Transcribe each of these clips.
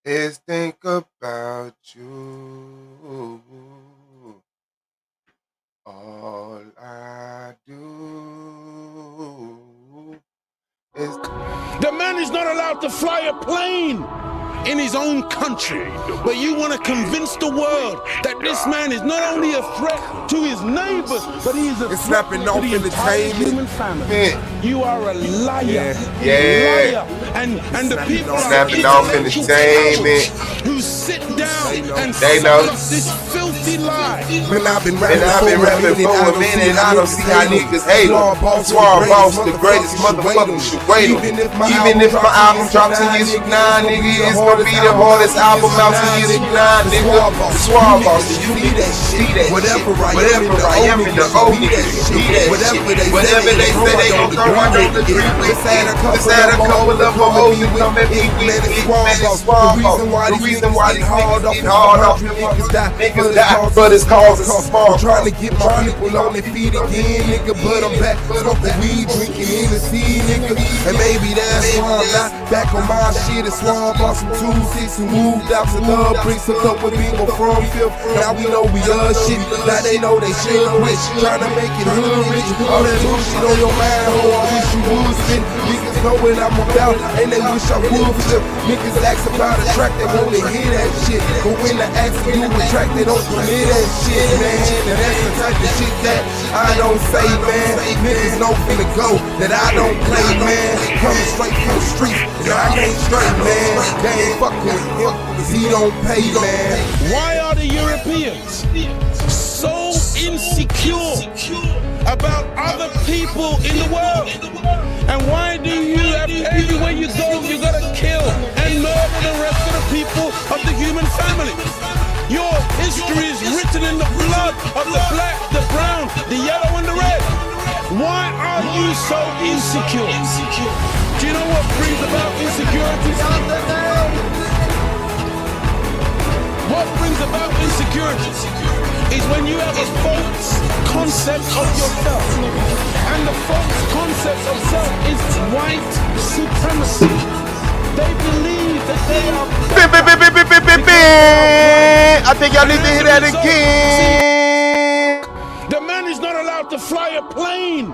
is think about you. All I do is. The man is not allowed to fly a plane in his own country, but you want to convince the world that this man is not only a threat to his neighbors, but he is a threat to the entire human family. You are a liar, liar, and the people are intellectual cowards who sit down and suck up this filthy lie. Man, I've been rapping for a minute, I don't see how niggas hate him. Swar Boss, the greatest motherfucker should wait him. Even if my album drops 10 years from now, nigga, it's gonna be the hardest album out 10 years from now, nigga. Swar Boss, you need that shit. Whatever I am in the old niggas, see that shit. Whatever they say they gon' throw, I don't agree with. Let's add a couple of them hoes and come at me with it. Man, it's Swar Boss. The reason why these niggas get hard off, niggas die for this cause. It's small. Trying to get my people on their feet again, nigga. But I'm back smoking weed, drinking Hennessy, nigga. And maybe that's why I'm not back on my shit. It's Swar Boss from 2-6 who moved out to the bricks, hooked up with people from Fifth. Now we know we shit. Now they know they should quit. Trying to make it hood rich. All that bullshit on your mind, oh, I wish you would spit. Niggas know what I'm about, and they wish I would flip. Niggas ask about a track, they wanna hear that shit. But when they ask to do a track, they don't hear that shit, man. And that's the type of shit that I don't say, man. Niggas know finna go that I don't play, man. Coming straight from the streets, and I ain't straight, man. They ain't fucking with him, cause he don't pay, man. Why are the Europeans so insecure about other people in the world? And why do you have everywhere you go, you gotta kill and murder the rest of the people of the human family? Your history is written in the blood of the black, the brown, the yellow, and the red. Why are you so insecure? Do you know what brings about insecurity? What brings about insecurity is when you have a false concept of yourself. And the false concept of self is white supremacy. They believe that they are... I think y'all need to hear that again. The man is not allowed to fly a plane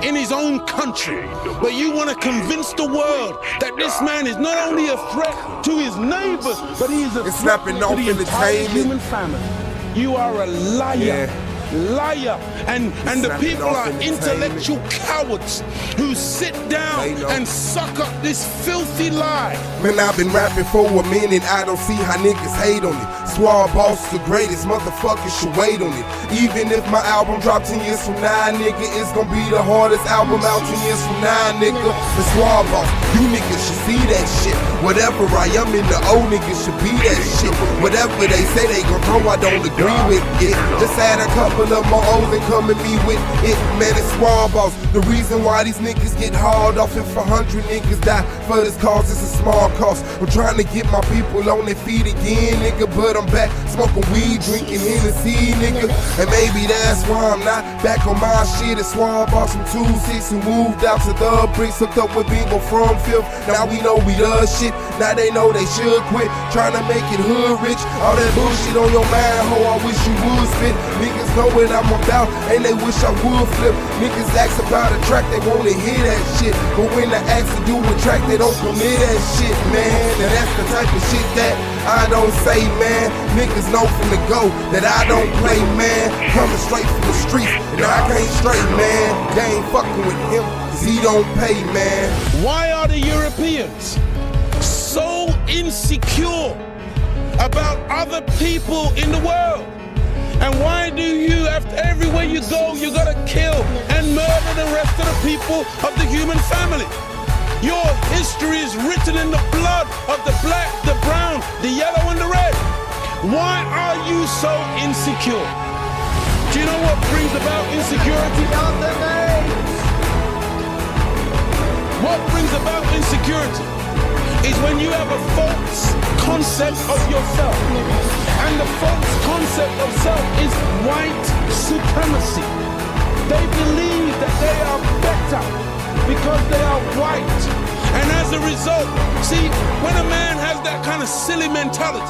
in his own country, but you want to convince the world that this man is not only a threat to his neighbors, but he is a threat to the entire human family. You are a liar. Liar, and the people are intellectual cowards who sit down and suck up this filthy lie. Man, I've been rapping for a minute, I don't see how niggas hate on it. Swar Boss the greatest, motherfuckers should wait on it. Even if my album drop 10 years from now, nigga, it's gonna be the hardest album out 10 years from now, nigga. The Swar Boss, you niggas should see that shit. Whatever I am in the old niggas should be that shit. Whatever they say they gon' throw, I don't agree with it. Just add a couple of my O's and come at me with it, man, it's Swar Boss. The reason why these niggas get hard off, if 100 niggas die for this cause, it's a small cost. I'm trying to get my people on their feet again, nigga, but I'm back smoking weed, drinking Hennessy, nigga. And maybe that's why I'm not back on my shit. It's Swar Boss from 2-6 who moved out to the bricks, hooked up with people from Fifth. Now we know we shit. Now they know they should quit. Trying to make it hood rich. All that bullshit on your mind, ho, I wish you would spit. Niggas know what I'm about, and they wish I would flip. Niggas ask about a track, they wanna hear that shit. But when they ask to do a track, they don't commit that shit, man. And that's the type of shit that I don't say, man. Niggas know from the go that I don't play, man. Coming straight from the streets, and I can't straight, man. They ain't fucking with him, cause he don't pay, man. Why are the Europeans so insecure about other people in the world? And why do you, after everywhere you go, you gotta kill and murder the rest of the people of the human family? Your history is written in the blood of the black, the brown, the yellow, and the red. Why are you so insecure? Do you know what brings about insecurity? What brings about insecurity is when you have a false concept of yourself. And the false concept of self is white supremacy. They believe that they are better because they are white. And as a result, See, when a man has that kind of silly mentality,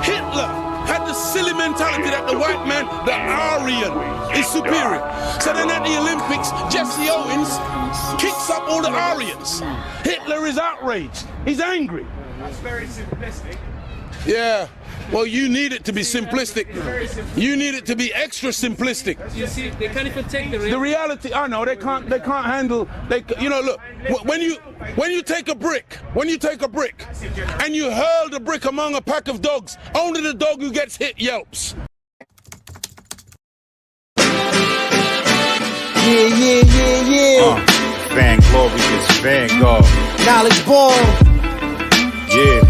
Hitler had the silly mentality that the white man, the Aryan, is superior. So then at the Olympics, Jesse Owens kicks up all the Aryans. Hitler is outraged. He's angry. That's very simplistic. Yeah. Well, you need it to be simplistic. You need it to be extra simplistic. You see, they can't even take the reality. I know they can't handle. You know, look. When you take a brick, and you hurl the brick among a pack of dogs, only the dog who gets hit yelps. Yeah. Van Glorious, Vanguard. Knowledge born. Yeah.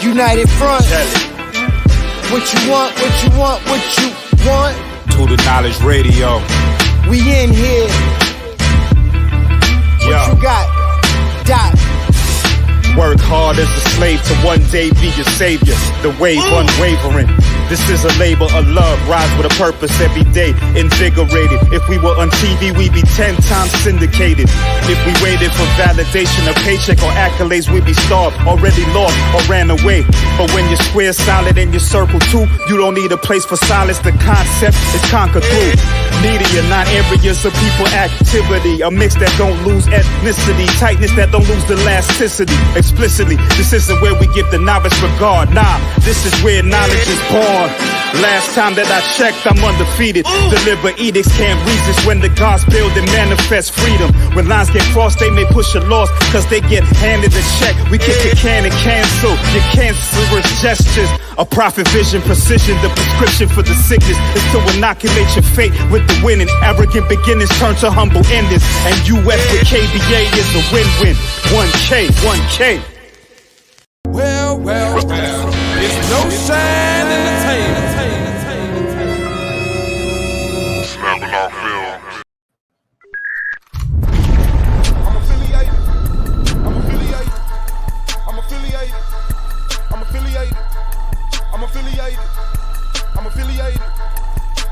United Front. Tell it. What you want. To the Knowledge Radio. We in here. What you got? Dot. Work hard as a slave to one day be your savior. The wave unwavering. This is a labor of love. Rise with a purpose every day. Invigorated. If we were on TV, we'd be 10 times syndicated. If we waited for validation, a paycheck or accolades, we'd be starved, already lost or ran away. But when you're square, solid, and you circle too, you don't need a place for silence. The concept is conquered through media, not areas of people activity. A mix that don't lose ethnicity, tightness that don't lose the elasticity. Explicitly, this isn't where we give the novice regard. Nah, this is where knowledge is born. Last time that I checked, I'm undefeated. Deliver edicts, can't resist when the gods build and manifest freedom. When lines get crossed, they may push a loss, cause they get handed a check. We kick a can and cancel your cancerous gestures. A prophet vision, precision, the prescription for the sickness is to inoculate your fate with the winning. Arrogant beginnings turn to humble endings. And US with KBA is a win-win. 1K. Well, it's no shine in the tail. Snapping off film.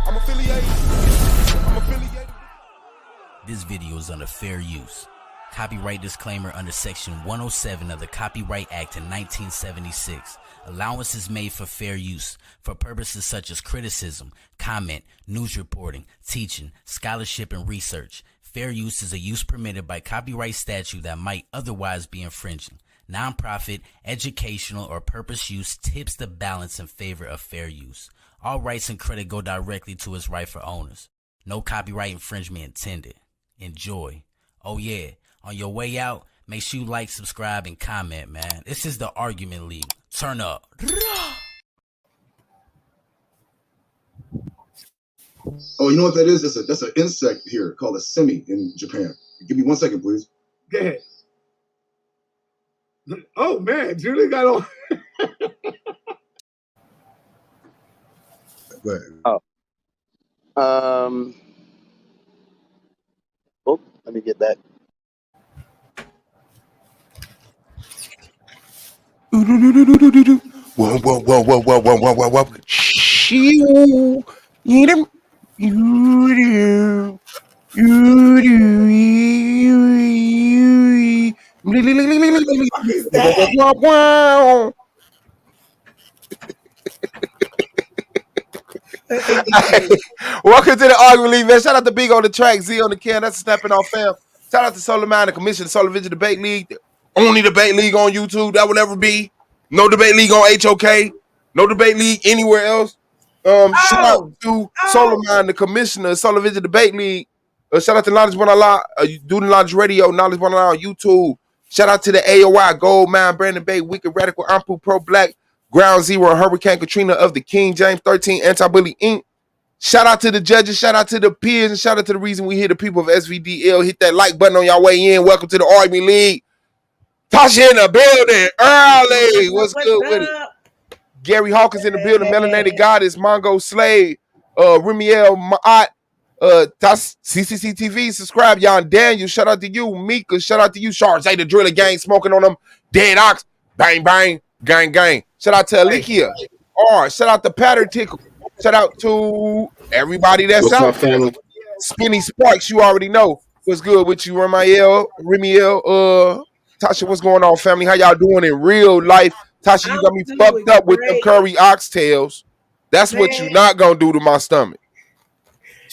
I'm affiliated. This video is under fair use. Copyright disclaimer under Section 107 of the Copyright Act in 1976. Allowance is made for fair use for purposes such as criticism, comment, news reporting, teaching, scholarship, and research. Fair use is a use permitted by copyright statute that might otherwise be infringing. Nonprofit, educational, or purpose use tips the balance in favor of fair use. All rights and credit go directly to its rightful owners. No copyright infringement intended. Enjoy. Oh yeah. On your way out, make sure you like, subscribe, and comment, man. This is the Argument League. Turn up. Oh, you know what that is? That's an insect here called a semi in Japan. Give me 1 second, please. Go ahead. Oh, man. Julie got on. Go ahead. Oh, let me get that. Whoa. Shoo. Eat him. Welcome to the Argument League, man. Shout out to Big on the track, Z on the can. That's snapping off fam. Shout out to Solar Mind, the commission, Solar Vision Debate League. The only debate league on YouTube that will ever be. No debate league on HOK. No debate league anywhere else. Shout out to Solar Mind, the commissioner, Solar Vision Debate League. Shout out to Knowledge One Allah, Doing Knowledge Radio, Knowledge One Allah on YouTube. Shout out to the AOI, Gold Mine, Brandon Bay, Wicked Radical, Ampu, Pro Black, Ground Zero, Hurricane Katrina of the King James 13, Anti-Bully Inc. Shout out to the judges, shout out to the peers, and shout out to the reason we hear the people of SVDL. Hit that like button on y'all way in. Welcome to the Argument League. Tasha in the building early. What's good with it? Gary Hawkins in the building. Melanated Goddess, Mongo Slade, Remiel Maat, CCC TV. Subscribe, Jan Daniel. Shout out to you, Mika. Shout out to you, Sharks. Hey, the Driller Gang smoking on them. Dead Ox. Bang, bang. Gang, gang. Shout out to Alikia. Shout out to Pattern Tickle. Shout out to everybody that's out there. Spinny Sparks, you already know. What's good with you, Remiel? Tasha, what's going on, family? How y'all doing in real life? Tasha, you got me I'm fucked doing up with them great, curry oxtails. That's what you man. not gonna do to my stomach.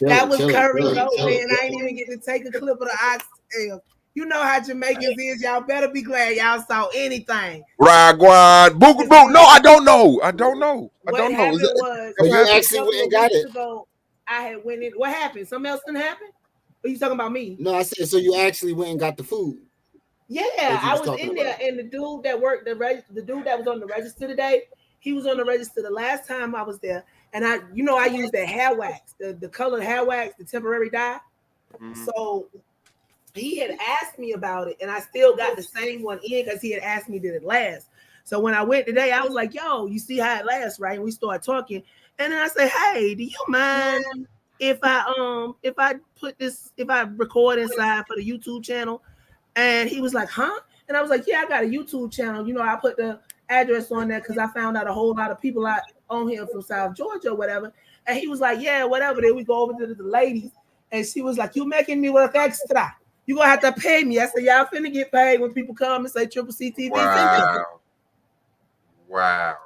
That was curry goat, man. I ain't even get to take a clip of the oxtail. You know how Jamaicans is. Y'all better be glad y'all saw anything. Ragwan, booga boo. No, I don't know. I don't know. I What don't know. happened was What a happened? couple of weeks ago, I had went in. What happened? Something else didn't happen? Or you talking about me? No, I said so. You actually went and got the food. Yeah, I I was in there, and the dude that worked the dude that was on the register today, he was on the register the last time I was there, and I used that hair wax, the colored hair wax, the temporary dye. Mm-hmm. So he had asked me about it, and I still got the same one in because he had asked me did it last. So when I went today, I was like, "Yo, you see how it lasts, right?" And we started talking, and then I said, "Hey, do you mind if I put this if I record inside for the YouTube channel?" And he was like, "Huh?" And I was like, "Yeah, I got a YouTube channel. I put the address on there because I found out a whole lot of people out on here from South Georgia or whatever." And he was like, "Yeah, whatever." Then we go over to the ladies, and she was like, "You making me work extra. You gonna have to pay me." I said, "Y'all finna get paid when people come and say Triple C TV." Wow.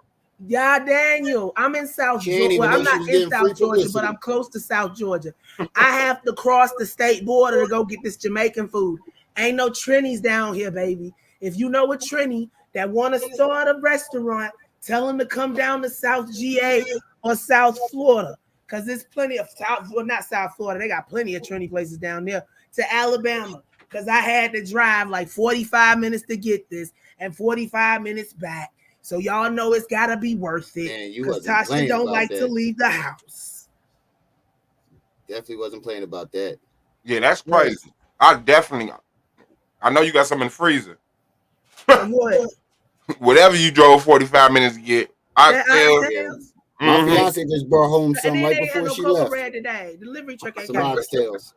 Yeah, Daniel. I'm in South Georgia. Well, I'm not in South Georgia, but I'm close to South Georgia. I have to cross the state border to go get this Jamaican food. Ain't no Trinities down here, baby. If you know a Trini that want to start a restaurant, tell them to come down to South GA or South Florida. Because there's plenty of not South Florida. They got plenty of Trini places down there to Alabama. Because I had to drive like 45 minutes to get this and 45 minutes back. So y'all know it's gotta be worth it. Because Tasha don't like to leave the house. Definitely wasn't playing about that. Yeah, that's crazy. I know you got some in the freezer. What? Whatever you drove 45 minutes to get. My fiance just brought home some right before she left. Today. Delivery truck ain't some oxtails.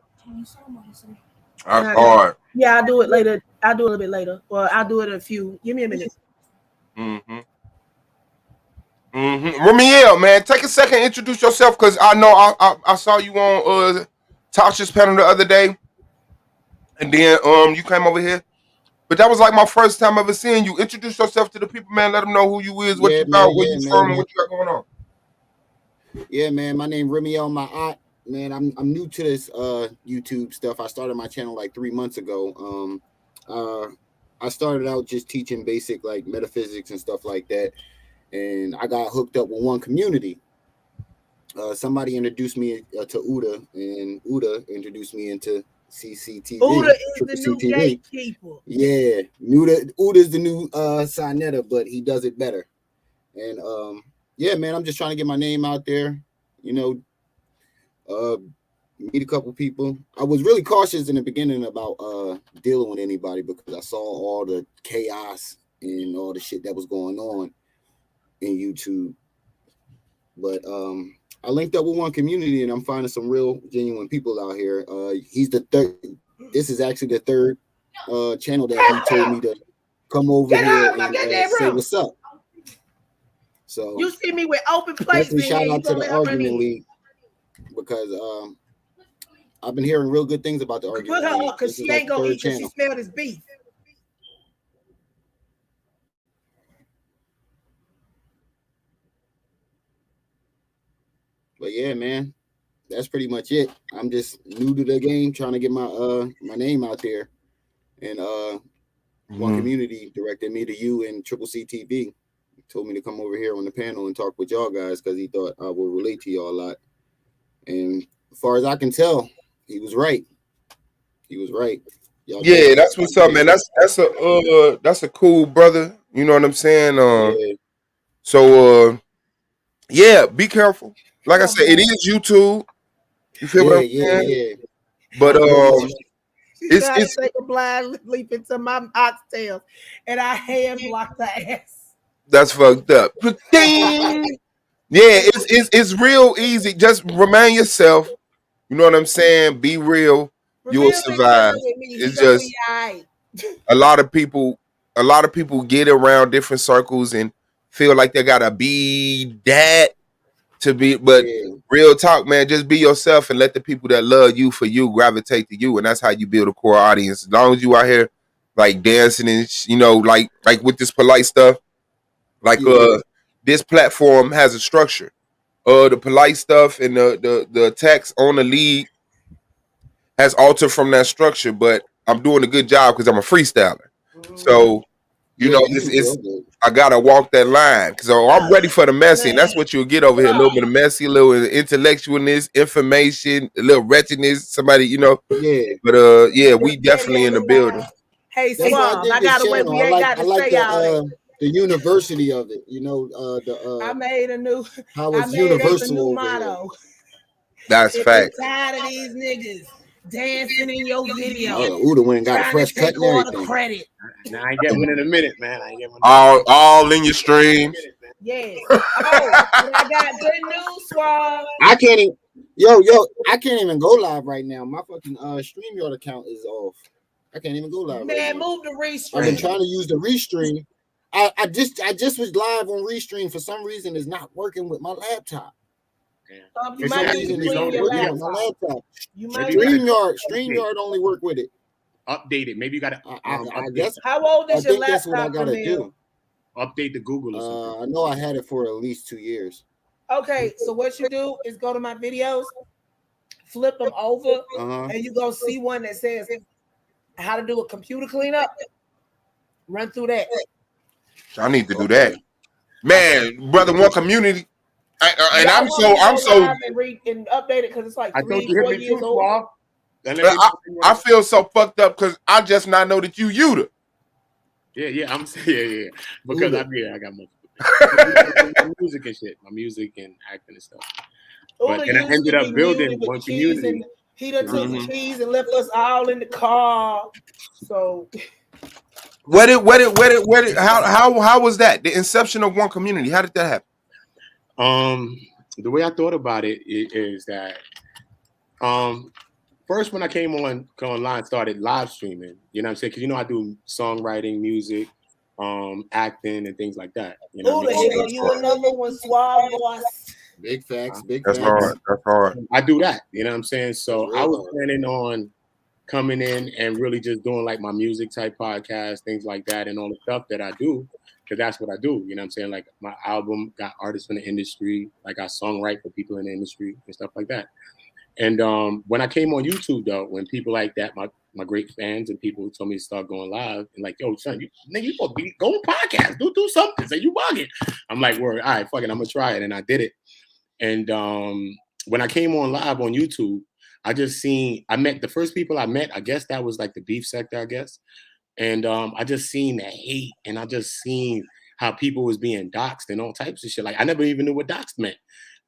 That's hard. Yeah, I'll do it later. I'll do it a little bit later. Or I'll do it in a few. Give me a minute. Ramiel, man, take a second, introduce yourself, because I know I saw you on Tasha's panel the other day, and then you came over here, but that was like my first time ever seeing you. Introduce yourself to the people, man. Let them know who you is, what you about, where you from, and what you got going on. Yeah, man. My name Ramiel, my aunt. Man, I'm new to this YouTube stuff. I started my channel like 3 months ago. I started out just teaching basic like metaphysics and stuff like that. And I got hooked up with one community. Somebody introduced me to Uda, and Uda introduced me into CCTV. Uda is the new gatekeeper. Yeah, Uda's the new Sinetta, but he does it better. And yeah, man, I'm just trying to get my name out there. Meet a couple people. I was really cautious in the beginning about dealing with anybody because I saw all the chaos and all the shit that was going on in YouTube, but I linked up with one community and I'm finding some real genuine people out here. He's the third. This is actually the third channel that he told me to come over here and say what's up. So you see me with open plates. Shout out to the Argument League because I've been hearing real good things about the Argument League. Put her up because she ain't gonna eat because she smelled his beef. But yeah, man, that's pretty much it. I'm just new to the game, trying to get my name out there. And one community directed me to you and Triple C TV. Told me to come over here on the panel and talk with y'all guys because he thought I would relate to y'all a lot. And as far as I can he was right. He was right. Y'all that's what's up, man. That's a cool brother. You know what I'm saying? So yeah, be careful. Like I said, it is YouTube. You feel what I'm saying? Yeah. But it's take a blind leap into my oxtails, and I hand blocked the ass. That's fucked up. Yeah, it's real easy. Just remain yourself. You know what I'm saying? Be real. You will survive. It's just a lot of people get around different circles and feel like they gotta be that to be, but real talk, man, just be yourself and let the people that love you for you gravitate to you, and that's how you build a core audience. As long as you out here like dancing and like with this polite stuff. Like this platform has a structure. The polite stuff and the attacks on the league has altered from that structure, but I'm doing a good job because I'm a freestyler. So it's I gotta walk that line because I'm ready for the messy, and that's what you'll get over here. A little bit of messy, a little intellectualness, information, a little wretchedness. Somebody, Yeah. But we definitely in the building. Hey, Swab, I gotta wait. We ain't got to say all that. The university of it, I made a new. How I it's made universal a new over motto. That's if fact. You're tired of these niggas dancing in your video. Uda went got a fresh cut and all everything. the credit. Nah, I ain't getting one in a minute, man. I ain't getting one. All in your streams. Yes. Oh, I got good news, Swab. I can't even. Yo, I can't even go live right now. My fucking StreamYard account is off. I can't even go live. Man, move the restream. I've been trying to use the restream. I just was live on restream. For some reason, it's not working with my laptop. You might need to clean your laptop. StreamYard only work with it. Update it. Maybe you got to. I guess. How old is your laptop? That's what I gotta do. Update the Google or something. I know I had it for at least 2 years. Okay, so what you do is go to my videos, flip them over, and you go see one that says how to do a computer cleanup. Run through that. I need to do that, man. Brother, one community, and I'm so and update it because it's like I 3-4 years old. I feel so fucked up because I just not know that you Uda. Yeah, I'm saying because I got my music and shit, my music and acting and stuff. But then I ended up building one community. He done took the keys and left us all in the car. So where did how was that? The inception of one community. How did that happen? The way I thought about it is that first when I came online, started live streaming. You know what I'm saying? Because I do songwriting, music, acting, and things like that. You know what I mean? You another one, Swab boss. Big facts. That's hard. That's hard. I do that. You know what I'm saying? So I was planning on coming in and really just doing like my music type podcast, things like that, and all the stuff that I do, because that's what I do. You know what I'm saying? Like my album got artists in the industry, like I songwrite for people in the industry and stuff like that. And when I came on YouTube, though, when people like that, my great fans and people who told me to start going live and like, yo, son, you supposed to be going podcast, do something, say you bugging. I'm like, word, all right, fuck it, I'm gonna try it, and I did it. And when I came on live on YouTube, I met the first people I met. I guess that was like the beef sector, I guess. And I just seen the hate, and I just seen how people was being doxxed and all types of shit. Like I never even knew what doxxed meant.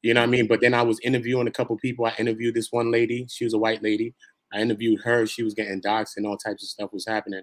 You know what I mean? But then I was interviewing a couple people. I interviewed this one lady. She was a white lady. I interviewed her. She was getting doxxed and all types of stuff was happening.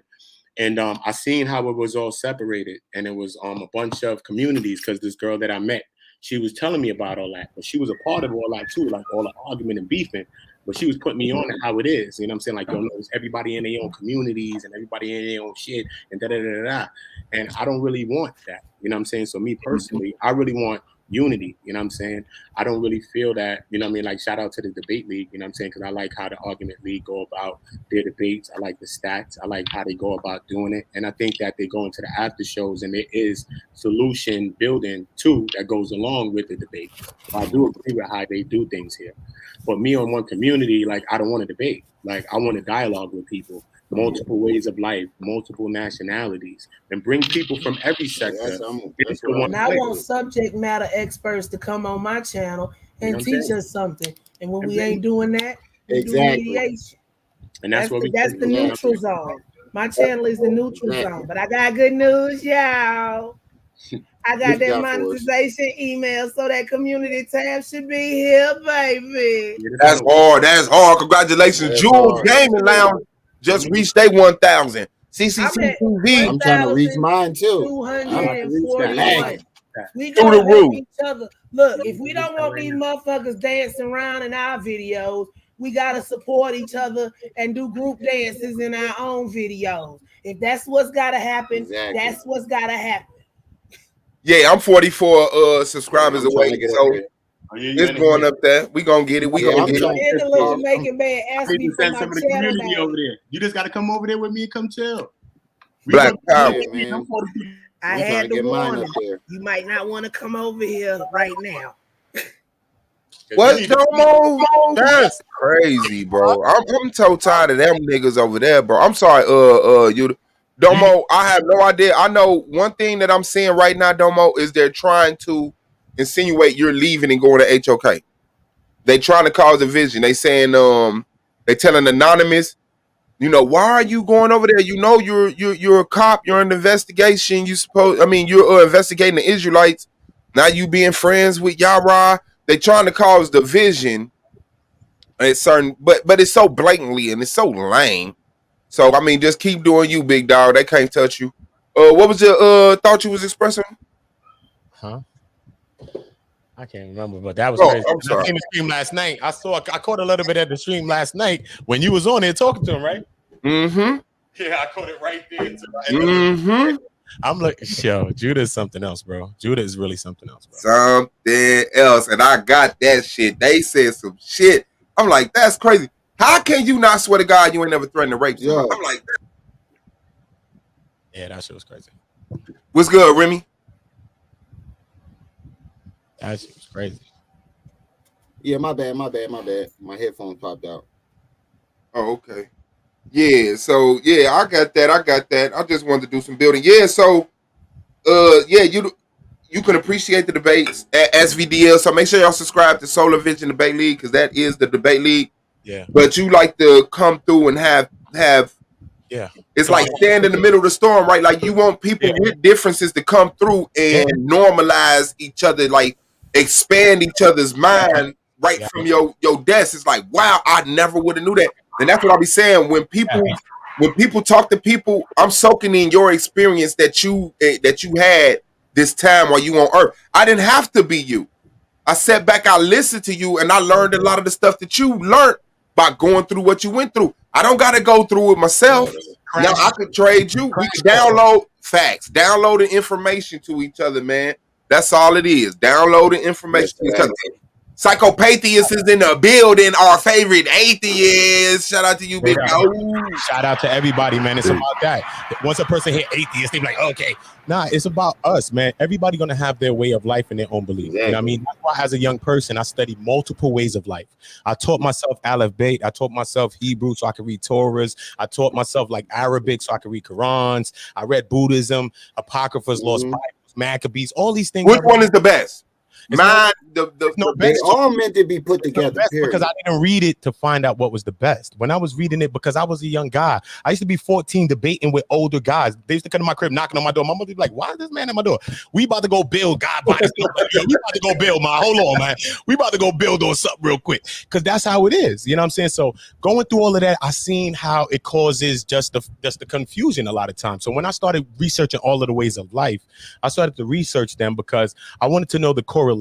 And I seen how it was all separated. And it was a bunch of communities because this girl that I met, she was telling me about all that. But she was a part of all that too, like all the argument and beefing. But she was putting me on to how it is. You know what I'm saying? Like, yo, no, it's everybody in their own communities and everybody in their own shit and da-da-da-da-da. And I don't really want that. You know what I'm saying? So me personally, I really want unity, you know what I'm saying? I don't really feel that, you know what I mean? Like, shout out to the debate league, you know what I'm saying? Because I like how the argument league go about their debates. I like the stats. I like how they go about doing it. And I think that they go into the after shows and there is solution building too that goes along with the debate. So I do agree with how they do things here. But me on one community, like, I don't want to debate. Like, I want to dialogue with people. Multiple ways of life, multiple nationalities, and bring people from every sector. And I want subject matter experts to come on my channel and teach us something. And when we ain't doing that, we do mediation. And that's what that's the neutral zone. My channel is the neutral zone. But I got good news, y'all. I got that monetization email, so that community tab should be here, baby. That's hard. That's hard. Congratulations, Jules Gaming Lounge. Just reached their 1,000. CCCTV. I'm trying to reach mine too. 241. We gonna help each other. Look, if we don't want these motherfuckers dancing around in our videos, we gotta support each other and do group dances in our own videos. If that's what's gotta happen, that's what's gotta happen. Yeah, I'm 44 subscribers away. So it's going up there. We gonna get it. We gonna get it. The little Jamaican man asked me for send my some of the community over there. You just gotta come over there with me and come chill. Black Power. Man. I I'm trying had to to get mine warn up him. there. You might not want to come over here right now. What, Domo? That's crazy, bro. I'm so tired of them niggas over there, bro. I'm sorry, you, Domo. I have no idea. I know one thing that I'm seeing right now, Domo, is they're trying to insinuate you're leaving and going to HOK. They trying to cause a vision. They saying, they telling Anonymous, you know, why are you going over there? You know, you're a cop. You're in investigation. You're investigating the Israelites. Now you being friends with Yara. They trying to cause division. It's certain, but it's so blatantly and it's so lame. So I mean, just keep doing you, big dog. They can't touch you. What was your thought you was expressing? Huh? I can't remember, but that was Oh, crazy. I'm sorry. I seen the stream last night. I caught a little bit of the stream last night when you was on there talking to him, right? Mm-hmm. Yeah, I caught it right there. Mm-hmm. I'm like, yo, Judah is something else, bro. Judah is really something else, bro. Something else, and I got that shit. They said some shit. I'm like, that's crazy. How can you not swear to God you ain't never threatened to rape somebody? I'm like, yeah, that shit was crazy. What's good, Remy? That shit was crazy. Yeah, my bad. My headphones popped out. Oh, okay. Yeah, so yeah, I got that. I just wanted to do some building. Yeah, so yeah, you can appreciate the debates at SVDL. So make sure y'all subscribe to Solar Vision Debate League because that is the debate league. Yeah. But you like to come through and have yeah. It's like stand in the middle of the storm, right? Like you want people with differences to come through and normalize each other, like expand each other's mind right from your desk. It's like, wow, I never would have knew that. And that's what I'll be saying when people talk to people. I'm soaking in your experience that you had this time while you on Earth. I didn't have to be you. I sat back, I listened to you, and I learned a lot of the stuff that you learned by going through what you went through. I don't got to go through it myself. Now I could trade you. We can download facts, downloading information to each other, man. That's all it is. Downloading information to each other. Psychopatheists is in the building. Our favorite atheist. Shout out to you, big dog. Shout out to everybody, man. It's about that. Once a person hit atheist, they be like, okay. Nah, it's about us, man. Everybody gonna have their way of life and their own belief. You know what I mean? That's why as a young person, I studied multiple ways of life. I taught myself Aleph Beit. I taught myself Hebrew so I could read Torahs. I taught myself like Arabic so I could read Qurans. I read Buddhism, Apocryphas, Lost Bibles, Maccabees, all these things. Which one is the best? Mine, they all meant to be put together. Because I didn't read it to find out what was the best. When I was reading it, because I was a young guy, I used to be 14 debating with older guys. They used to come to my crib, knocking on my door. My mother would be like, "Why is this man at my door? We about to go build. God by himself. We about to go build, man. Hold on, man. We about to go build on something real quick." Because that's how it is. You know what I'm saying? So going through all of that, I seen how it causes just the confusion a lot of times. So when I started researching all of the ways of life, I started to research them because I wanted to know the correlation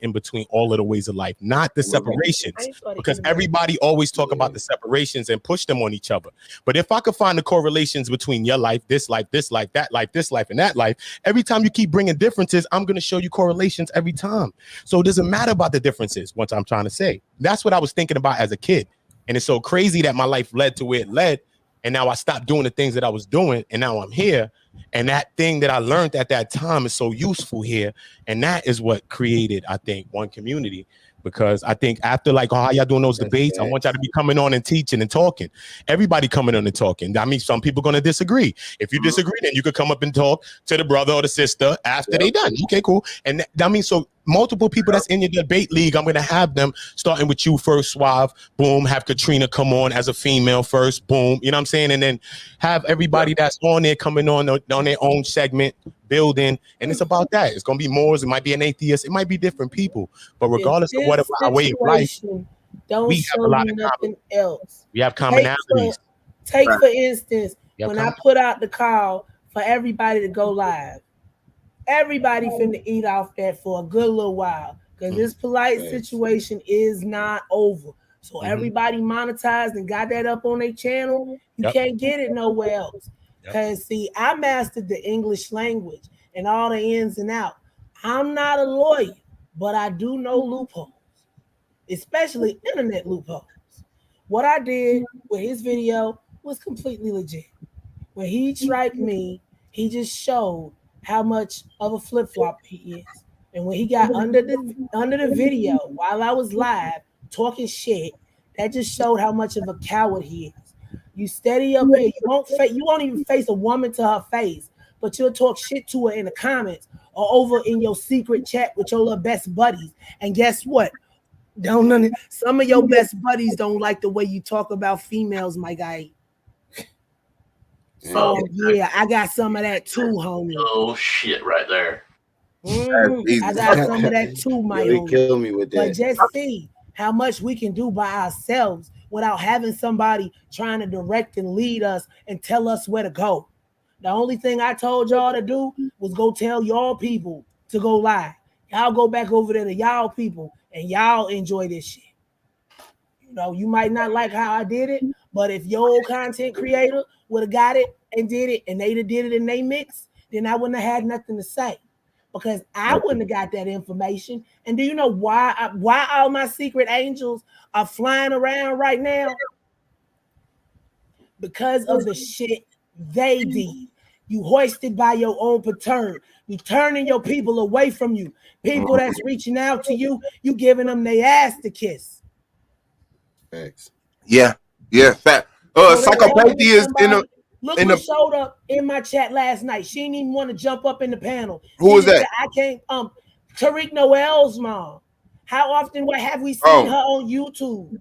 in between all of the ways of life, not the separations, because everybody always talk about the separations and push them on each other. But if I could find the correlations between your life, this life, that life, this life, and that life, every time you keep bringing differences, I'm going to show you correlations every time. So it doesn't matter about the differences. What I'm trying to say, that's what I was thinking about as a kid. And it's so crazy that my life led to where it led. And now I stopped doing the things that I was doing. And now I'm here. And that thing that I learned at that time is so useful here. And that is what created, I think, one community. Because I think after like, oh, how y'all doing those debates? I want y'all to be coming on and teaching and talking. Everybody coming on and talking. I mean, some people going to disagree. If you disagree, then you could come up and talk to the brother or the sister after they done. Okay, cool. And I mean, so multiple people that's in your debate league, I'm going to have them starting with you first, Suave. Boom. Have Katrina come on as a female first. Boom. You know what I'm saying? And then have everybody that's on there coming on their own segment, building. And it's about that. It's going to be Moors. It might be an atheist. It might be different people. But regardless of what our way of life, we have a lot of nothing else. We have commonalities. Take for instance, when I put out the call for everybody to go live, everybody finna eat off that for a good little while because this polite situation is not over. So everybody monetized and got that up on their channel. You can't get it nowhere else. Because see, I mastered the English language and all the ins and outs. I'm not a lawyer, but I do know loopholes, especially internet loopholes. What I did with his video was completely legit. When he striked me, he just showed how much of a flip flop he is. And when he got under the video while I was live talking shit, that just showed how much of a coward he is. You steady up here. You won't even face a woman to her face, but you'll talk shit to her in the comments or over in your secret chat with your little best buddies. And guess what? Some of your best buddies don't like the way you talk about females, my guy. So yeah, I got some of that too, homie. Oh shit, right there. I got some of that too, my homie. Kill me with that. But just see how much we can do by ourselves without having somebody trying to direct and lead us and tell us where to go. The only thing I told y'all to do was go tell y'all people to go live. Y'all go back over there to y'all people and y'all enjoy this shit. You know, you might not like how I did it, but if your old content creator would have got it and did it and they did it in they mix, then I wouldn't have had nothing to say because I wouldn't have got that information. And do you know why all my secret angels are flying around right now? Because of the shit they did. You hoisted by your own patern. You turning your people away from you. People that's reaching out to you, you giving them their ass to kiss. Thanks. Yeah. Fact. Psychopathy is Look who showed up in my chat last night. She didn't even want to jump up in the panel. Who was that? I can't. Tariq Noel's mom. How often have we seen her on YouTube?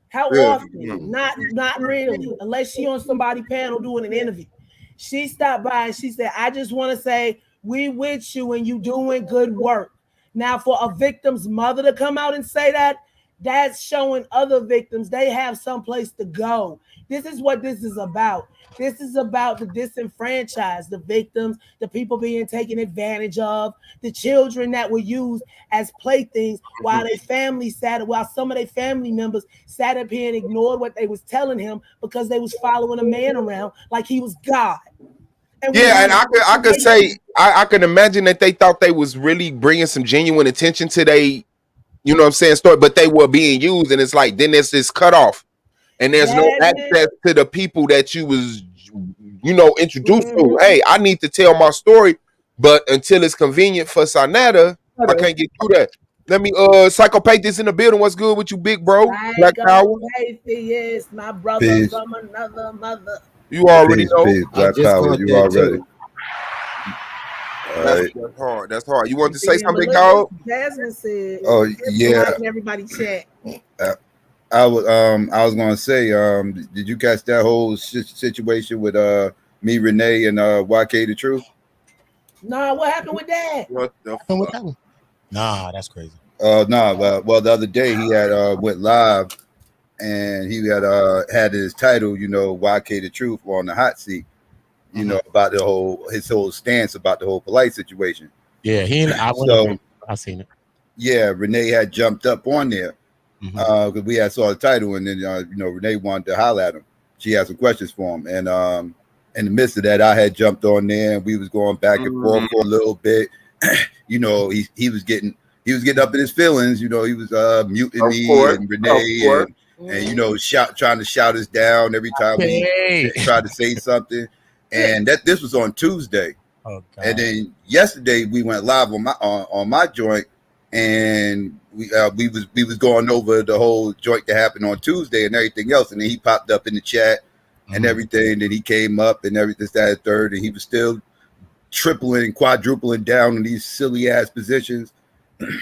How often? Not really, unless she on somebody's panel doing an interview. She stopped by and she said, I just want to say we with you and you doing good work. Now, for a victim's mother to come out and say that, that's showing other victims they have someplace to go. This is what this is about. This is about the disenfranchised, the victims, the people being taken advantage of, the children that were used as playthings while some of their family members sat up here and ignored what they was telling him because they was following a man around like he was God. And I could say I can imagine that they thought they was really bringing some genuine attention to they, you know what I'm saying, story, but they were being used, and it's like then there's this cutoff, and there's no access to the people that you was, introduced to. Hey, I need to tell my story, but until it's convenient for Sanada, I can't get through that. Let me Psychopath this in the building. What's good with you, big bro? Black Power. Yes, my brother from another mother. You already know. Black Power, you already. That's hard. You want to say something, dog? Jasmine said. Oh yeah. Everybody chat. I was gonna say, did you catch that whole situation with me, Renee, and YK the Truth? Nah, what happened with that? What the fuck? Nah, that's crazy. Well, the other day he had went live, and he had his title, YK the Truth, on the hot seat. About his whole stance about the whole polite situation. Yeah, I seen it. Yeah, Renee had jumped up on there because we had saw the title, and then Renee wanted to holler at him. She had some questions for him, and in the midst of that, I had jumped on there, and we was going back and forth for a little bit. He was getting up in his feelings. He was muting me and Renee, and trying to shout us down every time we tried to say something. And this was on Tuesday, and then yesterday we went live on my joint, and we was going over the whole joint that happened on Tuesday and everything else, and then he popped up in the chat and everything. And then he came up and everything, that third, and he was still tripling and quadrupling down in these silly ass positions,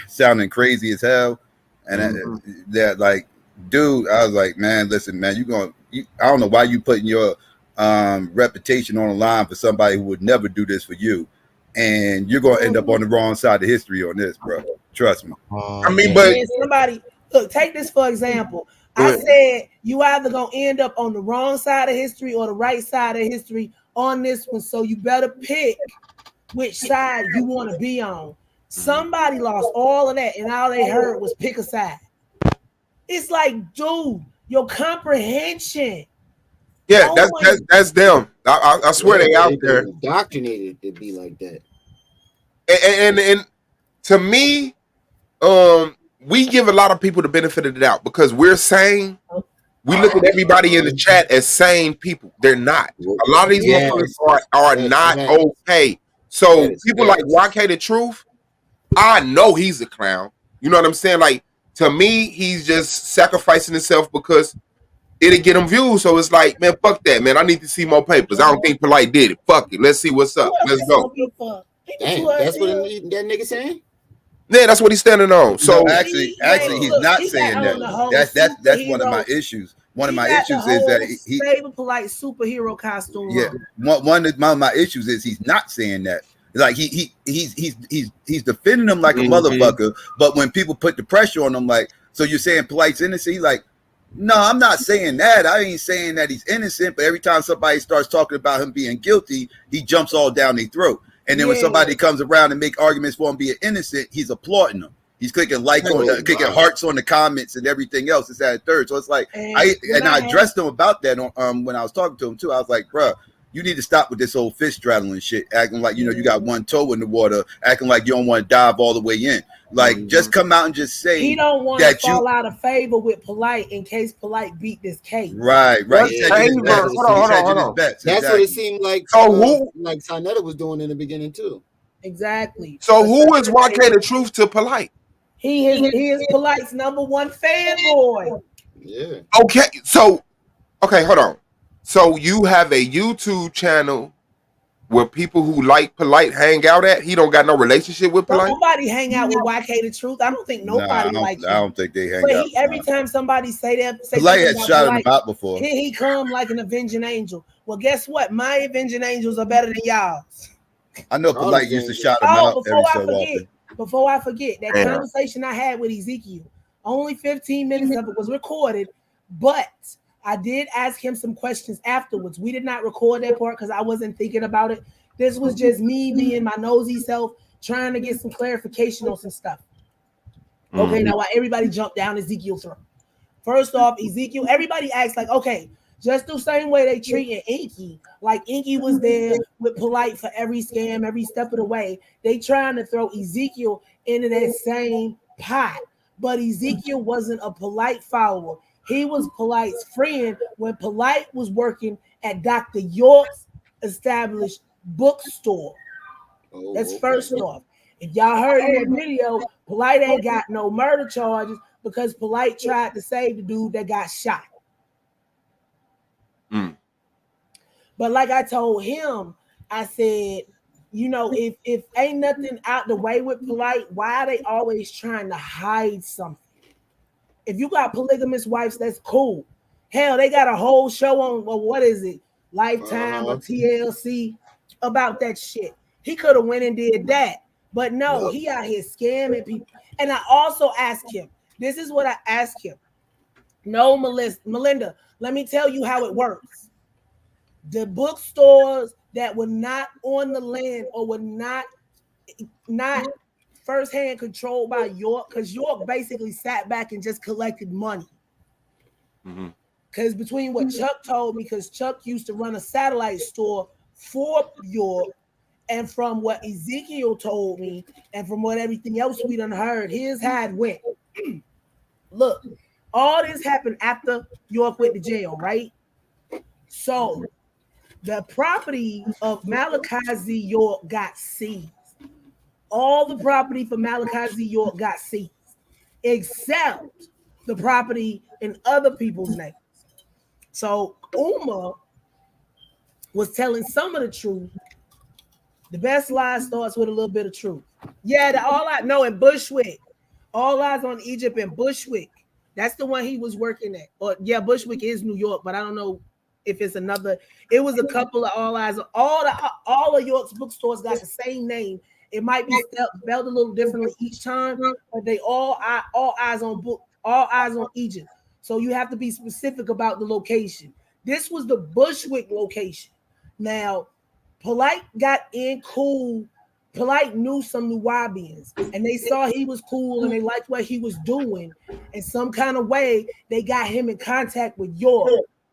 sounding crazy as hell. And that like, dude, I was like, man, listen, man, I don't know why you putting your reputation on the line for somebody who would never do this for you, and you're going to end up on the wrong side of history on this, bro. Trust me. But somebody look, take this for example. I said you either gonna end up on the wrong side of history or the right side of history on this one, so you better pick which side you want to be on. Somebody lost all of that, and all they heard was pick a side. It's like, dude, your comprehension. Yeah, that's them. I swear they out there. Indoctrinated to be like that. And to me, we give a lot of people the benefit of the doubt because we're saying we look at everybody in the chat as sane people. They're not. A lot of these motherfuckers are not okay. So people like YK the Truth, I know he's a clown. You know what I'm saying? Like, to me, he's just sacrificing himself because it'll get him views. So it's like, man, fuck that, man. I need to see more papers. I don't think Polite did it. Fuck it. Let's see what's up. Let's go. Damn, that's what that nigga saying? Yeah, that's what he's standing on. So no, actually, he's not saying that. That's one of my issues. One of my issues is that he Polite superhero costume. Yeah, one of my issues is he's not saying that. Like he's defending him like a motherfucker, but when people put the pressure on him, like, so you're saying Polite's innocent? He's like, no, I'm not saying that. I ain't saying that he's innocent, but every time somebody starts talking about him being guilty, he jumps all down their throat. And then when somebody comes around and make arguments for him being innocent, he's applauding them. He's clicking clicking hearts on the comments and everything else. It's at third. So it's like I addressed him about that on when I was talking to him too. I was like, bro, you need to stop with this whole fish straddling shit, acting like you got one toe in the water, acting like you don't want to dive all the way in. Like, just come out and just say he don't want to fall out of favor with Polite in case Polite beat this case. Right. Hold on. That's what it seemed like. So like Sinetta was doing in the beginning too. Exactly. So who is YK the Truth to Polite? He is Polite's #1 fanboy. Yeah. Okay, hold on. So you have a YouTube channel where people who like Polite hang out at? He don't got no relationship with Polite? Nobody hang out with YK the Truth. I don't think nobody likes him. I don't think they hang out. Every time somebody say Polite had shot him out before. He come like an avenging angel. Well, guess what? My avenging angels are better than y'all's. I know Polite used to shout him out every so often. Before I forget, that conversation I had with Ezekiel, only 15 minutes of it was recorded, but I did ask him some questions afterwards. We did not record that part because I wasn't thinking about it. This was just me being my nosy self, trying to get some clarification on some stuff. Okay, now while everybody jumped down Ezekiel's throat. First off, Ezekiel, everybody acts like, okay, just the same way they treated Inky. Like Inky was there with Polite for every scam, every step of the way. They trying to throw Ezekiel into that same pot. But Ezekiel wasn't a Polite follower. He was Polite's friend when Polite was working at Dr. York's established bookstore. That's first off. If y'all heard in that video, Polite ain't got no murder charges because Polite tried to save the dude that got shot. But like I told him, I said, if ain't nothing out the way with Polite, why are they always trying to hide something? If you got polygamous wives, that's cool. Hell, they got a whole show on, well, what is it? Lifetime or TLC about that shit. He could have went and did that. But no, he out here scamming people. And I also asked him, this is what I asked him. No, Melinda, let me tell you how it works. The bookstores that were not on the land or were not firsthand controlled by York, because York basically sat back and just collected money. Because between what Chuck told me, because Chuck used to run a satellite store for York, and from what Ezekiel told me, and from what everything else we done heard, his had went. Look, all this happened after York went to jail, right? So the property of Malachi Z. York got seized. All the property for Malachi Z. York got seized, except the property in other people's names. So Uma was telling some of the truth. The best lie starts with a little bit of truth. Yeah, all I know in Bushwick, all eyes on Egypt and Bushwick. That's the one he was working at. Or yeah, Bushwick is New York, but I don't know if it's another. It was a couple of all eyes. All of York's bookstores got the same name. It might be spelled a little differently each time, but they all eyes on Egypt. So you have to be specific about the location. This was the Bushwick location. Now, Polite got in cool. Polite knew some Nubians, and they saw he was cool, and they liked what he was doing. In some kind of way, they got him in contact with York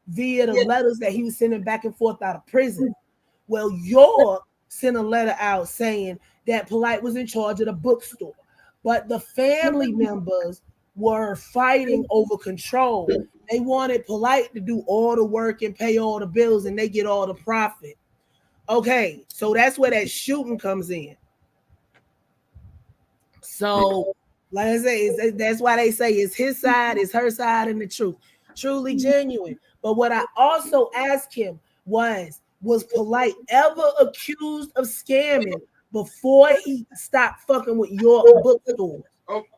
via the letters that he was sending back and forth out of prison. Well, York sent a letter out saying that Polite was in charge of the bookstore, but the family members were fighting over control. They wanted Polite to do all the work and pay all the bills, and they get all the profit. Okay, so that's where that shooting comes in. So, like I say, that's why they say it's his side, it's her side, and the truth. Truly genuine. But what I also asked him was Polite ever accused of scamming before he stopped fucking with your bookstore?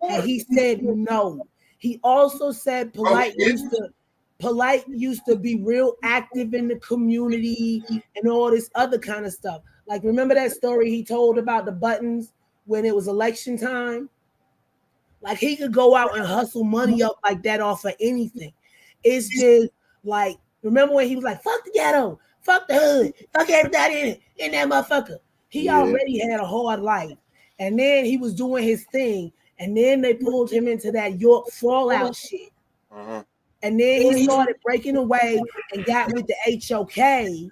And he said no. He also said Polite used to be real active in the community and all this other kind of stuff. Like, remember that story he told about the buttons when it was election time? Like, he could go out and hustle money up like that off of anything. It's just like, remember when he was like, fuck the ghetto, fuck the hood, fuck everybody in that motherfucker. He already had a hard life. And then he was doing his thing. And then they pulled him into that York fallout shit. And then he started breaking away and got with the HOK,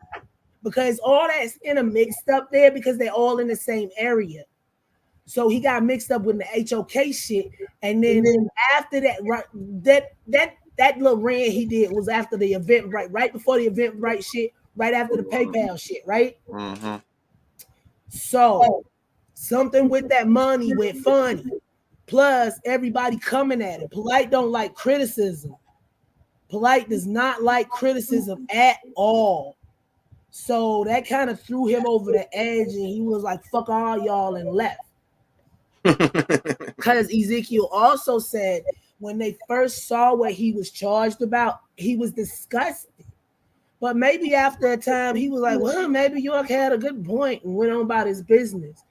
because all that's intermixed up there because they're all in the same area. So he got mixed up with the HOK shit. And then after that, right, that little rant he did was after the event, right before the event, right shit, right after the PayPal shit, right? So something with that money went funny. Plus, everybody coming at it. Polite don't like criticism. Polite does not like criticism at all. So that kind of threw him over the edge, and he was like, fuck all y'all, and left. Because Ezekiel also said when they first saw what he was charged about, he was disgusted. But maybe after a time, he was like, well, maybe York had a good point and went on about his business.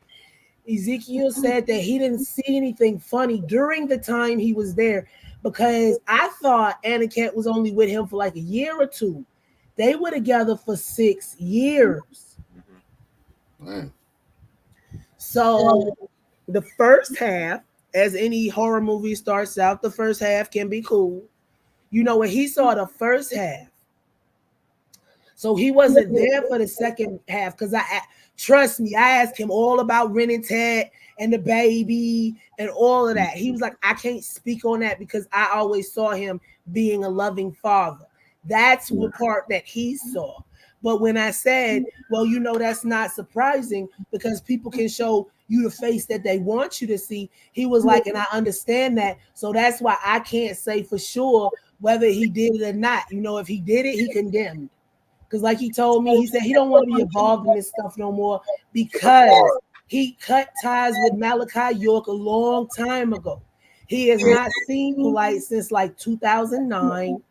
Ezekiel said that he didn't see anything funny during the time he was there, because I thought Aniket was only with him for like a year or two. They were together for 6 years. So the first half, as any horror movie starts out, the first half can be cool. You know, when he saw the first half, so he wasn't there for the second half, because trust me, I asked him all about Ren and Ted and the baby and all of that. He was like, I can't speak on that because I always saw him being a loving father. That's the part that he saw. But when I said, well, you know, that's not surprising because people can show you the face that they want you to see, he was like, and I understand that. So that's why I can't say for sure whether he did it or not. You know, if he did it, he condemned. Because like he told me, he said he don't want to be involved in this stuff no more because he cut ties with Malachi York a long time ago. He has not seen Polite since like 2009.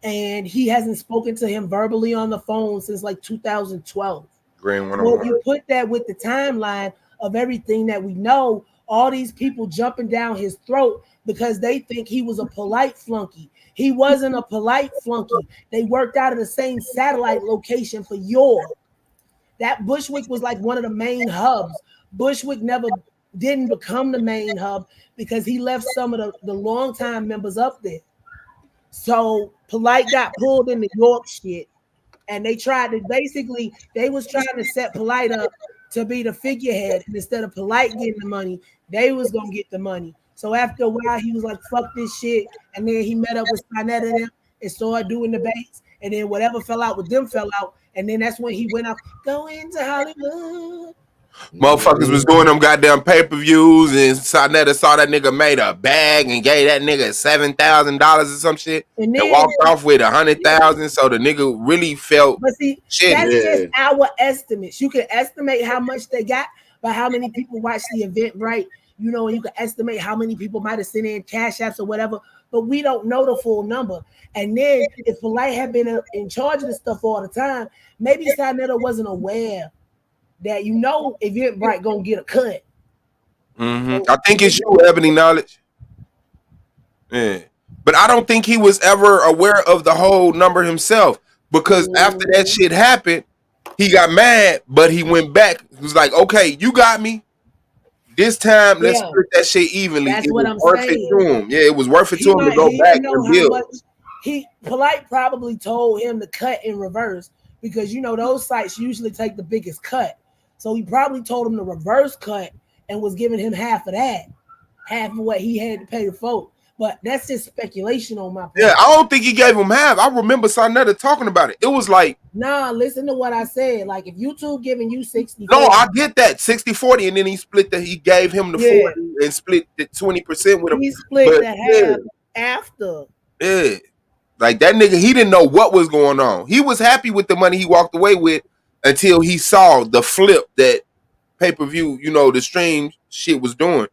And he hasn't spoken to him verbally on the phone since like 2012. Well, you put that with the timeline of everything that we know, all these people jumping down his throat because they think he was a Polite flunky. He wasn't a Polite flunky. They worked out of the same satellite location for York. That Bushwick was like one of the main hubs. Bushwick never didn't become the main hub because he left some of the longtime members up there. So Polite got pulled in the York shit, and they tried to they was trying to set Polite up to be the figurehead. And instead of Polite getting the money, they was gonna get the money. So after a while, he was like, fuck this shit. And then he met up with Spinetta and them and started doing debates. And then whatever fell out with them fell out. And then that's when he went out, go into Hollywood. Motherfuckers was doing them goddamn pay-per-views, and Sonetta saw that nigga made a bag and gave that nigga $7,000 or some shit, and walked off with $100,000. So the nigga really felt. But see, that's just our estimates. You can estimate how much they got by how many people watched the event, right? You know, and you can estimate how many people might have sent in cash apps or whatever, but we don't know the full number. And then if Polite had been in charge of this stuff all the time, maybe Sonetta wasn't aware that, you know, Eventbrite gonna get a cut. I think it's you, Ebony Knowledge. Yeah, but I don't think he was ever aware of the whole number himself, because after that shit happened, he got mad, but he went back. He was like, "Okay, you got me. This time, let's split that shit evenly." That's it what was I'm worth saying. it to him. Yeah, it was worth it to him to go back and build. Polite probably told him to cut in reverse, because you know those sites usually take the biggest cut. So he probably told him to reverse cut and was giving him half of that, half of what he had to pay the folk. But that's just speculation on my part. Yeah, I don't think he gave him half. I remember Sarnetta talking about it. It was like, nah, listen to what I said. Like if YouTube giving you 60, no, I get that 60-40, and then he split that. He gave him the 40 and split the 20% with him. He split the half after. Yeah, like that nigga, he didn't know what was going on. He was happy with the money he walked away with until he saw the flip that pay-per-view, the stream shit was doing.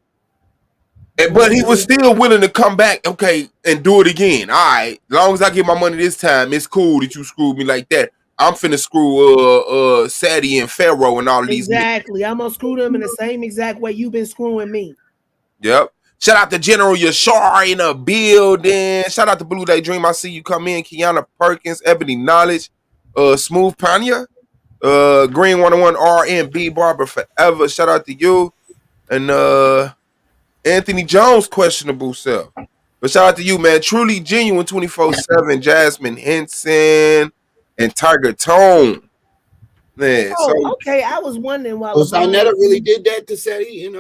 But he was still willing to come back, okay, and do it again. All right, as long as I get my money this time, it's cool that you screwed me like that. I'm finna screw Sadie and Pharaoh and all of these. Exactly, I'm gonna screw them in the same exact way you've been screwing me. Yep. Shout out to General Yashar in the building. Shout out to Blue Day Dream. I see you come in. Kiana Perkins, Ebony Knowledge, Smooth Panya, Green 101 R&B Barber Forever. Shout out to you. And Anthony Jones, questionable self. But shout out to you, man. Truly Genuine 24/7. Jasmine Henson and Tiger Tone. Man, okay. I was wondering why. Sarnetta really did that to Sadie and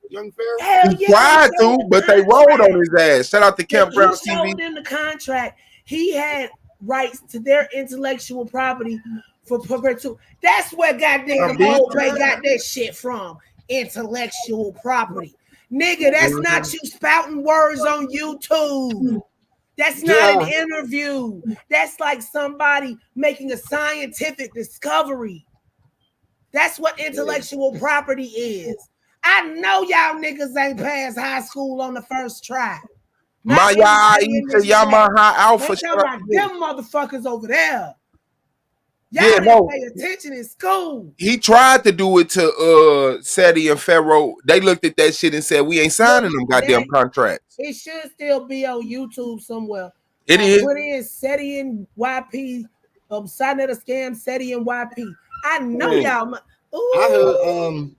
Young Pharaoh? Hell he tried to, but they rolled on his ass. Shout out to Campbell TV. He showed in the contract he had rights to their intellectual property for perpetuity. That's where goddamn old Ray got that shit from. Intellectual property. Nigga, that's not you spouting words on YouTube. That's not an interview. That's like somebody making a scientific discovery. That's what intellectual property is. I know y'all niggas ain't passed high school on the first try. Maya Yamaha Alpha. Shout out them motherfuckers over there. Y'all didn't pay attention in school. He tried to do it to Sadie and Pharaoh. They looked at that shit and said, we ain't signing them goddamn contracts. It should still be on YouTube somewhere. It is. Put in Sadie and YP, Sarnetta scam, Sadie and YP. I know y'all. I heard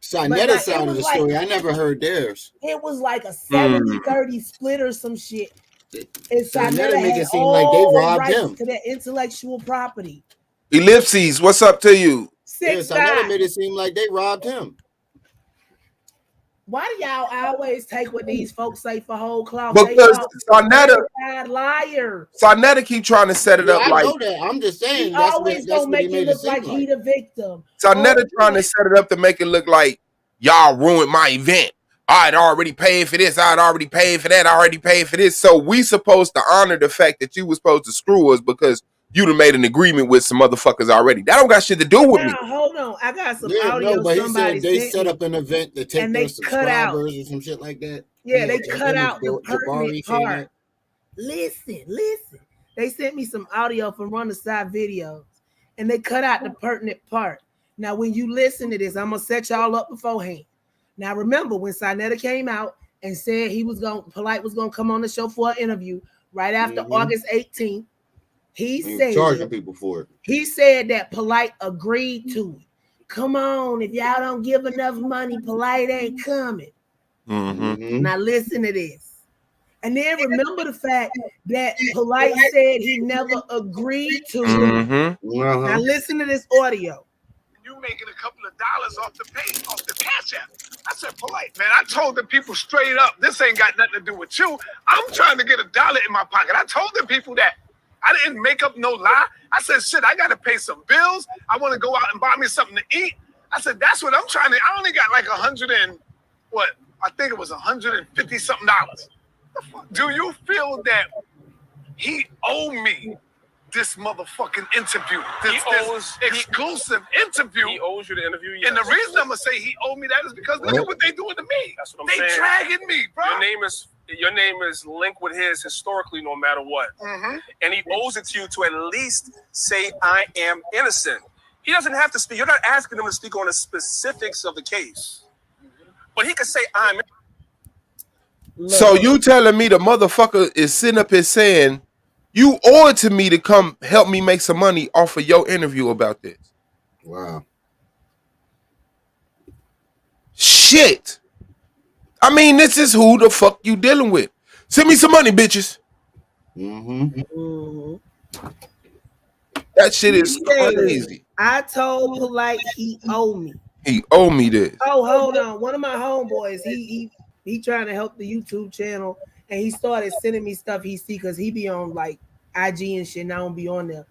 Sarnetta side of the story. I never heard theirs. It was like a 70-30 split or some shit. And Sarnetta make it seem like they robbed him to their intellectual property. Ellipses, what's up to you? Sarnetta made it seem like they robbed him. Why do y'all always take what these folks say for whole cloth? Because Sarnetta keep trying to set it up like. I know that. I'm just saying. He always gonna make it look like he the victim. Sarnetta trying to set it up to make it look like y'all ruined my event. I'd already paid for this. I'd already paid for that. I already paid for this. So we supposed to honor the fact that you was supposed to screw us because you done made an agreement with some motherfuckers already. That don't got shit to do with me. Hold on. I got some No, audio. but he said they set up an event to take their subscribers or some shit like that. Yeah, they cut out the pertinent part. Listen. They sent me some audio from Run the Side videos, and they cut out the pertinent part. Now, when you listen to this, I'm going to set y'all up beforehand. Now, remember, when Sarnetta came out and said Polite was going to come on the show for an interview right after August 18th, he said charging people for it. He said that Polite agreed to it. Come on, if y'all don't give enough money, Polite ain't coming. Now listen to this. And then remember the fact that Polite said he never agreed to it. Now listen to this audio. You making a couple of dollars off the cash app. I said, Polite, man. I told the people straight up, this ain't got nothing to do with you. I'm trying to get $1 in my pocket. I told the people that. I didn't make up no lie. I said, shit, I got to pay some bills. I want to go out and buy me something to eat. I said, that's what I'm trying to. I only got like I think it was $150 something. Do you feel that he owed me this motherfucking interview? This exclusive interview. He owes you the interview. Yes. And the reason I'm going to say he owed me that is because look at what they doing to me. That's what I'm saying. They dragging me, bro. Your name is linked with his historically, no matter what. And he owes it to you to at least say, I am innocent. He doesn't have to speak. You're not asking him to speak on the specifics of the case. But he could say, I'm innocent. So you telling me the motherfucker is sitting up here saying, you owe it to me to come help me make some money off of your interview about this? Wow. Shit. I mean, this is who the fuck you dealing with. Send me some money, bitches. That shit is crazy. I told Polite he owe me. He owe me this. Oh, hold on. One of my homeboys, he trying to help the YouTube channel, and he started sending me stuff he see because he be on like IG and shit, and I don't be on there.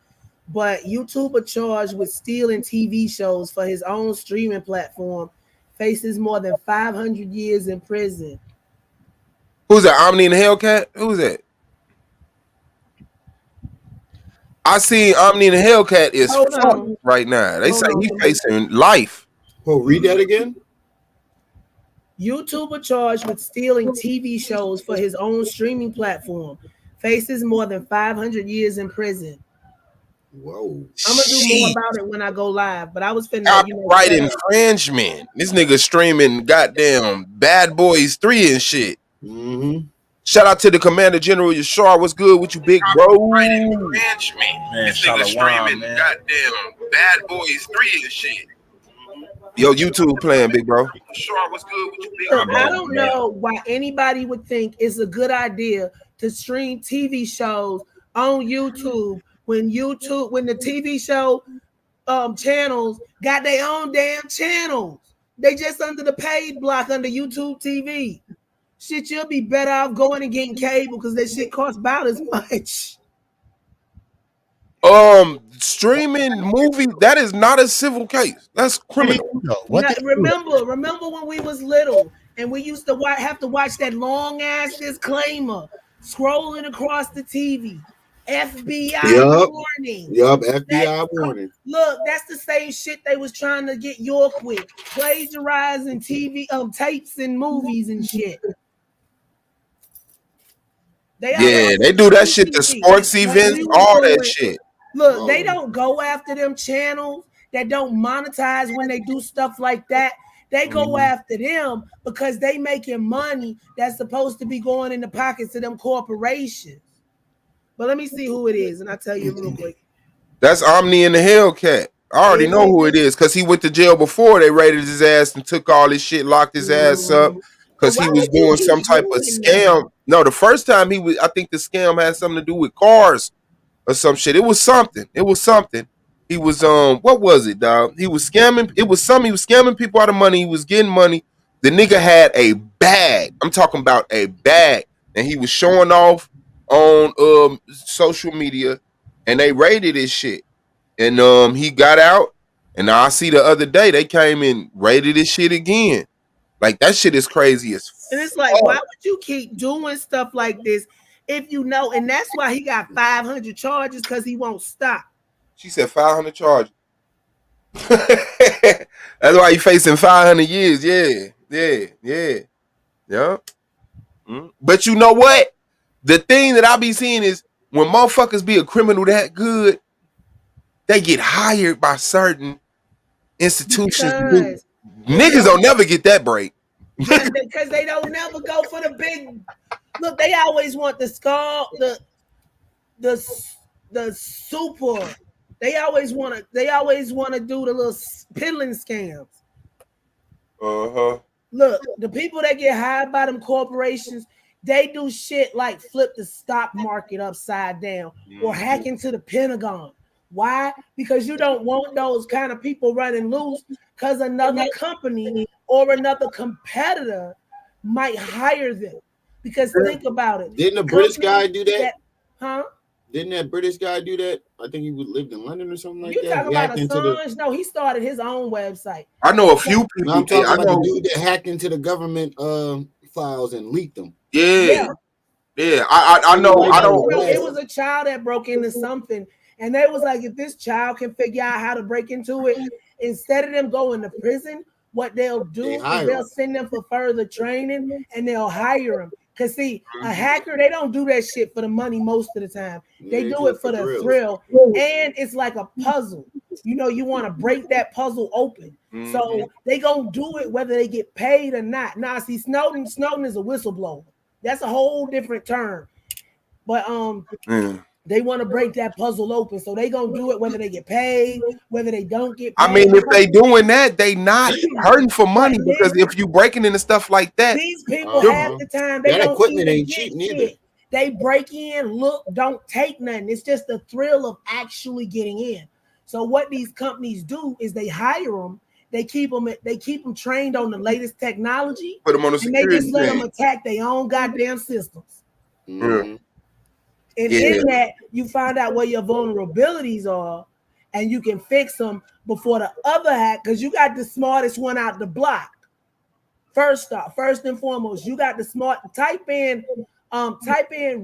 But YouTuber charged with stealing TV shows for his own streaming platform faces more than 500 years in prison. Who's that? Omni and the Hellcat? Who's that? I see Omni and the Hellcat is fucked right now. They say he's facing life. Oh, read that again. YouTuber charged with stealing TV shows for his own streaming platform faces more than 500 years in prison. Whoa. I'm gonna do more about it when I go live, but I was finna Copyright infringement. This nigga streaming goddamn Bad Boys 3 and shit. Mm-hmm. Shout out to the Commander General Yashar. What's good with you, big bro? Copyright infringement. This nigga streaming goddamn Bad Boys 3 and shit. Yo, YouTube playing, big bro. Sure, what's good with you, big bro? I don't know why anybody would think it's a good idea to stream TV shows on YouTube when the TV show channels got their own damn channels. They just under the paid block under YouTube TV. Shit, you'll be better off going and getting cable because that shit costs about as much. Streaming movies, that is not a civil case. That's criminal. Remember when we was little and we used to have to watch that long ass disclaimer scrolling across the TV. FBI warning. Yup, FBI warning. Look, that's the same shit they was trying to get York with, plagiarizing TV tapes and movies and shit. They do that shit to sports events, all that shit. Look, they don't go after them channels that don't monetize when they do stuff like that. They go after them because they making money that's supposed to be going in the pockets of them corporations. But let me see who it is, and I'll tell you real quick. That's Omni and the Hellcat. I already know who it is because he went to jail before they raided his ass and took all his shit, locked his ass up because he was doing some type of scam. No, the first time I think the scam had something to do with cars or some shit. It was something. He was what was it, dog? He was scamming. It was something. He was scamming people out of money. He was getting money. The nigga had a bag. I'm talking about a bag, and he was showing off on social media, and they raided his shit. And he got out, and I see the other day they came and raided his shit again. Like that shit is crazy as fuck. And it's like, why would you keep doing stuff like this if you know? And that's why he got 500 charges because he won't stop. She said 500 charges. That's why you facing 500 years. Yeah. But you know what? The thing that I be seeing is when motherfuckers be a criminal that good, they get hired by certain institutions. Niggas don't never get that break. Because they don't never go for the big. Look, they always want the skull, the super. They always want to do the little piddling scams. Look, the people that get hired by them corporations, they do shit like flip the stock market upside down or hack into the Pentagon. Why? Because you don't want those kind of people running loose because another company or another competitor might hire them. Because think about it. Didn't a British guy do that? Huh? Didn't that British guy do that? I think he lived in London or something like that. You talking about Assange? No, he started his own website. I know a few people. I'm talking about the dude that hacked into the government files and leaked them. Yeah. I know. I don't. It was a child that broke into something, and they was like, if this child can figure out how to break into it, instead of them going to prison, what they'll do is they'll send them for further training, and they'll hire them. Cause see, a hacker, they don't do that shit for the money most of the time. They do it for the thrill, and it's like a puzzle. You know, you want to break that puzzle open, so they gonna do it whether they get paid or not. Now, see, Snowden is a whistleblower. That's a whole different term, but they want to break that puzzle open, so they gonna do it whether they get paid, whether they don't get paid. I mean, if they doing that, they not hurting for money because if you breaking into stuff like that, these people half the time they that don't equipment ain't cheap neither. They break in, look, don't take nothing. It's just the thrill of actually getting in. So what these companies do is they hire them, they keep them trained on the latest technology, put them on a security and they just let them attack their own goddamn systems. Mhm. And Yeah. in that, you find out where your vulnerabilities are, and you can fix them before the other hack, because you got the smartest one out the block. First and foremost, you got the smart. Type in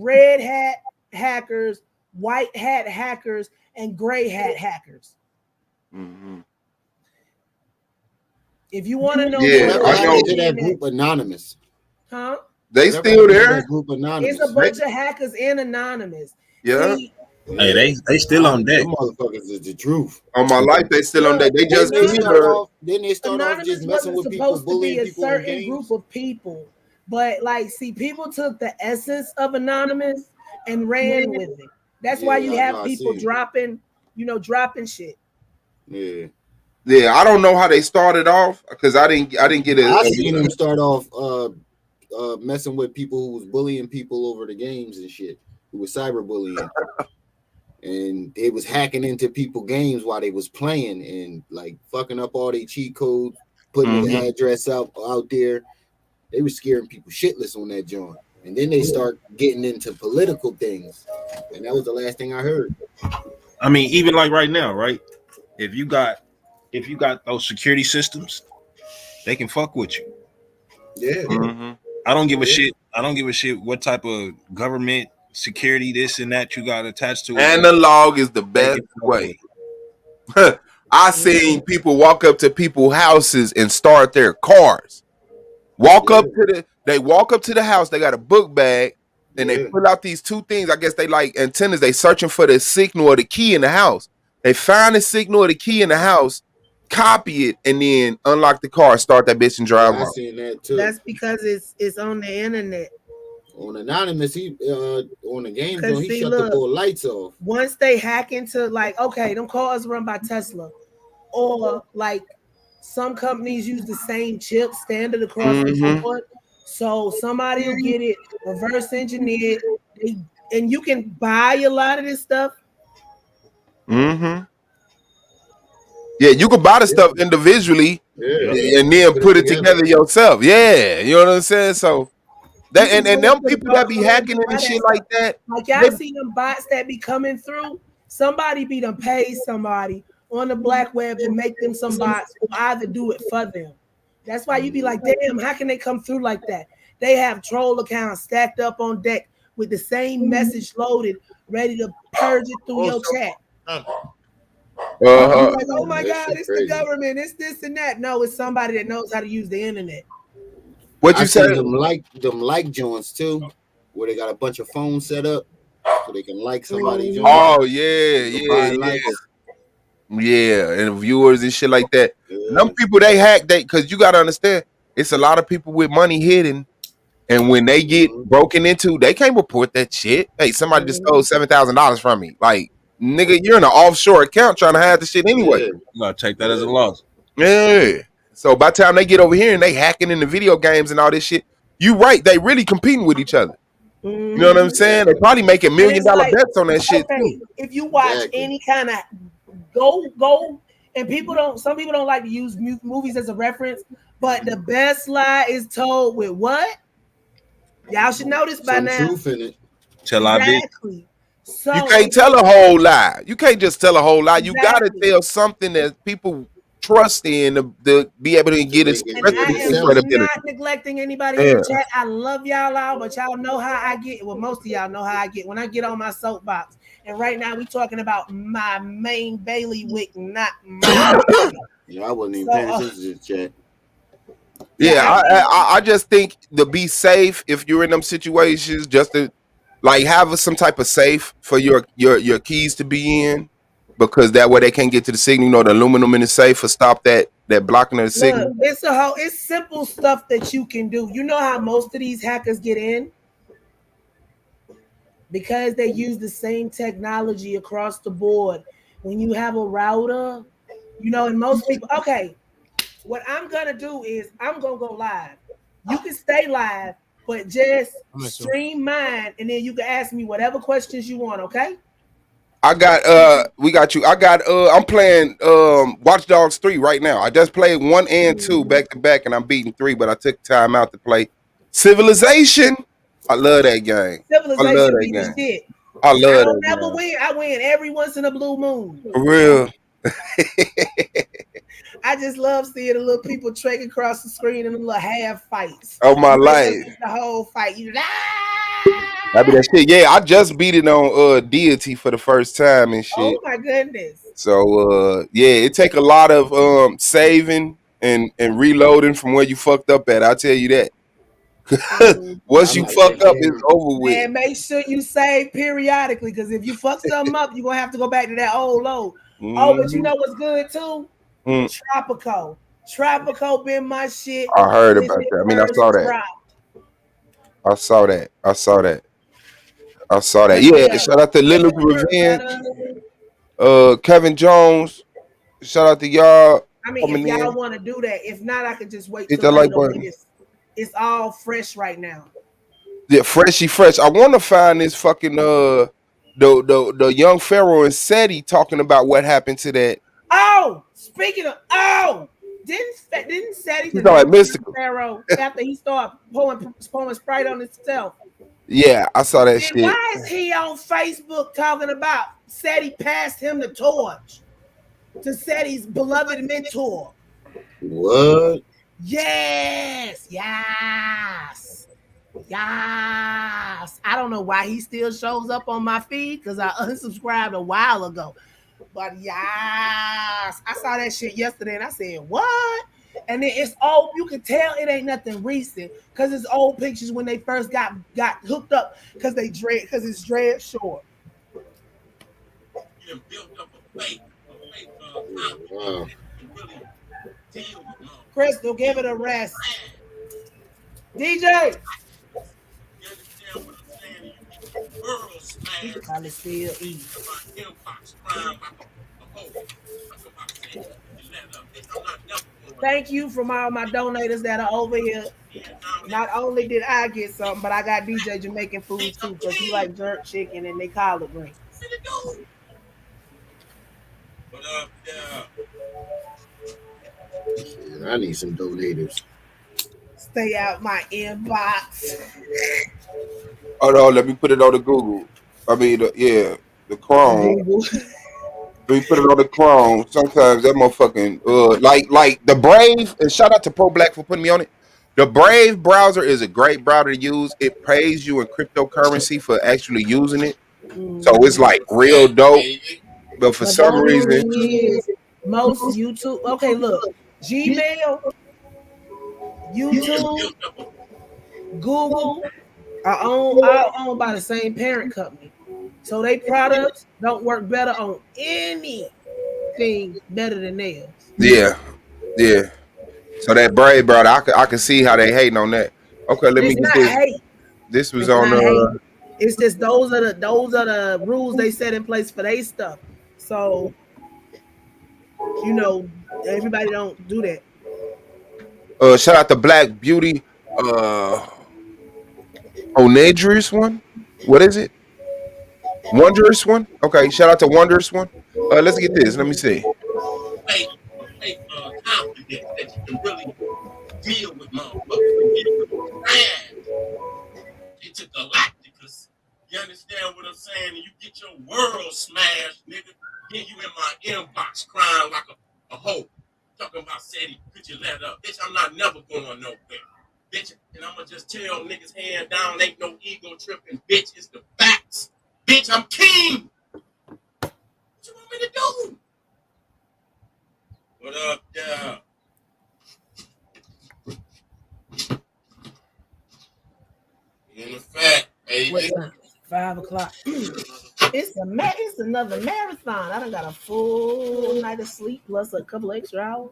red hat hackers, white hat hackers, and gray hat hackers. Mhm. If you want to know Whatever more, happened to that group Anonymous? huh? They Whatever still happened to there. that group Anonymous? It's a bunch of hackers in Anonymous. Yeah. See, Hey, they still on deck. Them motherfuckers is the truth. On my life, they still on that. They just Didn't they start off just messing with people, supposed to be bullying a people in certain games? group of people, but like, see, people took the essence of Anonymous and ran with it. That's why you Yeah, I have know, I people seen it. dropping shit. Yeah. Yeah, I don't know how they started off because I didn't get I seen them start off messing with people who was bullying people over the games and shit, who was cyberbullying. And they was hacking into people games while they was playing and like fucking up all their cheat codes, putting the address out there. They was scaring people shitless on that joint. And then they start getting into political things. And that was the last thing I heard. I mean, even like right now, right? If you got those security systems, they can fuck with you. Yeah. I don't give a shit. I don't give a shit what type of government security this and that you got attached to it. Analog is the best way. I seen people walk up to people's houses and start their cars. They walk up to the house, they got a book bag, and they pull out these two things. I guess they like antennas. They searching for the signal or the key in the house. They find the signal or the key in the house, copy it, and then unlock the car, start that bitch and drive I off. seen that too. That's because it's on the internet. On Anonymous, he on the game Cause zone, he see, shut look, the bull lights off. Once they hack into, like, okay, them cars run by Tesla, or like some companies use the same chip standard across the board. So somebody will get it reverse engineered, and you can buy a lot of this stuff. Yeah, you can buy the stuff individually and then put it together yourself. Yeah, you know what I'm saying? So that and them people that be hacking and shit like that. Like y'all see them bots that be coming through. Somebody be done pay somebody on the black web to make them some bots who either do it for them. That's why you be like, damn, how can they come through like that? They have troll accounts stacked up on deck with the same message loaded, ready to purge it through your chat. Like, oh my God, it's the government, it's this and that. No, it's somebody that knows how to use the internet. What you say? Them like joints too, where they got a bunch of phones set up so they can like somebody. Oh yeah, and viewers and shit like that. Them people they hack because you gotta understand, it's a lot of people with money hidden, and when they get broken into, they can't report that shit. Hey, somebody just stole $7,000 from me. Like, nigga, you're in an offshore account trying to hide the shit anyway. You gotta take that as a loss. Yeah. So by the time they get over here and they hacking in the video games and all this shit, you right, they really competing with each other. You know what I'm saying? They probably making $1 million bets on that shit too. If you watch any kind of go, and some people don't like to use movies as a reference, but the best lie is told with what? Y'all should know this by Some now. truth in it. Till I be. Exactly. So You can't tell a whole lie. You can't just tell a whole lie. You gotta tell something that people trust in to be able to get it. And I am not neglecting anybody in the chat. I love y'all all, but y'all know how I get. Well, most of y'all know how I get when I get on my soapbox. And right now we talking about my main bailiwick, not my. Yeah, I wasn't even paying attention to the chat. Yeah, I just think to be safe if you're in them situations, just to like have some type of safe for your keys to be in, because that way they can't get to the signal. You know, the aluminum in the safe will stop that blocking of the signal. It's simple stuff that you can do. You know how most of these hackers get in? Because they use the same technology across the board. When you have a router, you know, and most people, okay, what I'm gonna do is I'm gonna go live. You can stay live, but just stream mine, and then you can ask me whatever questions you want, okay? I got we got you. I got I'm playing Watch Dogs 3 right now. I just played 1 and 2 back to back, and I'm beating 3, but I took time out to play Civilization. I love that game. I love Civilization that be the game. shit. I I love don't that never game. win. I win every once in a blue moon. For real. I just love seeing the little people trek across the screen in the little half fights. Oh my You might life. not get the whole fight. You That be that shit. Yeah, I just beat it on Deity for the first time and shit. oh my goodness. So yeah, it take a lot of saving and reloading from where you fucked up at. I'll tell you that. Once you fuck up, it's over with. And make sure you save periodically, because if you fuck something up, you're gonna have to go back to that old load. Oh, but you know what's good too? Tropico. Tropico been my shit. I heard since about it that. I mean, I first saw that. dropped. I saw that. I saw that. I saw that. Yeah, shout out to Lilith Revenge. Kevin Jones. Shout out to y'all. I mean, if y'all want to do that, if not, I could just wait Hit till that like later. button. It's all fresh right now. Yeah, freshy fresh. I want to find this fucking the young Pharaoh and Seti talking about what happened to that. Oh, speaking of didn't Seti He's like mystical. Pharaoh after he started pouring Sprite on himself? Yeah, I saw that And shit. why is he on Facebook talking about Seti passed him the torch to Seti's beloved mentor? What? Yes. I don't know why he still shows up on my feed, because I unsubscribed a while ago. But yes, I saw that shit yesterday and I said, what? And then it's old. You can tell it ain't nothing recent, because it's old pictures when they first got hooked up, because it's dread short. Wow. Crystal, give it a rest. DJ. He could probably still eat. Thank you from all my donators that are over here. Not only did I get something, but I got DJ Jamaican food too, because he like jerk chicken and they collard greens. I need some donators. Stay out my inbox. Oh no, let me put it on the Google. I mean, the Chrome. Let me put it on the Chrome. Sometimes that motherfucking like the Brave. And shout out to Pro Black for putting me on it. The Brave browser is a great browser to use. It pays you in cryptocurrency for actually using it, so it's like real dope. But for some reason, most YouTube. Okay, look, Gmail, YouTube, Google are all owned by the same parent company, so they products don't work better on anything better than theirs. Yeah. So that Brave browser, I can see how they hating on that. Okay, let me get this. Hate. This was it's on. It's just those are the rules they set in place for their stuff. So everybody don't do that. Shout out to Black Beauty. Onedrous one. What is it? Wondrous one. Okay, shout out to Wondrous one. Let's get this. Let me see. Confidence that you can really deal with motherfuckers. It took a lot, because you understand what I'm saying, and you get your world smashed, nigga. Then you in my inbox crying like a hoe, talking about Seti, could you let up? Bitch, I'm not never going nowhere. Bitch, and I'ma just tell niggas hand down, ain't no ego tripping, bitch, it's the facts. Bitch, I'm king. What you want me to do? What up, yeah? In effect, baby. What time? 5 o'clock. It's another marathon. I done got a full night of sleep plus a couple extra hours.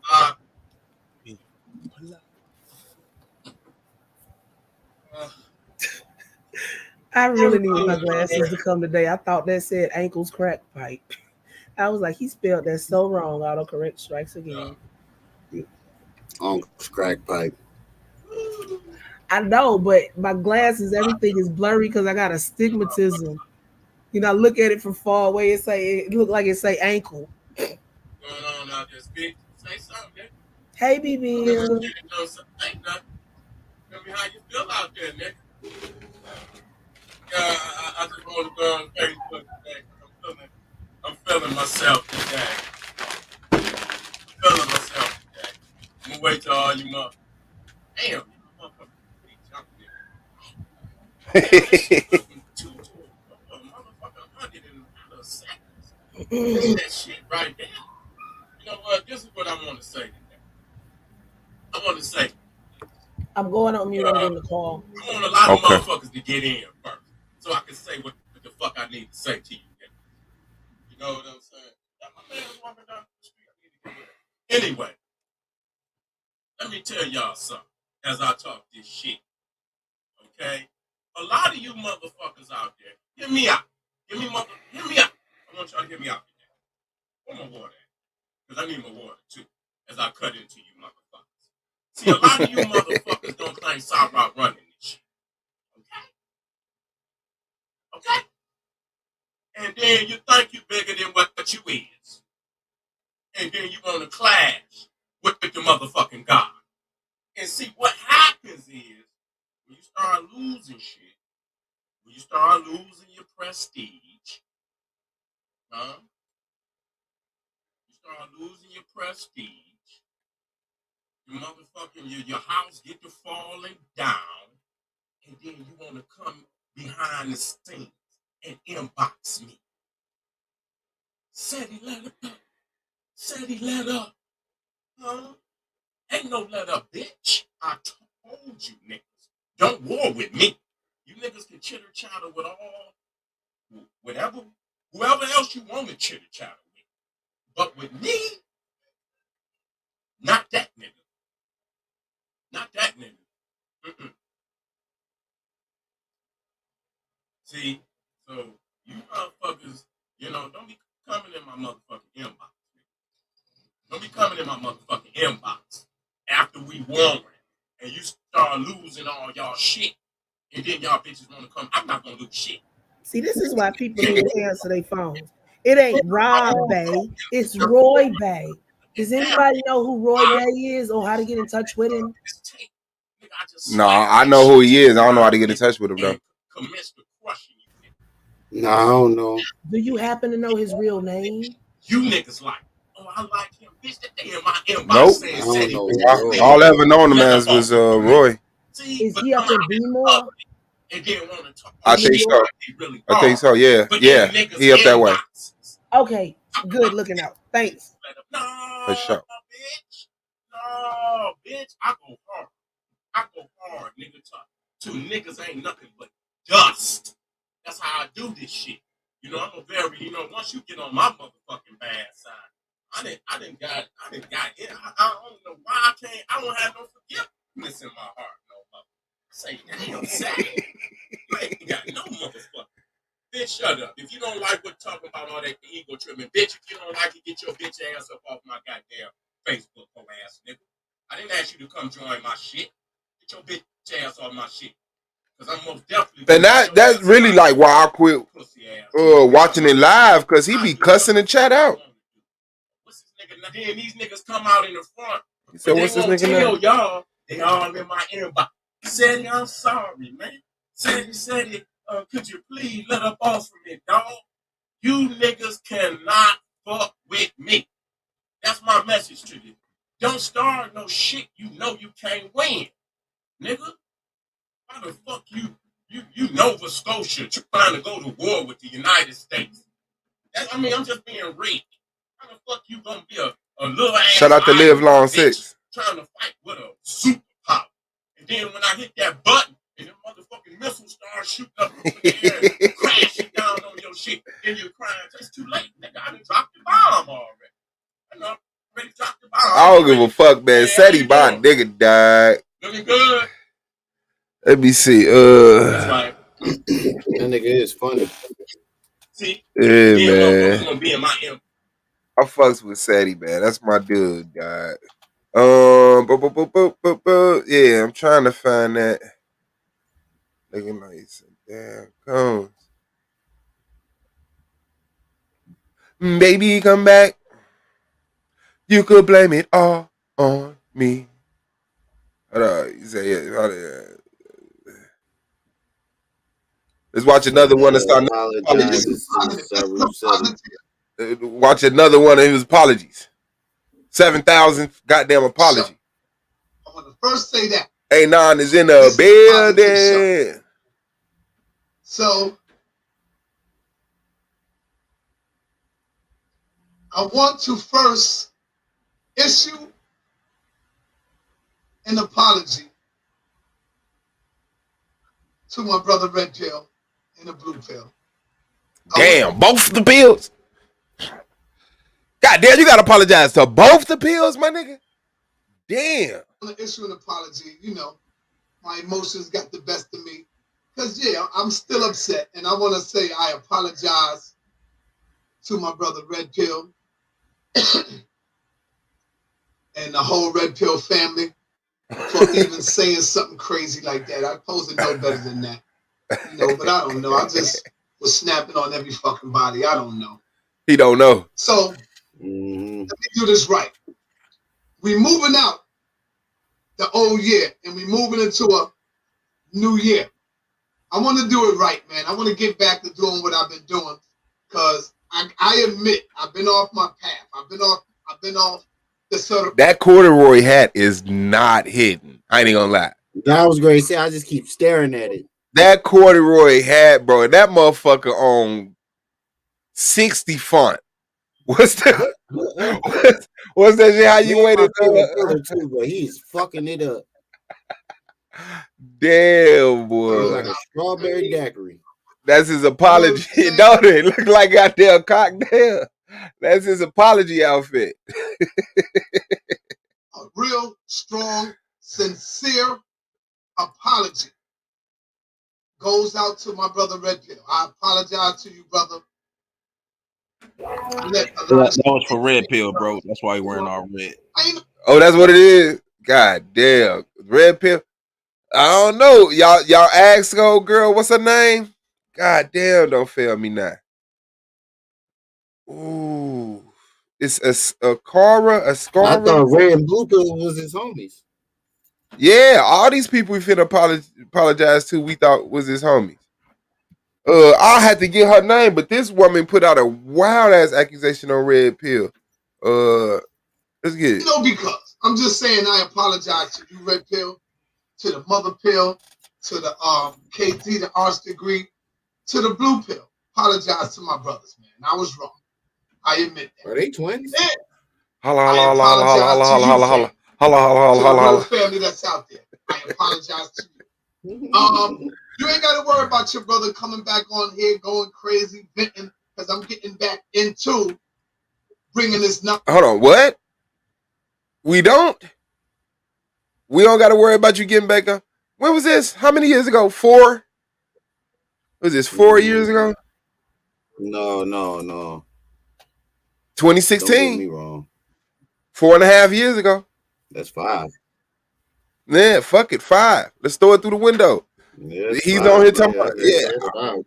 I really need my glasses to come today. I thought that said ankles crack pipe. I was like, he spelled that so wrong. Autocorrect strikes again. Uncle's crack pipe. I know, but my glasses, everything is blurry because I got astigmatism. I look at it from far away. It look like it say ankle. Going on out there, speak. Say something. Hey, BB. Tell me how you feel out there, nigga. I just want to go on Facebook today. I'm feeling myself today. I'm gonna wait till all you mother. Damn, motherfucker. Motherfucker, 100 in a matter of seconds. That shit right there. You know what? This is what I want to say today. I want to say. I'm going on mute. I'm getting the call. I want a lot of motherfuckers to get in first, so I can say what the fuck I need to say to you. You know what I'm saying? My man's walking down the street. I need to get with him. Anyway, let me tell y'all something as I talk this shit. Okay? A lot of you motherfuckers out there, hear me out. Hear me out. I want y'all to hear me out today. Where my water at? Because I need my water too, as I cut into you motherfuckers. See, a lot of you motherfuckers don't claim Southrock running this shit. Okay? And then you think you bigger than what you is. And then you want to clash with the motherfucking God. And see, what happens is, when you start losing shit, when you start losing your prestige, you start losing your prestige, your motherfucking, your house get to falling down, and then you want to come behind the scenes and inbox me. Said he let up. Said he let up. Huh? Ain't no let up, bitch. I told you niggas. Don't war with me. You niggas can chitter chatter with whoever else you want to chitter chatter with. But with me, not that nigga. Not that nigga. Mm-mm. See, so you motherfuckers, don't be coming in my motherfucking inbox. Don't be coming in my motherfucking inbox after we won and you start losing all y'all shit. And then y'all bitches want to come. I'm not going to lose shit. See, this is why people need to answer their phones. It ain't Rob Bay, it's Roy Bay. Does anybody know who Roy Bay is or how to get in touch with him? No, I know who he is. I don't know how to get in touch with him though. No, I don't know. Do you happen to know his real name? You niggas like, I like him. Bitch, that they in my inbox Nope. saying, All I ever known him as was Roy. Is he up in B-More? And then want to talk. I think so. I think so. Yeah, yeah. He up that way. Okay, good looking out. Thanks. For sure. No, bitch, I go hard, nigga. To niggas ain't nothing but dust. That's how I do this shit. I'm a very, once you get on my motherfucking bad side, I didn't got it. I don't know why I don't have no forgiveness in my heart, no mother. Say, damn, sad. You ain't got no motherfucker. Bitch, shut up. If you don't like what talking about all that ego tripping, bitch, if you don't like it, get your bitch ass up off my goddamn Facebook, hoe ass nigga. I didn't ask you to come join my shit. Get your bitch ass off my shit. Because I'm most definitely. And that's really like why I quit watching it live, because he be cussing the chat out. What's this nigga? Then these niggas come out in the front. He said, what's this nigga tell name? y'all they all in my inbox. Said I'm sorry, man. Said it. Could you please let up off from me, dog? You niggas cannot fuck with me. That's my message to you. Don't start no shit you know you can't win, nigga. How the fuck you Nova Scotia trying to go to war with the United States? I'm just being real. How the fuck you gonna be a little ass? Shout out to Live Long 6. Trying to fight with a superpower. And then when I hit that button and the motherfucking missiles start shooting up in the air and crashing down on your shit, then you're crying. It's too late, nigga. I done dropped the bomb already. I know. Already dropped the bomb. I don't give a fuck, man. Said he my nigga died. Looking good. Let me see. That's right. That nigga is funny. See? Yeah, man. Gonna be in my I fucks with Sadie, man. That's my dude, God. Yeah, I'm trying to find that. Looking like some damn cones. Baby, come back. You could blame it all on me. Hold on. You say it. Let's watch another one and start apologies. Watch another one of his apologies. 7,000 goddamn apology. I want to first say that. A9 is in the building. So I want to first issue an apology to my brother Red Pill and the Blue Pill. Damn, both the pills. God damn, you gotta apologize to both the pills, my nigga. Damn. I want to issue an apology. You know, my emotions got the best of me. Because, yeah, I'm still upset. And I want to say I apologize to my brother Red Pill and the whole Red Pill family for even saying something crazy like that. I'm supposed to know better than that. You know, but I don't know. I just was snapping on every fucking body. I don't know. He don't know. So, let me do this right. We moving out the old year and we moving into a new year. I want to do it right, man. I want to get back to doing what I've been doing because I admit I've been off my path. I've been off the sort of. That corduroy hat is not hidden. I ain't even gonna lie. That was great. See, I just keep staring at it. That corduroy hat, bro. That motherfucker on 60 font. What's that? What's that shit? How you waited? Too, but he's fucking it up. Damn, boy. Like a strawberry daiquiri. That's his apology. Don't it look like goddamn cocktail? That's his apology outfit. A real strong, sincere apology goes out to my brother Red Pill. I apologize to you, brother. That was for Red Pill, bro. That's why he wearing all red. Oh, that's what it is. God damn, Red Pill. I don't know. Y'all ask old girl, what's her name? God damn, don't fail me now. Ooh. It's a Cara, a Scara. I thought Red and Blue Pill was his homies. Yeah, all these people we finna apologize to, we thought was his homies. I had to get her name, but this woman put out a wild ass accusation on Red Pill. Let's get it. You know, because I'm just saying I apologize to you, Red Pill, to the Mother Pill, to the KT, the Arts Degree, to the Blue Pill. Apologize to my brothers, man. I was wrong. I admit that. Are they twins? Yeah. Holla. Family that's out there. I apologize to you. You ain't got to worry about your brother coming back on here going crazy, venting, because I'm getting back into bringing this number. Hold on, what? We don't got to worry about you getting back on. When was this? How many years ago? 4? Was this 4 years ago? No. 2016. Don't get me wrong. 4.5 years ago. That's 5. Yeah, fuck it, 5. Let's throw it through the window. Yeah, he's on here talking about,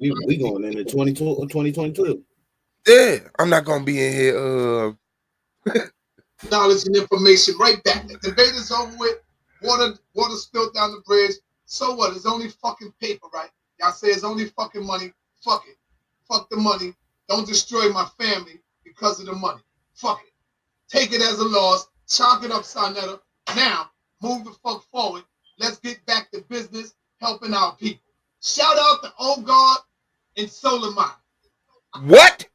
we going into 2022. Yeah, I'm not gonna be in here. Knowledge and information right back. The debate is over with. Water spilled down the bridge. So what? It's only fucking paper, right? Y'all say it's only fucking money. Fuck it. Fuck the money. Don't destroy my family because of the money. Fuck it. Take it as a loss. Chalk it up, Sonetta. Now, move the fuck forward. Let's get back to business, helping our people. Shout out to Old God and Solar Mind. What?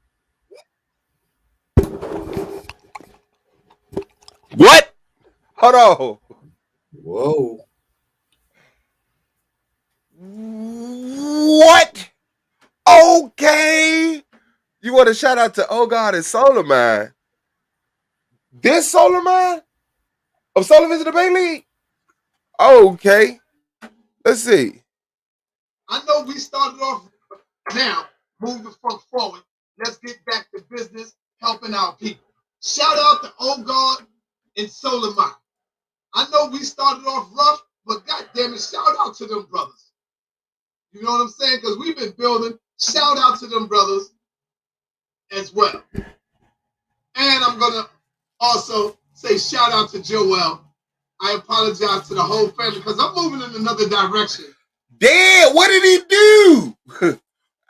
What? Hold on. Whoa. What? Okay. You want to shout out to Oh God and Solar Mind? This Solar Mind? Of Solar Vision Debate League? Okay. Let's see. I know we started off now. Move the fuck forward. Let's get back to business, helping our people. Shout out to Oh God and Solar Mind. I know we started off rough, but goddamn it, shout out to them brothers. You know what I'm saying? Because we've been building. Shout out to them brothers as well. And I'm gonna also say shout out to Joel. I apologize to the whole family because I'm moving in another direction. Damn, what did he do?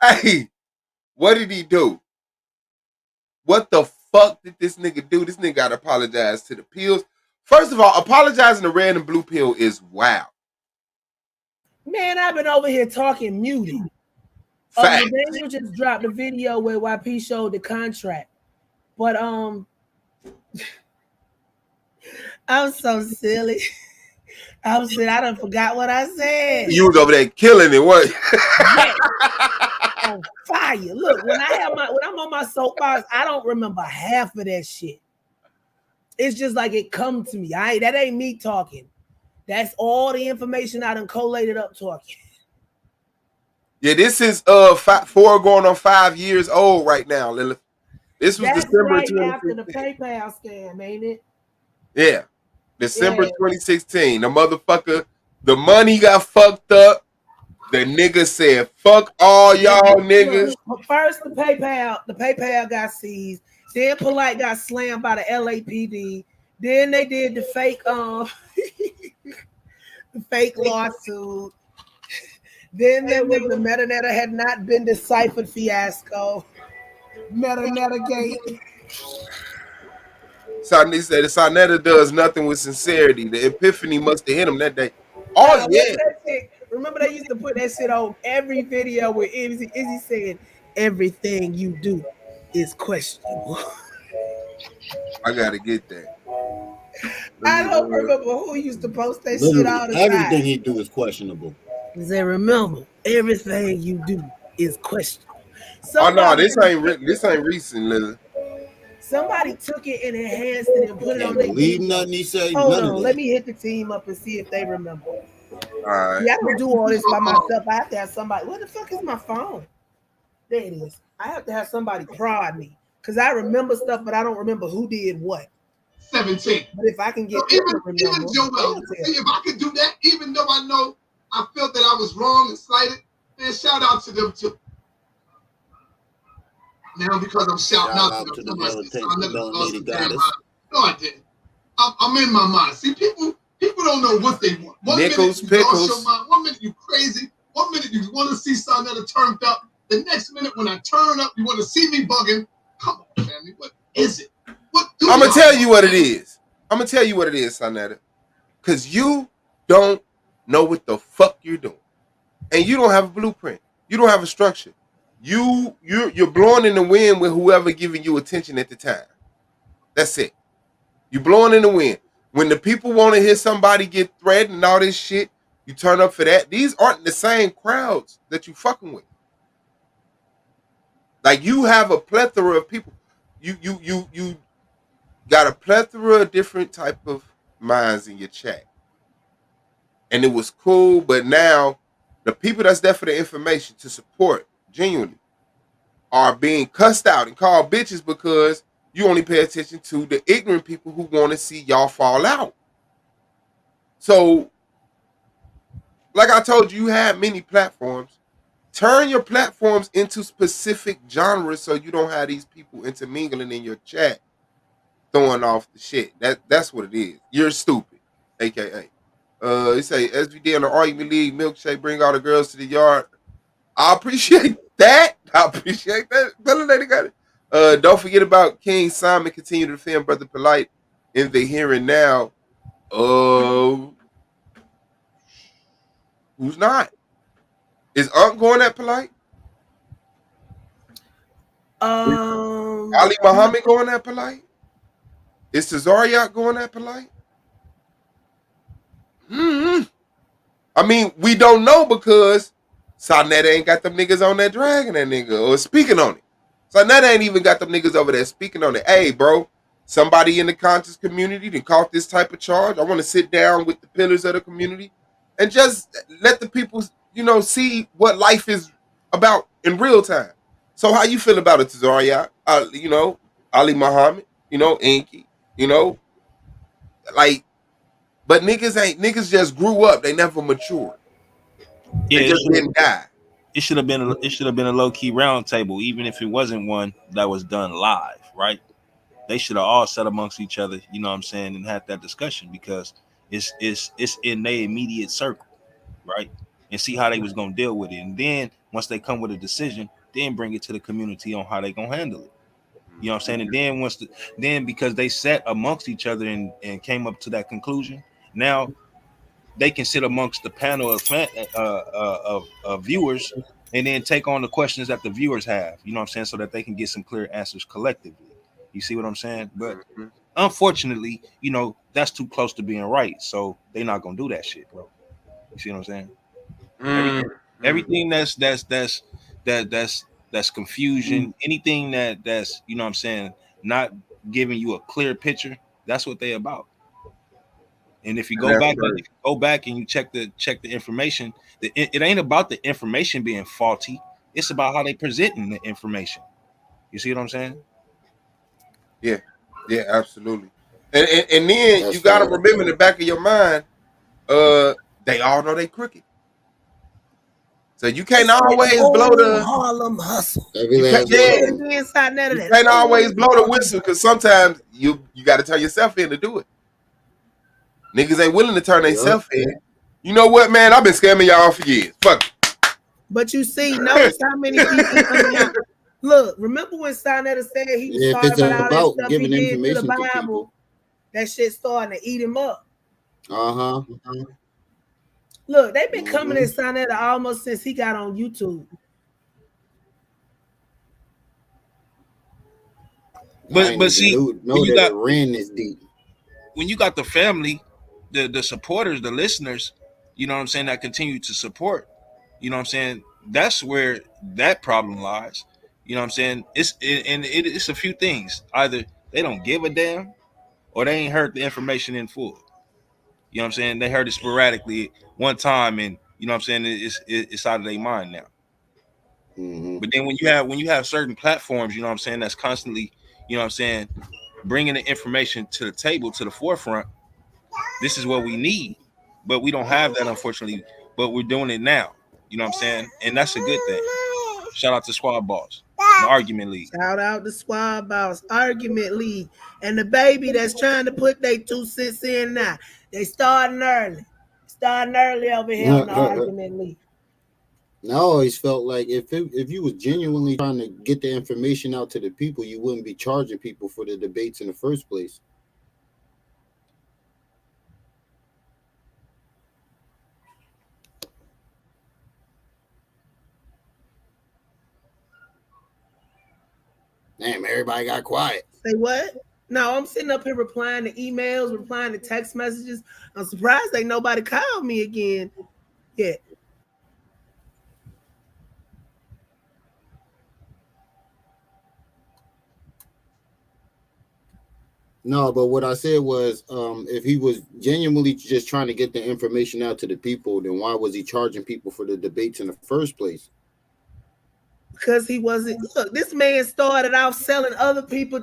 Hey, what did he do? What the fuck did this nigga do? This nigga got to apologize to the pills. First of all, apologizing to red and blue pill is wow. Man, I've been over here talking muted. Fact. Daniel just dropped a video where YP showed the contract. But I'm so silly. I done forgot what I said. You was over there killing it, what? On fire. Look, when I'm on my soapbox, I don't remember half of that shit. It's just like it come to me. That ain't me talking. That's all the information I done collated up talking. Yeah, this is 4 going on 5 years old right now, Lilith. This was December right after the PayPal scam, ain't it? Yeah. December 2016. The motherfucker, the money got fucked up. The nigga said, fuck all y'all niggas. First, the PayPal got seized. Then Polite got slammed by the LAPD. Then they did the fake the fake lawsuit. Then there was the MetaNeta had not been deciphered fiasco. MetaNeta gate. Sonny said Sonetta does nothing with sincerity. The epiphany must have hit him that day. Oh, yeah. Remember they used to put that shit on every video where Izzy said, everything you do is questionable. I gotta get that. I don't remember who used to post that shit all the time. Everything he do is questionable. He said, remember, everything you do is questionable. Oh no, this ain't recent, Lily. Somebody took it and enhanced it and put it on their believe nothing he say. Hold on, let me hit the team up and see if they remember. All right. Yeah, I don't do all this by myself. I have to have somebody. Where the fuck is my phone? There it is. I have to have somebody prod me because I remember stuff, but I don't remember who did what. 17. But if I can get even Joel, see, if I could do that, even though I know I felt that I was wrong and slighted, man, shout out to them too. Now because I'm shouting out to them, no, I didn't. I'm in my mind. See, people don't know what they want. One Nickels, minute you pickles. lost your mind. 1 minute you crazy. 1 minute you want to see something that turned up. The next minute when I turn up, you want to see me bugging. Come on, family. What is it? I'm gonna tell you what it is. I'm gonna tell you what it is, Sonetta. Cause you don't know what the fuck you're doing, and you don't have a blueprint. You don't have a structure. You're blowing in the wind with whoever giving you attention at the time. That's it. You're blowing in the wind. When the people want to hear somebody get threatened and all this shit, you turn up for that. These aren't the same crowds that you fucking with. Like you have a plethora of people. You got a plethora of different type of minds in your chat. And it was cool, but now the people that's there for the information to support genuinely are being cussed out and called bitches because you only pay attention to the ignorant people who want to see y'all fall out. So, like I told you, you have many platforms. Turn your platforms into specific genres so you don't have these people intermingling in your chat, throwing off the shit. That's what it is. You're stupid, aka. They say SVD on the argument league milkshake, bring all the girls to the yard. I appreciate that. I appreciate that. Lady got it. Don't forget about King Simon. Continue to defend Brother Polite in the here and now. Who's not? Is Unc going at Polite? Ali Muhammad going at Polite? Is Cesariot going at Polite? I mean, we don't know because Sonetta ain't got them niggas on that dragging that nigga or speaking on it. Sonetta ain't even got them niggas over there speaking on it. Hey, bro, somebody in the conscious community that caught this type of charge. I want to sit down with the pillars of the community and just let the people, see what life is about in real time. So how you feel about it, Tazariah? Ali Muhammad, Inky, but niggas just grew up. They never matured. Yeah, they just didn't die. It should have been a low key round table, even if it wasn't one that was done live, right? They should have all sat amongst each other, you know what I'm saying, and had that discussion because it's in their immediate circle, right? And see how they was gonna deal with it. And then Once they come with a decision, then bring it to the community on how they gonna handle it. You know what I'm saying? And then then because they sat amongst each other and came up to that conclusion, now they can sit amongst the panel of viewers and then take on the questions that the viewers have. You know what I'm saying? So that they can get some clear answers collectively. You see what I'm saying? But unfortunately, you know, that's too close to being right. So they're not gonna do that shit, bro. You see what I'm saying? Everything that's confusion, anything that's you know what I'm saying, not giving you a clear picture, that's what they about. And if you go back and you check the information, it ain't about the information being faulty. It's about how they presenting the information. You see what I'm saying? Yeah, yeah, absolutely. And then you got to remember in the back of your mind, they all know they crooked. So you can't always blow the Harlem hustle. You can't always blow the whistle because sometimes you got to turn yourself in to do it. Niggas ain't willing to turn themselves in. You know what, man? I've been scamming y'all for years. Fuck it. But you see, notice how many people. Look, remember when Sonetta said he was sorry about all that stuff he did to the Bible? That shit starting to eat him up. Look, they've been coming at Sonetta almost since he got on YouTube. But see, when you got ran this deep, when you got the family, the supporters, the listeners, you know what I'm saying, that continue to support, you know what I'm saying, that's where that problem lies. You know what I'm saying? It's a few things. Either they don't give a damn, or they ain't heard the information in full. You know what I'm saying? They heard it sporadically one time, and you know what I'm saying, it's out of their mind now. But then when you have certain platforms, you know what I'm saying, that's constantly, you know what I'm saying, bringing the information to the table, to the forefront. This is what we need, but we don't have that, unfortunately. But we're doing it now. You know what I'm saying? And that's a good thing. Shout out to Squad Boss, the Argument League. Shout out to Squad Boss, Argument League, and the baby that's trying to put their 2 cents in now. They starting early over here on the Argument League. I always felt like if you was genuinely trying to get the information out to the people, you wouldn't be charging people for the debates in the first place. Damn, everybody got quiet. Say what? No, I'm sitting up here replying to emails, replying to text messages. I'm surprised ain't nobody called me again yet. No, but what I said was, if he was genuinely just trying to get the information out to the people, then why was he charging people for the debates in the first place? Because he wasn't. Look, this man started out selling other people.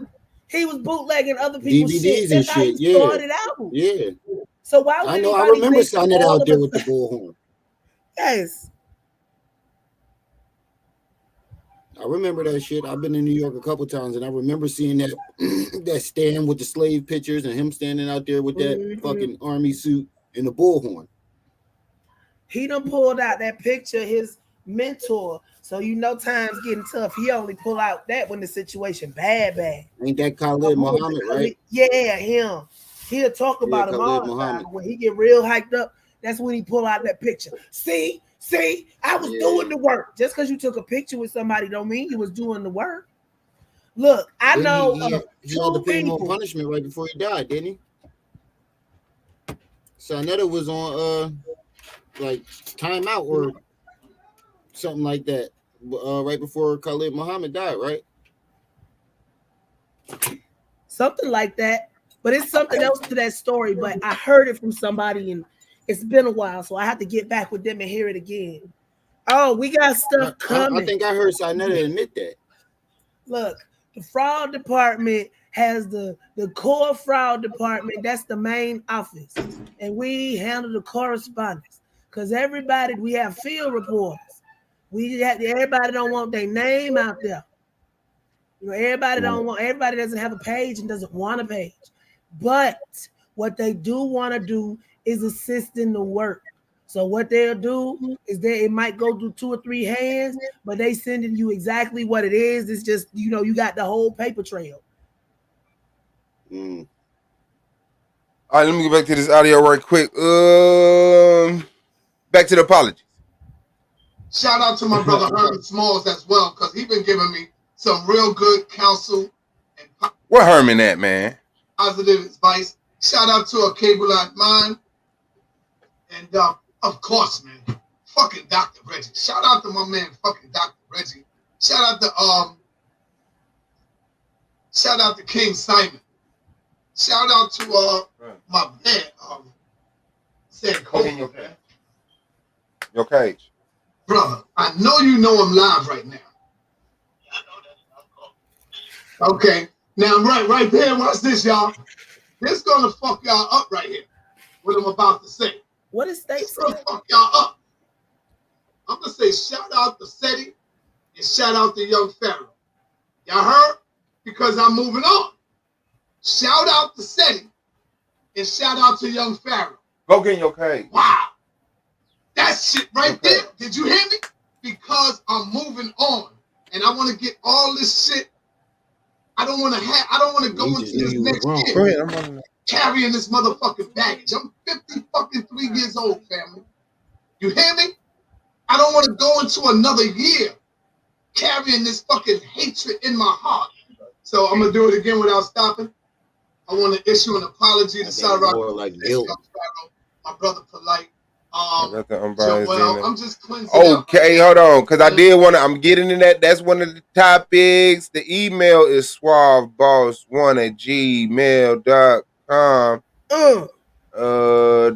He was bootlegging other people's DVDs shit. and That's how he shit. started out. Yeah. So why would I know? I anybody remember think signing all out of there a with the sudden- bullhorn. Yes. I remember that shit. I've been in New York a couple times, and I remember seeing that that stand with the slave pictures and him standing out there with that fucking army suit and the bullhorn. He done pulled out that picture of his mentor. So you know times getting tough. He only pull out that when the situation bad. Ain't that Khalid Muhammad, right? Yeah, him. He'll talk about him all the time. When he get real hyped up, that's when he pull out that picture. See, I was doing the work. Just because you took a picture with somebody don't mean you was doing the work. Look, I know he had to pay more punishment right before he died, didn't he? Sonetta was on like timeout or something like that right before Khalid Muhammad died, right? Something like that. But it's something else to that story. But I heard it from somebody, and it's been a while, so I have to get back with them and hear it again. Oh, we got stuff coming. I think I heard Sonetta admit that. Look, the fraud department has the core fraud department. That's the main office. And we handle the correspondence. Because everybody, we have field reporters. Everybody don't want their name out there. You know, everybody doesn't have a page and doesn't want a page. But what they do want to do is assist in the work. So what they'll do is it might go through 2 or 3 hands, but they sending you exactly what it is. It's just, you got the whole paper trail. All right, let me get back to this audio right quick. Back to the apologies. Shout out to my brother Herman Smalls as well, because he's been giving me some real good counsel and Where Herman at, man? positive advice. Shout out to a cable like mine. And of course, man, fucking Dr. Reggie. Shout out to my man, fucking Dr. Reggie. Shout out to King Simon. Shout out to my man, said Kobe. Your cage. Brother, I know you know I'm live right now. Okay, now right there, watch this, y'all. This gonna fuck y'all up right here. What I'm about to say. What is state? It's gonna fuck y'all up. I'm gonna say shout out to SETI and shout out to Young Pharaoh. Y'all heard? Because I'm moving on. Shout out to SETI and shout out to Young Pharaoh. Go get in your cage. Wow. That shit right there. Did you hear me? Because I'm moving on. And I want to get all this shit. I don't want to go into this next year carrying this motherfucking baggage. I'm 53 years old, family. You hear me? I don't want to go into another year carrying this fucking hatred in my heart. So I'm going to do it again without stopping. I want to issue an apology to Sarah, my brother Polite. I'm just cleansing Okay, hold on, because I did want to. I'm getting in that. That's one of the topics. The email is suaveboss1@gmail.com.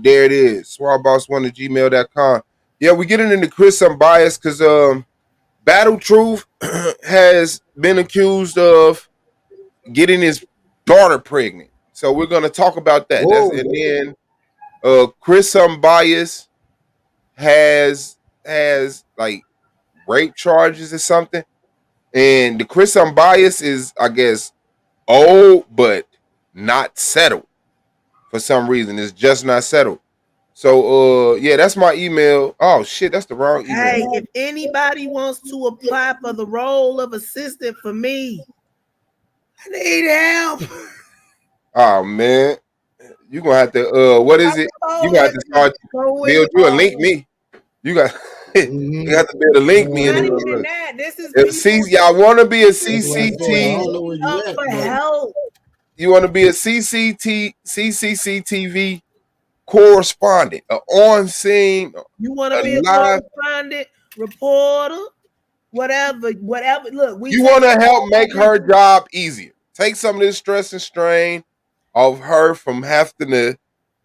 There it is, suaveboss1@gmail.com. Yeah, we getting into Chris Unbias because Battle Truth has been accused of getting his daughter pregnant. So we're gonna talk about that. And then Chris Unbias has like rape charges or something, and the Chris Unbias is, I guess, old but not settled for some reason. It's just not settled. So yeah, that's my email. Oh shit, that's the wrong email. Hey, if anybody wants to apply for the role of assistant for me, I need help. Oh man, you gonna have to what is it? You gonna have to start build you a link me. You got you have to be able to link me. This is y'all want to be a CCT? For help. You want to be a CCCTV correspondent, an on scene. You want to be a correspondent, reporter, whatever. Look, you want to help make her job easier. Take some of this stress and strain of her from having to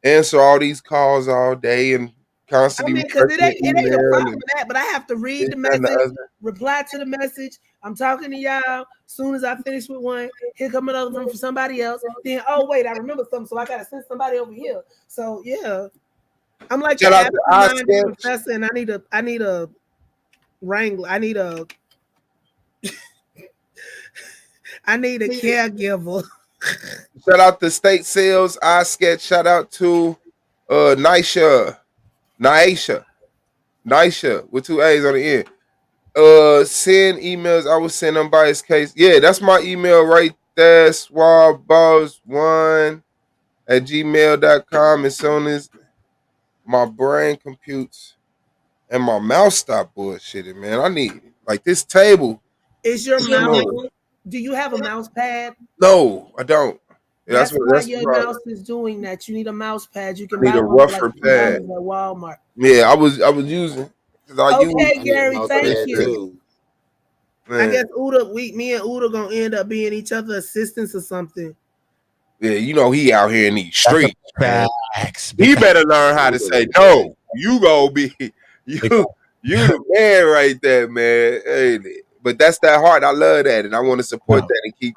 answer all these calls all day and constantly. Because it ain't a problem with that, but I have to read the message, reply to the message. I'm talking to y'all. As soon as I finish with one, here come another one from somebody else. Then, oh wait, I remember something, so I gotta send somebody over here. So yeah, I'm like the professor, and I need a wrangler. I need a caregiver. Shout out to State Sales, iSketch. Shout out to Naisha with 2 A's on the end. Send emails. I will send Unbiased case. Yeah, that's my email right there. suaveboss1@gmail.com. As soon as my brain computes and my mouse stop bullshitting, man, I need like this table. Is your mouse? Do you have a mouse pad? No, I don't. That's why your mouse is doing that. You need a mouse pad. You can buy a rougher pad at Walmart. Yeah, I was using. Okay, Gary, thank you. Man. I guess me and Uda gonna end up being each other's assistants or something. Yeah, you know he out here in these streets. He better learn how to say no. You go be you the man right there, man. Hey, but that's that heart. I love that, and I want to support that and keep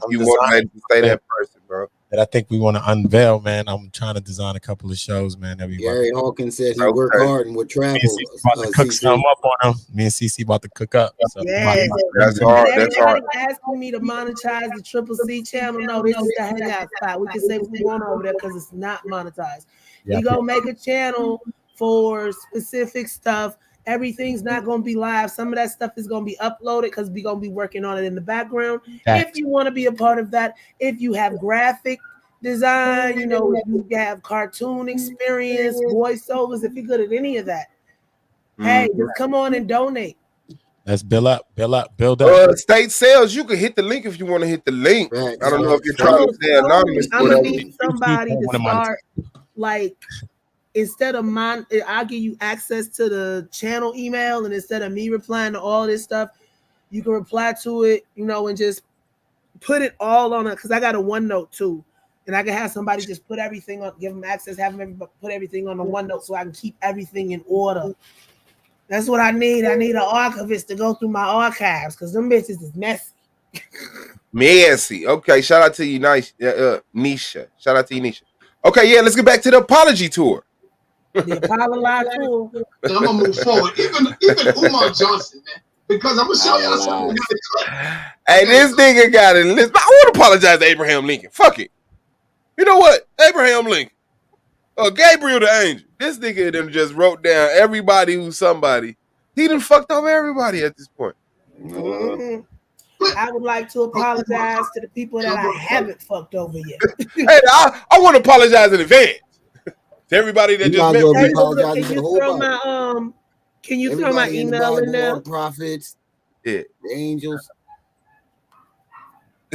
you motivated to stay that person, bro. That I think we want to unveil, man. I'm trying to design a couple of shows, man. Gary Hawkins said he worked hard and would travel. About to cook some up on him. Me and CC about to cook up. So yes. That's hard. That's hard. Asking me to monetize the Triple C channel. No, this is the hangout spot. We can say what we want over there because it's not monetized. We gonna make a channel for specific stuff. Everything's not going to be live. Some of that stuff is going to be uploaded because we're going to be working on it in the background. If you want to be a part of that, if you have graphic design, if you have cartoon experience, voiceovers, if you're good at any of that, hey, just come on and donate. Let's build up. State sales, you can hit the link if you want to hit the link. I don't know if you're trying to stay anonymous. I'm going to need somebody to start, instead of mine, I'll give you access to the channel email, and instead of me replying to all this stuff, you can reply to it, and just put it all on it, because I got a OneNote too. And I can have somebody just put everything on, give them access, have them put everything on the OneNote so I can keep everything in order. That's what I need. I need an archivist to go through my archives because them bitches is messy. Messy. Okay, shout out to you, Nisha. Shout out to you, Nisha. Okay, yeah, let's get back to the apology tour. The apology tour. I'm gonna move forward. Even Umar Johnson, man. Because I'm gonna show y'all something. Hey, this nigga got it. I want to apologize to Abraham Lincoln. Fuck it. You know what? Abraham Lincoln. Gabriel the angel. This nigga done just wrote down everybody who's somebody. He done fucked over everybody at this point. Mm-hmm. I would like to apologize to the people that I haven't fucked over yet. Hey, I want to apologize in advance to everybody that just met me. Can you throw my email in there? Prophets, yeah, the angels.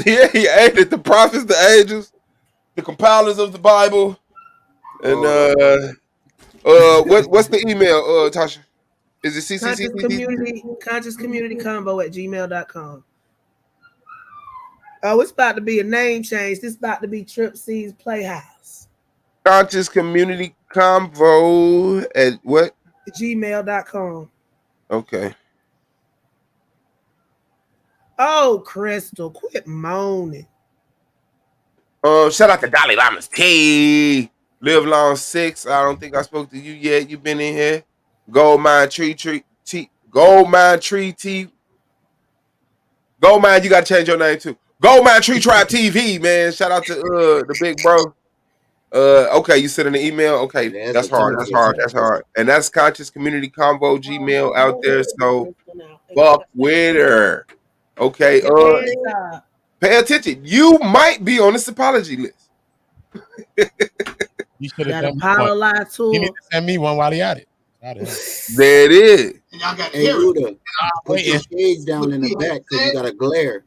Yeah, he aided the prophets, the angels, the compilers of the Bible, and what's the email, Tasha? Is it CCC? Conscious Community Combo at gmail.com. Oh, it's about to be a name change. This about to be Trip C's Playhouse. Conscious Community Convo at what? Gmail.com. Okay. Oh, Crystal, quit moaning. Shout out to Dalai Lama's T. Live Long 6. I don't think I spoke to you yet. You've been in here. Gold Mine Tree. Gold Mine, you gotta change your name too. Gold Mine Tree Tribe TV, man. Shout out to the big bro. Okay, you sent in the email. Okay, that's hard. And that's Conscious Community Convo Gmail out there. So fuck with her. Okay, pay attention. You might be on this apology list. You should have done apologize to him. He need to send me one while he at it. There it is. Y'all got put your shades down in the back because you got a glare.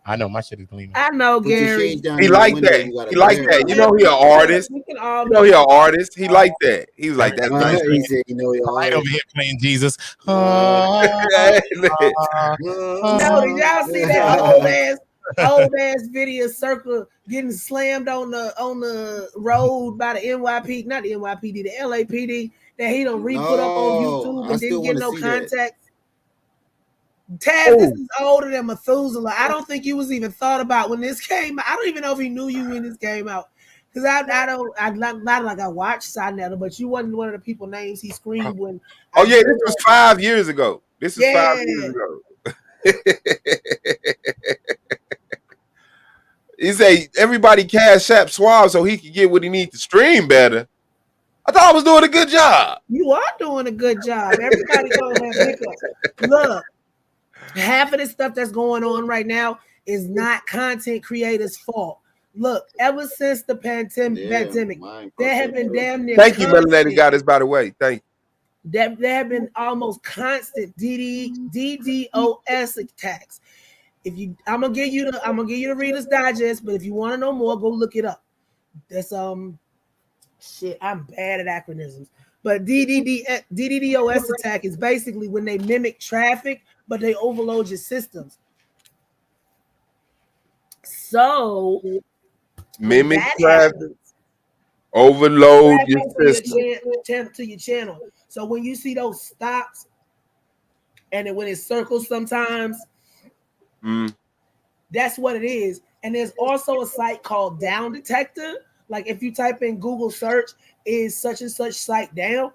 I know my shit is clean. I know, Gary. He like that. He like that. You know he an artist. You know he an artist. He like that. He was like, that's nice. He said, you know, right over here playing Jesus. No, did y'all see that old ass video circle getting slammed on the road by the NYPD, not the NYPD, the LAPD, that he done re-put up on YouTube and didn't get no contact? Taz, this is older than Methuselah. I don't think you was even thought about when this came out. I don't even know if he knew you when this came out. Because not like I watched Sinetta, but you wasn't one of the people names he screamed when. Oh, yeah, this was 5 years ago. This is 5 years ago. He say everybody cash app Swab so he can get what he needs to stream better. I thought I was doing a good job. You are doing a good job. Everybody gonna have hiccups. Look, half of this stuff that's going on right now is not content creators' fault. Look, ever since the pandemic, there have been damn near. Thank you, Melanie Goddess, by the way. Thank you. There have been almost constant DDoS attacks. I'm gonna give you the Reader's Digest, but if you want to know more, go look it up. That's shit. I'm bad at acronyms, but DDoS attack is basically when they mimic traffic, but they overload your systems. So mimic traffic, overload your system to your channel. So when you see those stops, and when it circles sometimes. That's what it is. And there's also a site called Down Detector. Like if you type in Google search, is such and such site down?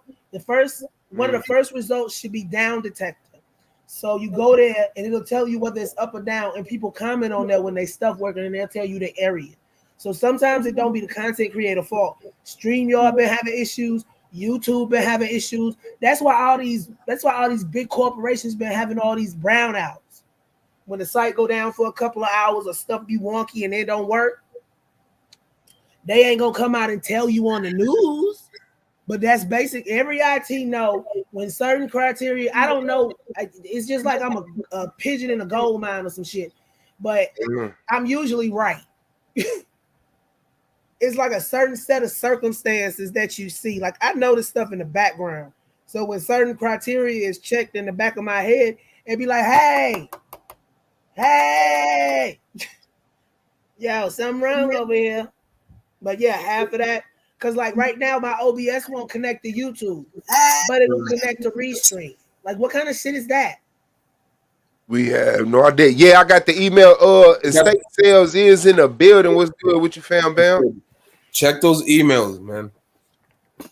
One of the first results should be Down Detector. So you go there and it'll tell you whether it's up or down, and people comment on that when they stuff working, and they'll tell you the area. So sometimes it don't be the content creator fault. StreamYard been having issues, YouTube been having issues. That's why all these big corporations been having all these brownouts. When the site go down for a couple of hours or stuff be wonky and it don't work, they ain't gonna come out and tell you on the news. But that's basic. Every IT know when certain criteria. I don't know. It's just like I'm a pigeon in a gold mine or some shit. But I'm usually right. It's like a certain set of circumstances that you see. Like I notice stuff in the background. So when certain criteria is checked in the back of my head, it'd be like, hey, yo, something wrong over here. But yeah, half of that. Because like right now, my OBS won't connect to YouTube, but it'll connect to Restream. Like what kind of shit is that? We have no idea. Yeah, I got the email. Estate sales is in the building. What's good with you, fam, bam? Check those emails, man.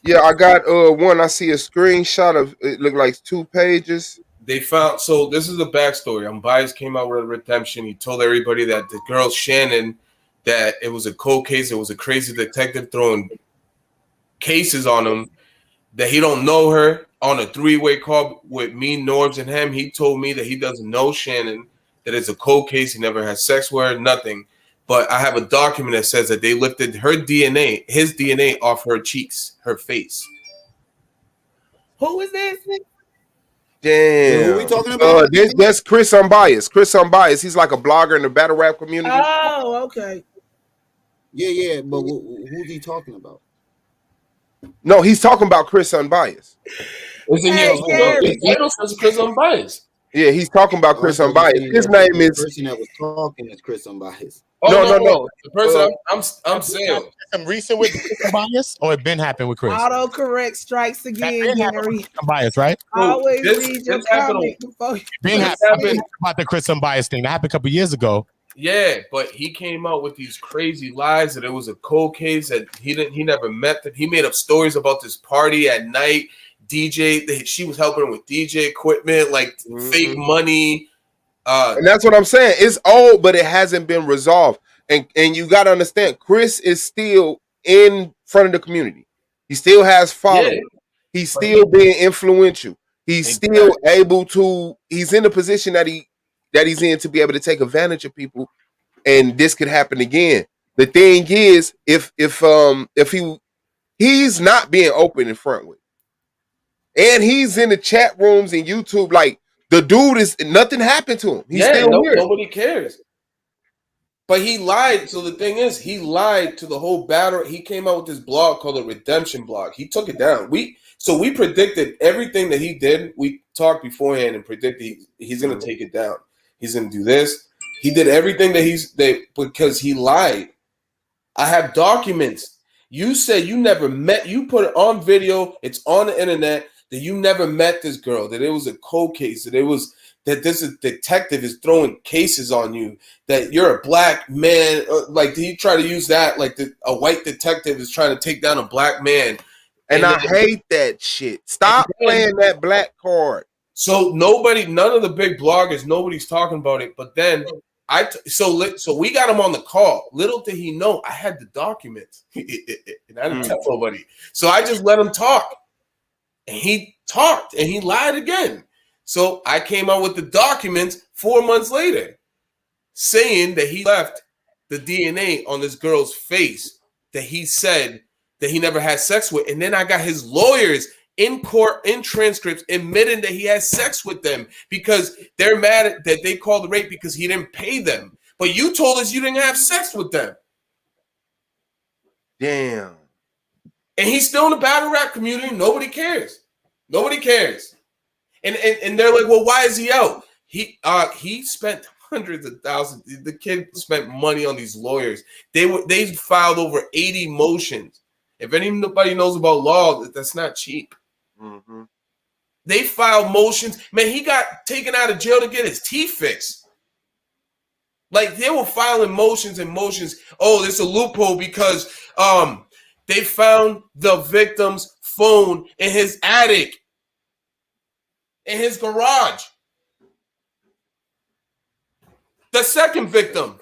Yeah, I got one. I see a screenshot of it. Look like 2 pages. They found, so this is the backstory. Unbias came out with a redemption. He told everybody that the girl Shannon, that it was a cold case. It was a crazy detective throwing cases on him, that he don't know her. On a 3-way call with me, Norbs, and him, he told me that he doesn't know Shannon, that it's a cold case. He never had sex with her, nothing. But I have a document that says that they lifted her DNA, his DNA, off her cheeks, her face. Who is this? Damn. Who are we talking about? That's Chris Unbias. Chris Unbias. He's like a blogger in the battle rap community. Oh, okay. Yeah, but who's he talking about? No, he's talking about Chris Unbiased. Chris Unbiased. Yeah, he's talking about Chris Unbiased. His name is the person that was talking is Chris Unbiased. No. The person I'm saying. Some recent with Chris Unbiased, or it been happened with Chris? Autocorrect strikes again, Henry. Unbiased, right? Always read your comment before you. Been happened about the Chris Unbiased thing. That happened a couple years ago. Yeah, but he came out with these crazy lies that it was a cold case, that he never met them. He made up stories about this party at night. DJ, she was helping him with DJ equipment, like fake money. And that's what I'm saying. It's old, but it hasn't been resolved. And you got to understand, Chris is still in front of the community. He still has followers. Yeah. He's still being influential. He's still able to. He's in the position that he's in to be able to take advantage of people, and this could happen again. The thing is, if he's not being open in front with, and he's in the chat rooms and YouTube, like the dude is nothing happened to him. He's still here. Nobody cares. But he lied. So the thing is, he lied to the whole battle. He came out with this blog called the Redemption Blog. He took it down. We predicted everything that he did. We talked beforehand and predicted he's going to take it down. He's going to do this. He did everything because he lied. I have documents. You said you never met. You put it on video. It's on the internet that you never met this girl. That it was a cold case. That this detective is throwing cases on you. That you're a black man. Like he tried to use that. Like a white detective is trying to take down a black man. And I hate that shit. Stop playing that black card. So none of the big bloggers, nobody's talking about it. But then so we got him on the call. Little did he know I had the documents, and I didn't tell nobody. So I just let him talk, and he talked, and he lied again. So I came out with the documents 4 months later, saying that he left the DNA on this girl's face that he said that he never had sex with, and then I got his lawyers in court, in transcripts, admitting that he had sex with them because they're mad that they called the rape because he didn't pay them. But you told us you didn't have sex with them. Damn. And he's still in the battle rap community. Nobody cares. Nobody cares. And they're like, well, why is he out? He spent hundreds of thousands. The kid spent money on these lawyers. They filed over 80 motions. If anybody knows about law, that's not cheap. Mm-hmm. They filed motions. Man, he got taken out of jail to get his teeth fixed. Like they were filing motions and motions. Oh, there's a loophole because they found the victim's phone in his attic, in his garage. The second victim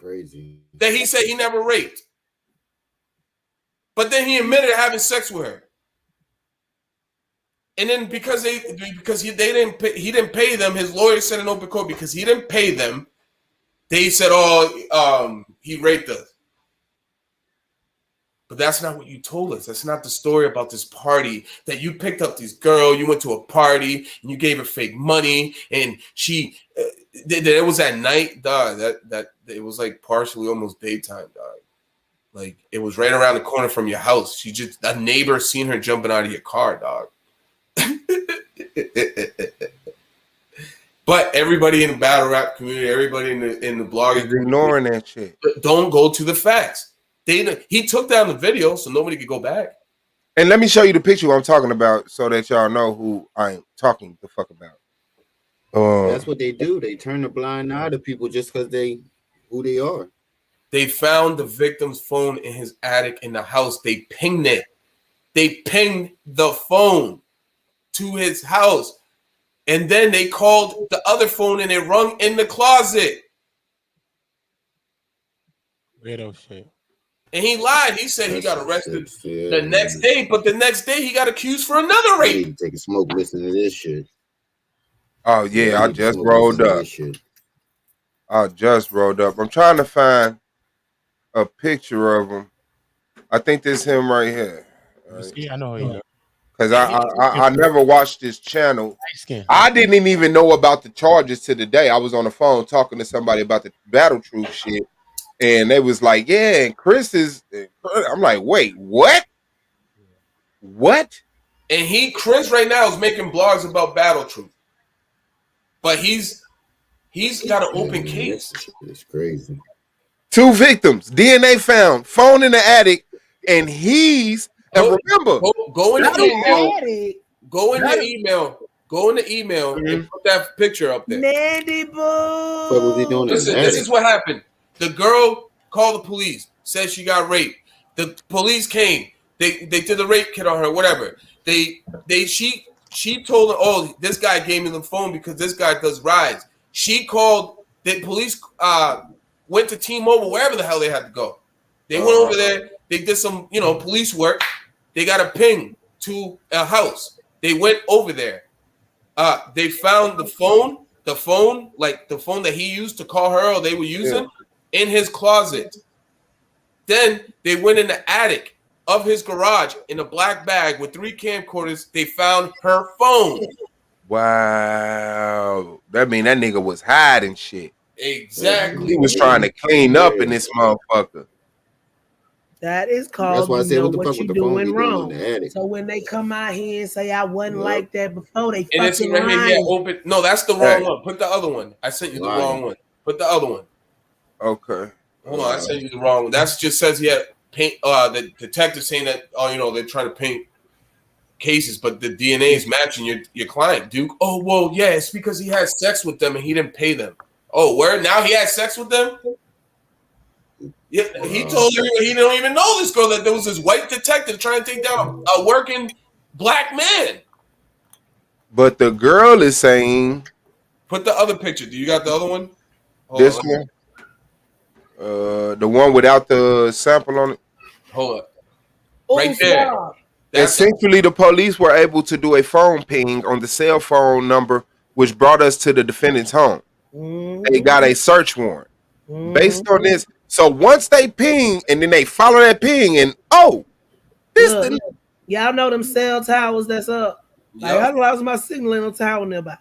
that he said he never raped. But then he admitted to having sex with her. And then because he didn't pay them, his lawyer said in open court because he didn't pay them, they said, he raped us. But that's not what you told us. That's not the story about this party that you picked up this girl. You went to a party and you gave her fake money, and she. It was at night, dog. That it was like partially almost daytime, dog. Like it was right around the corner from your house. A neighbor seen her jumping out of your car, dog. But everybody in the battle rap community, everybody in the blogging is ignoring that shit. Don't go to the facts. He took down the video so nobody could go back. And let me show you the picture I'm talking about so that y'all know who I'm talking the fuck about. That's what they do. They turn a blind eye to people just because who they are. They found the victim's phone in his attic in the house. They pinged it. They pinged the phone to his house. And then they called the other phone and it rung in the closet. Weirdo shit. And he lied. He said he got arrested the next day, but the next day he got accused for another rape. Take a smoke listening to this shit. Oh yeah, I just rolled up. I'm trying to find a picture of him. I think this him right here. See, I know he look. Because I never watched this channel. I didn't even know about the charges to the day. I was on the phone talking to somebody about the Battle Truth shit. And they was like, yeah, and Chris is. I'm like, wait, what? What? And Chris right now is making blogs about Battle Truth. But he's got an open case. It's crazy. 2 victims, DNA found, phone in the attic, and remember, go in the email. Go in the email and put that picture up there. Mandy Boo. What was he doing? Listen, this is what happened. The girl called the police, said she got raped. The police came. They did the rape kit on her, whatever. She told her, this guy gave me the phone because this guy does rides. She called the police, went to T-Mobile, wherever the hell they had to go. They went over there. They did some, police work. They got a ping to a house. They went over there. They found the phone that he used to call her or they were using in his closet. Then they went in the attic of his garage in a black bag with 3 camcorders. They found her phone. Wow. That mean that nigga was hiding shit. Exactly. He was trying to clean up in this motherfucker. That is called That's why I said, what the fuck you with the phone doing be wrong. doing in the attic? So when they come out here and say I wasn't like that before, they And it's fucking right here, lying. open. No, that's the wrong one. Put the other one. I sent you the wrong one. Put the other one. Okay. Hold on, I sent you the wrong one. That just says he had paint. The detective saying that they're trying to paint cases, but the DNA is matching your client, Duke. Oh, well, yeah, it's because he had sex with them and he didn't pay them. Oh, where now he had sex with them? Yeah, he told her he don't even know this girl, that there was this white detective trying to take down a working black man. But the girl is saying, put the other picture. Do you got the other one? This one? The one without the sample on it? Hold up. Right there. Essentially, the police were able to do a phone ping on the cell phone number, which brought us to the defendant's home. They got a search warrant. Based on this, so once they ping and then they follow that ping and y'all know them cell towers that's up. Like I lost my signal in a tower nearby.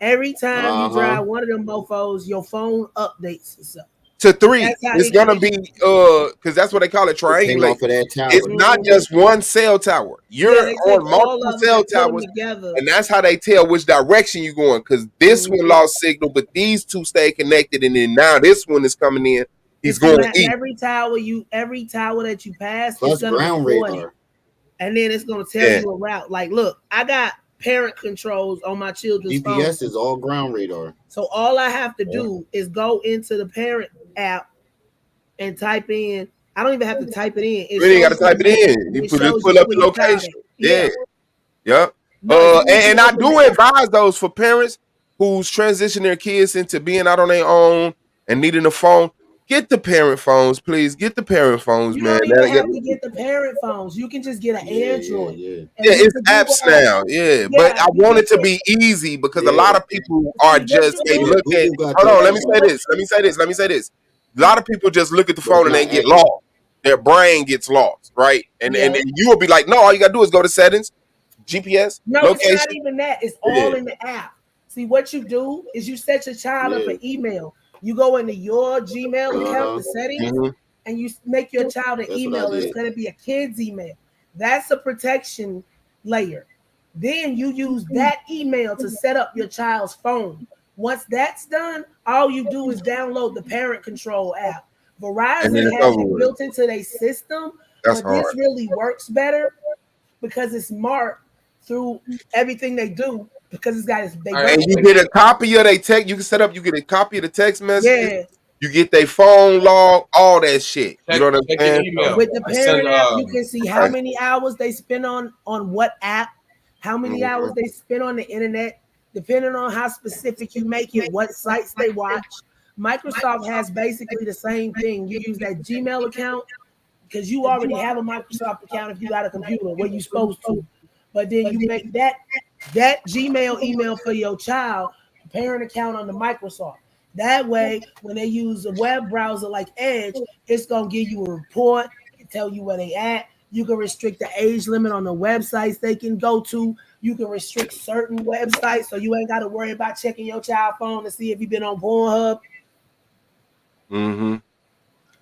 Every time you drive one of them mofos, your phone updates itself. To 3, it's gonna be because that's what they call it, triangulate. It's not just one cell tower. You're on multiple cell towers, and that's how they tell which direction you're going. Because this one lost signal, but these 2 stay connected, and then now this one is coming in. He's going east. Every tower that you pass, plus it's gonna ground record radar, it, and then it's gonna tell you a route. Like, look, I got parent controls on my children's phone. GPS is all ground radar. So all I have to do is go into the parent app and type in. I don't even have to type it in. You ain't got to type it in. You just pull up the location. Yep. And I do advise those for parents who's transitioning their kids into being out on their own and needing a phone. Get the parent phones, please. Get the parent phones, You man. don't even have to get the parent phones. You can just get an Android. Yeah, And you it's can do apps all- now. Yeah, but Yeah, I you want can it to get- be easy because a lot of people are See, what just you they do- look at. Hold on, let me say this. Let me say this. Let me say this. A lot of people just look at the phone and they get lost. Their brain gets lost, right? And Yeah. and you will be like, no, all you gotta do is go to settings, GPS, No, it's location. not even that. It's all Yeah. in the app. See, what you do is you set your child up Yeah. an email. You go into your Gmail account, the settings, Mhm. and you make your child an That's what I email. It's did. going to be a kid's email. That's a protection layer. Then you use that email to set up your child's phone. Once that's done, all you do is download the parent control app. And then Verizon it's has over it with. built into their system, That's but this hard. really works better because it's marked through everything they do because it's got they And you get a copy of their text. You can set up. You get a copy of the text messages. Yeah. You get their phone log, all that shit. You know what I'm saying? With the parent app, you can see how Okay. many hours they spend on what app, how many hours they spend on the internet, depending on how specific you make it, what sites they watch. Microsoft has basically the same thing. You use that Gmail account because you already have a Microsoft account if you got a computer where you're supposed to. But then you make that Gmail email for your child, parent account on the Microsoft. That way, when they use a web browser like Edge, it's gonna give you a report and tell you where they at. You can restrict the age limit on the websites they can go to. You can restrict certain websites so you ain't got to worry about checking your child phone to see if you've been on Pornhub. Mm-hmm.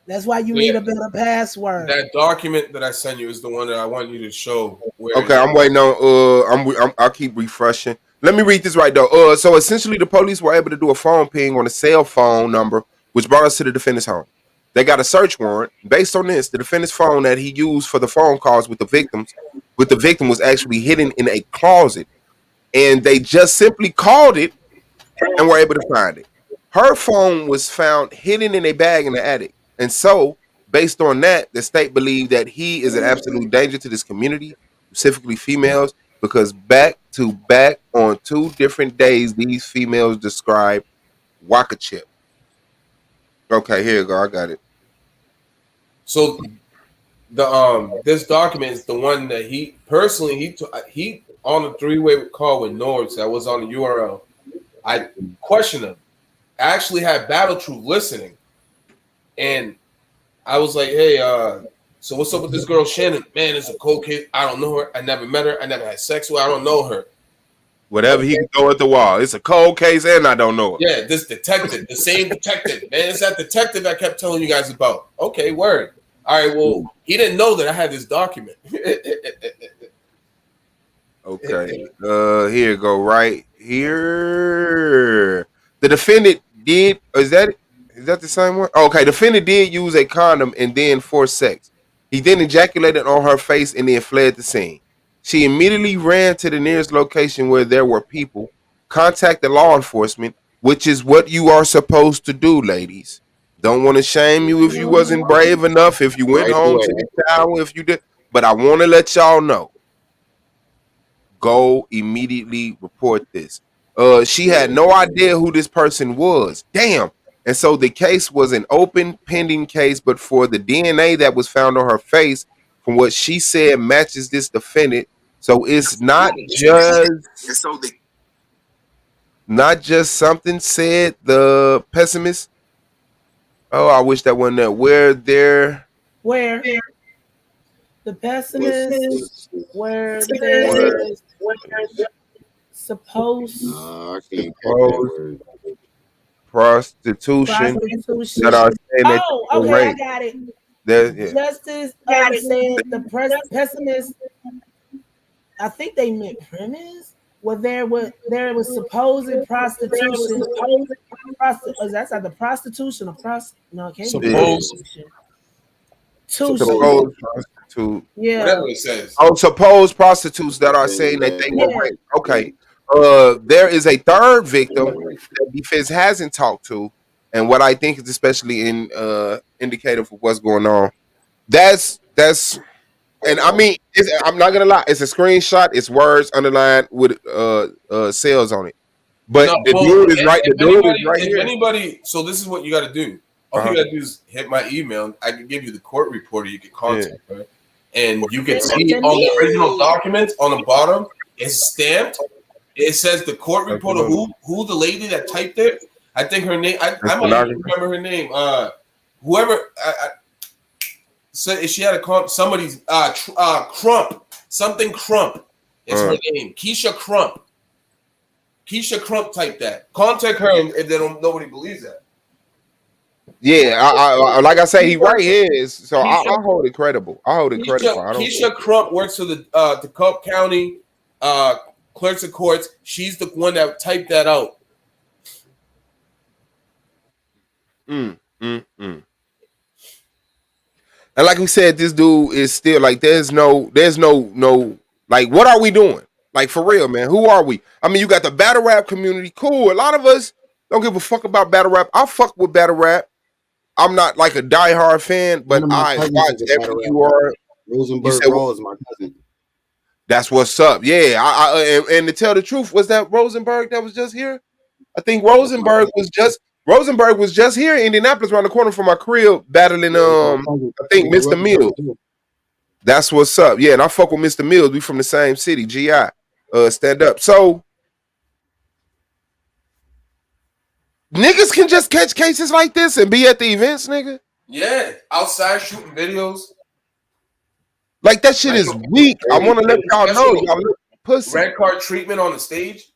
That's why you need a better password. That document that I sent you is the one that I want you to show. Where Okay, I'm waiting on. I'll keep refreshing. Let me read this right though. So essentially, the police were able to do a phone ping on a cell phone number, which brought us to the defendant's home. They got a search warrant. Based on this, the defendant's phone that he used for the phone calls with the victim was actually hidden in a closet, and they just simply called it and were able to find it. Her phone was found hidden in a bag in the attic, and so based on that, the state believed that he is an absolute danger to this community, specifically females, because back to back on 2 different days, these females described Waka Chip. Okay, here you go. I got it. So the this document is the one that he personally he on a 3-way call with Nords that was on the URL. I questioned him. I actually had Battle Truth listening, and I was like, "Hey, so what's up with this girl Shannon? Man, it's a cold kid. I don't know her. I never met her. I never had sex with her. I don't know her." Whatever he can throw at the wall. It's a cold case, and I don't know it. Yeah, this detective, the same detective, man. It's that detective I kept telling you guys about. Okay, word. All right, well, he didn't know that I had this document. Okay. Here you go. Right here. The defendant did. Is that the same one? Okay. Defendant did use a condom and then forced sex. He then ejaculated on her face and then fled the scene. She immediately ran to the nearest location where there were people, contacted law enforcement, which is what you are supposed to do, ladies. Don't want to shame you if you wasn't brave enough, if you went Right home away. to the shower, if you did. But I want to let y'all know. Go immediately report this. She had no idea who this person was. Damn. And so the case was an open pending case, but for the DNA that was found on her face, from what she said, matches this defendant. So it's not just something said the pessimist. Oh, I wish that wasn't there. Where the pessimist, where there's supposed I can't catch that word. prostitution that are saying that okay, rape. I got it. Yeah. Justice said the pessimist. I think they meant premise. Where there was supposed prostitution. That's not the prostitution or no, it can't be prostitution. Supposed prostitute. Yeah. Whatever it says. Oh, supposed prostitutes that are saying that they were raped. Okay. There is a third victim that defense hasn't talked to, and what I think is especially in indicative of what's going on. That's and I mean I'm not gonna lie, it's a screenshot, it's words underlined with sales on it. But No, the well, dude is right. The if dude anybody, is right if here. anybody, so this is what you got to do. All you gotta do is hit my email. I can give you the court reporter. You can contact her, and you can see on the original documents on the bottom. It's stamped. It says the court reporter. Who the lady that typed it? I think her name. I might even remember her name. Whoever. So she had a somebody's Crump. Something Crump is her name. Keisha Crump. Keisha Crump typed that. Contact her, and then nobody believes that. Yeah, I like I say, he right here. So I hold it credible. I hold it credible. Keisha Crump works for the DeKalb County clerks of courts. She's the one that typed that out. And like we said, this dude is still like there's no like what are we doing? Like for real, man. Who are we? I mean, you got the battle rap community. Cool. A lot of us don't give a fuck about battle rap. I fuck with battle rap. I'm not like a diehard fan, but I watch every you are. Rosenberg Raw is my cousin. That's what's up. Yeah. And to tell the truth, was that Rosenberg that was just here? I think Rosenberg was just here in Indianapolis around the corner from my crib battling I think Mr. Mills. That's what's up. Yeah, and I fuck with Mr. Mills. We from the same city, GI. Stand up. So niggas can just catch cases like this and be at the events, nigga. Yeah, outside shooting videos. Like that shit is weak. I want to let y'all know, y'all look pussy. Red card treatment on the stage.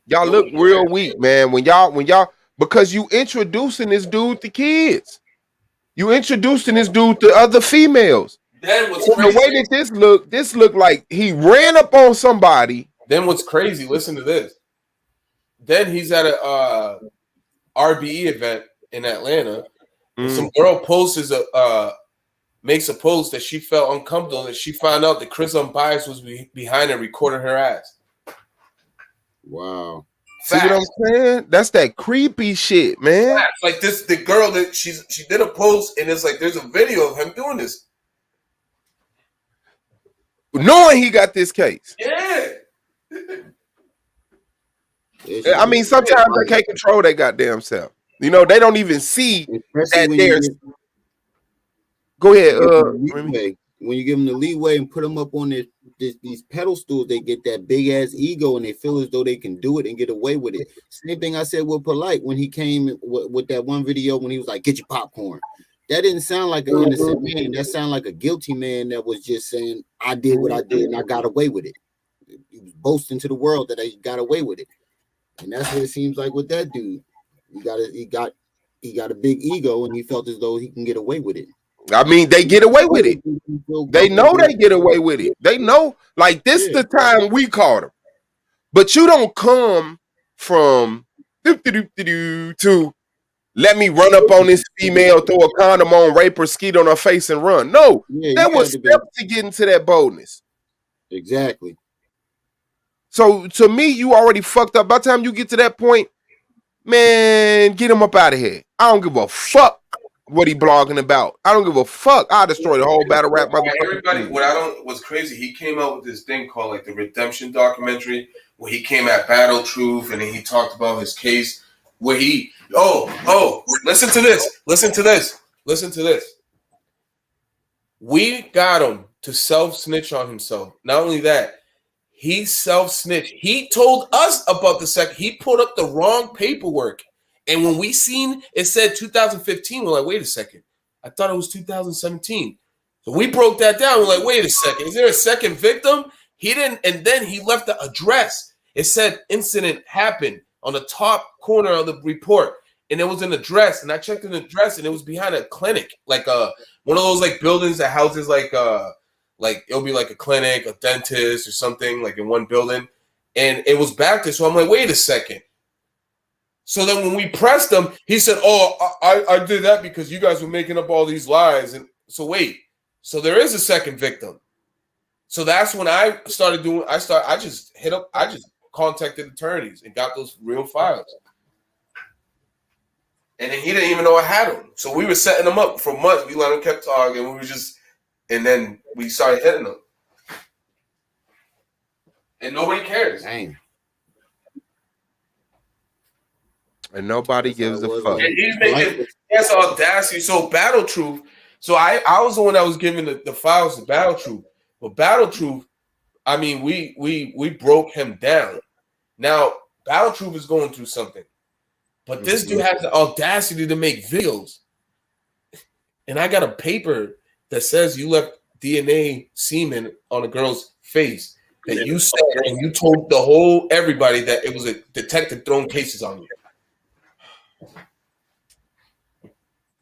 Y'all look real weak, man. When y'all because you introducing this dude to kids. You introducing this dude to other females. Then what's crazy? The way that this look like he ran up on somebody. Then what's crazy? Listen to this. Then he's at a RBE event in Atlanta. Some girl makes a post that she felt uncomfortable that she found out that Chris Unbias was behind and recording her ass. Wow. See what I'm saying? That's that creepy shit, man. Facts. Like the girl that she did a post and it's like there's a video of him doing this. Knowing he got this case. Yeah. I mean, sometimes they can't control their goddamn self. You know, they don't even see that there's. Go ahead. When you give them the leeway and put them up on these pedestals, they get that big ass ego and they feel as though they can do it and get away with it. Same thing I said with Polite when he came with that one video when he was like, "Get your popcorn." That didn't sound like an innocent man. That sounded like a guilty man that was just saying, "I did what I did and I got away with it." He was boasting to the world that he got away with it, and that's what it seems like with that dude. He got a big ego and he felt as though he can get away with it. I mean, they get away with it. They know they get away with it. They know, like, this is the time we caught them. But you don't come from to let me run up on this female, throw a condom on, rape her, skeet on her face, and run. No, that was steps to get into that boldness. Exactly. So to me, you already fucked up. By the time you get to that point, man, get him up out of here. I don't give a fuck what he blogging about. I don't give a fuck. I'll destroy the whole battle rap. Everybody, what's crazy, he came out with this thing called like the Redemption documentary where he came at Battle Truth and then he talked about his case where he listen to this. We got him to self-snitch on himself. Not only that, he self-snitched. He told us about the second. He put up the wrong paperwork. And when we seen it said 2015, we're like, wait a second. I thought it was 2017. So we broke that down. We're like, wait a second. Is there a second victim? He didn't. And then he left the address. It said incident happened on the top corner of the report. And it was an address. And I checked an address and it was behind a clinic. Like one of those like buildings that houses like it'll be like a clinic, a dentist or something like in one building. And it was back there. So I'm like, wait a second. So then when we pressed him, he said, I did that because you guys were making up all these lies. And so wait, so there is a second victim. So that's when I started doing, I just contacted attorneys and got those real files. And then he didn't even know I had them. So we were setting them up for months. We let him kept talking. And then we started hitting them. And nobody cares. Dang. And nobody gives a fuck. And he's making that's audacity. So Battle Truth. So I was the one that was giving the files to Battle Truth. But Battle Truth, I mean, we broke him down. Now Battle Truth is going through something. But this dude has the audacity to make videos. And I got a paper that says you left DNA semen on a girl's face that you said, and you told the whole everybody that it was a detective throwing cases on you.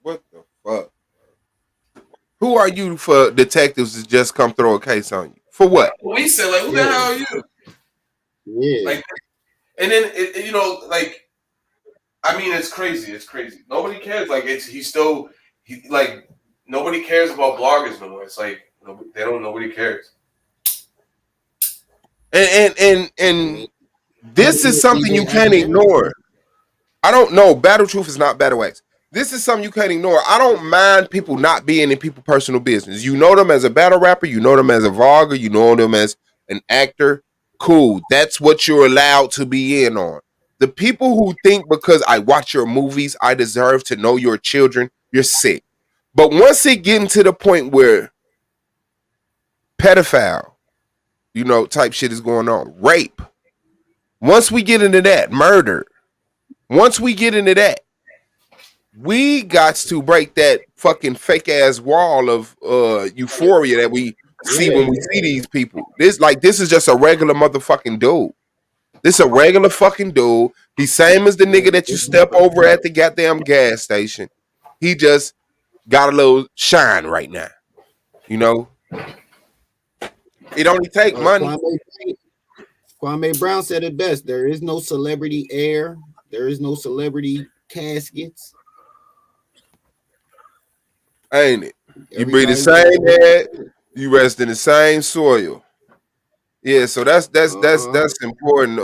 What the fuck? Who are you for detectives to just come throw a case on you? For what? We said, like, who the hell are you? Yeah. Like, and then you know, like, I mean, it's crazy. It's crazy. Nobody cares. Like, like nobody cares about bloggers no more. It's like nobody cares. And this is something you can't ignore. I don't know. Battle Truth is not Battle X. This is something you can't ignore. I don't mind people not being in people's personal business. You know them as a battle rapper. You know them as a vlogger. You know them as an actor. Cool. That's what you're allowed to be in on. The people who think because I watch your movies, I deserve to know your children, you're sick. But once it gets to the point where pedophile, type shit is going on, rape, once we get into that, murder, once we get into that, we got to break that fucking fake ass wall of euphoria that we see when we see these people. This is just a regular motherfucking dude. This a regular fucking dude. He's same as the nigga that you step over at the goddamn gas station. He just got a little shine right now. It only take money. Kwame Brown said it best. There is no celebrity heir. There is no celebrity caskets. Ain't it? You breathe the same air. You rest in the same soil. Yeah, so that's important.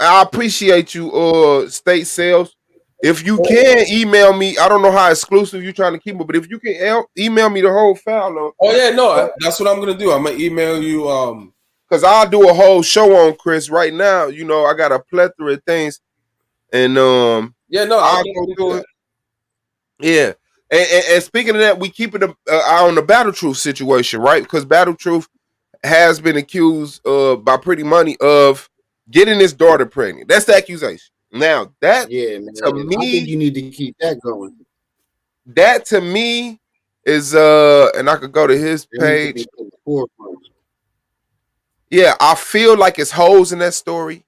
I appreciate you, State Sales. If you can email me, I don't know how exclusive you're trying to keep it, but if you can email me the whole file. Oh yeah, no, that's what I'm gonna do. I'm gonna email you. Because I'll do a whole show on Chris right now. I got a plethora of things, and yeah, no, I'll go through it. Yeah, and speaking of that, we keep it eye on the Battle Truth situation, right? Because Battle Truth has been accused by Pretty Money of getting his daughter pregnant. That's the accusation. Now that to me, I think you need to keep that going. That to me is and I could go to his page. Yeah, I feel like it's holes in that story.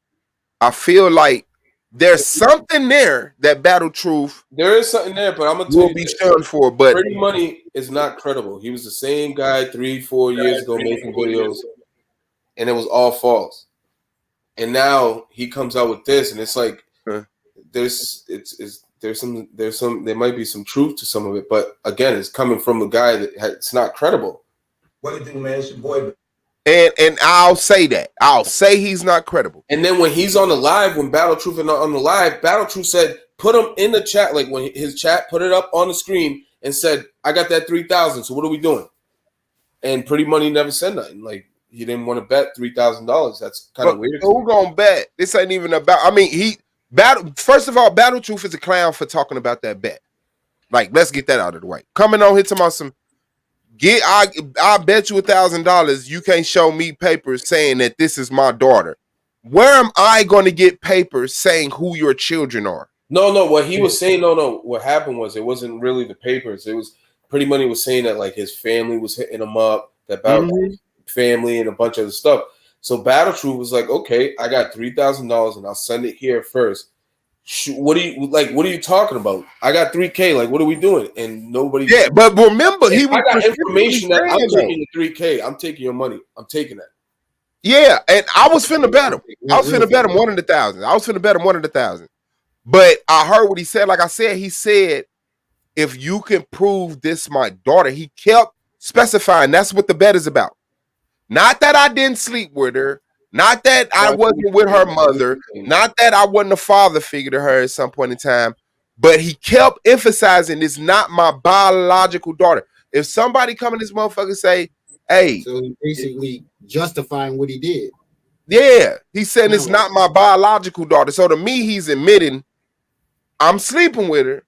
I feel like there's something there that Battle Truth. There is something there, but I'm gonna tell you be shunned for. But Pretty Money is not credible. He was the same guy 3-4 years ago making videos, and it was all false. And now he comes out with this, and it's like there might be some truth to some of it, but again, it's coming from a guy it's not credible. What do you do, man? It's your boy. And I'll say that. I'll say he's not credible. And then when he's on the live, when Battle Truth is on the live, Battle Truth said, put him in the chat, like when his chat put it up on the screen and said, I got that 3,000. So what are we doing? And Pretty Money never said nothing. Like he didn't want to bet $3,000. That's kind of weird. Who gonna bet? This ain't even about. I mean, First of all, Battle Truth is a clown for talking about that bet. Like, let's get that out of the way. Coming on here talking about some. I bet you $1,000 you can't show me papers saying that this is my daughter. Where am I going to get papers saying who your children are? No. What he was saying, what happened was it wasn't really the papers. It was Pretty Money was saying that like his family was hitting him up, that Battle family and a bunch of other stuff. So Battle Truth was like, okay, I got $3,000 and I'll send it here first. What are you talking about? I got $3K. Like, what are we doing? And nobody. Yeah, but remember, I got information that I'm taking the $3K. I'm taking your money. I'm taking that. Yeah, and I was finna bet him. I was finna bet him $100,000. But I heard what he said. Like I said, he said, if you can prove this my daughter, he kept specifying that's what the bet is about. Not that I didn't sleep with her. Not that I wasn't with her mother. Not that I wasn't a father figure to her at some point in time. But he kept emphasizing it's not my biological daughter. If somebody come in this motherfucker say, hey. So he basically justifying what he did. Yeah. He said it's not my biological daughter. So to me, he's admitting I'm sleeping with her,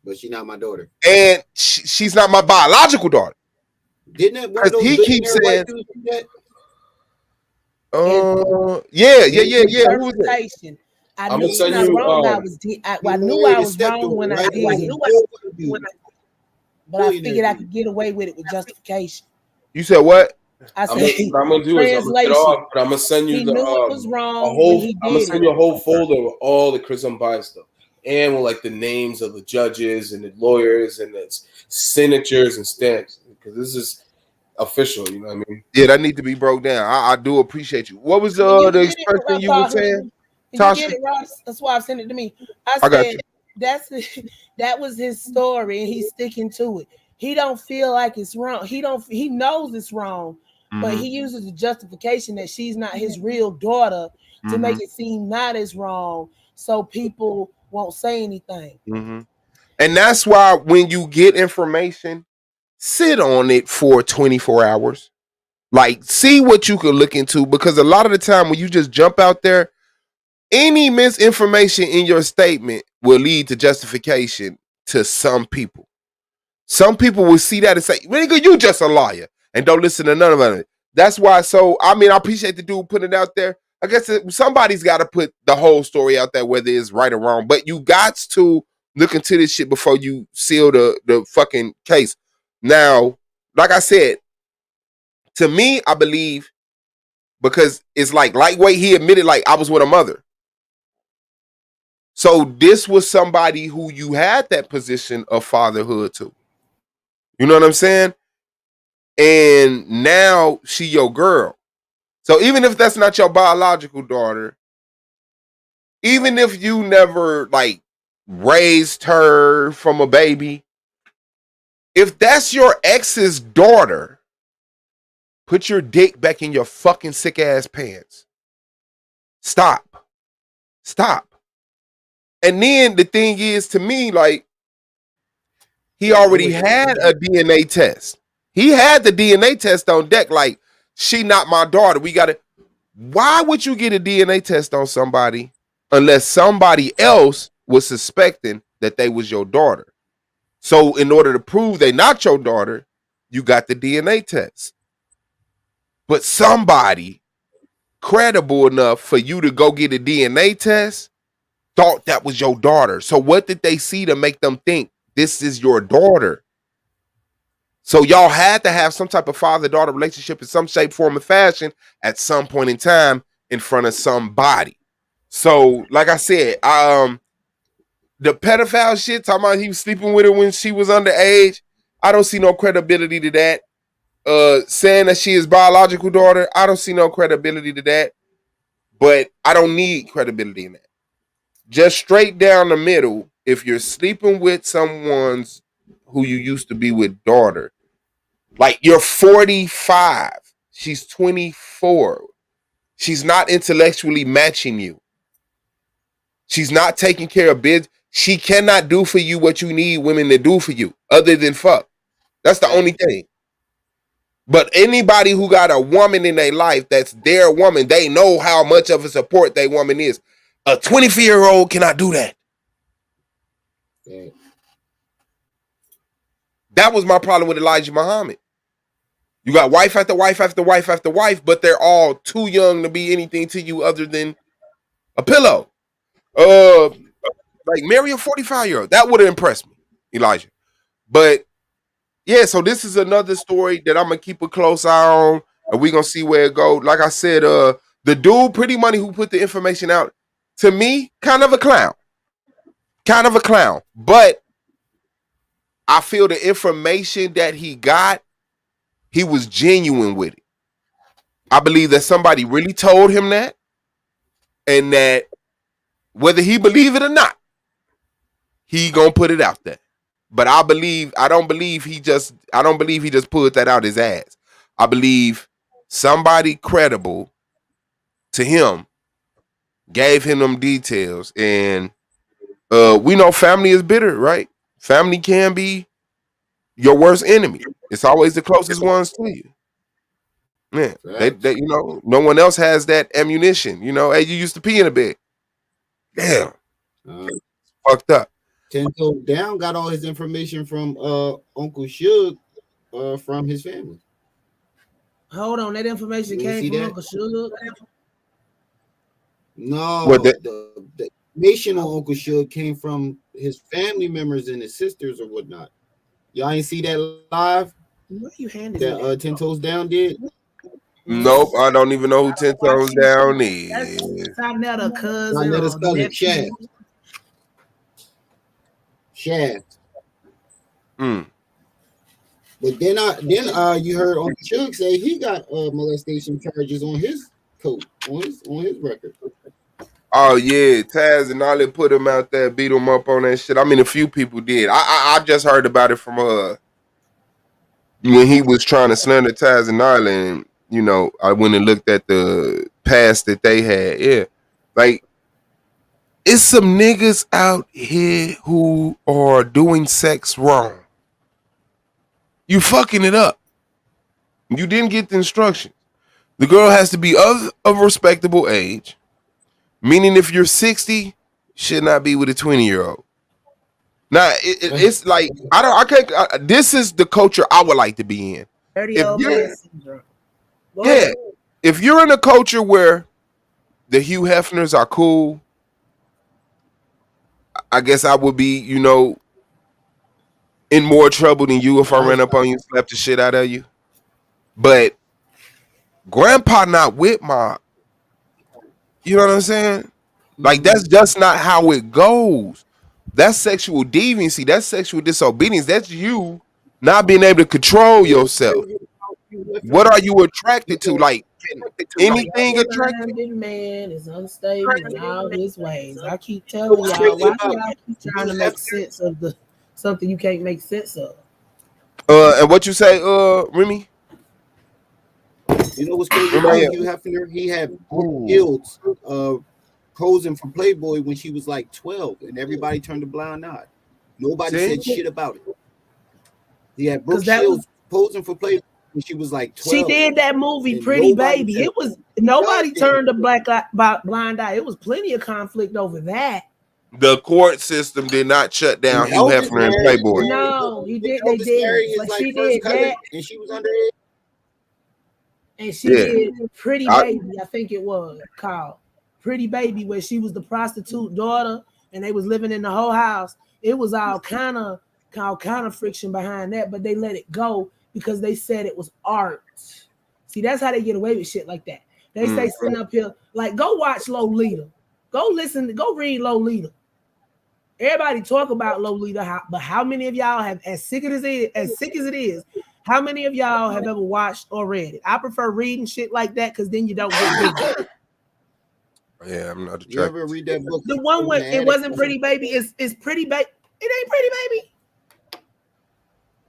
but she's not my daughter, and she's not my biological daughter. Didn't that one of those He keeps saying, white dudes do that? yeah. Who was that? Interpretation. I I'm knew gonna send not you. wrong. I knew I was wrong when I did it, but I figured I could get away with it with justification. You said what? I I'm said, what I'm gonna do is I'm gonna get translation. off, but I'm gonna send you He the knew it was a wrong whole. when he I'm gonna did send it. you a whole folder with all the Chris Unbias stuff, and with like the names of the judges and the lawyers and the signatures and stamps, because this is official. You know what I mean? Yeah, that need to be broke down. I do appreciate you. What was Can the you get it, expression you were saying, Can you get Tasha? it, Ross? That's why I sent it to me. I I got said you. that's that was his story, and he's sticking to it. He don't feel like it's wrong. He knows it's wrong, but he uses the justification that she's not his real daughter to make it seem not as wrong, so people won't say anything. And that's why when you get information, sit on it for 24 hours. Like, see what you can look into, because a lot of the time when you just jump out there, any misinformation in your statement will lead to justification to some people. Some people will see that and say, nigga, you just a liar, and don't listen to none of it. That's why. So, I mean, I appreciate the dude putting it out there. I guess somebody's got to put the whole story out there, whether it's right or wrong. But you got to look into this shit before you seal the fucking case. Now, like I said, to me, I believe, because it's like lightweight, he admitted like I was with a mother. So this was somebody who you had that position of fatherhood to. You know what I'm saying? And now she your girl. So even if that's not your biological daughter, even if you never like raised her from a baby, if that's your ex's daughter, put your dick back in your fucking sick ass pants. Stop. And then the thing is, to me, like, he already had a DNA test. He had the DNA test on deck. Like, she not my daughter. We got to. Why would you get a DNA test on somebody unless somebody else was suspecting that they was your daughter? So in order to prove they not your daughter, you got the DNA test. But somebody credible enough for you to go get a DNA test thought that was your daughter. So what did they see to make them think this is your daughter? So y'all had to have some type of father-daughter relationship in some shape, form, or fashion at some point in time in front of somebody. So, like I said, the pedophile shit, talking about he was sleeping with her when she was underage, I don't see no credibility to that. Saying that she is biological daughter, I don't see no credibility to that. But I don't need credibility in that. Just straight down the middle, if you're sleeping with someone's who you used to be with daughter, like you're 45, she's 24. She's not intellectually matching you. She's not taking care of business. She cannot do for you what you need women to do for you, other than fuck. That's the only thing. But anybody who got a woman in their life that's their woman, they know how much of a support their woman is. A 24-year-old cannot do that. Yeah. That was my problem with Elijah Muhammad. You got wife after wife after wife after wife, but they're all too young to be anything to you other than a pillow. Like marry a 45-year-old. That would have impressed me, Elijah. But yeah, so this is another story that I'm gonna keep a close eye on, and we're gonna see where it goes. Like I said, the dude, Pretty Money, who put the information out, to me, kind of a clown. But I feel the information that he got, he was genuine with it. I believe that somebody really told him that, and that whether he believe it or not, he gonna put it out there. But I don't believe he just pulled that out his ass. I believe somebody credible to him gave him them details. And we know family is bitter, right? Family can be your worst enemy. It's always the closest ones to you. Man, they no one else has that ammunition. Hey, you used to pee in a bed. Damn. fucked up. 10 Toes Down got all his information from Uncle Suge from his family. Hold on, that information came from Uncle Suge. No, What the information on Uncle Suge came from his family members and his sisters or whatnot. Y'all ain't see that live? Where you handed that 10 Toes Down did? Nope, I don't even know who 10 Toes Down is. That's not a cousin. Netta's or cousin, nephew. Shaft. But then you heard Uncle Suge say he got molestation charges on his coat, on his record. Oh yeah, Taz and Ollie put him out there, beat him up on that shit. I mean, a few people did. I just heard about it from when he was trying to slander Taz and Ollie, and you know, I went and looked at the past that they had. Yeah, like it's some niggas out here who are doing sex wrong. You fucking it up. You didn't get the instructions. The girl has to be of a respectable age. Meaning, if you're 60, should not be with a 20-year-old. Now, it's like I can't. This is the culture I would like to be in. If you're in a culture where the Hugh Hefners are cool, I guess I would be, you know, in more trouble than you if I ran up on you and slapped the shit out of you. But Grandpa not with my. You know what I'm saying? Like, that's just not how it goes. That's sexual deviancy. That's sexual disobedience. That's you not being able to control yourself. What are you attracted to? Like, anything attractive? Man is unstable in all his ways. I keep telling y'all, why do y'all keep trying to make sense of something you can't make sense of? And what you say, Remy? You know what's crazy about Hugh Hefner? He had guilds posing for Playboy when she was like 12, and everybody turned a blind eye. Nobody said shit about it. He had Brooke Shields posing for Playboy when she was like 12. She did that movie, Pretty Baby. It was nobody turned a blind eye. It was plenty of conflict over that. The court system did not shut down Hugh Hefner and Playboy. No, he did. They did. But she did that, and she was underage. And she did Pretty Baby, I think it was called Pretty Baby, where she was the prostitute daughter, and they was living in the whole house. It was all kind of friction behind that, but they let it go because they said it was art. See, that's how they get away with shit like that. They say sitting up here, like, go watch Lolita, go read Lolita. Everybody talk about Lolita, but how many of y'all have, as sick as it is, how many of y'all have ever watched or read it? I prefer reading shit like that because then you don't get big. Yeah, I'm not attracted. You ever read that book? The one where it wasn't Pretty Baby, it's Pretty Baby. It ain't Pretty Baby.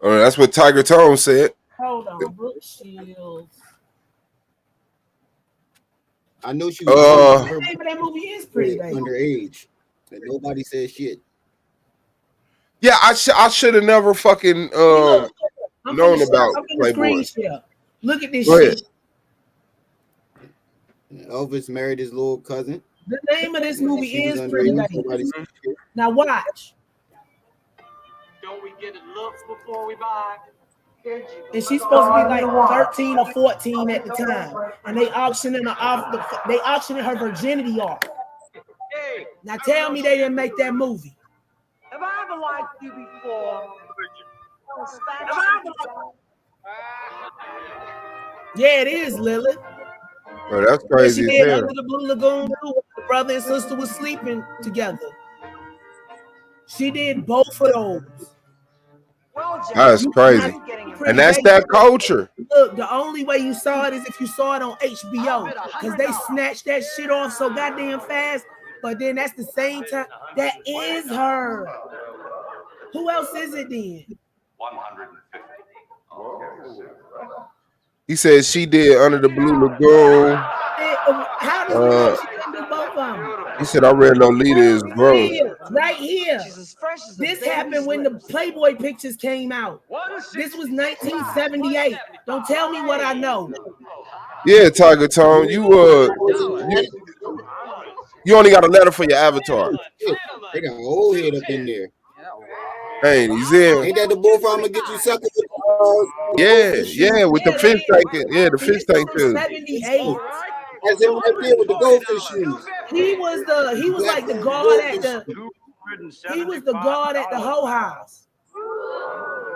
Oh, that's what Tiger Tone said. Hold on, Brooke Shields. I know she was. The name of that movie is Pretty Baby. Underage, and nobody said shit. Yeah, I should have never fucking known about Playboy. Look at this shit. Elvis married his little cousin. The name of this movie is Pretty Baby. Now watch. Don't we get looks before we buy? And she's supposed to be like 13 or 14 at the time, and they auctioning her virginity off. Now tell me they didn't make that movie. Have I ever liked you before? Yeah, it is, Lily. Oh, that's crazy. She did Under the Blue Lagoon too. The brother and sister was sleeping together. She did both of those. That's crazy. And that's that culture. Look, the only way you saw it is if you saw it on HBO, because they snatched that shit off so goddamn fast. But then that's the same time. That is her. Who else is it then? 150. He said she did Under the Blue Lagoon. How does she do both of them? He said I read Lolita is gross. Right here. This happened when the Playboy pictures came out. This was 1978. Don't tell me what I know. Yeah, Tiger Tone, you only got a letter for your avatar. They got old head up in there. Hey, he's in. Ain't that the bull farm gonna get you sucker? Yeah, with the fish tank. Yeah, the fish tank too. 78. That's him right there with the goldfish shoes. He was like the guard at the whole house.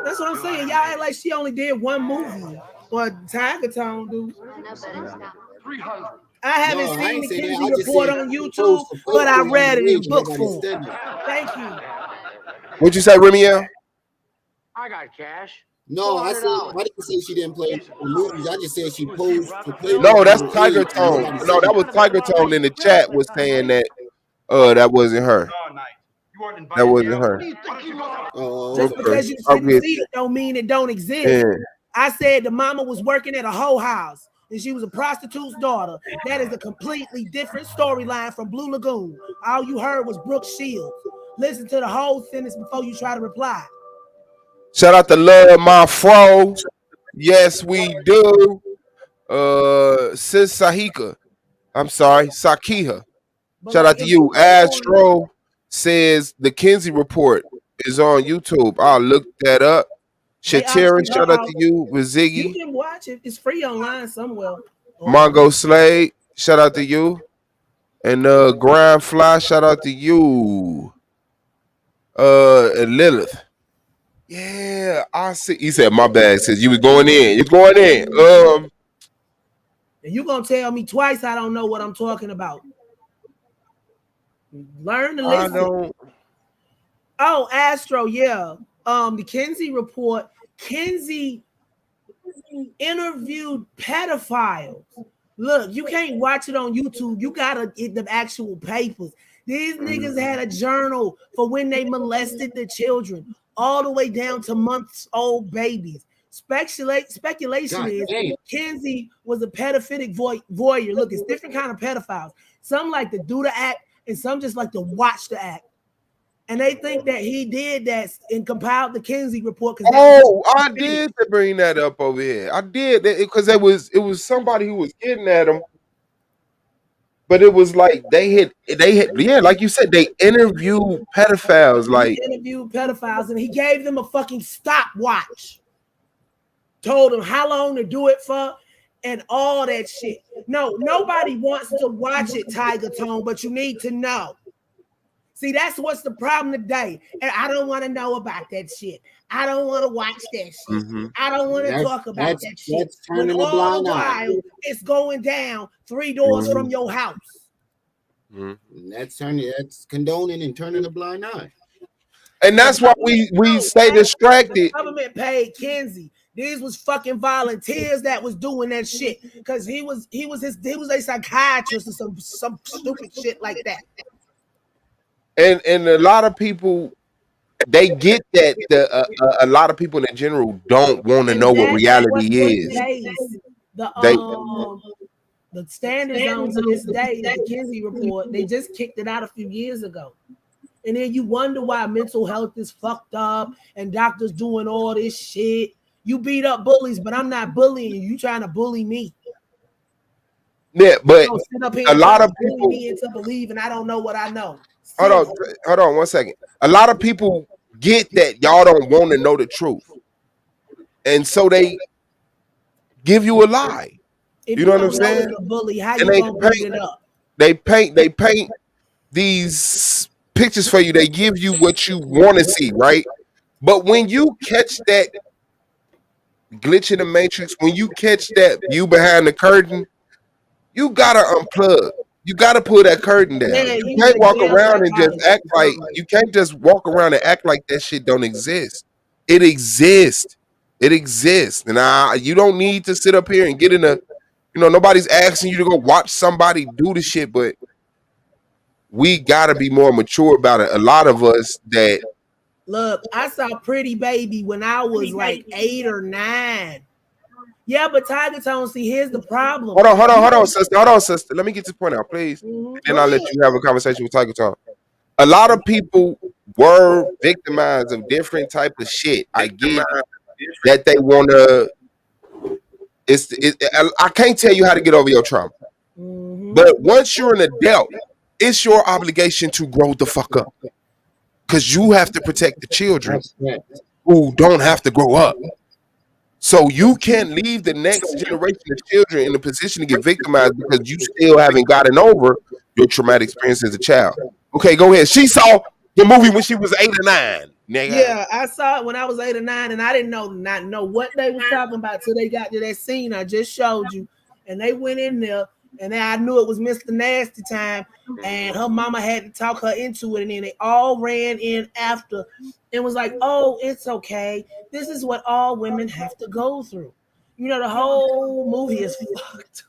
That's what I'm saying. Y'all act like she only did one movie. Or Tiger Tone, dude. I haven't seen the Kinsey report on YouTube, but I read it in book form. Thank you. What'd you say, Remiel? I got cash. No, I didn't say she didn't play the movies. I just said she posed to play. No, that's Tiger Tone. No, that was Tiger Tone in the chat was saying that that wasn't her. That wasn't her. Just because you didn't see it don't mean it don't exist. Yeah. I said the mama was working at a hoe house and she was a prostitute's daughter. That is a completely different storyline from Blue Lagoon. All you heard was Brooke Shields. Listen to the whole sentence before you try to reply. Shout out to Love My Fro. Yes, we do. Sis Sahika. I'm sorry, Sakiha. Shout out to you. Astro says the Kinsey report is on YouTube. I'll look that up. Shatira, shout out to you with Ziggy. You can watch it. It's free online somewhere. Mongo Slade, shout out to you. And Grand Fly, shout out to you. And Lilith. Yeah, I see. He said, my bad. Says you was going in. You're going in. And you gonna tell me twice I don't know what I'm talking about. Learn to listen. I don't. Oh, Astro, yeah. The Kinsey report. Kinsey interviewed pedophiles. Look, you can't watch it on YouTube. You gotta get the actual papers. These niggas had a journal for when they molested the children, all the way down to months-old babies. Speculation is Kinsey was a pedophilic voyeur. Look, it's different kind of pedophiles. Some like to do the act, and some just like to watch the act. And they think that he did that and compiled the Kinsey report. Oh, I did to bring that up over here. I did because it was somebody who was getting at him. But it was like they had, yeah, like you said, they interviewed pedophiles. Like he interviewed pedophiles, and he gave them a fucking stopwatch. Told them how long to do it for, and all that shit. No, nobody wants to watch it, Tiger Tone, but you need to know. See, that's what's the problem today. And I don't want to know about that shit. I don't want to watch that shit. I don't want to talk about that shit. That's turning the blind eye. It's going down 3 doors from your house. That's condoning and turning the blind eye. And that's why we stay distracted. The government paid Kinsey. These was fucking volunteers that was doing that shit because he was a psychiatrist or some stupid shit like that. And a lot of people, they get that a lot of people in general don't want to know what reality is. The standard zone to this day, the Kinsey report, they just kicked it out a few years ago. And then you wonder why mental health is fucked up and doctors doing all this shit. You beat up bullies, but I'm not bullying you. You trying to bully me. Yeah, but a lot of people me into believing I don't know what I know. Hold on 1 second. A lot of people get that y'all don't want to know the truth. And so they give you a lie. You know what I'm saying? Bully, how you gonna beat it up? They paint these pictures for you. They give you what you want to see, right? But when you catch that glitch in the matrix, when you catch that view behind the curtain, you gotta unplug. You gotta pull that curtain down. Yeah, you can't walk around and just act like you can't just walk around and act like that shit don't exist. It exists. It exists. And you don't need to sit up here and get in a, nobody's asking you to go watch somebody do the shit, but we gotta be more mature about it. A lot of us that look, I saw Pretty Baby when I was like 8 or 9. Yeah, but Tiger Tone, see, here's the problem. Hold on, sister. Hold on, sister. Let me get this point out, please. And then I'll let you have a conversation with Tiger Tone. A lot of people were victimized of different type of shit. I get that they want to. I can't tell you how to get over your trauma. But once you're an adult, it's your obligation to grow the fuck up. because you have to protect the children who don't have to grow up. So you can't leave the next generation of children in a position to get victimized because you still haven't gotten over your traumatic experience as a child. Okay, go ahead. She saw the movie when she was 8 or 9. Nigga. Yeah, I saw it when I was 8 or 9, and I didn't know what they were talking about till they got to that scene I just showed you. And they went in there, and I knew it was Mr. Nasty time, and her mama had to talk her into it, and then they all ran in after and was like, "Oh, it's okay. This is what all women have to go through." You know, the whole movie is fucked.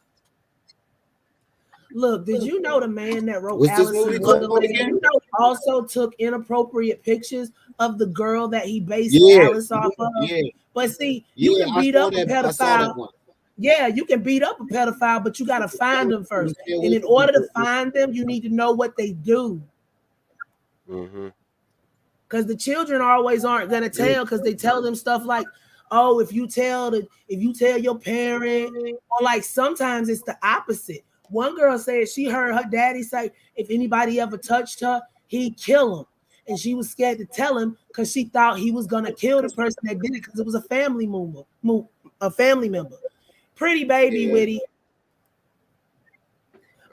Look, did you know the man that wrote What's this Alice movie in called Wonderland again? also took inappropriate pictures of the girl that he based Yeah, Alice off of? yeah. But see, you Yeah, can I beat saw up a that. I saw that pedophile. one. Yeah, you can beat up a pedophile, but you got to find them first. And in order to find them, you need to know what they do. Because the children always aren't going to tell, because they tell them stuff like, oh, if you tell your parent, or like sometimes it's the opposite. One girl said she heard her daddy say, if anybody ever touched her, he'd kill him. And she was scared to tell him because she thought he was going to kill the person that did it because it was a family member. Pretty baby, Witty.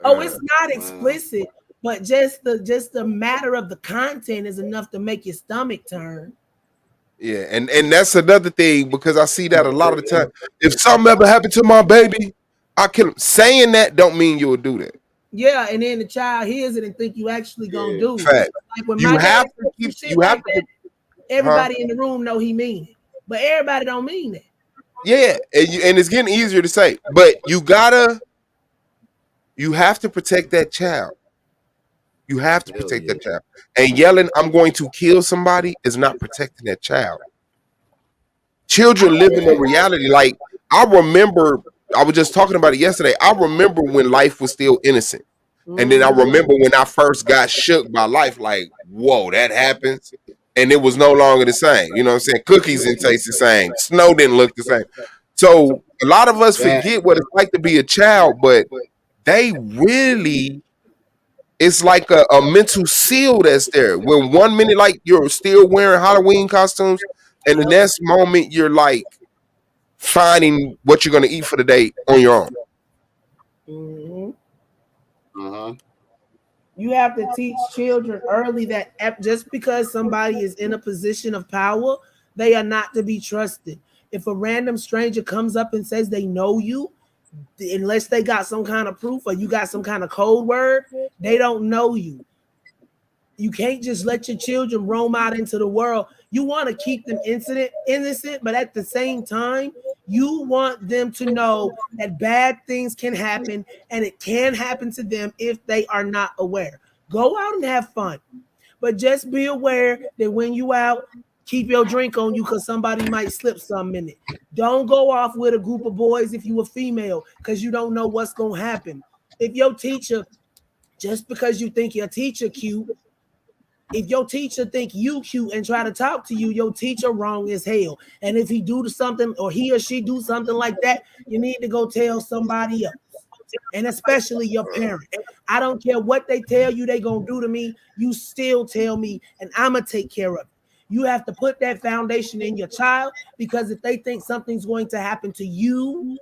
Oh, it's not explicit, but just the matter of the content is enough to make your stomach turn. Yeah, and that's another thing, because I see that a lot of the time. If something ever happened to my baby, I kill him. Saying that don't mean you'll do that. Yeah, and then the child hears it and think you actually gonna do it. Fact. Like when You my have dad to keep. shit You have like to. that, everybody in the room know he mean it, but everybody don't mean it. Yeah, and it's getting easier to say, but you have to protect that child. You have to protect that child. And yelling, "I'm going to kill somebody," is not protecting that child. Children live in a reality. Like, I remember, I was just talking about it yesterday. I remember when life was still innocent. And then I remember when I first got shook by life, like, whoa, that happens. And it was no longer the same. You know what I'm saying? Cookies didn't taste the same. Snow didn't look the same. So a lot of us forget what it's like to be a child, but they really, it's like a mental seal that's there. When 1 minute, like, you're still wearing Halloween costumes, and the next moment you're like finding what you're going to eat for the day on your own. You have to teach children early that just because somebody is in a position of power, they are not to be trusted. If a random stranger comes up and says they know you, unless they got some kind of proof or you got some kind of code word, they don't know you. You can't just let your children roam out into the world. You want to keep them innocent, but at the same time, you want them to know that bad things can happen, and it can happen to them if they are not aware. Go out and have fun, but just be aware that when you out, keep your drink on you because somebody might slip something in it. Don't go off with a group of boys if you a female because you don't know what's going to happen. If your teacher, just because you think your teacher cute, if your teacher think you cute and try to talk to you, your teacher wrong as hell. And if he do something or he or she do something like that, you need to go tell somebody else. And especially your parents. I don't care what they tell you they gonna do to me, you still tell me and I'ma take care of it. You have to put that foundation in your child, because if they think something's going to happen to you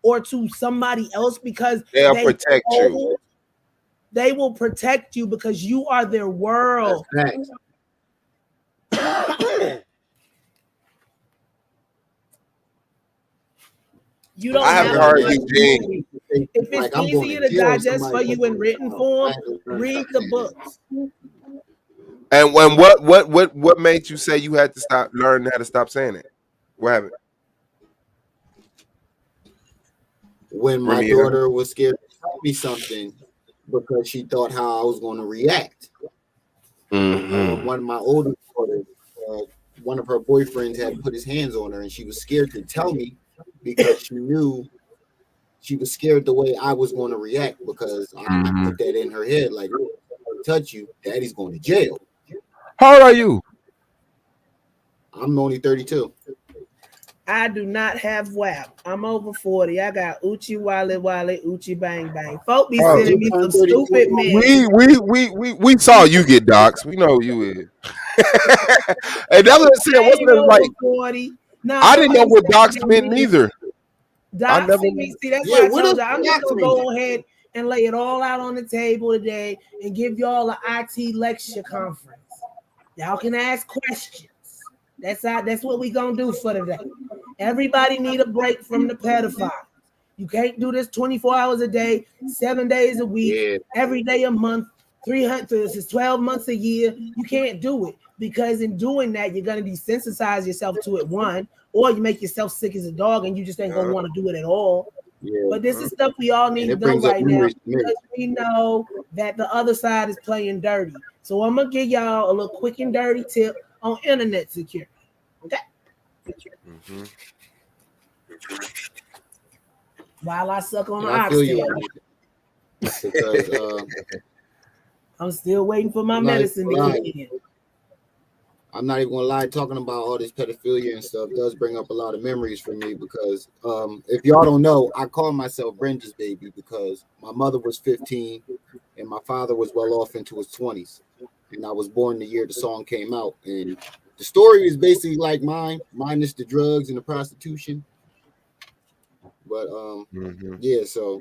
or to somebody else because They'll protect you. They will protect you because you are their world. You don't I haven't heard you, Gene. If it's easier to digest for you in written form, read the books. And when what made you say you had to learn how to stop saying it? What happened? When my daughter was scared to tell me something because she thought how I was going to react. One of my older daughters, one of her boyfriends had put his hands on her, and she was scared to tell me because she knew she was scared the way I was going to react, because I put that in her head, like, if I touch you, daddy's going to jail. How old are you? I'm only 32. I do not have WAP. I'm over 40. I got Uchi Wale Wale, Uchi Bang Bang. Folk be sending me some stupid men. We saw you get doxxed. We know who you is. And that's what I'm saying. Wasn't it like 40. No, I didn't know somebody what said docs they meant need neither. I never. Doxy me. See, that's Yeah, why I what told does you I'm just doxy gonna mean? go ahead and lay it all out on the table today and give y'all an IT lecture conference. Y'all can ask questions. That's what we gonna do for today. Everybody need a break from the pedophile. You can't do this 24 hours a day, 7 days a week, every day a month, 300. This is 12 months a year. You can't do it because in doing that, you're gonna desensitize yourself to it. One, or you make yourself sick as a dog, and you just ain't gonna want to do it at all. Yeah, But this is stuff we all need and to it know brings up right now memories to me. because we know that the other side is playing dirty. So I'm gonna give y'all a little quick and dirty tip on internet security. Okay. Mm-hmm. While I suck on the I feel you oxtail, on that because I'm still waiting for my I'm not even medicine to gonna kick lie. in. I'm not even gonna lie, talking about all this pedophilia and stuff does bring up a lot of memories for me because if y'all don't know, I call myself Brenda's baby because my mother was 15 and my father was well off into his 20s. And I was born the year the song came out. And the story is basically like mine, minus the drugs and the prostitution. But yeah, so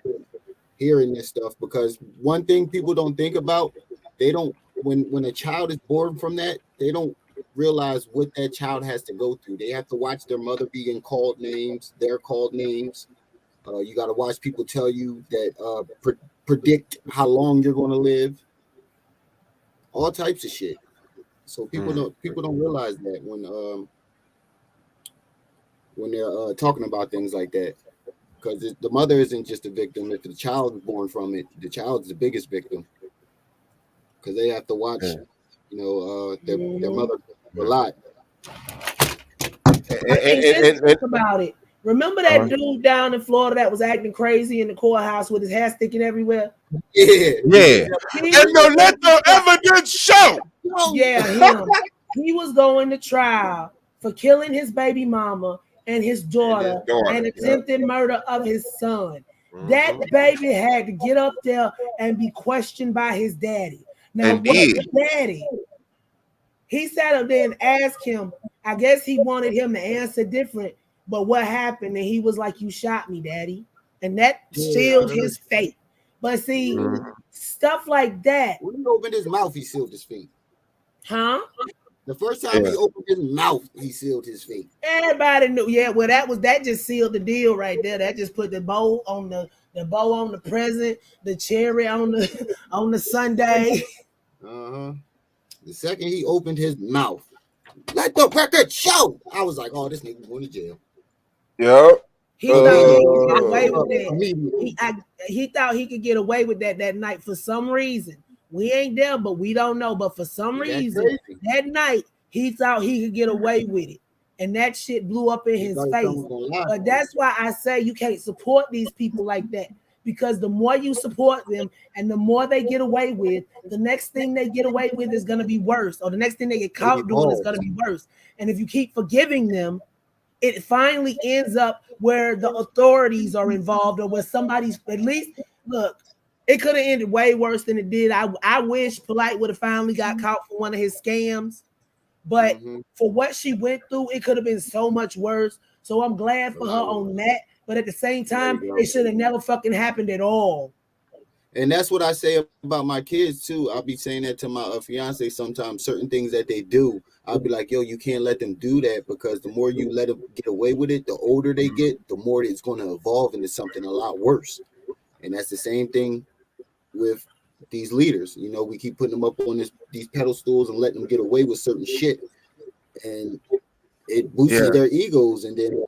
hearing this stuff, because one thing people don't think about, they don't when a child is born from that, they don't realize what that child has to go through. They have to watch their mother being called names, their called names. You got to watch people tell you that predict how long you're going to live, all types of shit. So people don't realize that when they're talking about things like that, because the mother isn't just a victim. If the child is born from it, the child is the biggest victim because they have to watch, their mother a lot. Let's talk about it. Remember that dude down in Florida that was acting crazy in the courthouse with his hair sticking everywhere? Yeah. And no, let the evidence show. Yeah, him. He was going to trial for killing his baby mama and his daughter and attempted murder of his son. That baby had to get up there and be questioned by his daddy. Now, what the daddy? He sat up there and asked him. I guess he wanted him to answer different, but what happened? And he was like, "You shot me, daddy," and that sealed his fate. But see, stuff like that. When he opened his mouth, he sealed his fate. Huh? The first time he opened his mouth, he sealed his fate. Everybody knew. Yeah, well, that just sealed the deal right there. That just put the bow on the present, the cherry on the sundae. The second he opened his mouth, let the record show. I was like, "Oh, this nigga going to jail." Yep. He thought he could get away with that. He thought he could get away with that night for some reason. We ain't there, but we don't know. But for some reason, that night he thought he could get away with it, and that shit blew up in his face. But that's why I say you can't support these people like that, because the more you support them and the more they get away with, the next thing they get away with is going to be worse, or the next thing they get caught doing is going to be worse. And if you keep forgiving them, it finally ends up where the authorities are involved, or where somebody's at least look. It could have ended way worse than it did. I wish Polite would have finally got caught for one of his scams, but for what she went through, it could have been so much worse. So I'm glad for her on that. But at the same time, it should have never fucking happened at all. And that's what I say about my kids too. I'll be saying that to my fiance sometimes. Certain things that they do, I'll be like, "Yo, you can't let them do that, because the more you let them get away with it, the older they get, the more it's going to evolve into something a lot worse." And that's the same thing with these leaders. We keep putting them up on these pedestals and letting them get away with certain shit, and it boosts their egos, and then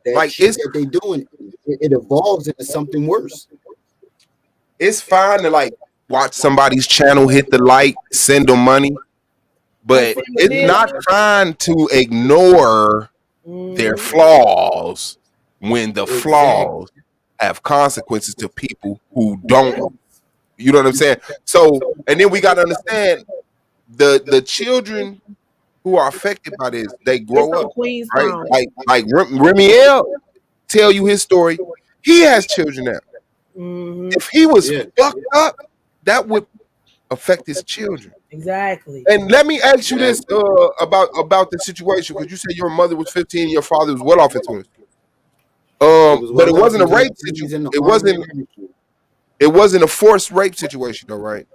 that shit that they doing, it evolves into something worse. It's fine to like watch somebody's channel, hit the like, send them money, but it's not fine to ignore their flaws when the flaws have consequences to people who don't. You know what I'm saying? So, and then we got to understand the children who are affected by this, they grow up, right? Like Remiel tell you his story. He has children now. If he was fucked up, that would affect his children. Exactly. And let me ask you this about the situation, because you said your mother was 15 and your father was well off into it. He was But well it off wasn't a into rape it. He's situation. in the army and everything. It wasn't a forced rape situation, though, right?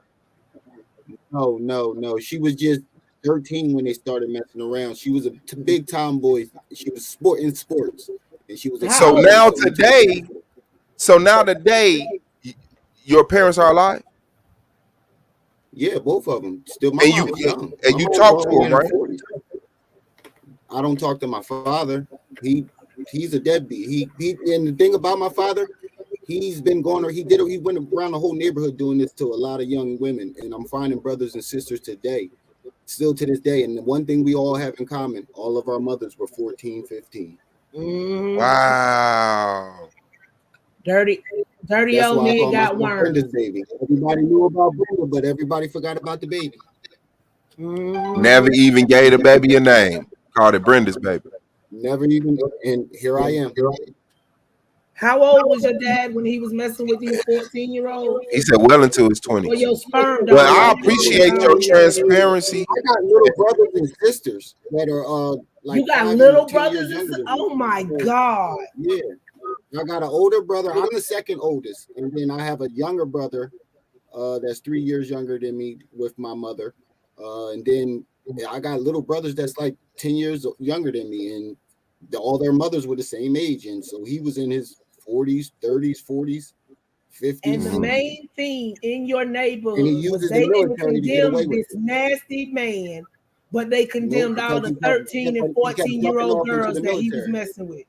No. She was just 13 when they started messing around. She was a big tomboy. She was in sports, and she was a So tomboy. now So he took advantage today, your parents are alive, Yeah, both of them. Still, my and mom was young. and My you mom was talk to already them, in her right? 40s. I don't talk to my father. He's a deadbeat. He and the thing about my father, he's been going. He went around the whole neighborhood doing this to a lot of young women, and I'm finding brothers and sisters today, still to this day. And the one thing we all have in common, all of our mothers were 14, 15. Wow. Dirty That's old why I nigga call got myself Brenda's worms. baby. Everybody knew about Brenda, but everybody forgot about the baby. Never even gave the baby a name. Called it Brenda's baby. Never even, and here I am. How old was your dad when he was messing with these 14-year-olds? He said well into his Or 20s. your sperm Well, donor? I appreciate your transparency. I got little brothers and sisters that are like You got 5 little and 10 years brothers and younger than me. oh my So, God. yeah. I got an older brother. I'm the second oldest, and then I have a younger brother that's 3 years younger than me with my mother, and then I got little brothers that's like 10 years younger than me, and all their mothers were the same age, and so he was in his 40s, 30s, 40s, 50s. And the main thing in your And he neighborhood was uses the they didn't military to get away condemn with this it. nasty man, but they Nope, condemned all because the 13 and he kept ducking 14-year-old off into girls the that he was military. messing with.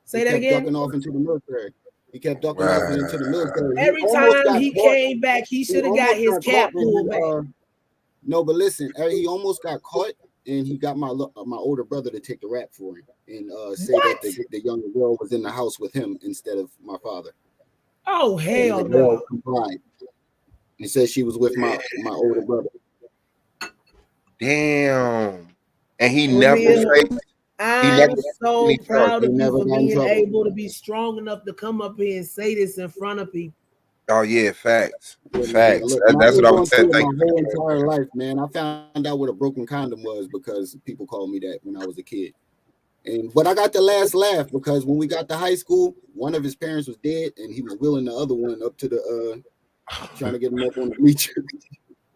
Say He that kept again. ducking off into the military. He kept ducking off into the military. He Every almost time got he caught. came back, he He should have got almost his got cap caught, and pulled back. no, but listen, he almost got caught, and he got my older brother to take the rap for him and say that the younger girl was in the house with him instead of my father. Oh And hell the girl no! complied and said she was with my older brother. Damn. And he For never real. faked. I'm so proud of you never for got in being trouble. able to be strong enough to come up here and say this in front of people. Oh yeah, facts. Yeah, look, That's what I would say. My Thank whole you. entire life, man. I found out what a broken condom was because people called me that when I was a kid. But I got the last laugh because when we got to high school, one of his parents was dead, and he was wheeling the other one up to the trying to get him up on the bleacher.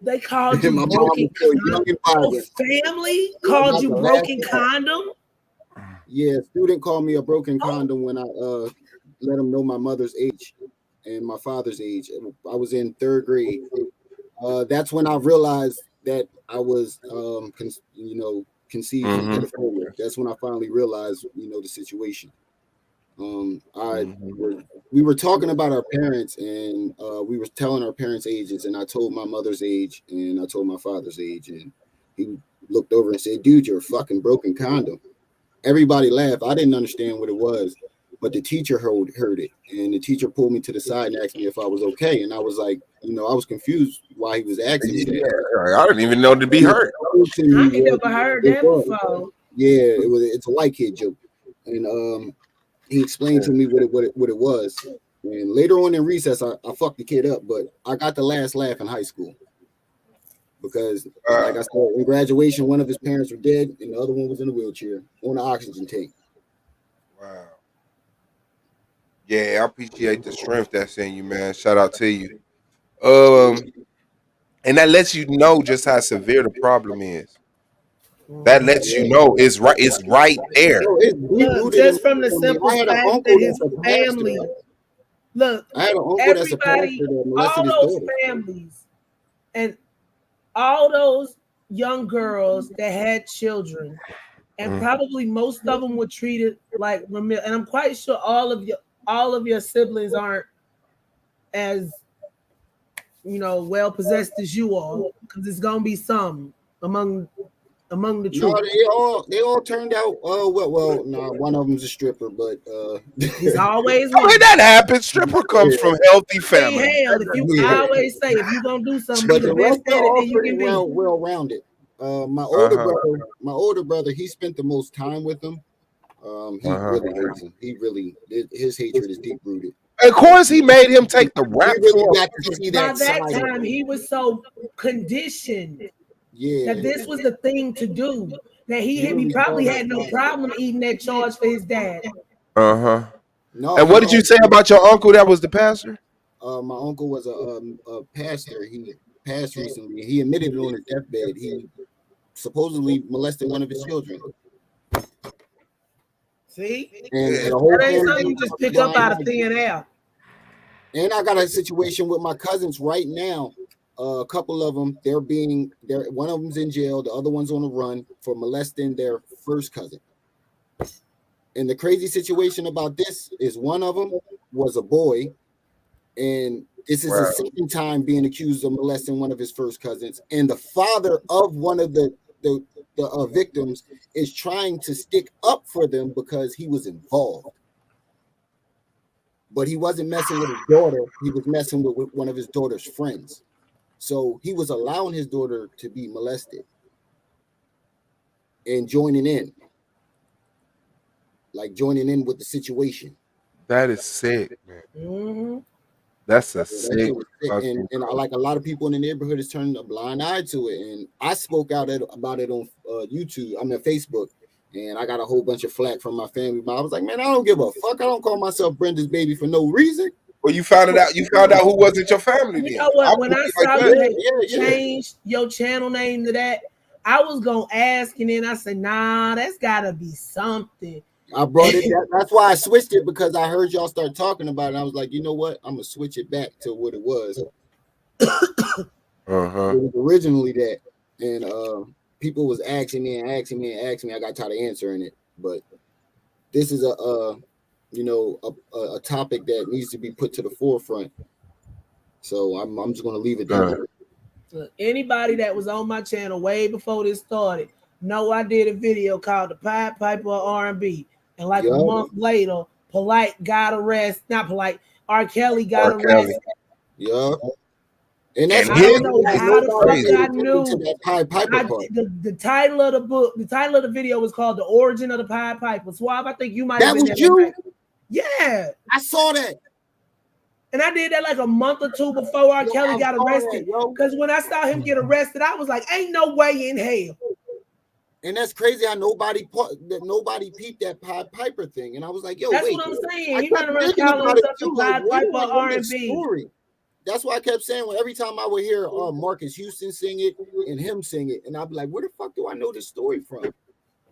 They called And you my mom broken was still young and condom. vibrant. Family Yeah, I called got you the broken last laugh. condom. Yeah, student called me a broken condom when I let him know my mother's age and my father's age. I was in 3rd grade. That's when I realized that I was conceived from pedophilia. That's when I finally realized, the situation. We were talking about our parents, and we were telling our parents' ages, and I told my mother's age, and I told my father's age, and he looked over and said, "Dude, you're a fucking broken condom." Everybody laughed. I didn't understand what it was, but the teacher heard it, and the teacher pulled me to the side and asked me if I was okay, and I was like, I was confused why he was asking me that. Yeah, I didn't even know to be hurt. I ain't never heard that before. Yeah, it's a white kid joke, and he explained to me what it was. And later on in recess, I fucked the kid up, but I got the last laugh in high school because, like I said, in graduation, one of his parents were dead, and the other one was in a wheelchair on the oxygen tank. Wow. Yeah, I appreciate the strength that's in you, man. Shout out to you. And that lets you know just how severe the problem is. That lets you know it's right. It's right there. Look, just from the simple I had an fact uncle that his that's a pastor. family. Look, I had an uncle that's a pastor everybody, that molested all his those daughter. families, and all those young girls that had children, and probably most of them were treated like. And I'm quite sure all of your siblings aren't as well possessed as you are, because it's gonna be some among the No, truth. they all turned out well. No, one of them's a stripper, but He's always I mean, that happens. Stripper comes from healthy family. hell, if you always say if you're gonna do something, be But the the best rest are at it all that you pretty can be. well rounded. My older brother, he spent the most time with him. He really hates him. His hatred is deep rooted. Of course, he made him take the We rap really form. got to see By that that side of time, him. he was so conditioned Yeah. that this was the thing to do. That he really probably saw had no that. problem eating that charge for his dad. Uh-huh. No, And what did you say about your uncle that was the pastor? my uncle was a pastor. He passed recently. He admitted it on his deathbed. He supposedly molested one of his children. See? And the whole That ain't family something you just pick up out of thin air. And I got a situation with my cousins right now. A couple of them, one of them's in jail, the other one's on the run for molesting their first cousin. And the crazy situation about this is one of them was a boy, and this is his second time being accused of molesting one of his first cousins. And the father of one of the victims is trying to stick up for them because he was involved. But he wasn't messing with his daughter. He was messing with one of his daughter's friends. So he was allowing his daughter to be molested and joining in with the situation. That is sick, man. Mm-hmm. That's a sick. And like a lot of people in the neighborhood is turning a blind eye to it. And I spoke out about it on Facebook. And I got a whole bunch of flack from my family. But I was like, man, I don't give a fuck. I don't call myself Brenda's baby for no reason. Well, you found it out. You found out who wasn't your family. You then. know what? When I saw you yeah. change your channel name to that, I was gonna ask, and then I said, nah, that's gotta be something. I brought it. That's why I switched it, because I heard y'all start talking about it. I was like, you know what? I'm gonna switch it back to what it was. It was originally that, and people was asking me. I got tired of answering it, but this is a topic that needs to be put to the forefront. So I'm just gonna leave it there. Look, anybody that was on my channel way before this started, know I did a video called "The Pied Piper of R&B," and like a month later, R. Kelly got arrested. Yeah. And that's I don't know how the fuck I knew. The title of the book, the title of the video was called "The Origin of the Pied Piper." Suave, I think you might have been there. That was you? Yeah. I saw that. And I did that like a month or two before R. Kelly got arrested. Because when I saw him get arrested, I was like, ain't no way in hell. And that's crazy how nobody peeped that Pied Piper thing. And I was like, yo, that's wait. What I'm saying. I kept thinking about it too. Like, Pied Piper R&B. That's why I kept saying, well, every time I would hear Marcus Houston sing it and him sing it, and I'd be like, where the fuck do I know this story from?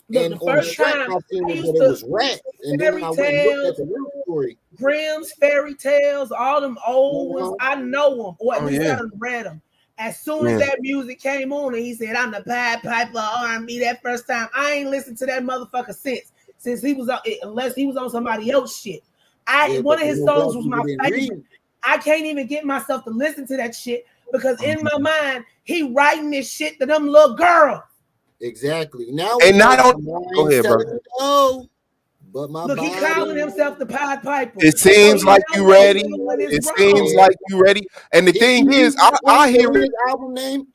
Look, and the first time I seen it, but it was Rat. And then I went and looked at the real story. Grimm's fairy tales, all them old ones, I know them, or at least I done read them. As soon as that music came on, and he said, "I'm the Pied Piper R&B," that first time, I ain't listened to that motherfucker since he was on, unless he was on somebody else shit. One of his songs was my favorite. I can't even get myself to listen to that shit because in my mind, he writing this shit to them little girls. Exactly. Now and not on. Go ahead, bro. Oh, but my look, he calling himself the Pied Piper. It seems like you ready. It seems like you ready. And the thing is, I hear it. Album name,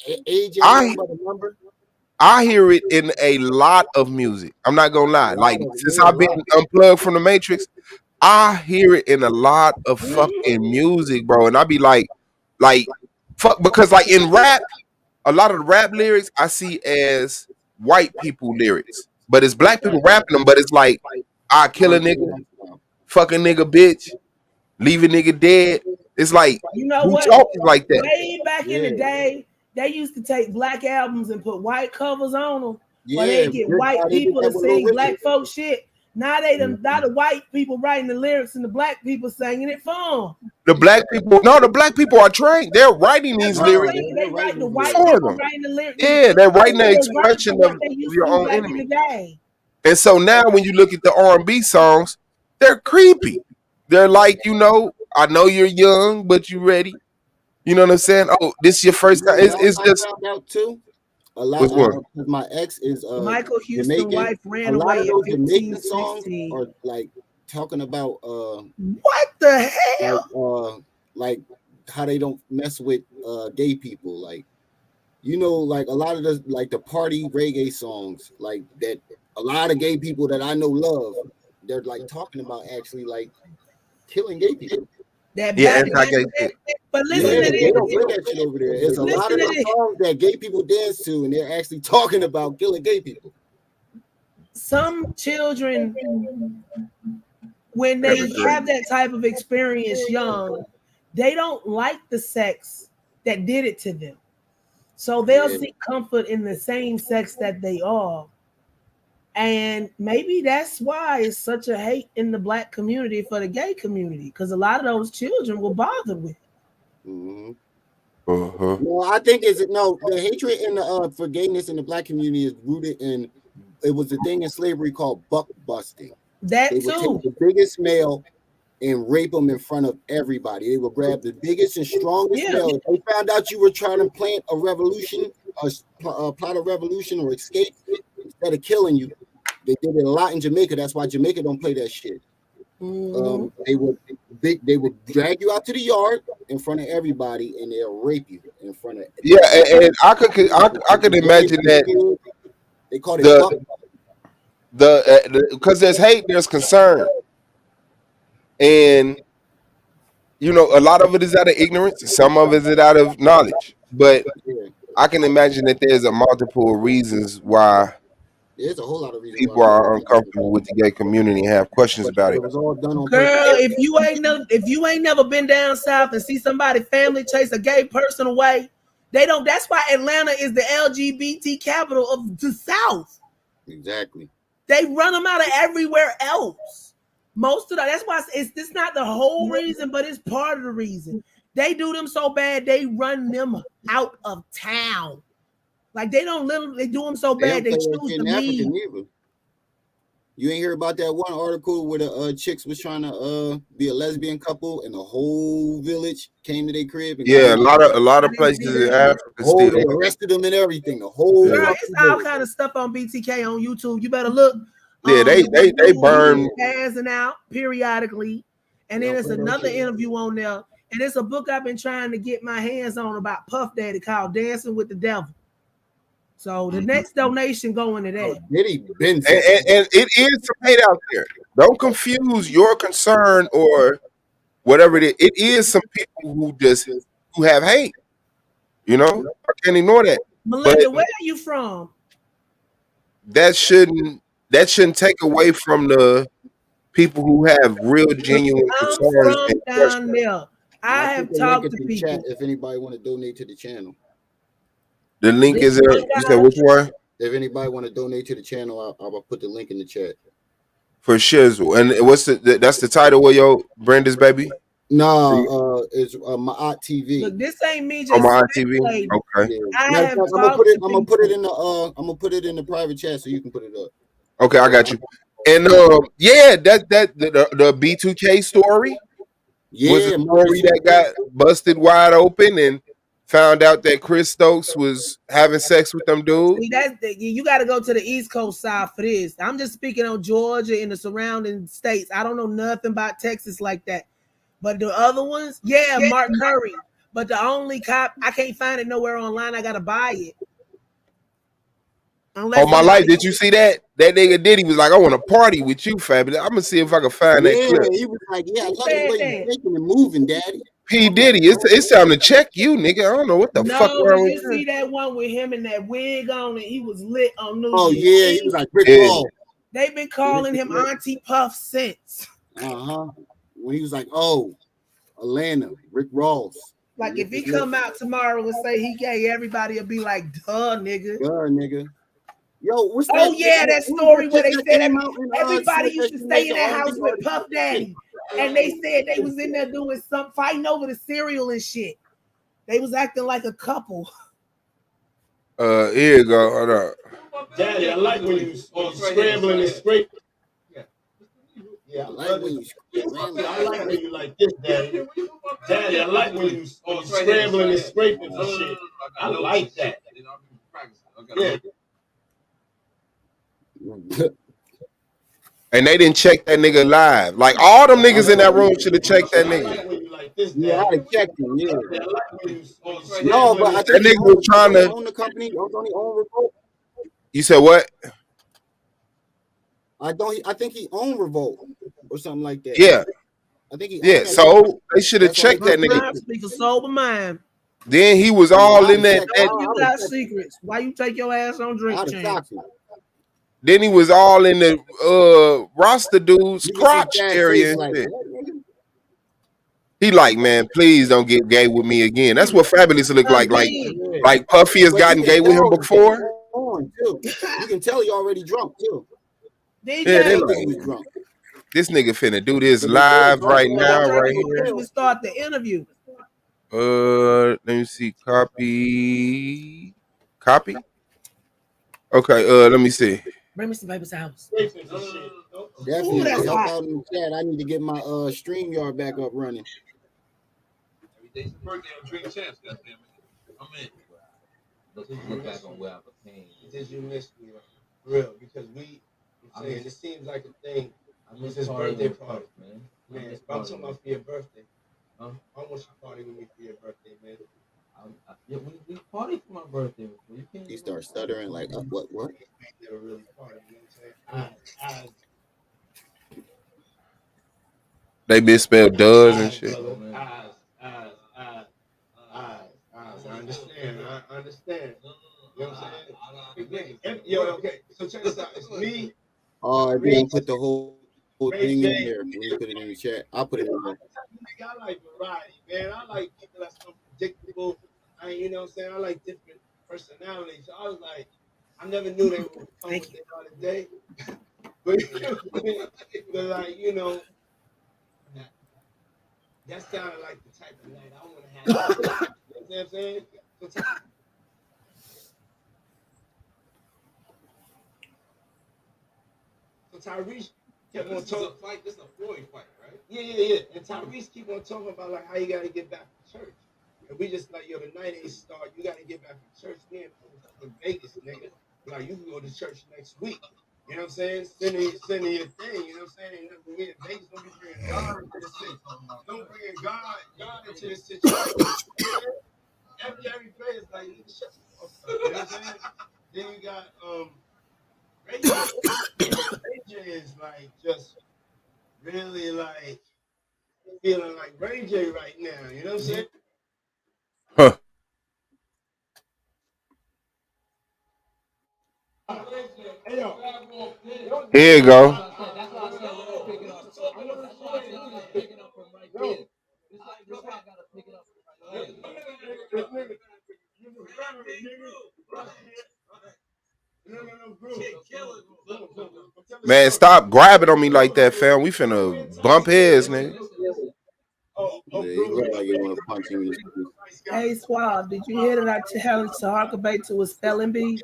I hear it in a lot of music. I'm not gonna lie. Like since I've been unplugged from the Matrix, I hear it in a lot of fucking music, bro. And I be like, fuck, because like in rap, a lot of the rap lyrics I see as white people lyrics, but it's black people rapping them. But it's like, I kill a nigga, fuck a nigga, bitch, leave a nigga dead. It's like, you know who what? talking like that? Way back in the day, they used to take black albums and put white covers on them, or they get white people to sing black folk shit. Now now the white people writing the lyrics and the black people singing it for them. The black people are trained. They're writing these lyrics. They write the white people writing the lyrics. Yeah, they're writing the expression of your own enemy. And so now when you look at the R&B songs, they're creepy. They're like, I know you're young, but you ready. You know what I'm saying? Oh, this is your first time. It's just too. A lot of my ex is Michael Houston's Jamaican. wife ran a lot away of those at 15, Jamaican songs 16. are like talking about what the hell? Like how they don't mess with gay people, like like a lot of the party reggae songs, like that a lot of gay people that I know love, they're like talking about actually like killing gay people. That Yeah, back, anti-gay shit. but listen Yeah, to they don't play this. that shit over there. It's a lot Listen of to the this. songs that gay people dance to, and they're actually talking about killing gay people. Some children, when they have that type of experience young, they don't like the sex that did it to them. So they'll Yeah. seek comfort in the same sex that they are. And maybe that's why it's such a hate in the black community for the gay community, because a lot of those children were bothered with it. Mm-hmm. Uh-huh. No, I think the hatred in the for gayness in the black community is rooted in it was a thing in slavery called buck busting. That They would too. take the biggest male and rape them in front of everybody. They would grab the biggest and strongest male. If they found out you were trying to plant a revolution, plot a revolution or escape, instead of killing you, they did it a lot in Jamaica. That's why Jamaica don't play that shit. They would drag you out to the yard in front of everybody, and they'll rape you in front of. Yeah, and I could imagine that. They call it because there's hate, there's concern, and you know a lot of it is out of ignorance, some of it is out of knowledge. But I can imagine that there's a multiple reasons why there's a whole lot of reasons people are uncomfortable with the gay community and have questions about it. It was all done on Girl, purpose. if you ain't never been down south and see somebody family chase a gay person away, they don't. That's why Atlanta is the LGBT capital of the South. Exactly. They run them out of everywhere else. Most of that's why it's not the whole reason, but it's part of the reason. They do them so bad, they run them out of town. Like they don't literally do them so bad, they choose to leave. You ain't hear about that one article where the chicks was trying to be a lesbian couple, and the whole village came to their crib. And Yeah, a lot of places in Africa still. They arrested them and everything. The whole Girl, it's all kind of stuff on BTK on YouTube. You better look. Yeah, they burn. Passing out periodically, and then there's another interview on there, and it's a book I've been trying to get my hands on about Puff Daddy called "Dancing with the Devil." So the next donation going to that. And it is some hate out there. Don't confuse your concern or whatever it is. It is some people who have hate. You know, I can't ignore that. Melinda, where are you from? That shouldn't take away from the people who have real genuine concerns. I'm from down there. I have talked to people. Chat if anybody want to donate to the channel. The link is there. You said which one? If anybody want to donate to the channel, I'll put the link in the chat. For shizzle. And what's that's the title of your Brenda's baby? No, it's Ma'at TV. Look, this ain't me just. Ma'at TV. Okay. I'm gonna put it in the private chat so you can put it up. Okay, I got you. And yeah, the B2K story was a story that got busted wide open and found out that Chris Stokes was having sex with them dudes. See, you got to go to the East Coast side for this. I'm just speaking on Georgia and the surrounding states. I don't know nothing about Texas like that. But the other ones, Mark Curry. But the only cop, I can't find it nowhere online. I got to buy it. All my life, did you see that? That nigga did. He was like, I want to party with you, Fabulous. I'm going to see if I can find that clip. He was like, I love the way you're making and moving, Daddy. P. Diddy, it's time to check you, nigga. I don't know what the fuck wrong with you. See that one with him and that wig on and he was lit on New Oh, Year's. He was like Rick Ross. They've been calling him Auntie Puff since. When he was like, Atlanta, Rick Ross. Like if he come out tomorrow and say he gay, everybody will be like, duh, nigga. Yo, what's that? That story where they said everybody used to stay in that house with Puff Daddy. And they said they was in there doing some fighting over the cereal and shit. They was acting like a couple. Here you go. Hold up. Daddy, I like when you scrambling and scraping. Yeah, I like when you scrambling. I like when you like this, Daddy. Daddy, I like when you scrambling and scraping and shit. I like that. Yeah. And they didn't check that nigga live. Like all them niggas in that room should have checked that nigga. Yeah, I checked him. Yeah. No, but I think that nigga was trying to own the company. Only own Revolt. You said what? I think he owned Revolt or something like that. Yeah. I think he. Yeah, so they should have checked that nigga. Mind speak a sober mind. Then he was all in that. You got secrets. Why you take your ass on drink champ? Then he was all in the roster dude's crotch area and shit. He like, man, please don't get gay with me again. That's what Fabulous looked like. Like Puffy has gotten gay with him before. You can tell he already drunk too. DJ, Yeah, they like, this nigga finna do this live right now, right here. We start the interview. Let me see. Copy. Okay. Let me see. Bring me some paper's house. Definitely help out in the chat. I need to get my StreamYard back up running. It's birthday on Drink Champs, goddammit. I'm in. Let's look back on where I became. Because you missed me, for real. Because it seems like a thing. I miss his birthday party, man. Man, I'm talking about for your birthday. I want you to party with me for your birthday, man. Yeah, we partied for my birthday before. He starts stuttering like, what? Never really party, you know what I'm saying? They misspelled does and shit. I understand. You know what I'm saying? Yo, okay. So check this out. It's me. Oh, if you didn't put the whole thing in there, when you put it in the chat, I'll put it in there. I like variety, man. I like people that's unpredictable. You know what I'm saying? I like different personalities. So I was like, I never knew they would come with the other day. But like, you know, that sounded like the type of night I want to have. You know what I'm saying? So Tyrese kept on talking. This is a Floyd fight, right? Yeah. And Tyrese keep on talking about like how you gotta get back to church. And we just like, yo, the night ain't start. You gotta get back to church. We in Vegas, nigga. Like you can go to church next week. You know what I'm saying? Sending your thing. You know what I'm saying? And we in Vegas, don't be bringing God into the situation. Don't bring God into this situation. Every player's like, nigga, shut the fuck up. You know what I'm saying? Then you got Ray J is like just really like feeling like Ray J right now. You know what I'm saying? Huh. Here you go. Man, stop grabbing on me like that, fam. We finna bump heads, nigga. Yeah, you look like you want to punch him in his face. Hey, Suave, did you hear that I challenged Taharka Bay to a spelling bee?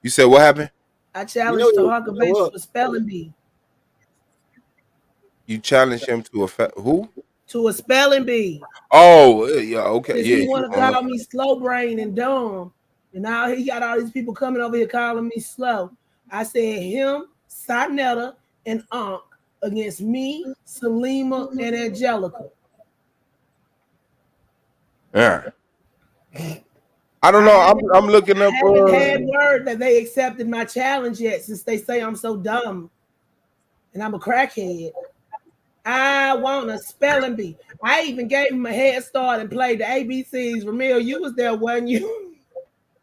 You said what happened? I challenged Taharka Bay to a spelling bee. You challenged him to who? To a spelling bee. Oh, yeah, okay, If yeah. he want to call me slow brain and dumb, and now he got all these people coming over here calling me slow. I said him, Sinetta, and Ankh against me, Salima, and Angelica. Yeah. I don't know. I'm looking up. I haven't had word that they accepted my challenge yet, since they say I'm so dumb and I'm a crackhead. I want a spelling bee. I even gave him a head start and played the ABCs. Ramil, you was there, wasn't you?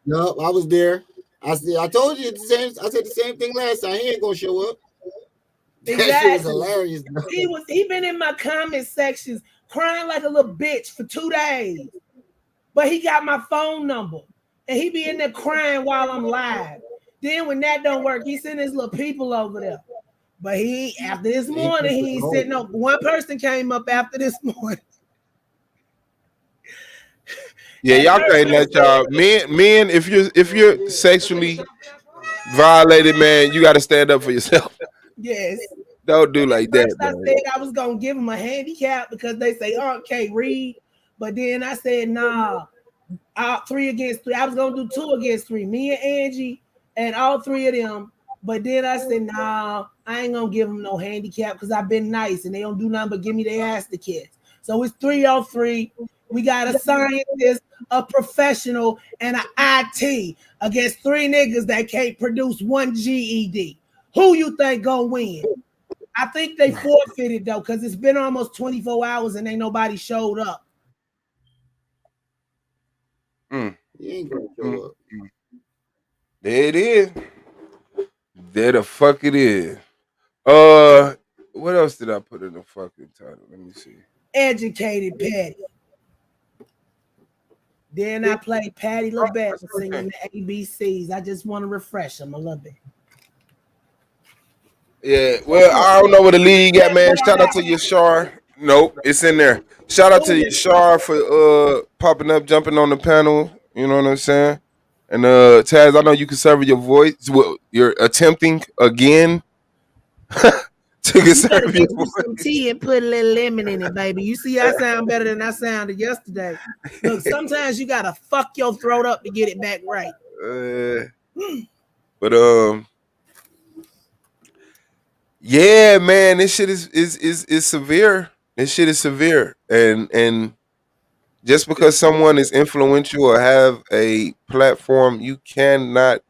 No, I was there. I told you the same. I said the same thing last time. He ain't gonna show up. Exactly. That shit was hilarious. He been in my comment sections crying like a little bitch for 2 days. But he got my phone number. And he be in there crying while I'm live. Then when that don't work, he send his little people over there. But after this morning, he ain't sitting up. One person came up after this morning. Yeah, y'all can't let y'all men. If you're sexually violated, man, you got to stand up for yourself. Yes. Don't do like that, I man. said I was gonna give him a handicap because they say can't read. But then I said, nah, 3 against 3. I was gonna do 2 against 3. Me and Angie and all 3 of them. But then I said, nah, I ain't gonna give them no handicap because I've been nice and they don't do nothing but give me their ass to kiss. So it's 3-on-3. We got a scientist, a professional, and an IT against 3 niggas that can't produce 1 GED. Who you think gonna win? I think they forfeited though, because it's been almost 24 hours and ain't nobody showed up. You ain't gonna show up. There it is. There the fuck it is. What else did I put in the fucking title? Let me see. Educated Patty. Then I played Patty LaBelle singing the ABCs. I just want to refresh them a little bit. Yeah, well, I don't know where the league at, man. Shout out to Yashar. Nope, it's in there. Shout out to Yashar for popping up, jumping on the panel. You know what I'm saying? And Taz, I know you can serve your voice. Well, you're attempting again to conserve your voice. Some tea and put a little lemon in it, baby. You see, I sound better than I sounded yesterday. Look, sometimes you gotta fuck your throat up to get it back right. But yeah, man, this shit is severe. This shit is severe, and just because someone is influential or have a platform, you cannot.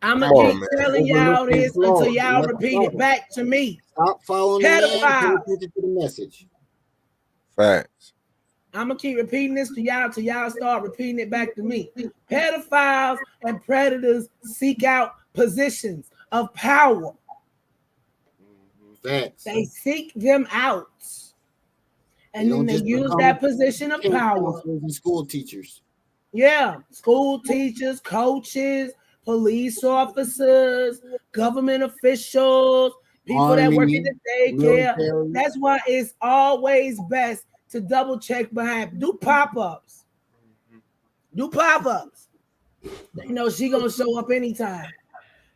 I'm gonna keep telling y'all this until y'all repeat it back to me. Stop following the man. Pay attention to the message. Facts. I'm gonna keep repeating this to y'all till y'all start repeating it back to me. Pedophiles and predators seek out positions of power. Facts. They seek them out, and then they use that position of power. School teachers. Yeah, school teachers, coaches, police officers, government officials, people that work in the daycare. Military. That's why it's always best to double check behind. Do pop-ups. Do pop-ups. You know she gonna show up anytime.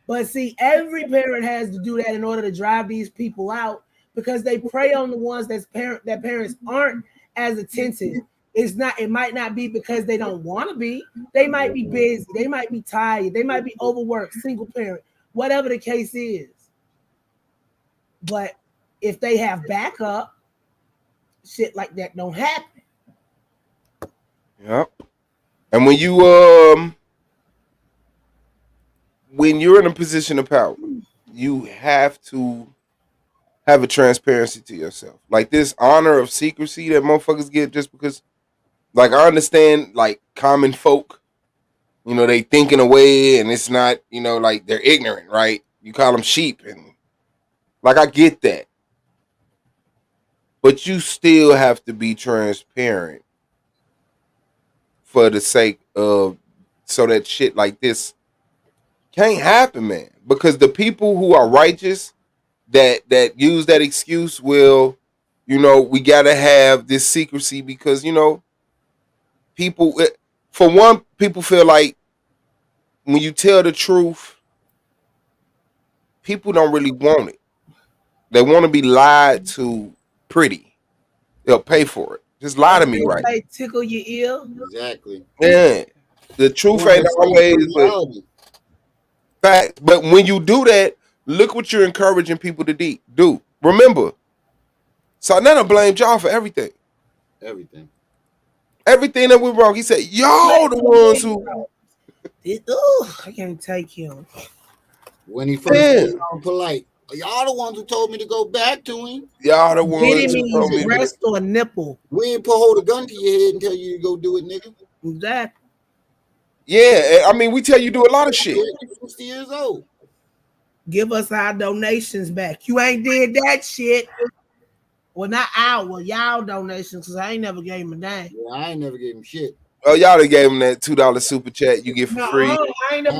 But see, every parent has to do that in order to drive these people out, because they prey on the ones that parents aren't as attentive. It might not be because they don't want to be. They might be busy. They might be tired. They might be overworked, single parent, whatever the case is. But if they have backup, shit like that don't happen. Yep. And when you're in a position of power, you have to have a transparency to yourself. Like this honor of secrecy that motherfuckers get just because, like, I understand, like, common folk, you know, they think in a way and it's not, you know, like they're ignorant, right? You call them sheep and, like, I get that. But you still have to be transparent for the sake of, so that shit like this can't happen, man. Because the people who are righteous that use that excuse will, you know, we gotta have this secrecy because, you know, people, for one, people feel like when you tell the truth, people don't really want it. They want to be lied to pretty. They'll pay for it. Just lie to me, right? They tickle your ear. Exactly. Yeah. The truth ain't always fact. But when you do that, look what you're encouraging people to do. Remember, Sarnetta blamed y'all for everything. Everything that went wrong. He said, y'all the ones who. I can't take him. When he first came on polite, y'all the ones who told me to go back to him. Y'all the ones Did who told me breast or nipple? We ain't hold a gun to your head and tell you to go do it, nigga. Exactly. Yeah, I mean, we tell you do a lot of shit. You're 60 years old. Give us our donations back. You ain't did that shit. Well, not y'all donations, because I ain't never gave him a dime. Yeah, I ain't never gave him shit. Oh, y'all done gave him that $2 super chat you get for free. I ain't never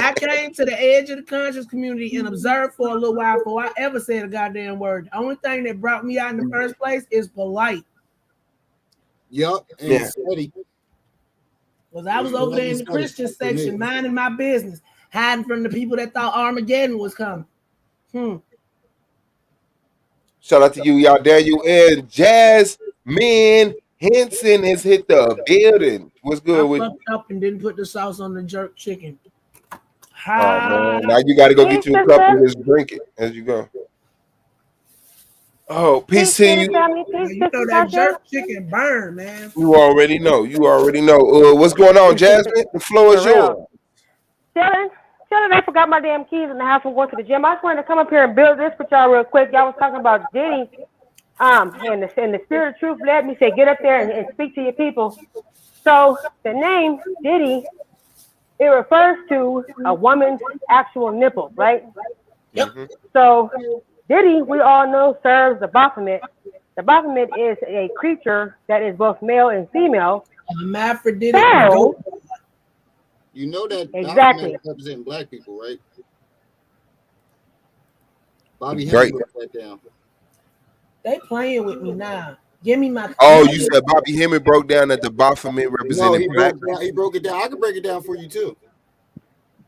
I came to the edge of the conscious community and observed for a little while before I ever said a goddamn word. The only thing that brought me out in the first place is polite. Yup, and steady. Because I was over there in the Christian section, minding my business, hiding from the people that thought Armageddon was coming. Shout out to you, y'all. Daniel and Jasmine Henson has hit the building. What's good with you? Up and didn't put the sauce on the jerk chicken. Oh man, now you got to go get you a cup and just drink it as you go. Oh, peace to you. You know that jerk chicken burn, man. You already know. What's going on, Jasmine? The floor is yours. Chilling. Chilling, I forgot my damn keys in the house. I'm going to the gym. I just wanted to come up here and build this with y'all real quick. Y'all was talking about Diddy. And the spirit of truth led me say, get up there and speak to your people. So the name Diddy, it refers to a woman's actual nipple, right? Yep. So Diddy, we all know, serves the Baphomet. The Baphomet is a creature that is both male and female. Hermaphroditic. So, you know that exactly representing black people, right? Bobby Right. Hemming wrote that down. They playing with me now. Give me my. Oh, you said Bobby Hemming broke down that the Baphomet represented black. He broke it down. I can break it down for you too.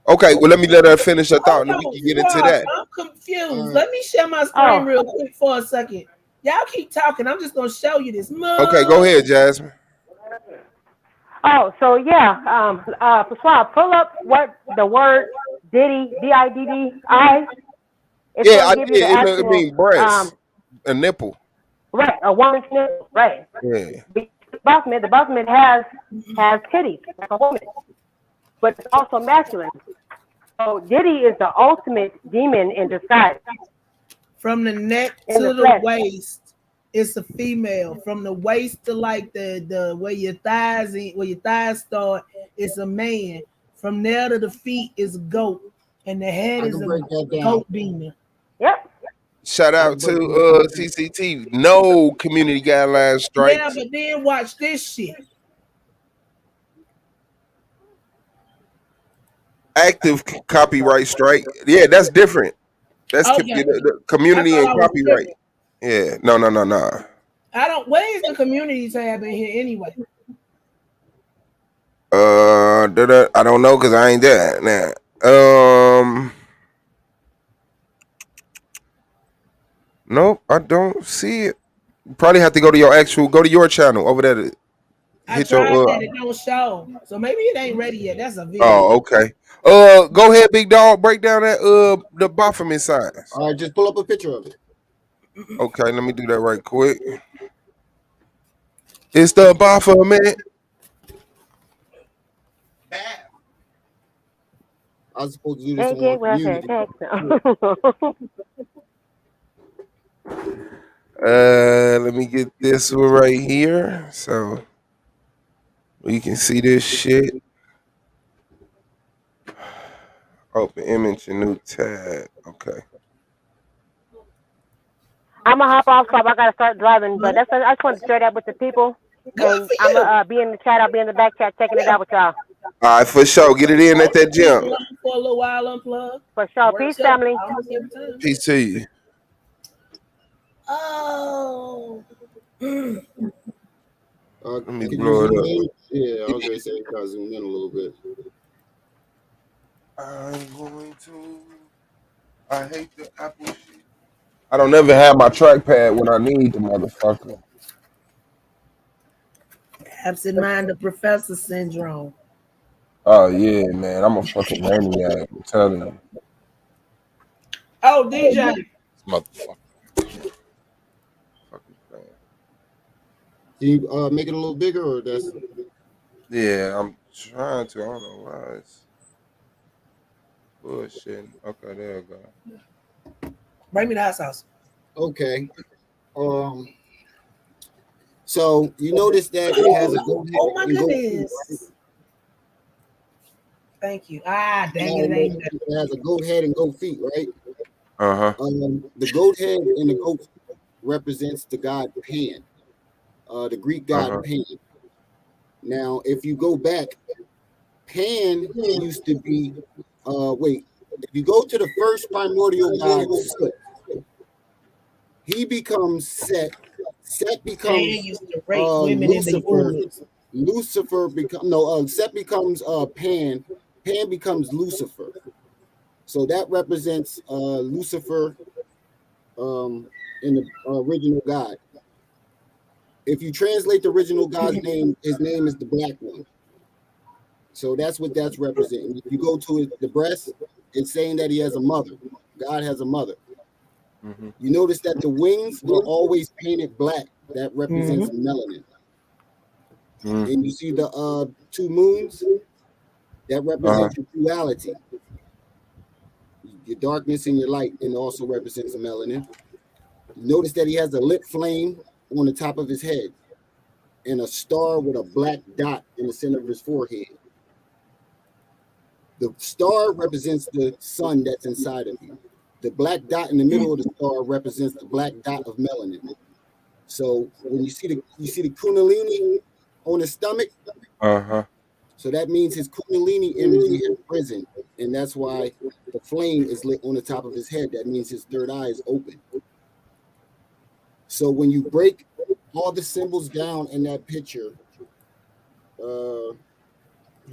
Okay, well, let me let her finish her thought, and then we can get into that. I'm confused. Let me share my screen real quick for a second. Y'all keep talking. I'm just gonna show you this. Okay, go ahead, Jasmine. Oh, so yeah, Pasquale, pull up what the word Diddy, D-I-D-D-I. It's Yeah, I gonna give did. you the actual, It mean breast, a nipple. right, a woman's nipple, right. Yeah. The Baphomet has titties like a woman, but it's also masculine. So Diddy is the ultimate demon in disguise. From the neck In to the the flesh. waist, it's a female. From the waist to like the where your thighs start, it's a man. From there to the feet is a goat, and the head is a goat demon. Yep. Shout out to CCT. No community guidelines strikes. Yeah, but then watch this shit. Active copyright strike. Yeah, that's different. That's Okay. the community I and thought I was copyright. Yeah. No. I don't. Where is the community tab in here anyway? I don't know because I ain't there now. Nope, I don't see it. You probably have to go to your channel over there to I hit tried your that. It don't show. So maybe it ain't ready yet. That's a video. Oh, okay. Go ahead, big dog. Break down that the Baphomet signs. All right, just pull up a picture of it. Okay, let me do that right quick. It's the Baphomet. I was supposed to do this on community. Let me get this one right here so we can see this shit. Open image, a new tab. Okay. I'm gonna hop off, so I gotta start driving. But I just want to share that with the people. And I'm gonna be in the chat. I'll be in the back chat checking it out with y'all. All right, for sure. Get it in at that gym. For a little while, unplug. For sure. Peace, family. Peace to you. Oh. Let me Can blow you it zoom up. in? Yeah, I was gonna say I zoom in a little bit. I'm going to. I hate the Apple shit. I don't ever have my trackpad when I need the motherfucker. Absent-minded professor syndrome. Oh yeah, man. I'm a fucking maniac. I'm telling you. Oh, DJ. Motherfucker. Can you make it a little bigger, or that's? Yeah, I'm trying to. I don't know why it's bullshit. Okay, there we go. Bring me the house. Okay. So you notice that it has a goat head. Oh my goodness. Thank you. Ah, dang it. It has a goat head and goat feet, right? Uh-huh. The goat head and the goat represents the god Pan, the Greek god Pan. Now, if you go back, Pan used to be, if you go to the first primordial god, Set, he becomes Set. Set becomes Lucifer. Lucifer becomes Set becomes Pan. Pan becomes Lucifer. So that represents Lucifer in the original God. If you translate the original God's name, his name is the Black One. So that's what that's representing. If you go to the breast, it's saying that he has a mother. God has a mother. Mm-hmm. You notice that the wings are always painted black. That represents melanin. And you see the two moons that represent duality. your darkness and your light, and also represents the melanin. Notice that he has a lit flame on the top of his head and a star with a black dot in the center of his forehead. The star represents the sun that's inside of you. The black dot in the middle of the star represents the black dot of melanin. So when you see the Kundalini on his stomach, so that means his Kundalini energy has risen, and that's why the flame is lit on the top of his head. That means his third eye is open. So when you break all the symbols down in that picture, hold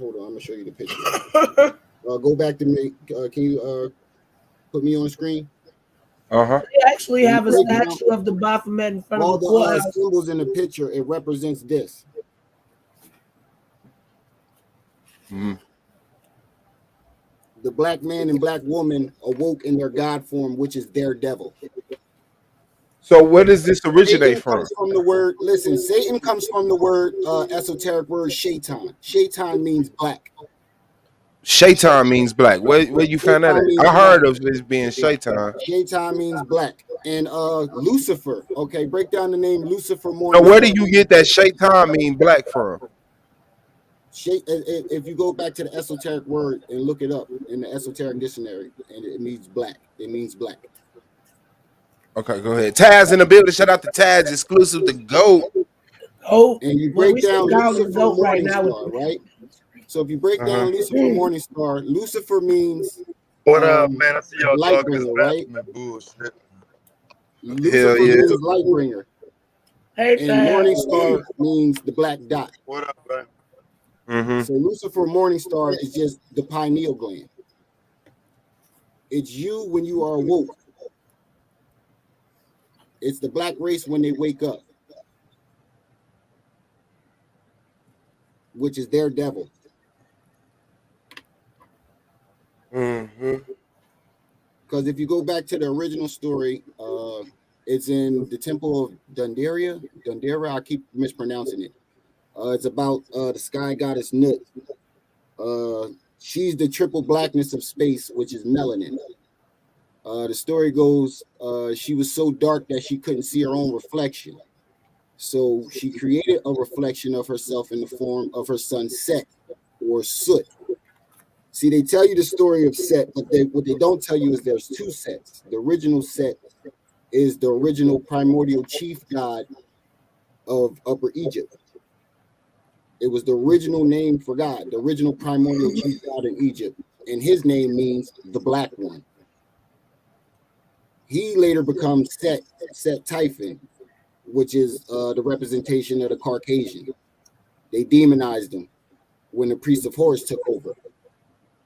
on, I'm gonna show you the picture. Go back to me. Can you put me on screen? They actually have a statue of the Baphomet in front all of the the courthouse. symbols in the picture. It represents this. The black man and black woman awoke in their God form, which is their devil. So where does this originate Satan from? comes from the word. Listen, Satan comes from the word esoteric word shaitan. Shaitan means black. Shaitan means black. Where you found that at? I heard of this being shaitan. Shaitan means black. And Lucifer. Okay, break down the name Lucifer more. So where do you get that shaitan mean black from? If you go back to the esoteric word and look it up in the esoteric dictionary, and it means black. It means black. Okay, go ahead. Taz in the building. Shout out to Taz, exclusive to GOAT. Oh, and you break down Lucifer Morningstar, right? So if you break down Lucifer Morningstar, Lucifer means what up, man? I see y'all light talking bringer, right? bullshit. Lucifer means light bringer. Hey, and Morningstar means the black dot. What up, man? So Lucifer Morningstar is just the pineal gland. It's you when you are awoke. It's the black race when they wake up, which is their devil. Because if you go back to the original story, it's in the temple of Dundera. I keep mispronouncing it. It's about the sky goddess Nut. She's the triple blackness of space, which is melanin. The story goes, she was so dark that she couldn't see her own reflection. So she created a reflection of herself in the form of her son Set, or Soot. See, they tell you the story of Set, but what they don't tell you is there's two Sets. The original Set is the original primordial chief god of Upper Egypt. It was the original name for God, the original primordial chief god in Egypt, and his name means the black one. He later becomes Set Typhon, which is the representation of the Caucasian. They demonized him when the priest of Horus took over,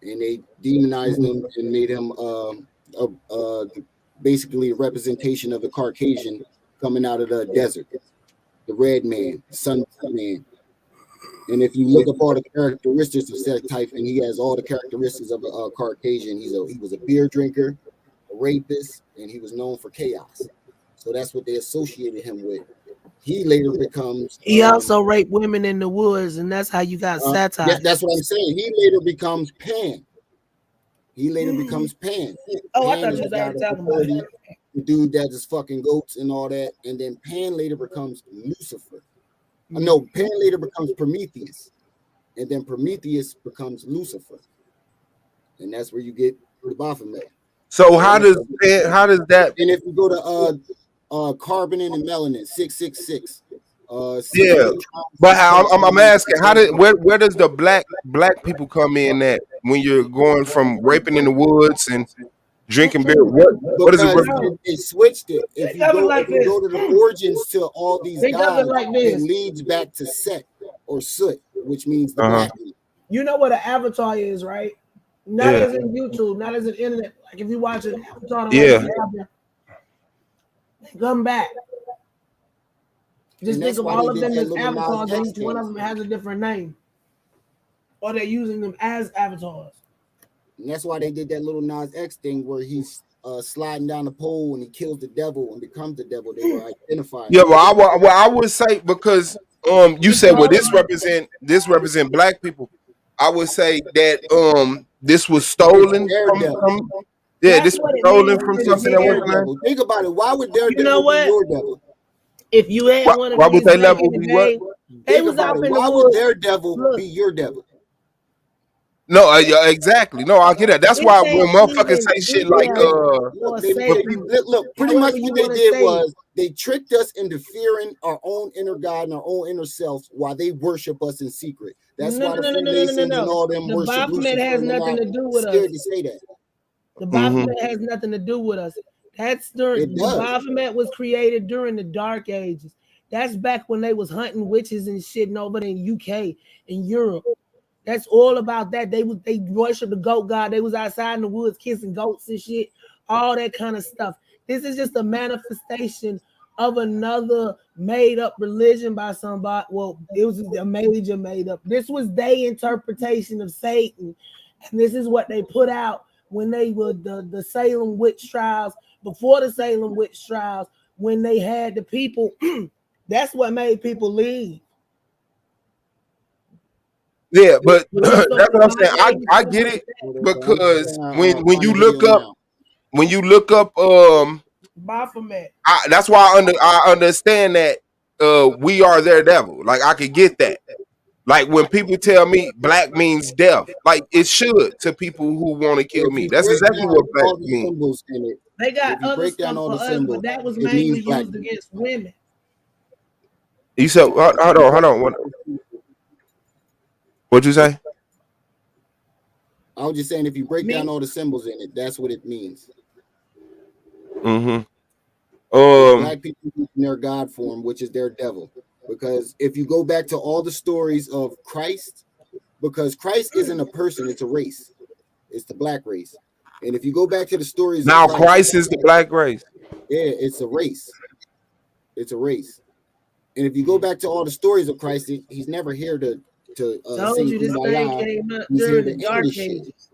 and they demonized him and made him basically a representation of the Caucasian coming out of the desert, the red man, sun man. And if you look up all the characteristics of Set Typhon, he has all the characteristics of a Caucasian. He was a beer drinker, a rapist, and he was known for chaos. So that's what they associated him with. He later becomes. He also raped women in the woods, and that's how you got satire. That's what I'm saying. He later becomes Pan. Pan. Oh, Pan I thought is you was the already god of talking about fertility, it. the dude that is fucking goats and all that. And then Pan later becomes Lucifer. No, Pan later becomes Prometheus. And then Prometheus becomes Lucifer. And that's where you get the Baphomet. So how does that? And if you go to carbonin and melanin, 666. Yeah, but I'm asking, where does the black people come in at when you're going from raping in the woods and drinking beer? What is it? They switched it. If you go to the origins to all these gods, it leads back to Set or Soot, which means the black. You know what an avatar is, right? Not as in YouTube, not as an internet. Like if you watch an avatar, come back. Just think of all of them as avatars, and each one of them has a different name. Or they're using them as avatars. And that's why they did that little Nas X thing where he's sliding down the pole and he kills the devil and becomes the devil. They were identifying. Yeah, I would say, because you said this represent black people. I would say that this was stolen from Yeah, That's this what was it stolen means from to something that Their wasn't them. there. devil. Think about it. Why would their You know devil be what? your devil? If you had one of Why would these they back level in the be what? day, they Think was about out it. in the Why would woods. their devil Look, be your devil? No, yeah, exactly. No, I get that. That's this why when ain't motherfuckers even say shit like Israel Look, or when Satan, people look. Pretty however much you what they want to did say it. was they tricked us into fearing our own inner God and our own inner selves while they worship us in secret. That's No, why no, the no, no, no, no, no, Freemasons and no. all them The worship Baphomet Lucifer has and them nothing out to do with us. scared to say that. The Mm-hmm. Baphomet has nothing to do with us. That's during It the does. Baphomet was created during the Dark Ages. That's back when they was hunting witches and shit over in UK and Europe. That's all about that. They worship the goat god. They was outside in the woods kissing goats and shit, all that kind of stuff. This is just a manifestation of another made up religion by somebody. Well, it was a major made up. This was their interpretation of Satan, and this is what they put out when they were the Salem witch trials. Before the Salem witch trials, when they had the people, that's what made people leave. Yeah, but When they that's started what I'm saying. migrating I stuff get like it that. I'm because when on you the video look up now. Baphomet. that's why I understand that we are their devil. Like I could get that. Like when people tell me black means death, like it should to people who want to kill If me. you That's break exactly what down black all the means. symbols in it, They got if you other break down stuff all for the us, but symbols, that was it mainly means black used people. against women. You said hold on. What'd you say? I was just saying, if you break Me? down all the symbols in it, that's what it means. Mm-hmm. It's black people in their God form, which is their devil. Because if you go back to all the stories of Christ, because Christ isn't a person, it's a race. It's the black race. And if you go back to the stories of Now Christ, Christ is the black race. yeah, it's a race. It's a race. And if you go back to all the stories of Christ, he's never here to Told sing you this thing Kumbaya. came up He's here during to the end Dark this shit. Ages.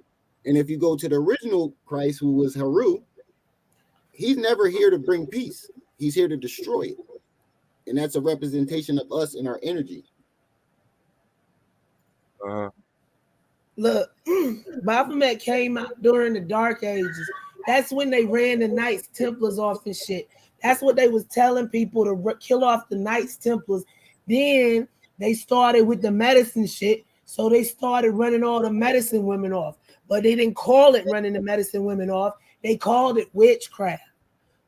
And if you go to the original Christ, who was Haru, he's never here to bring peace. He's here to destroy it. And that's a representation of us and our energy. Look, Baphomet came out during the Dark Ages. That's when they ran the Knights Templars off and shit. That's what they was telling people to kill off the Knights Templars. Then they started with the medicine shit. So they started running all the medicine women off. But they didn't call it running the medicine women off. They called it witchcraft.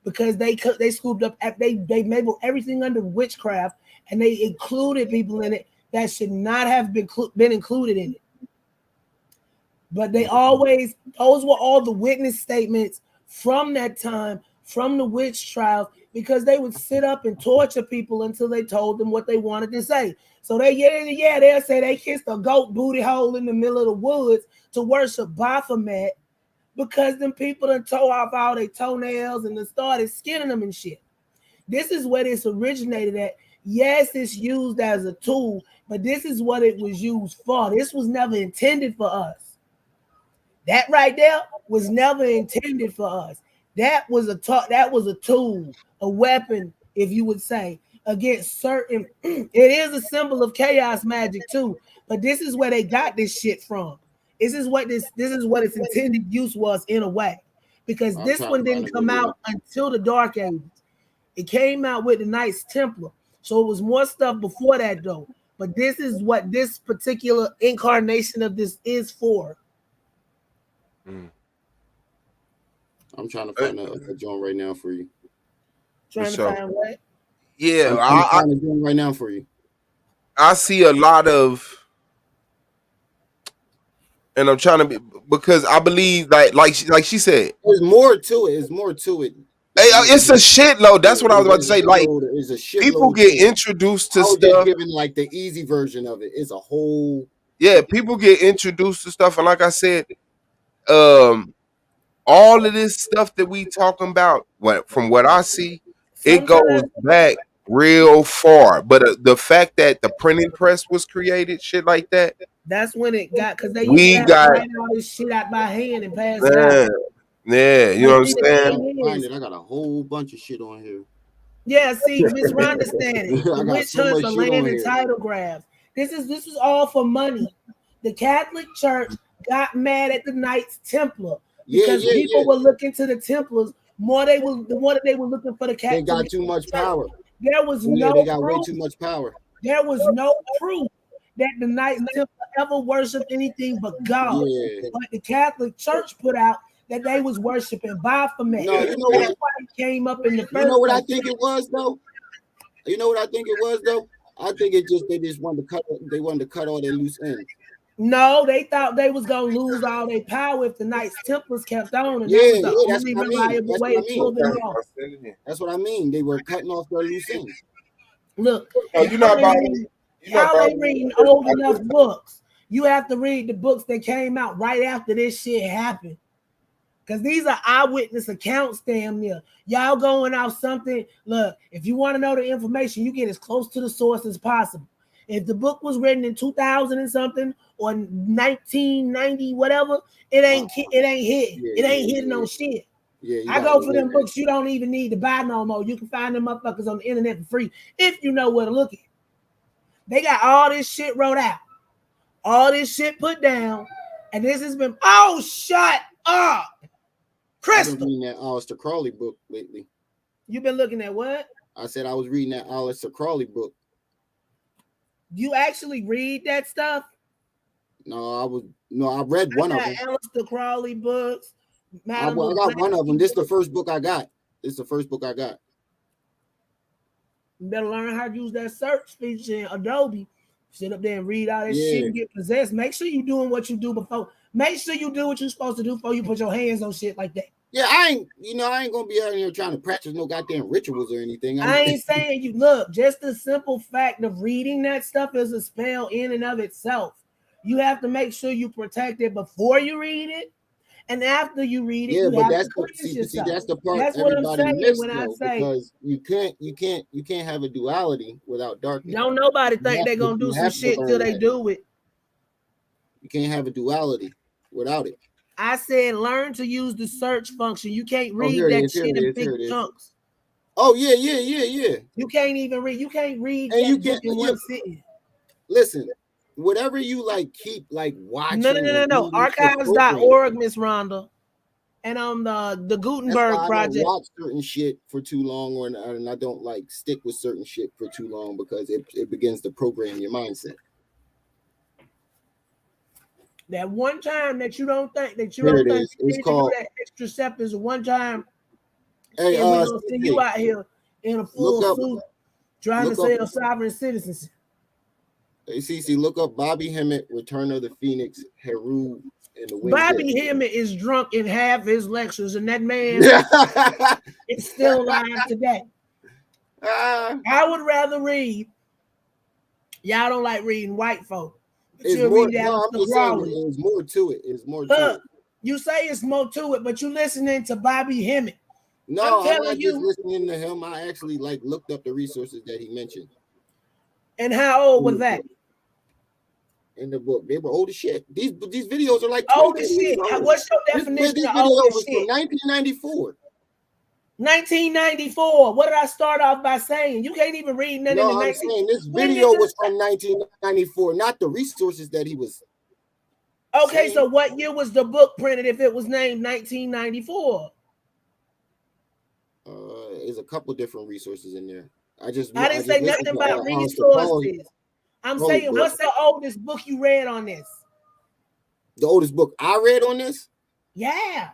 Because they scooped up, they made everything under witchcraft, and they included people in it that should not have been included in it. But those were all the witness statements from that time, from the witch trials, because they would sit up and torture people until they told them what they wanted to say. So they'll say they kissed a goat booty hole in the middle of the woods to worship Baphomet, because them people done tore off all their toenails and then started skinning them and shit. This is where this originated at. Yes, it's used as a tool, but this is what it was used for. This was never intended for us. That right there was never intended for us. That was a tool, a weapon, if you would say, against certain. It is a symbol of chaos magic too, but this is where they got this shit from. This is what its intended use was in a way, because this one didn't come out until the Dark Ages. It came out with the Knights Templar, so it was more stuff before that though. But this is what this particular incarnation of this is for. I'm trying to find a joint right now for you. Trying to find what? Yeah, I'm trying to do it right now for you. I see a lot of, and I'm trying to be, because I believe like she said, there's more to it. There's more to it. It's a shitload. That's what I was about to say. Like people get introduced to I was stuff. just giving like the easy version of it. It's a whole. Yeah, people get introduced to stuff, and like I said, all of this stuff that we talking about, from what I see, it goes back real far. But the fact that the printing press was created, shit like that, that's when it got, because they used to have to write all this shit out by hand and pass it out. Yeah, you know what I'm saying? I got a whole bunch of shit on here. Yeah, see, Miss Rhonda said it. The I got witch so hunts, much the shit on land and here. title grabs. This is all for money. The Catholic Church got mad at the Knights Templar because people were looking to the Templars more. The more that they were looking for the cat. They got too much power. There was Yeah, no they got way proof. too much power. There was no proof that the Knights Templar ever worshipped anything but God. Yeah. But the Catholic Church put out that they was worshiping Baphomet. No, you know That's why it came up in the first. You know what I place. think it was though? You know what I think it was though? I think they just wanted to cut all their loose ends. No, they thought they was gonna lose all their power if the Knights Templars kept on, and Yeah, that was the that's only what I mean. reliable That's way what to I kill them mean. off. That's what I mean. They were cutting off their loose ends. Look, No, you're not about. y'all ain't reading old enough books. You have to read the books that came out right after this shit happened. Because these are eyewitness accounts, damn near. Y'all going off something. Look, if you want to know the information, you get as close to the source as possible. If the book was written in 2000 and something or 1990, whatever, it ain't hitting. It ain't hitting on shit. Yeah, I go for them books you don't even need to buy no more. You can find them motherfuckers on the internet for free if you know where to look at. They got all this shit wrote out, all this shit put down, and this has been. Oh, shut up, Crystal. I've been reading that Aleister Crowley book lately. You been looking at what? I said I was reading that Aleister Crowley book. You actually read that stuff? No, I read one of them. Aleister Crowley books. I got one of them. This is the first book I got. You better learn how to use that search feature in Adobe. Sit up there and read all that shit and get possessed. Make sure you're doing what you do before. Make sure you do what you're supposed to do before you put your hands on shit like that. Yeah, I ain't gonna be out here trying to practice no goddamn rituals or anything. I ain't saying you look, just the simple fact of reading that stuff is a spell in and of itself. You have to make sure you protect it before you read it. And after you read it, yeah, you but have that's to that's the part that's what I'm everybody saying missed when I though, say because you can't have a duality without darkness. Don't nobody think they're gonna do some shit till they do it. You can't have a duality without it. I said learn to use the search function. You can't read that shit in big chunks. Oh yeah. You can't even read. You can't read And that you book can't in one sitting. listen. Whatever you like, keep like watching. No. Archives.org, Miss Rhonda, and on the Gutenberg project. I don't watch certain shit for too long, and I don't like stick with certain shit for too long because it begins to program your mindset. That one time that you don't think It's called that extra step is one time. Hey, and we're gonna see you out here in a full suit trying to sell sovereign citizens. Hey, CC, look up Bobby Hemmett, Return of the Phoenix, Heru, and the Wind. Bobby Hemmett is drunk in half his lectures, and that man is still alive today. I would rather read. Y'all don't like reading white folk. It's more, there's more to it. It's more to it. You say it's more to it, but you listening to Bobby Hemmett. No, I'm not just listening to him. I actually looked up the resources that he mentioned. And how old was that? In the book, they were old as shit. These videos are like old as shit. What's your definition of old as shit? 1994. 1994. What did I start off by saying? You can't even read nothing. No, I'm saying this video was from 1994, not the resources that he was. Okay, saying. so what year was the book printed if it was named 1994? There's a couple different resources in there. I didn't say nothing about resources. I'm saying, what's the oldest book you read on this? The oldest book I read on this? Yeah.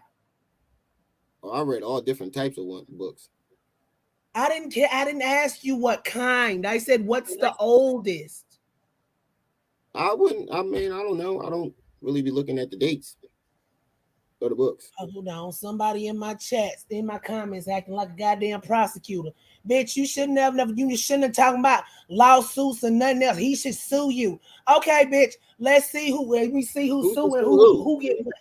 Oh, I read all different types of books. I didn't ask you what kind. I said, what's the oldest? I don't know. I don't really be looking at the dates of the books. Hold on. Somebody in my chats, in my comments, acting like a goddamn prosecutor. Bitch, you shouldn't have talking about lawsuits and nothing else. He should sue you. Okay, bitch. Let's see who's suing who get what.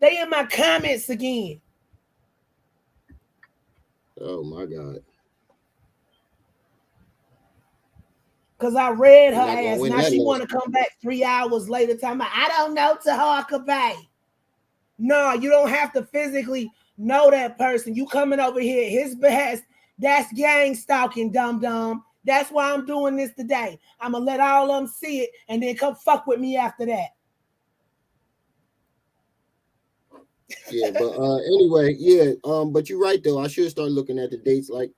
They in my comments again. Oh my God. Because I read her ass. Now she want to come back 3 hours later talking about, I don't know Tahar Bay. No, you don't have to physically know that person. You coming over here at his behest. That's gang stalking, dum-dum. That's why I'm doing this today. I'm going to let all of them see it and then come fuck with me after that. Yeah, but anyway, yeah. But you're right though. I should start looking at the dates. Like,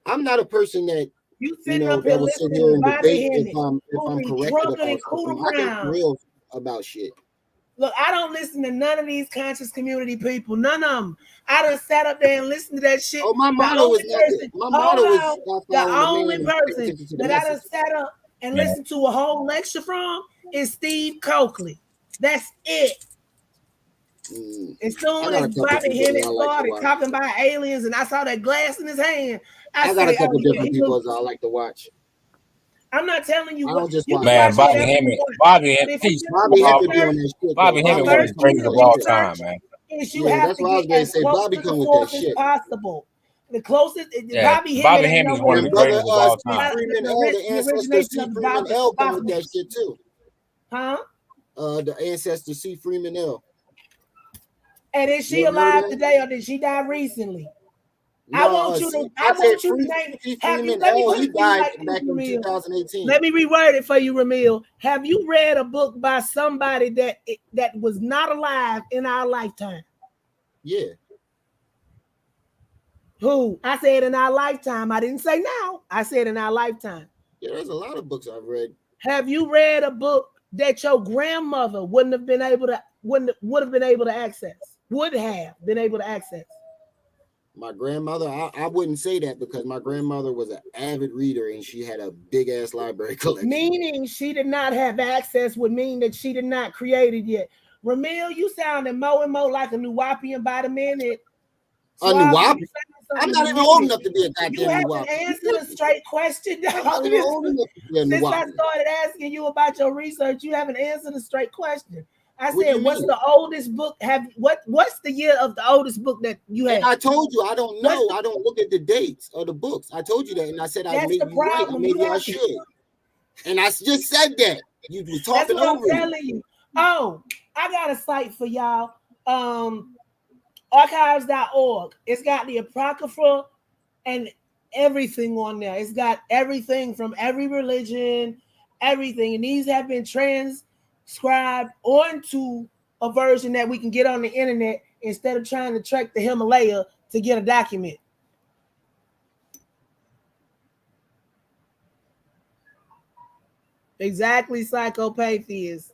I'm not a person that You sitting up here that will sit listening here to and Bobby debate Hemmett, if who I'm be corrected drunker than about Cooter something. I get Brown. real about shit. Look, I don't listen to none of these conscious community people. None of them. I done sat up there and listened to that shit. Oh, my The motto only is not. person, My hold motto is on, not the following the only man and pay person attention to the that I done message. sat up and Yeah. listened to a whole lecture from is Steve Coakley. That's it. As I soon got as a couple Bobby people that Hemmett I like to started watch. talking about aliens and I saw that glass in his hand, I I got a said, couple oh, yeah, different he people was. that I like to watch. I'm not telling you I what don't just you watch can Man, watch Bobby Bobby whatever Hemmett. you Hemmett, want. Bobby But Hemmett, if you peace. do Bobby your Hemmett be on research, that shit though. Bobby the Hemmett Bobby one of first always the come thing with greatest you of that do all shit. time, research man. is you Yeah, have that's to what I get was gonna as say. close Bobby to the come with that source as shit. possible. The closest Yeah, Bobby Hemmett Bobby ain't Hemmett is nowhere one of And the near brother greatest of all C. time. Freeman L, the the ancestor origination C. of the Freeman L come with that cosmos. shit too. Huh? The ancestor C. Freeman L. And is she You ever heard of alive him? today or did she die recently? I No, want you to. I I said want you to name. C. Have you? Freeman Let me L. put He it for you died like this, back in Ramil. 2018. Let me reword it for you, Ramil. Have you read a book by somebody that was not alive in our lifetime? Yeah. Who? I said in our lifetime. I didn't say now. I said in our lifetime. Yeah, there's a lot of books I've read. Have you read a book that your grandmother would have been able to access? Would have been able to access? My grandmother, I wouldn't say that because my grandmother was an avid reader and she had a big ass library collection. Meaning she did not have access would mean that she did not create it yet. Ramil, you sounding more and more like a Nuwapian by the minute. A Nuwap? I'm not even old enough to be a You goddamn haven't Nuwap. answered a straight question. I'm not even old enough to be a Since I Nuwap. started asking you about your research, you haven't answered a straight question. I What do said, you "What's mean? the oldest book? What's the year of the oldest book that you have?" And I told you I don't know. I don't look at the dates of the books. I told you that, and I said I That's may the be right. problem. Maybe You I have to- should. And I just said that. You was That's talking what I'm over me. telling you. Oh, I got a site for y'all. Archives.org. It's got the Apocrypha and everything on there. It's got everything from every religion, everything. And these have been transcribed onto a version that we can get on the internet instead of trying to trek the Himalaya to get a document. Exactly, psychopathia.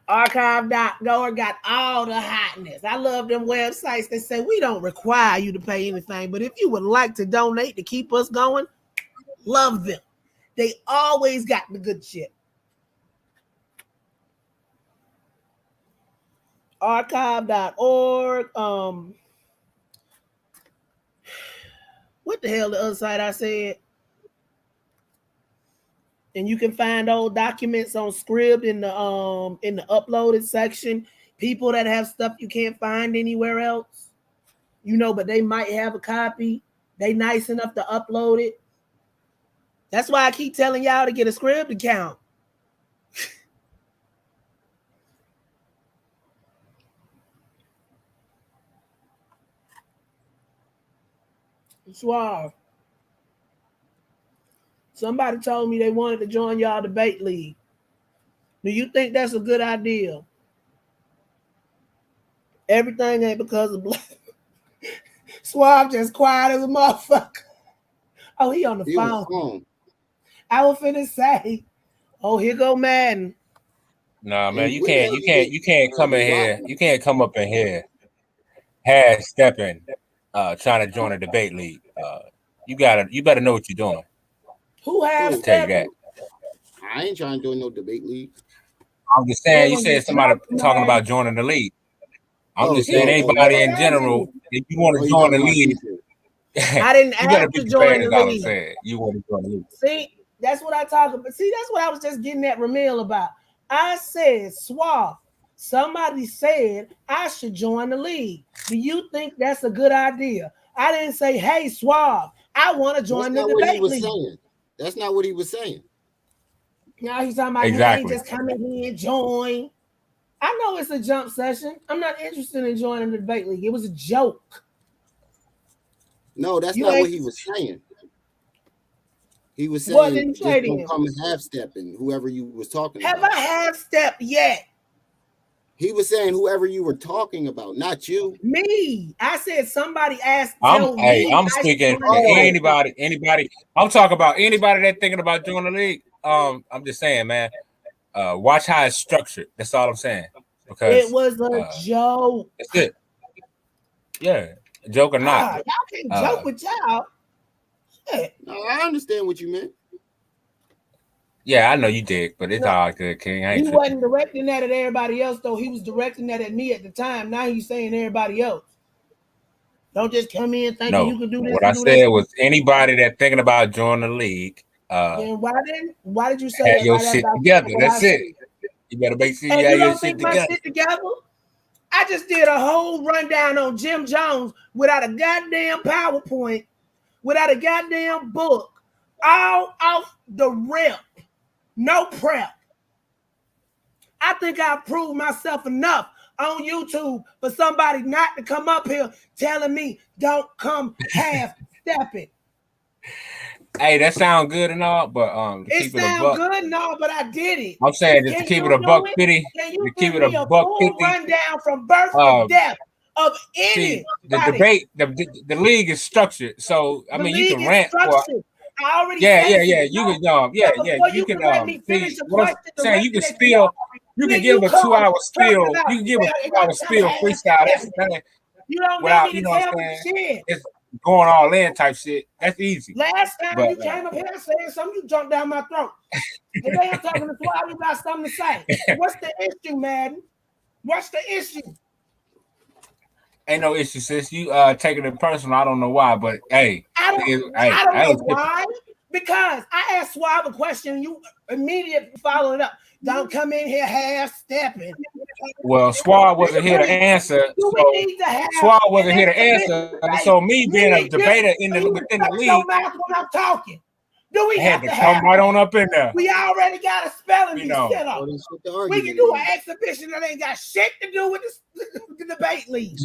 Archive.org got all the hotness. I love them websites that say we don't require you to pay anything, but if you would like to donate to keep us going, love them. They always got the good shit. Archive.org. What the hell the other side I said? And you can find old documents on Scribd in the uploaded section. People that have stuff you can't find anywhere else, but they might have a copy. They nice enough to upload it. That's why I keep telling y'all to get a Scribd account. Suave. Somebody told me they wanted to join y'all debate league. Do you think that's a good idea? Everything ain't because of black. Suave just quiet as a motherfucker. Oh, he on the phone. I was finna say, oh, here go Madden. Nah, man, you can't come in here. You can't come up in here half stepping, trying to join a debate league. You better know what you're doing. Who has I'll tell you that. I ain't trying to join no debate league. I'm just saying, you said somebody talking about joining the league. I'm just saying, anybody in general, if you want to join the league, I didn't you better ask be to join prepared, the is all I'm league. saying. You want to join the league. See, that's what I talk about. See, that's what I was just getting at Ramil about. I said, Suave, somebody said I should join the league. Do you think that's a good idea? I didn't say, hey, Suave, I want to join the debate league. Saying. That's not what he was saying. Now he's talking about you ain't just coming here and join. I know it's a jump session. I'm not interested in joining the debate league. It was a joke. No, that's not what he was saying. He was saying just don't come half stepping, whoever you was talking about. Have I half stepped yet? He was saying whoever you were talking about, not you. Me. I said somebody asked. I'm speaking for anybody. I'm talking about anybody that's thinking about joining the league. I'm just saying, man. Watch how it's structured. That's all I'm saying. Because it was a joke. That's it. Yeah, joke or not. Y'all can't joke with y'all. Shit. No, I understand what you meant. Yeah, I know you did, but it's all good, King. I ain't He wasn't directing that at everybody else, though. He was directing that at me at the time. Now he's saying everybody else. Don't just come in thinking you can do this. What I said was anybody that thinking about joining the league. Then why did you say have that? your shit together? That's it. You better make sure you have your shit together. I just did a whole rundown on Jim Jones without a goddamn PowerPoint, without a goddamn book, all off the rip, no prep. I think I've proved myself enough on YouTube for somebody not to come up here telling me don't come half stepping. Hey, that sounds good and all, but it sounds good and all, but I did it. I'm saying just to keep it a buck 50. Can you keep give it me a a buck full 50 rundown from birth to death of any? See, the debate, the league is structured, so I mean you can rant for. I already yeah. You can you can let me finish the question. Saying you can spill. You can give a 2-hour spill. You can give a 2-hour spill freestyle. That's you don't without need you me know to what I'm tell me shit. It's going all in type shit. That's easy. Last time you came up here saying something, you jumped down my throat. Today I'm talking to Swab. You got something to say. What's the issue, Madden? What's the issue? Ain't no issue, sis. You taking it personal. I don't know why, but hey, I don't know why. Because I asked Swab a question, you immediately followed it up. Don't come in here half stepping. Well, Swab wasn't here to answer. Swab wasn't here to answer. So me being a debater within the league, when I'm talking. Do we had to come right on up in there. We already got a spelling bee set up. We can do an exhibition that ain't got shit to do with the debate league.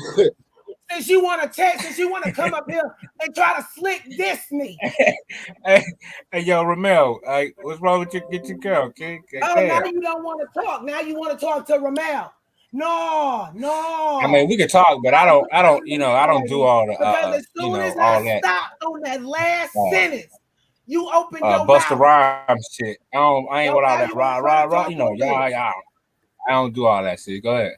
Since you want to text, since you want to come up here and try to slick diss me. hey, yo, Ramel, what's wrong with you? Get your girl, okay? Oh, now you don't want to talk. Now you want to talk to Ramel. No. I mean, we can talk, but I don't do all the because as soon as I stopped on that last sentence, you open your Busta mouth. Rhymes shit. I ain't with all that rah. You know, y'all. I don't do all that shit. Go ahead.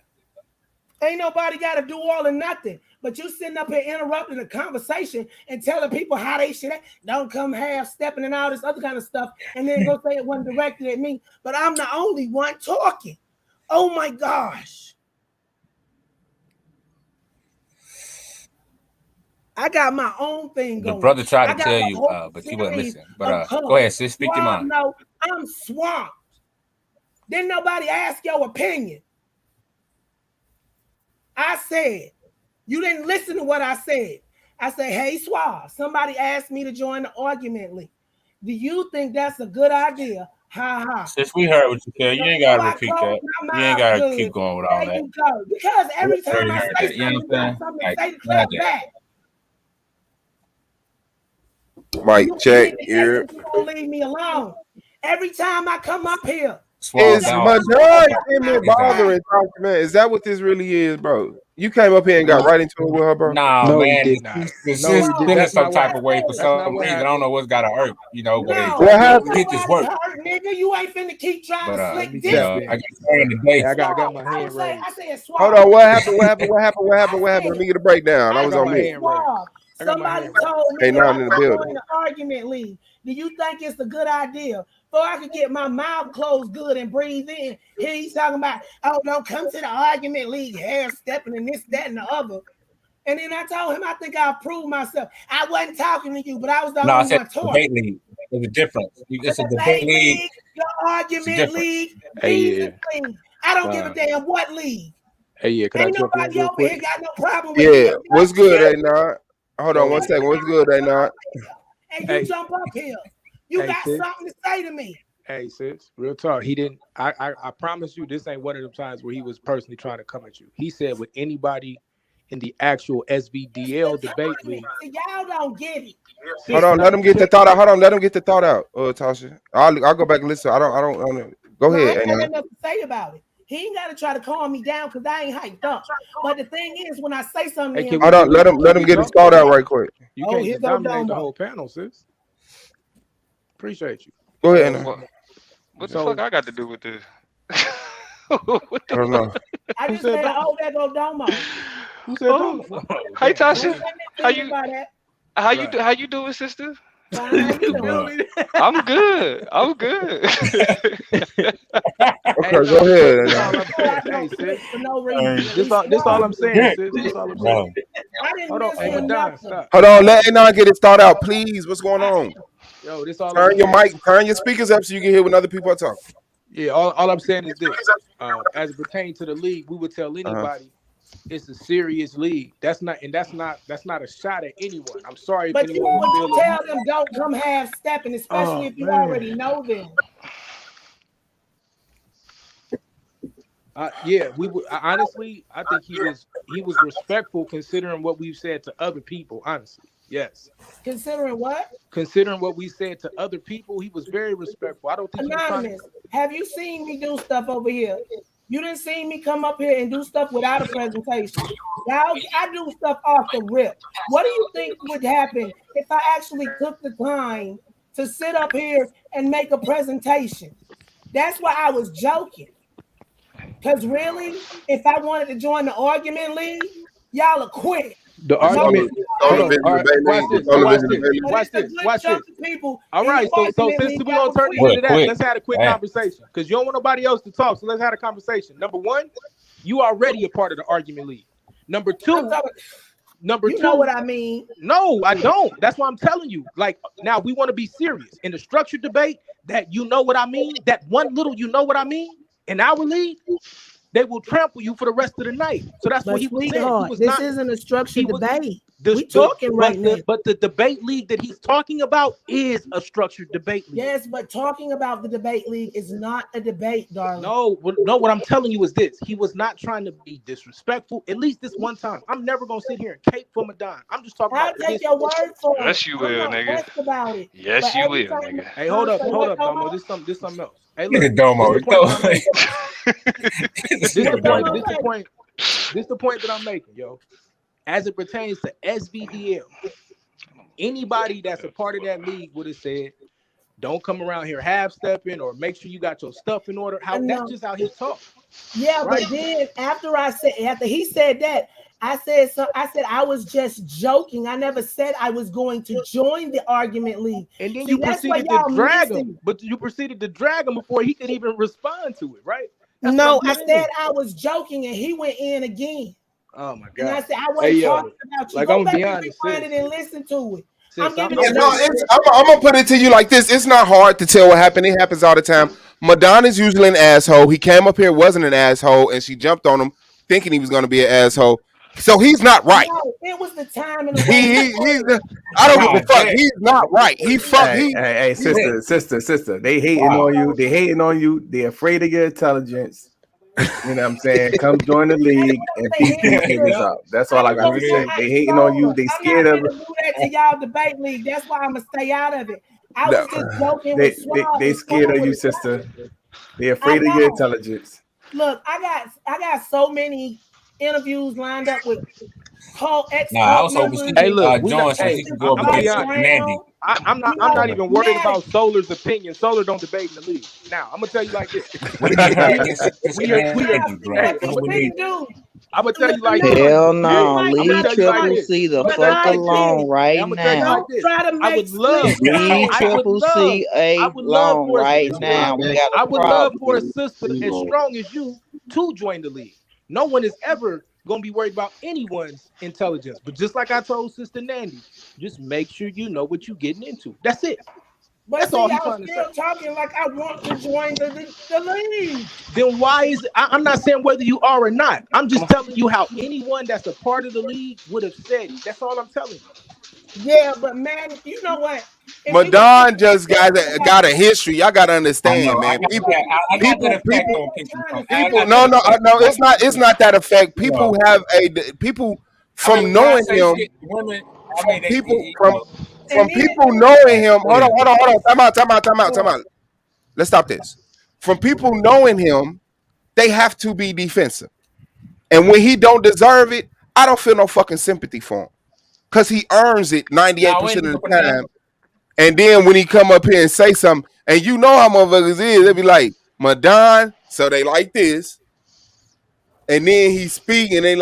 Ain't nobody got to do all or nothing. But you sitting up here interrupting the conversation and telling people how they should don't come half stepping and all this other kind of stuff, and then go say it wasn't directed at me. But I'm the only one talking. Oh my gosh. I got my own thing going. The brother tried to tell you, but you wasn't listening. But go ahead, sis. Speak your mind. No, I'm swamped. Didn't nobody ask your opinion. I said, you didn't listen to what I said. I said, hey, Suave, somebody asked me to join the argument league. Do you think that's a good idea? Ha ha. Since we heard what you said, you ain't got to repeat that. You ain't got to keep going with all that. Because every time I say something, you got something to say to clap back. Mike, check here. Don't leave me alone. Every time I come up here. Is Madonna bothering talking, man? Is that what this really is, bro? You came up here and got right into it with her, bro. No, man. This is feeling some type of way for some reason. I don't know what's got to hurt, you know. But what happened? Get this work. Nigga, you ain't finna keep trying to slick this. I got my hand raised. Hold on, what happened? Let me get a breakdown. I was on mute. Somebody told me that I'm going to argument league. Do you think it's a good idea? So I could get my mouth closed good and breathe in. Here he's talking about, oh, don't come to the argument league, hair stepping and this, that, and the other. And then I told him, I think I've proved myself. I wasn't talking to you, but I was the only one talking. Debate league. There's a difference. It's a debate league. The argument league. Hey, I don't give a damn what league. Hey, yeah, can ain't I jump in nobody real over quick? here got no problem with yeah, what's good, A-Not? Hold on one second. What's good, A-Not? And you jump up here. You got something to say to me. Hey, sis, real talk. He didn't. I promise you, this ain't one of them times where he was personally trying to come at you. He said with anybody in the actual SVDL debate league. Y'all don't get it. Hold on, let him get the thought out. Let him get the thought out. Tasha, I'll go back and listen. I don't. Go ahead. I ain't got nothing to say about it. He ain't got to try to calm me down because I ain't hyped up. But the thing is, when I say something, Hey, to him, Hold on, let him get his thought out right quick. You Oh, can't here just go dominate the Domo. whole panel, sis. Appreciate you. Go ahead. Now. What the So- fuck I got to do with this? What the I don't know. I just said, oh, there go Domo. Who said Domo? Hey Tasha, Don't how send it you by that. how you doing, sister? Fine, how you doing? I'm good. I'm good. Okay, go ahead. This all I'm saying. Hey, sis. For no reason. This all I'm saying, sis. This all I'm saying. I didn't Hold on. miss Hey, him Madonna, nothing. stop. Hold on, let Anon get his thought out, please. What's going on? Yo, this all Turn I'm your saying. mic, turn your speakers up so you can hear when other people are talking. Yeah, all I'm saying is this. As it pertains to the league, we would tell anybody it's a serious league. That's not a shot at anyone. I'm sorry if But you anyone would feels tell them don't come half stepping, especially if you already know them. Yeah, we would honestly. I think he was respectful considering what we've said to other people. Honestly, yes. Considering what? Considering what we said to other people, he was very respectful. I don't think he was trying Anonymous, have you seen me do stuff over here? You didn't see me come up here and do stuff without a presentation. Now I do stuff off the rip. What do you think would happen if I actually took the time to sit up here and make a presentation? That's why I was joking. Because really, if I wanted to join the argument league, y'all are quit. The argument. Hold on. All right, watch this. Watch this. People all right. So since we're gonna turn this into that, let's have a quick conversation. Because you don't want nobody else to talk. So let's have a conversation. Number one, you already a part of the argument league. Number two, you know what I mean. No, I don't. That's why I'm telling you. Like now, we want to be serious in the structured debate. That you know what I mean. That one little you know what I mean. In our league, they will trample you for the rest of the night. So that's what he was saying. He was this isn't a structured debate. We talking but right now. But the debate league that he's talking about is a structured debate league. Yes, but talking about the debate league is not a debate, darling. No, what I'm telling you is this. He was not trying to be disrespectful, at least this one time. I'm never going to sit here and cape for Madonna. I'm just talking I'll about take your word for it. Yes, you will, nigga. About it. Yes, you will, nigga. Hey, hold up, Domo. This something else. Hey, look, Look at Domo. This the point that I'm making, yo. As it pertains to SVDL, anybody that's a part of that league would have said, don't come around here half-stepping or make sure you got your stuff in order. That's just how he talks. Yeah, right? But then after he said that, I said I was just joking. I never said I was going to join the argument league. And then you proceeded to drag him, but you proceeded to drag him before he could even respond to it, right? No, I said I was joking and he went in again. Oh my God. And I said I wasn't talking about you. Like, go I'm back be and honest, rewind it and listen to it. I'm gonna put it to you like this. It's not hard to tell what happened. It happens all the time. Madonna's usually an asshole. He came up here, wasn't an asshole, and she jumped on him thinking he was gonna be an asshole. So he's not right. No, it was the time and the he's I don't give a fuck. He's not right. He fuck. Hey, sister. They hating on you. They hating on you. They're afraid of your intelligence. You know what I'm saying? Come join the league and beat these niggas up. That's all I got to say. They hating on you. They scared of it. Do that to y'all debate league. That's why I'm gonna stay out of it. I was just joking with Swab. They scared of you, sister. They're afraid of your intelligence. Look, I got so many interviews lined up with I was hoping she could join so she could go up against Mandy. I'm not even worried about Solar's opinion. Solar don't debate in the league. Now I'm gonna tell you like this. I'm gonna tell you like this. Hell no, leave Triple C the fuck alone right now. I would love leave Triple C alone right now. I would love for a sister as strong as you to join the league. No one is ever gonna be worried about anyone's intelligence, but just like I told Sister Nandy, just make sure you know what you're getting into. That's it. But that's see, all he's y'all trying to still say. talking like I want to join the league. Then why is it? I'm not saying whether you are or not. I'm just telling you how anyone that's a part of the league would have said it. That's all I'm telling you. Yeah, but man, you know what? Madon just got a history. Y'all gotta understand, man. People. No. It's not that effect. People have people from knowing him. From people knowing him. Hold on. Time out. Let's stop this. From people knowing him, they have to be defensive. And when he don't deserve it, I don't feel no fucking sympathy for him. Because he earns it 98% of the time. And then when he come up here and say something, and you know how motherfuckers is, they be like, Madon, so they like this. And then he speak and they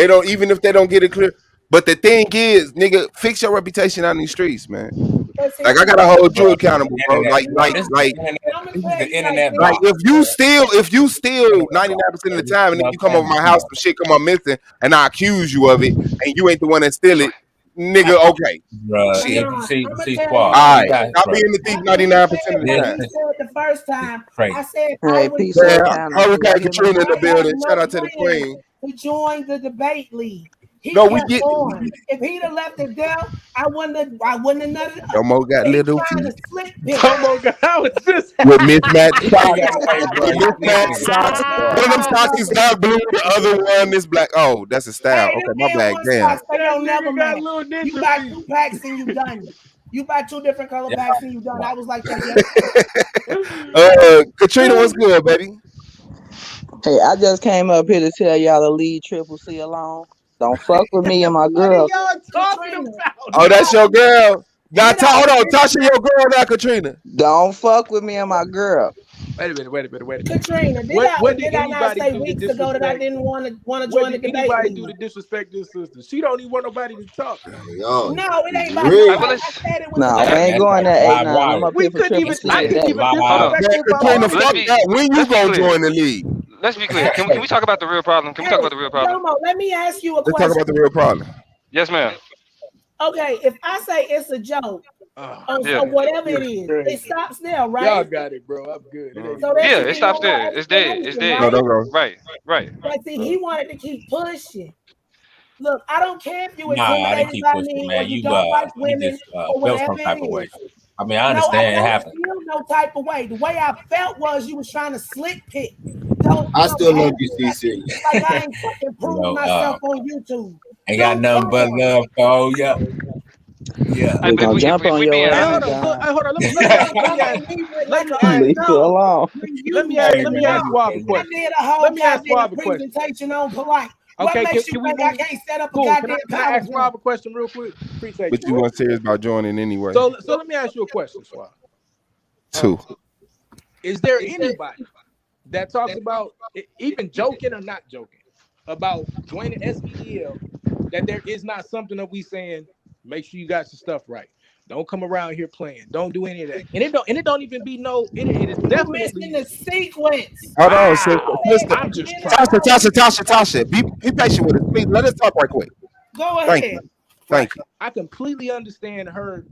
don't, even if they don't get it clear. But the thing is, nigga, fix your reputation out in these streets, man. Like I gotta hold you accountable, bro. Like This is the internet block. if you steal 99% of the time, and then you come over my house, some shit come up missing, and I accuse you of it, and you ain't the one that steal it, nigga. Okay, See, all right, I'll be in the thief 99% of the time. You said the first time. I said Hey, I would peace join. out, Hurricane Katrina in the I building. have Shout no out to the plans queen. to join the debate league. He No, we kept get. on. If he'd have left it there, I wouldn't have nutted up. Domo got He's little trying feet to split pick. I was just with mismatched Hey, socks. bro, With mismatched socks. One of them socks is dark blue. The other one is black. Oh, that's a style. Hey, Okay, them my bad. N1 Damn. socks, they don't never got match. little ninja You buy feet. 2 packs and you done. You buy 2 different color Yeah. packs and you done. I was like that yesterday. Katrina, what's good, baby? Hey, I just came up here to tell y'all to leave Triple C alone. Don't fuck with me and my What are girl. y'all talking about? Oh, that's your girl. Now, hold on. Tasha, your girl now, Katrina. Don't fuck with me and my girl. Wait a minute. Katrina, What did I not anybody say do to weeks ago that I disrespect? didn't want to What join the did debate anybody league? do to disrespect this sister? She don't even want nobody to talk. Y'all, No, it ain't about really? nobody. I said it was No, about we ain't going there 8-9. I'm up We here for couldn't Triple even. C I couldn't today. even Hold on. disrespect if I Katrina, wanted fuck to. that. When you let's be gonna clear. join the league? Let's be clear. Can we talk about the real problem? Can we talk about the real problem? Domo, let me ask you a Let's question. talk about the real problem. Yes, ma'am. Okay, if I say it's a joke, Yeah. so whatever it is, Crazy. it stops there, right? Y'all got it, bro. I'm good. It ain't So even- there Yeah, should it be stops no more there. It's dead. It's explanation, dead. No, right? don't go. Right. But see, he wanted to keep pushing. Look, I don't care if you Nah, I didn't intimidated keep by pushing, me or man. you don't like You women just or felt whatever some type it of way. is. I mean, I No, I understand it don't happened. feel no type of way. The way I felt was you was trying to slick pick. Don't I still love have you, me CC. like I ain't fucking proved myself uh, on YouTube. ain't got Dude, nothing come but on. love for ya. Yeah. We gonna jump If on we your being Hey, ass, honest, hold on. Let me Look, ask. don't come on me with Let like me a ask. Leave her no. alone. Let me ask Swab a question. I did a whole Let me ask Swab goddamn a question. presentation on polite. What Okay, makes you can we think I move? can't set up a Cool. goddamn Can I ask PowerPoint? Swab a question real quick? Appreciate But you, you bro. weren't serious about joining anyway. So let me ask you a question, Swab. Two. Is there anybody that talks about, even joking or not joking, about joining SBDL, that there is not something that we saying, make sure you got your stuff right. Don't come around here playing. Don't do any of that. And it don't even be no, it is You definitely missing the sequence. Hold on, wow. sister. I'm just trying. Tasha. Be patient with us. Please let us talk right quick. Go Thank ahead. you. Right. Thank you. I completely understand her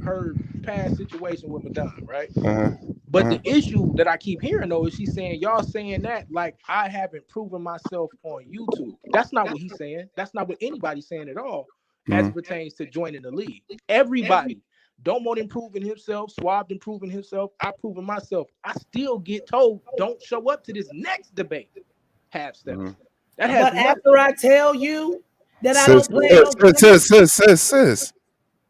past situation with Madonna, right? Uh-huh. But the issue that I keep hearing though is she's saying y'all saying that like I haven't proven myself on YouTube. That's not what he's saying. That's not what anybody's saying at all as it pertains to joining the league. Everybody don't want improving himself, Swab improving himself, I proving myself. I still get told don't show up to this next debate. Half stepping. That has But after I tell you that I don't plan on Sis.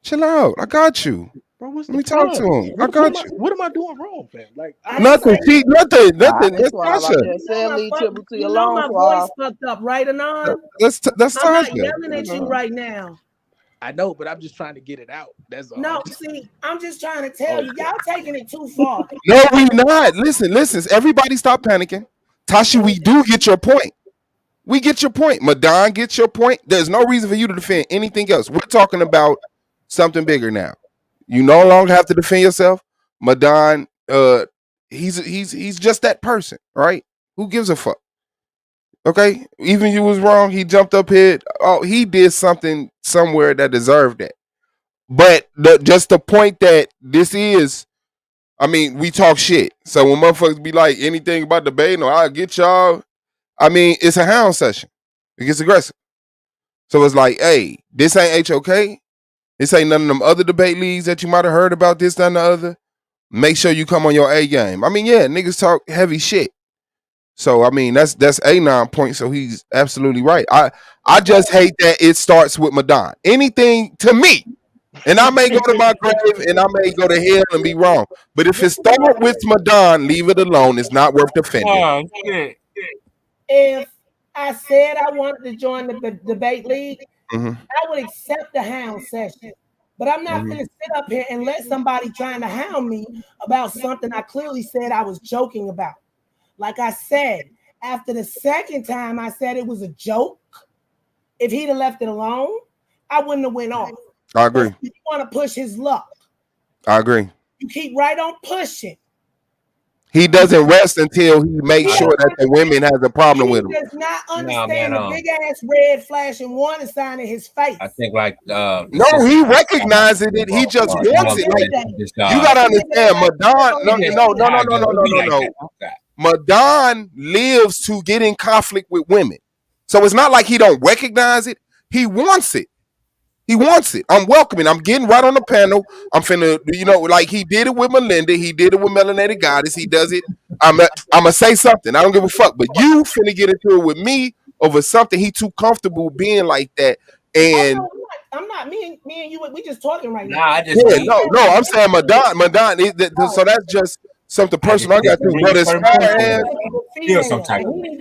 Chill out. I got you. bro, what's Let the me talk to problem? him. I got you. What am I doing wrong, fam? Like Nothing. Nothing. Nah, That's Swab, I Tasha. just said leave Triple C You know alone, my voice Swab. fucked up, right, Anon? That's I'm not Tasha. yelling at you right now. I know, but I'm just trying to get it out. That's all. No, see, I'm just trying to tell you, y'all taking it too far. No, we not. Listen. Everybody stop panicking. Tasha, we do get your point. We get your point. Madon gets your point. There's no reason for you to defend anything else. We're talking about something bigger now. You no longer have to defend yourself. Madon, he's just that person, right? Who gives a fuck? Okay? Even you was wrong. He jumped up here. Oh, he did something somewhere that deserved that. But just the point that this is, I mean, we talk shit. So when motherfuckers be like anything about debating or I'll get y'all, I mean, it's a hound session. It gets aggressive. So it's like, hey, this ain't HOK. This ain't none of them other debate leagues that you might have heard about, this, that, and the other. Make sure you come on your A game. I mean, yeah, niggas talk heavy shit. So I mean, that's A9 point. So he's absolutely right. I just hate that it starts with Madon. Anything to me, and I may go to my grave and I may go to hell and be wrong. But if it starts with Madon, leave it alone. It's not worth defending. Oh, shit. if I said I wanted to join the debate league, Mm-hmm. I would accept the hound session. But I'm not going to sit up here and let somebody trying to hound me about something I clearly said I was joking about. Like I said, after the second time I said it was a joke, if he'd have left it alone, I wouldn't have went off. I agree. But you want to push his luck. I agree. You keep right on pushing. He doesn't rest until he makes sure that the women has a problem with him. He does not understand man, the big ass red flashing warning sign in his face. I think like No, he recognizes it. He just wants it. Like, you gotta understand, Madon. No. Madon lives to get in conflict with women, so it's not like he don't recognize it. He wants it. He wants it. I'm welcoming. I'm getting right on the panel. I'm finna, like he did it with Melinda. He did it with Melanated Goddess. He does it. I'm gonna say something. I don't give a fuck. But you finna get into it with me over something. He too comfortable being like that. And I'm not. Me and you. We just talking right now. Nah, I just no. I'm saying Madon. So that's just something personal I got to. But as far as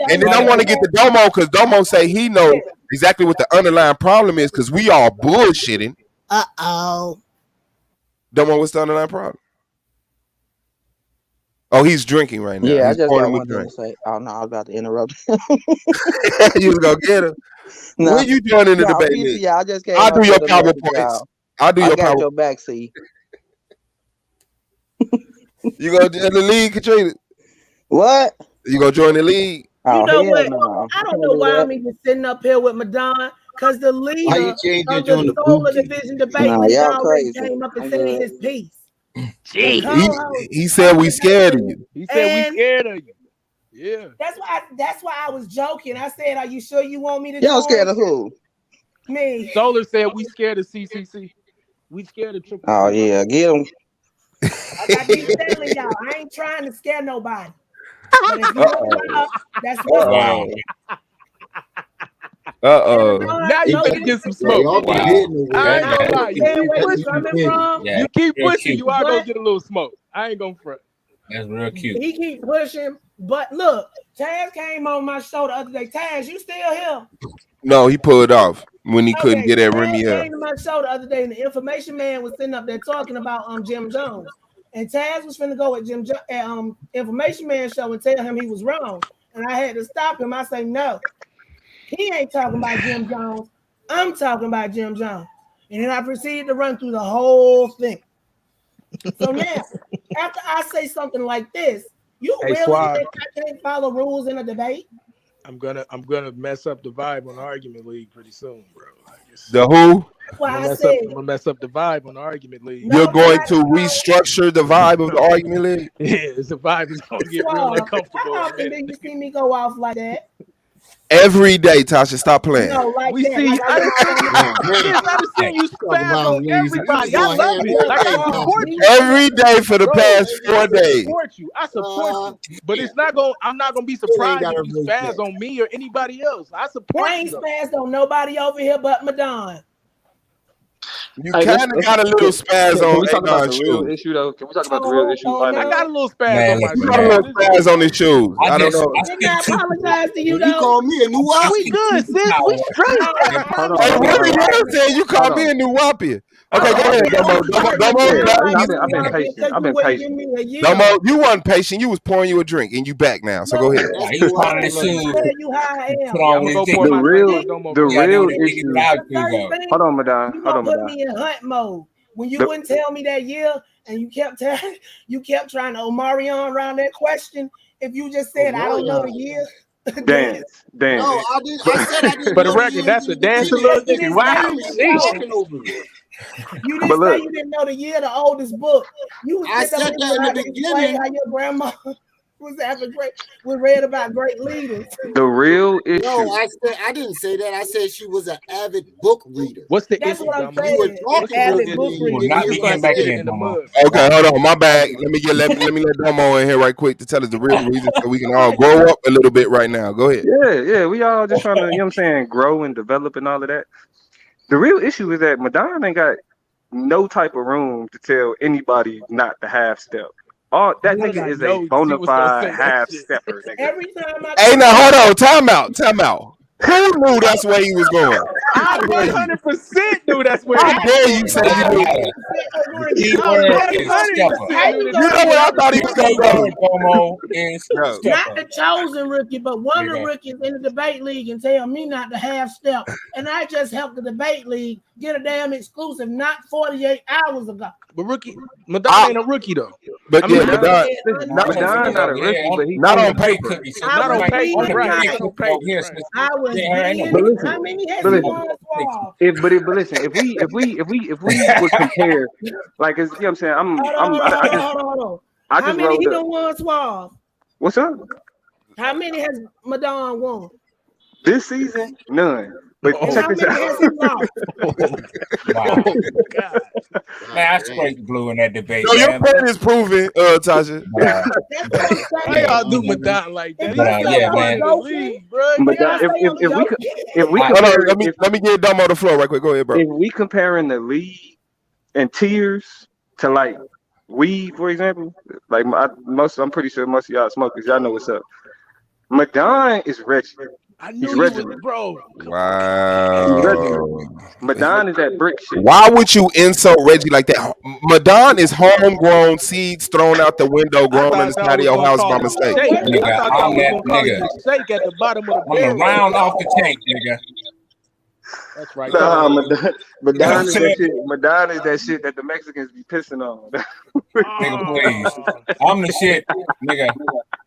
and then I want to get to Domo because Domo say he know exactly what the underlying problem is because we all bullshitting. Uh-oh. Domo, what's the underlying problem? Oh, he's drinking right now. Yeah, He's I just pouring got him a one thing drink. to say. Oh no, I was about to interrupt. You was gonna get him. No. When you joining the No, debate? PTI, I just came I'll do up your with a message, PowerPoints. y'all. I'll do I your got PowerPoints. your back, see. You gonna join the league, Katrina? What? You gonna join the league? You know what? No. I don't know why I'm even sitting up here with Madon, because the leader of the Solar Division debate Nah, league y'all already crazy. came up and I'm said good. his piece. He said we scared of you. He said we And- scared of you. Yeah. That's why I was joking. I said, "Are you sure you want me to?" Y'all join?" scared of who? Me. Solar said we scared of CCC. We scared of Triple. Oh yeah, get him. I keep telling y'all, I ain't trying to scare nobody. But if you want to, that's what's Wow. Now you better get some smoke. Wow. I ain't gonna lie. Yeah, You keep real pushing, cute. you are gonna get a little smoke. I ain't gonna front. That's real cute. He keep pushing, but look, Taz came on my show the other day. Taz, you still here? No, he pulled off when he couldn't get at Taz Remy. came to my show the other day, and the information man was sitting up there talking about Jim Jones, and Taz was finna go at information man show and tell him he was wrong, and I had to stop him. I say no, he ain't talking about Jim Jones. I'm talking about Jim Jones, and then I proceeded to run through the whole thing. So now, after I say something like this, you Hey, really Swag. think I can't follow rules in a debate? I'm gonna mess up the vibe on the argument league pretty soon, bro. The who? That's why I'm I gonna said mess up the vibe on the argument league. You're going to restructure the vibe of the argument league? Yeah, the vibe is gonna get real uncomfortable. How often do you see me go off like that? Every day, Tasha, stop playing. No, like We that. see. Like I just seen you spaz on everybody. I love it. Like I support you. Every day for the Bro, past 4 days. I support you. But it's not going. I'm not gonna be surprised if you spaz on me or anybody else. I support I ain't you. spazzed on nobody over here but Madon. You kind of got a little spaz Can on we talk about Adon's the real shoes. issue though? Can we talk about the real issue? I got a little spaz Man, on my listen, You got a shoes. little spaz on his shoes. I don't know. Didn't I apologize to you You though? call me a new Oh, we good, sis. We straight. Hold Hey, on. Remy Young said you called me a new whoppia. Okay, go ahead, Domo. I've been patient. I've been patient. Domo, you wasn't patient. You was pouring you a drink, and you back now. So go ahead. He was calling his shoes. You how I am. Put on his dick. The real issue. Hold on, Madon. You Hold gonna on, put Madon. me in hunt mode when you wouldn't tell me that year, and you kept trying to Omarion around that question. If you just said I don't know the year, Dance. No, I said I didn't For the know record, year. that's a You dancing didn't little say nigga. you Wow. talking over me. you But didn't look. say you didn't know the year, the oldest book. You was I sitting up said that in the here beginning. explaining how your grandma was we read about great leaders. The real issue. No, I didn't say that. I said she was an avid book reader. What's the That's issue, what I'm Domo? You were saying. talking Avid over book me. reader. Not You be gonna getting have to back get it in in the no more. mud. Okay, hold on. My bad. Let me let Domo in here right quick to tell us the real reason so we can all grow up a little bit right now. Go ahead. Yeah. We all just trying to, you know what I'm saying, grow and develop and all of that. The real issue is that Madonna ain't got no type of room to tell anybody not to half step. All that How did nigga I is know a you bona was gonna fide say that half shit? stepper, nigga. Every time I Hey, come now out, hold on. Time out. Who knew that's where he was going? I How dare you? 100% knew that's where How he was dare going. you say It you doesn't knew? matter. 100% The agree. key I word was is 100%. stepper. How knew you that You gonna know be where I thought he The was 100% gonna key go? word, Domo, is No. not stepper. the chosen rookie, but one of the Nigga. rookies in the debate league and tell me not to half step. And I just helped the debate league get a damn exclusive not 48 hours ago. But Madonna ain't a rookie though. But I mean, yeah, I but said Listen, not Come on, Madonna niggas not a over here. rookie, but he not On the on proven big paper. cookie, sister. I not was on Right? paper, On the being right? big nice. Not on cookie over paper, here, right? sister. I was Yeah, ain't no being. But big listen, How many has but he listen, won big Suave? but listen, if we would compare, like, you know what I'm saying, Hold on. I How just many rolled he up. done won Suave? What's up? How many has Madonna won? This season, none. But And check how this many out. has he lost? Wow. God. Man, I straight blue in that debate, No, your man. point is proven, Tasha. But That's what I'm Why saying. y'all do Madonna like that? If He they a say yeah, I'm stepper man. in the joking, league, bro. they gonna say I'm If we I- Hold on, compare let me get Domo the floor right quick. Go ahead, bro. if we comparing the league and tiers to like weed, for example, like I'm pretty sure most of y'all smokers, y'all know what's up. Madonna is Reggie. I He's knew you was, regimented. bro. He's regimented. Wow. Madonna is that brick shit. Why would you insult Reggie like that? Madon is homegrown seeds thrown out the window, I grown in thought his y'all was patio gonna house call by him the mistake. shake. I Nigga, thought y'all I'm was that gonna call him nigga. the shake at the bottom of the I'm the barrel. round off the tank, nigga. That's right. Nah, Come on. You know what Madonna I'm is saying? that shit. Madonna is that shit that the Mexicans be pissing on. Nigga, please. I'm the shit, nigga.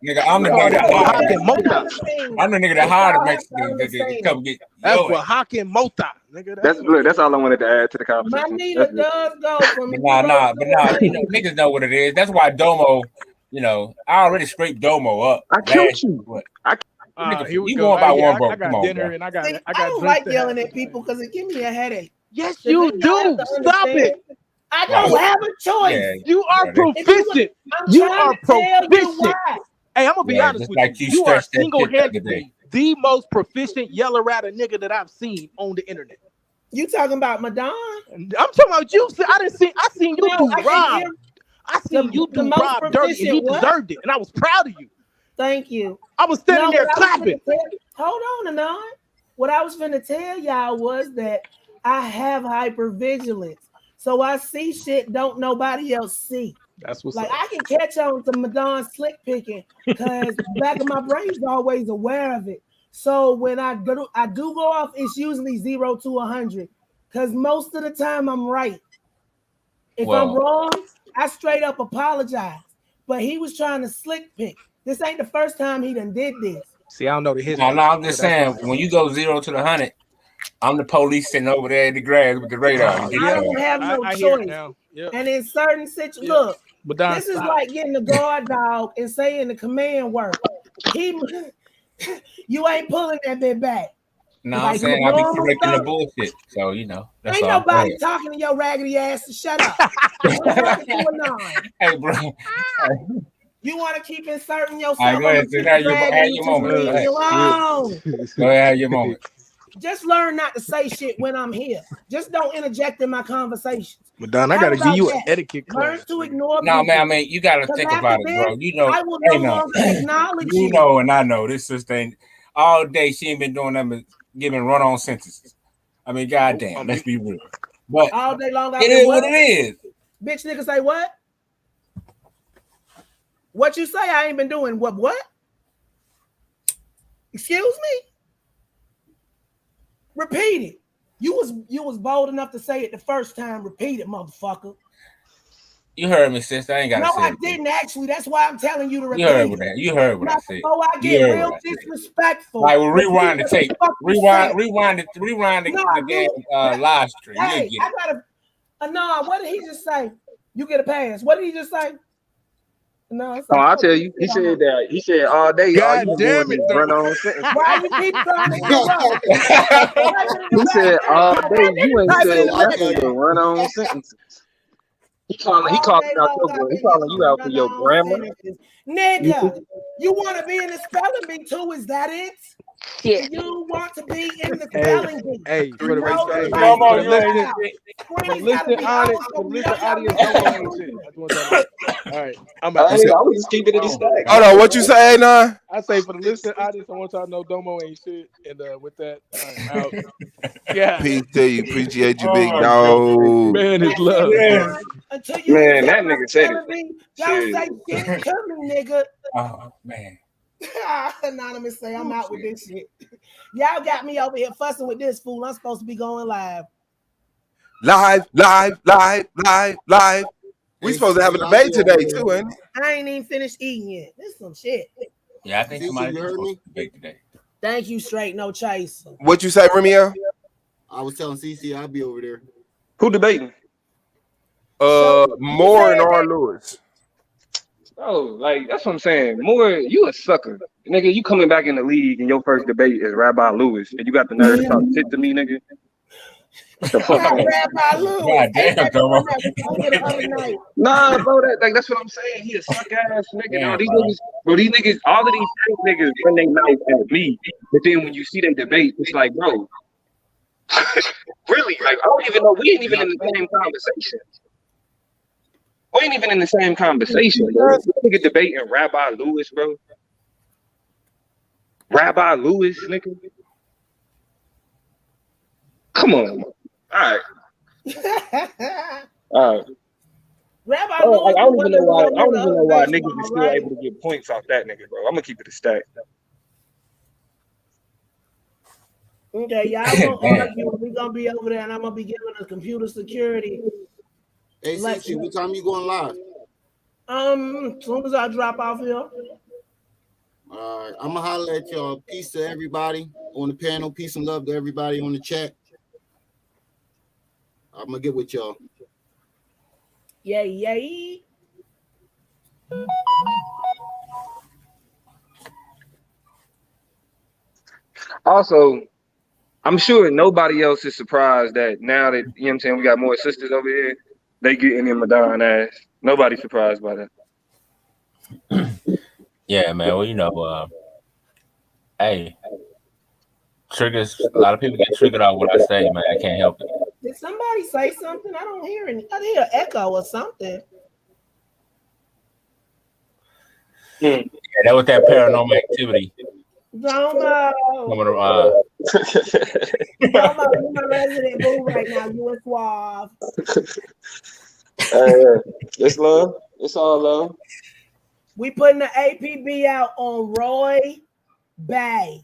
Nigga, I'm the We call nigga that that hired Haken the Mota. Mexicans. I'm the nigga that hired the Mexicans to come get That's your what ass. Haken Mota, nigga. That's all I wanted to add to the My conversation. needle That's it. does go from But 0 you know, niggas know what it is. That's why Domo, you know, I already scraped Domo up I killed last you. what? Here we You go. won by one I vote. Come got on, dinner bro. and I See, got I drinks don't like to yelling have. at people because it gives me a headache. Yes, The you thing y'all have do. to Stop understand, it. I Wow. don't have a choice. Yeah, You are brother. proficient. I'm You trying are to tell you proficient. why. Hey, I'm gonna be Yeah, honest just with like you. you You are stretched that shit the other single-handedly day. the most proficient yeller ratter nigga that I've seen on the internet. You talking about Madonna? I'm talking about you. I seen you No, do I can Rob. give I seen you the do most Rob dirty, and you proficient what? deserved it. And I was proud of you. Thank you. I was standing No, there what I was clapping. finna tell, hold on, Anon. What I was finna tell y'all was that I have hypervigilance. So I see shit don't nobody else see. That's what's Like up. I can catch on to Madonna slick picking because the back of my brain is always aware of it. So when I do go off, it's usually 0 to 100 because most of the time I'm right. If I'm wrong, I straight up apologize. But he was trying to slick pick. This ain't the first time he done did this. See, I don't know the history. No, I'm just saying, when you go 0 to the 100, I'm the police sitting over there in the grass with the radar. I don't have no choice. Yep. And in certain situations, look, Madonna, this is stop. like getting the guard dog and saying the command word. You ain't pulling that bit back. No, If I'm I do saying I'll be normal correcting the stuff, bullshit. So, you know, that's ain't all. nobody talking to your raggedy ass to shut up. What's wrong with you and nine? Hey, bro. You want to keep inserting yourself? All right, go ahead. I'm gonna Have keep your dragging you, just moment. leave Go me ahead. alone. Go ahead, have your moment. Just learn not to say shit when I'm here. Just don't interject in my conversations. Madonna, I How gotta give about you an that? etiquette Learn class. to ignore No, people. man, I mean, you got to 'Cause think after about it, this, bro. You know, I will no longer acknowledge you you. know, and I know this sister ain't all day. She ain't been doing nothing but giving run-on sentences. I mean, goddamn, let's be real. But all day long. it is what it is. Bitch, nigga, say what? What you say? I ain't been doing what? What? Excuse me. Repeat it. You was bold enough to say it the first time. Repeat it, motherfucker. You heard me, sister. I ain't got to No, say I it. didn't actually. That's why I'm telling you to repeat. You heard what that. You heard what I said. Before I get real disrespectful. All right, well, rewind the tape. Rewind the damn live stream. Hey, I gotta. No, what did he just say? You get a pass. What did he just say? No, Oh, I'll tell you. He said that. He said all day. God You been damn doing it, these run-on sentences. Why you keep trying to interrupt? He said all day. You ain't Type it said in the back nothing but chat. run-on sentences. He calling All day out long, your I've he been calling giving you out for your run-on grammar. sentences. Nigga, you want to be in the spelling bee too? Is that it? Shit. You want to be in the Hey, spelling bee. hey, for the No, hey, the for the spelling listening, bee. for the Screen's gotta listening be audience, always for the gonna be listening up. Y'all audience, niggas Domo ain't ain't shit. moving. I just want y'all to know. All right, I'm I out. was just keeping it a stack. Hold on, what you say, nah? I say for the listening audience, I want y'all to know Domo ain't shit. And with that, I'm out. Yeah. Peace to you. Appreciate you, big Oh, dog. Man is love. yeah. Until you Man, get that my nigga said it. spelling bee, don't say shit to me, nigga. Oh man. Anonymous say I'm out with this shit. Y'all got me over here fussing with this fool. I'm supposed to be going live. Live. We supposed to have a debate today, too, ain't it? I ain't even finished eating yet. This is some shit. Yeah, I think somebody is supposed to debate today. Thank you, straight no chaser. What you say, Romeo? I was telling CC I'll be over there. Who debating? Moore and R. Lewis. Oh, like that's what I'm saying. Moore, you a sucker, nigga. You coming back in the league and your first debate is Rabbi Lewis, and you got the nerve to talk shit to me, nigga. What the fuck? Not Rabbi Lewis. God damn, Domo. The other night. Nah, bro, that's what I'm saying. He a suck ass nigga, dog. These niggas, all of these fake niggas run their mouth at me, but then when you see they debate, it's like, bro, really? Like, I don't even know. We ain't even in the same conversation. We ain't even in the same conversation, bro. This nigga debating Rabbi Lewis, bro. Rabbi Lewis, nigga. Come on. All right. Rabbi Oh, Lewis. I don't even know why. I don't even know why niggas is still able to get points off that nigga, bro. I'm gonna keep it a stack. Okay, y'all gonna argue. We gonna be over there, and I'm gonna be giving us computer security. Hey, CC, what time you going live? As soon as I drop off here. All right, I'm gonna holler at y'all. Peace to everybody on the panel. Peace and love to everybody on the chat. I'm gonna get with y'all. Yay. Also, I'm sure nobody else is surprised that now that, you know what I'm saying, we got more sisters over here, they getting in Madonna ass. Nobody's surprised by that. Yeah, man. Well, hey, triggers. A lot of people get triggered out what I say, man. I can't help it. Did somebody say something? I don't hear any. I hear an echo or something. Yeah, that was that paranormal activity. Domo. Domo, you're my resident boo right now. You and Suave. It's love. It's all love. We putting the APB out on Roy Bay.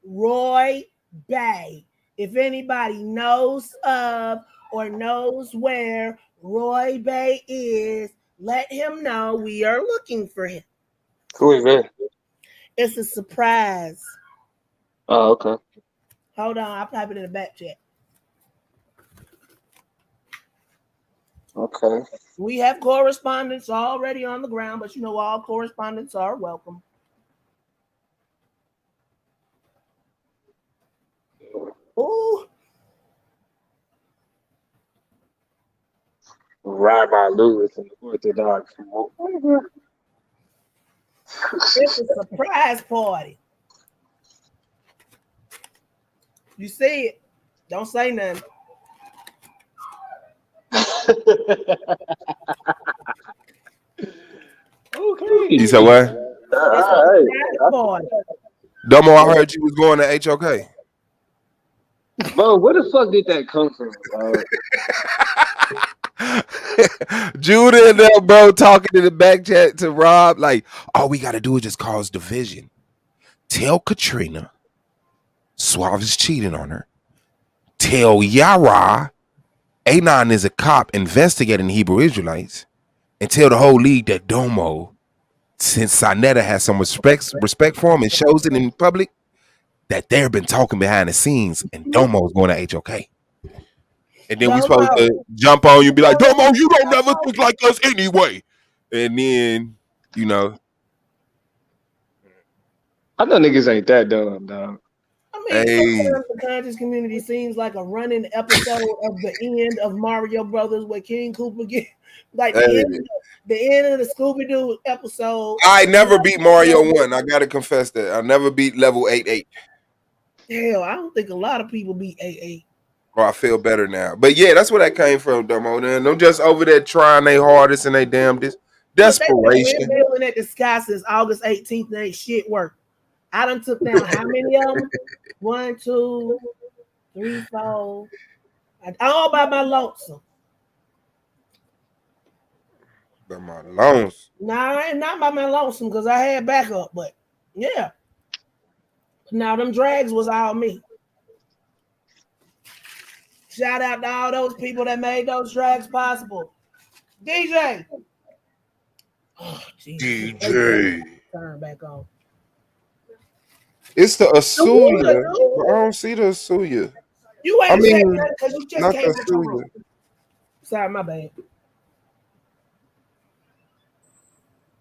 Roy Bay. If anybody knows of or knows where Roy Bay is, let him know we are looking for him. Who is that? It's a surprise. Oh, okay. Hold on, I'll type it in the back chat. Okay. We have correspondents already on the ground, but all correspondents are welcome. Ooh. Rabbi Lewis and the Orthodox. It's a surprise party. You see it. Don't say nothing. Okay. You said what? Domo, I heard you was going to HOK. Bro, where the fuck did that come from, Judah and them, bro, talking in the back chat to Rob, like, all we gotta do is just cause division. Tell Katrina Suave is cheating on her. Tell Yara Anon is a cop investigating Hebrew Israelites. And tell the whole league that Domo, since Sinetta has some respect for him and shows it in public, that they've been talking behind the scenes and Domo's going to HOK. And then we supposed to jump on you and be like, Domo, you don't never think like us anyway. And then, I know niggas ain't that dumb, dog. I mean, sometimes the conscious community seems like a running episode of the end of Mario Brothers where King Koopa get like the end of the Scooby-Doo episode. I never beat Mario 1. I gotta confess that. I never beat level 8-8. Hell, I don't think a lot of people be AA. Oh, I feel better now. But yeah, that's where that came from, Domo. Them just over there trying their hardest and they damnedest. Look, they've been Desperation. building at the sky since August 18th and ain't shit work. I done took down how many of them? 1, 2, 3, 4. All by my lonesome. By my loans. Nah, not by my lonesome because I had backup, but yeah. Now them drags was all me. Shout out to all those people that made those drags possible. DJ. Oh, DJ. Turn back on. It's the Asuya, but I don't see the Asuya. You ain't checking that because you just not came the to your Asuya. room. Sorry, my bad.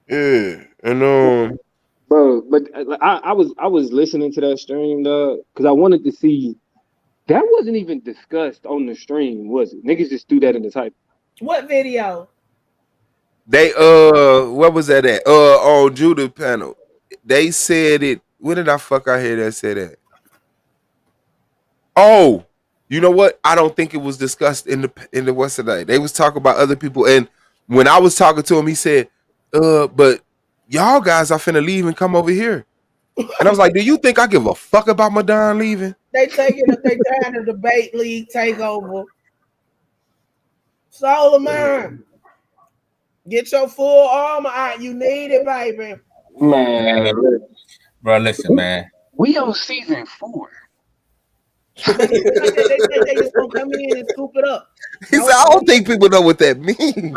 Yeah, and bro, but I was listening to that stream, dog, because I wanted to see. That wasn't even discussed on the stream, was it? Niggas just threw that in the title. What video? They what was that at? On Judah panel. They said it. Where did I hear that say that? Oh, you know what? I don't think it was discussed in the what's today. They was talking about other people, and when I was talking to him, he said, but y'all guys are finna leave and come over here. And I was like, do you think I give a fuck about Madon leaving? They trying to debate league takeover. Solomon, get your full armor out. You need it, baby. Man, bro, listen, man. We on season 4. But they just gonna come in and scoop it up. He said, I don't think people know what that means.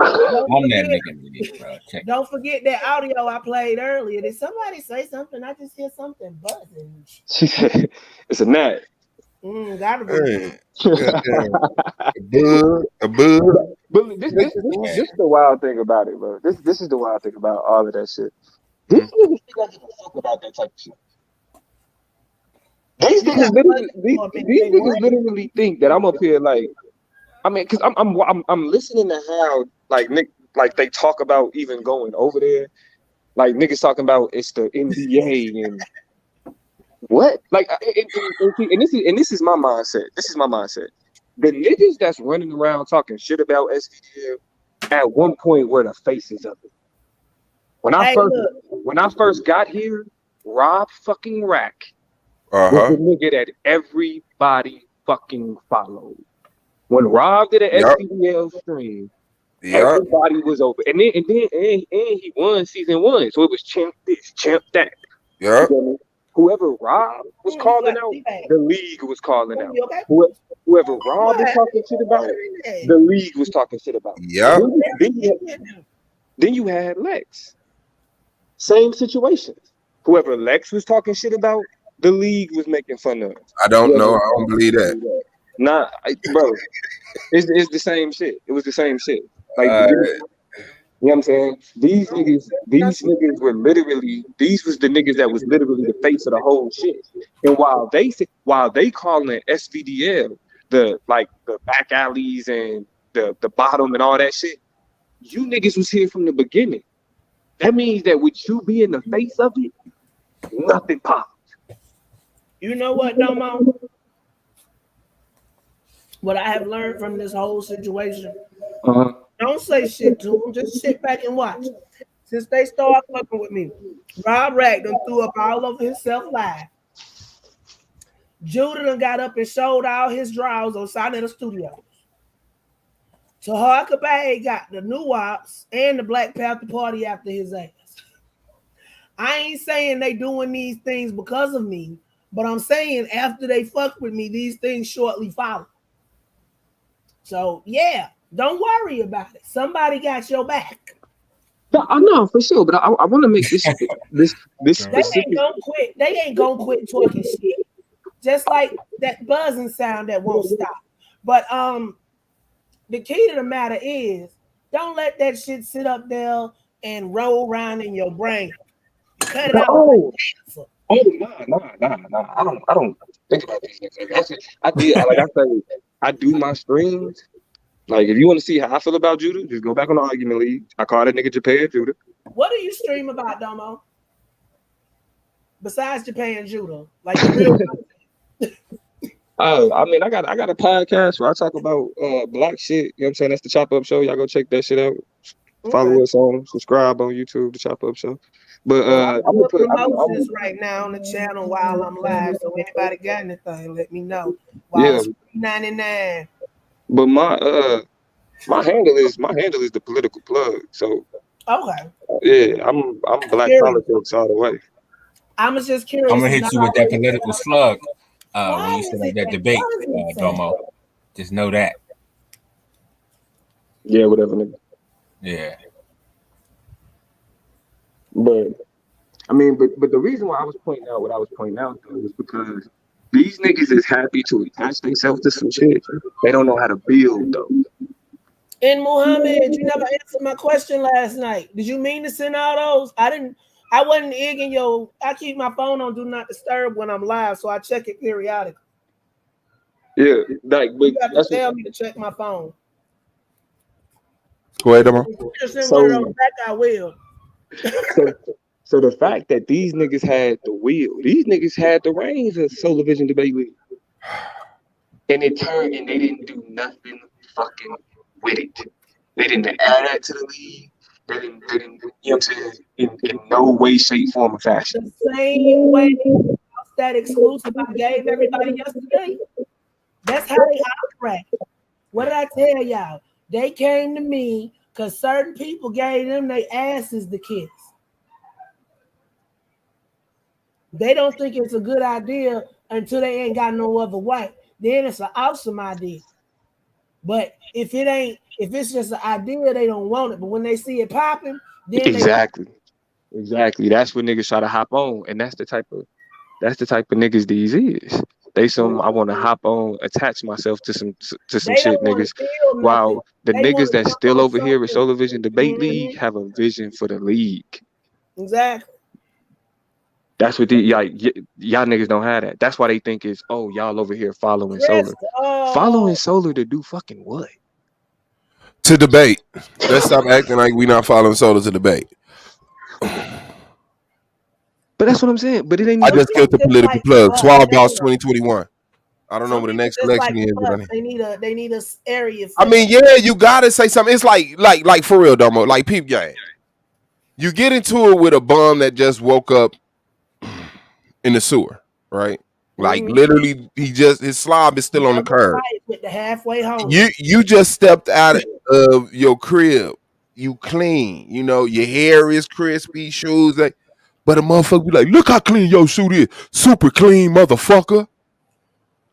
Don't forget that audio I played earlier. Did somebody say something? I just hear something buzzing. She said, it's a gnat. Gotta be. A bug. But this is the wild thing about it, bro. This is the wild thing about all of that shit. These niggas think I give a fuck about that type of shit. These niggas literally think that I'm up here like, I mean, because I'm listening to how like they talk about even going over there, like niggas talking about it's the NBA and what, like, and this is my mindset. This is my mindset. The niggas that's running around talking shit about SVL at one point were the faces of it. When I first got here, Rob fucking Rack was the nigga that everybody fucking followed. When Rob did an SVL stream, everybody was over. And he won season 1. So it was champ this, champ that. Yeah. Whoever Rob was calling out, the league was calling out. Whoever Rob was talking shit about, the league was talking shit about. Yeah. Then you had Lex. Same situation. Whoever Lex was talking shit about, the league was making fun of. I don't know. I don't believe that. Nah, bro. It's the same shit. It was the same shit. Like, you know what I'm saying? These niggas were literally, these was the niggas that was literally the face of the whole shit. And while they calling SVDL the back alleys and the bottom and all that shit, you niggas was here from the beginning. That means that with you being the face of it, nothing popped. You know what, Domo? What I have learned from this whole situation. Don't say shit to them. Just sit back and watch. Since they started fucking with me, Rob Rack done threw up all over himself live. Judah done got up and showed all his draws on side of the studio. Tahar Kabay got the new ops and the Black Panther Party after his ass. I ain't saying they doing these things because of me, but I'm saying after they fuck with me, these things shortly follow. So yeah, don't worry about it. Somebody got your back. No, I know for sure, but I want to make this They ain't gonna quit talking shit. Just like that buzzing sound that won't stop. But the key to the matter is don't let that shit sit up there and roll around in your brain. You cut it out. Nah. I don't think about these things. I do my streams. Like, if you want to see how I feel about Judah, just go back on the argument league. I call that nigga Japan Judah. What do you stream about, Domo? Besides Japan Judah, like the real I mean, I got a podcast where I talk about black shit. You know what I'm saying? That's the Chop Up Show. Y'all go check that shit out. Follow us on, subscribe on YouTube, the Chop Up Show. But I'm I'm gonna doing put. promotions right now on the channel while I'm live. So anybody got anything, let me know. While Yeah, it's $3.99. but my handle is the political plug. So Okay. yeah, I'm black Curious. politics all the way. I was just I'm curious. gonna hit you with that political slug when Why you set is up it that that debate, doesn't say? Domo. Just know that. Yeah, whatever, nigga. Yeah. But I mean, but the reason why I was pointing out what I was pointing out though was because these niggas is happy to attach themselves to some shit. They don't know how to build though. And Muhammad, you never answered my question last night. Did you mean to send all those? I wasn't egging your. I keep my phone on do not disturb when I'm live, so I check it periodically. Yeah, like but You got to tell me to check my phone. Go ahead, Domo. If you send one of those back, I will. So the fact that these niggas had the wheel, these niggas had the reins of Solar Vision Debate League, and it turned and they didn't do nothing fucking with it. They didn't add that to the league. They didn't, you know what I'm saying, in no way, shape, form, or fashion. The same way that exclusive I gave everybody yesterday. That's how they operate. What did I tell y'all? They came to me because certain people gave them their asses to kiss. They don't think it's a good idea until they ain't got no other way. Then it's an awesome idea. But if it's just an idea, they don't want it. But when they see it popping, then Exactly. That's when niggas try to hop on, and that's the type of niggas these is. They I want to hop on, attach myself to some shit, niggas. While the niggas that's still over here with Solar Vision Debate League have a vision for the league. Exactly. That's what y'all niggas don't have that. That's why they think is, oh, y'all over here following Solar. Following Solar to do fucking what? To debate. Let's stop acting like we not following Solar to debate. But that's what I'm saying. But it ain't. I just killed the political plug. Swab Boss 2021. I don't know what the next election is. They need a area. I mean, yeah, you gotta say something. It's like for real, Domo. Like peep game. You get into it with a bum that just woke up in the sewer, right? Like literally, his slob is still on the curb. With the halfway home. You just stepped out of your crib. You clean. You know your hair is crispy, shoes. But a motherfucker be like, look how clean your suit is. Super clean, motherfucker.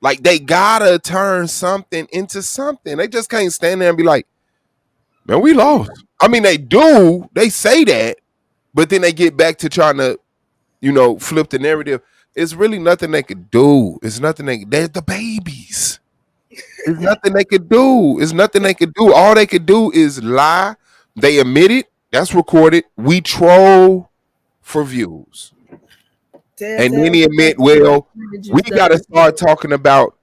Like they gotta turn something into something. They just can't stand there and be like, man, we lost. I mean, they do. They say that, but then they get back to trying to, flip the narrative. It's really nothing they could do. It's nothing they're the babies. There's nothing they could do. It's nothing they could do. All they could do is lie. They admit it. That's recorded. We troll for views. And then he admit, well, we got to start talking about,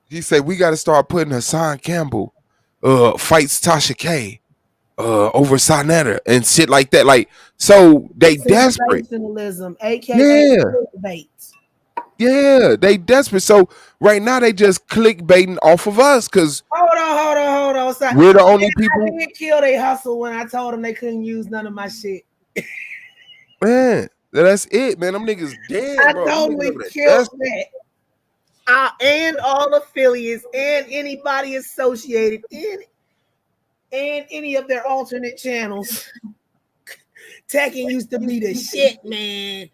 he said, we got to start putting Hassan Campbell fights Tasha K over Sonetta and shit like that. Like, so they desperate. AKA debates. Yeah, they desperate. So right now they just clickbaiting off of us because hold on. Sorry. We're the only people. I did kill their hustle when I told them they couldn't use none of my shit. Man, that's it, man. Them niggas dead, bro. I totally killed that. And all affiliates and anybody associated in and any of their alternate channels. Tekken used to be the shit, man.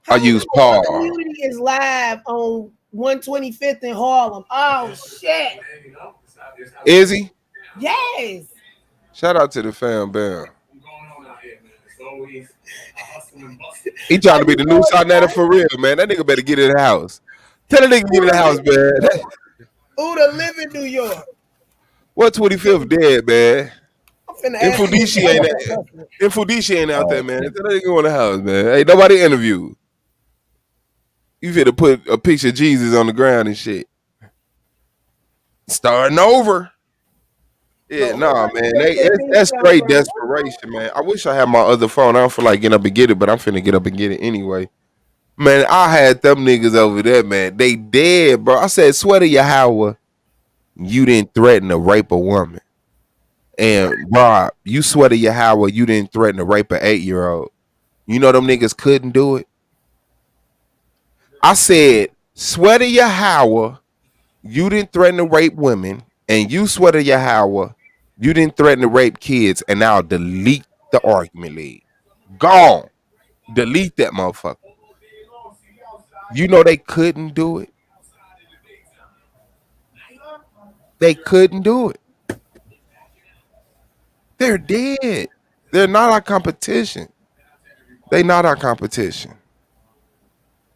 I use Paul. Community is live on 125th in Harlem. Oh shit! Is he? Yes. Shout out to the fam, bam. He trying to be the new Sonetta for real, man. That nigga better get in the house. Tell the nigga get in the house, man. Uda live in New York. What 25th dead, man? Infudici ain't out there, man. Tell that nigga go in the house, man. Hey, nobody interviewed. You finna put a picture of Jesus on the ground and shit. Starting over. Yeah, man. That's straight desperation, man. I wish I had my other phone. I don't feel like getting up and get it, but I'm finna get up and get it anyway. Man, I had them niggas over there, man. They dead, bro. I said, swear to Yahweh, you didn't threaten to rape a woman. And Rob, you swear to Yahweh, you didn't threaten to rape an 8-year-old. You know them niggas couldn't do it. I said, swear to Yahweh, you didn't threaten to rape women, and you swear to Yahweh, you didn't threaten to rape kids, and now delete the argument league. Gone. Delete that motherfucker. You know they couldn't do it. They couldn't do it. They're dead. They're not our competition. They not our competition.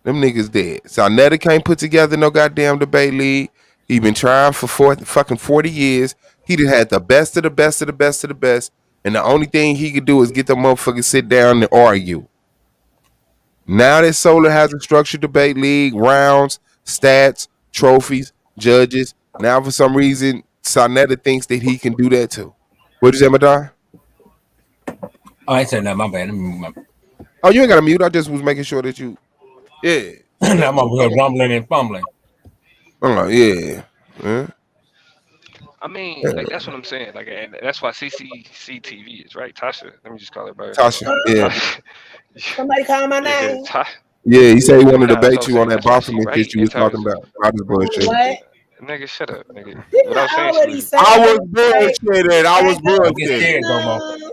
Them niggas dead. Sarnetta can't put together no goddamn debate league. He been trying for fucking 40 years. He done had the best of the best of the best of the best. And the only thing he could do is get the motherfuckers sit down and argue. Now that Solar has a structured debate league, rounds, stats, trophies, judges. Now for some reason, Sarnetta thinks that he can do that too. What'd you say, Madonna? I ain't saying that. My bad. Oh, you ain't got to mute. I just was making sure that you. Yeah. I'm over here rumbling and fumbling. Oh, yeah. Yeah. I mean, like that's what I'm saying. Like, and that's why CCCTV is right. Tasha, let me just call her by her name. Tasha, yeah. Somebody call my name. Yeah, he said he wanted to Nah, that's what debate I'm you on saying. that That's why she Baphomet right shit you in was talking terms of about. I just bullshit. What? nigga. Shut up, nigga. Didn't What I was I saying, already she say? was. I was bullshitting. I was bullshitting.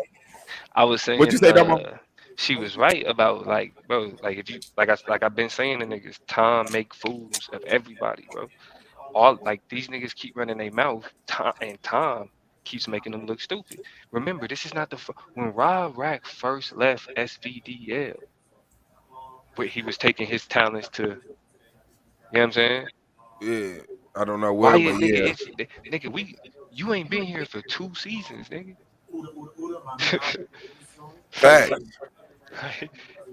I was What you saying, say, Damo? she was right about like, bro, like if you like I've been saying to niggas, time make fools of everybody, bro. All like these niggas keep running their mouth, and time keeps making them look stupid. Remember, this is not the when Rob Rack first left SVDL, where he was taking his talents to, you know what I'm saying? Yeah, I don't know Why where, you but nigga? yeah. It's nigga. You ain't been here for 2 seasons, nigga. Fact.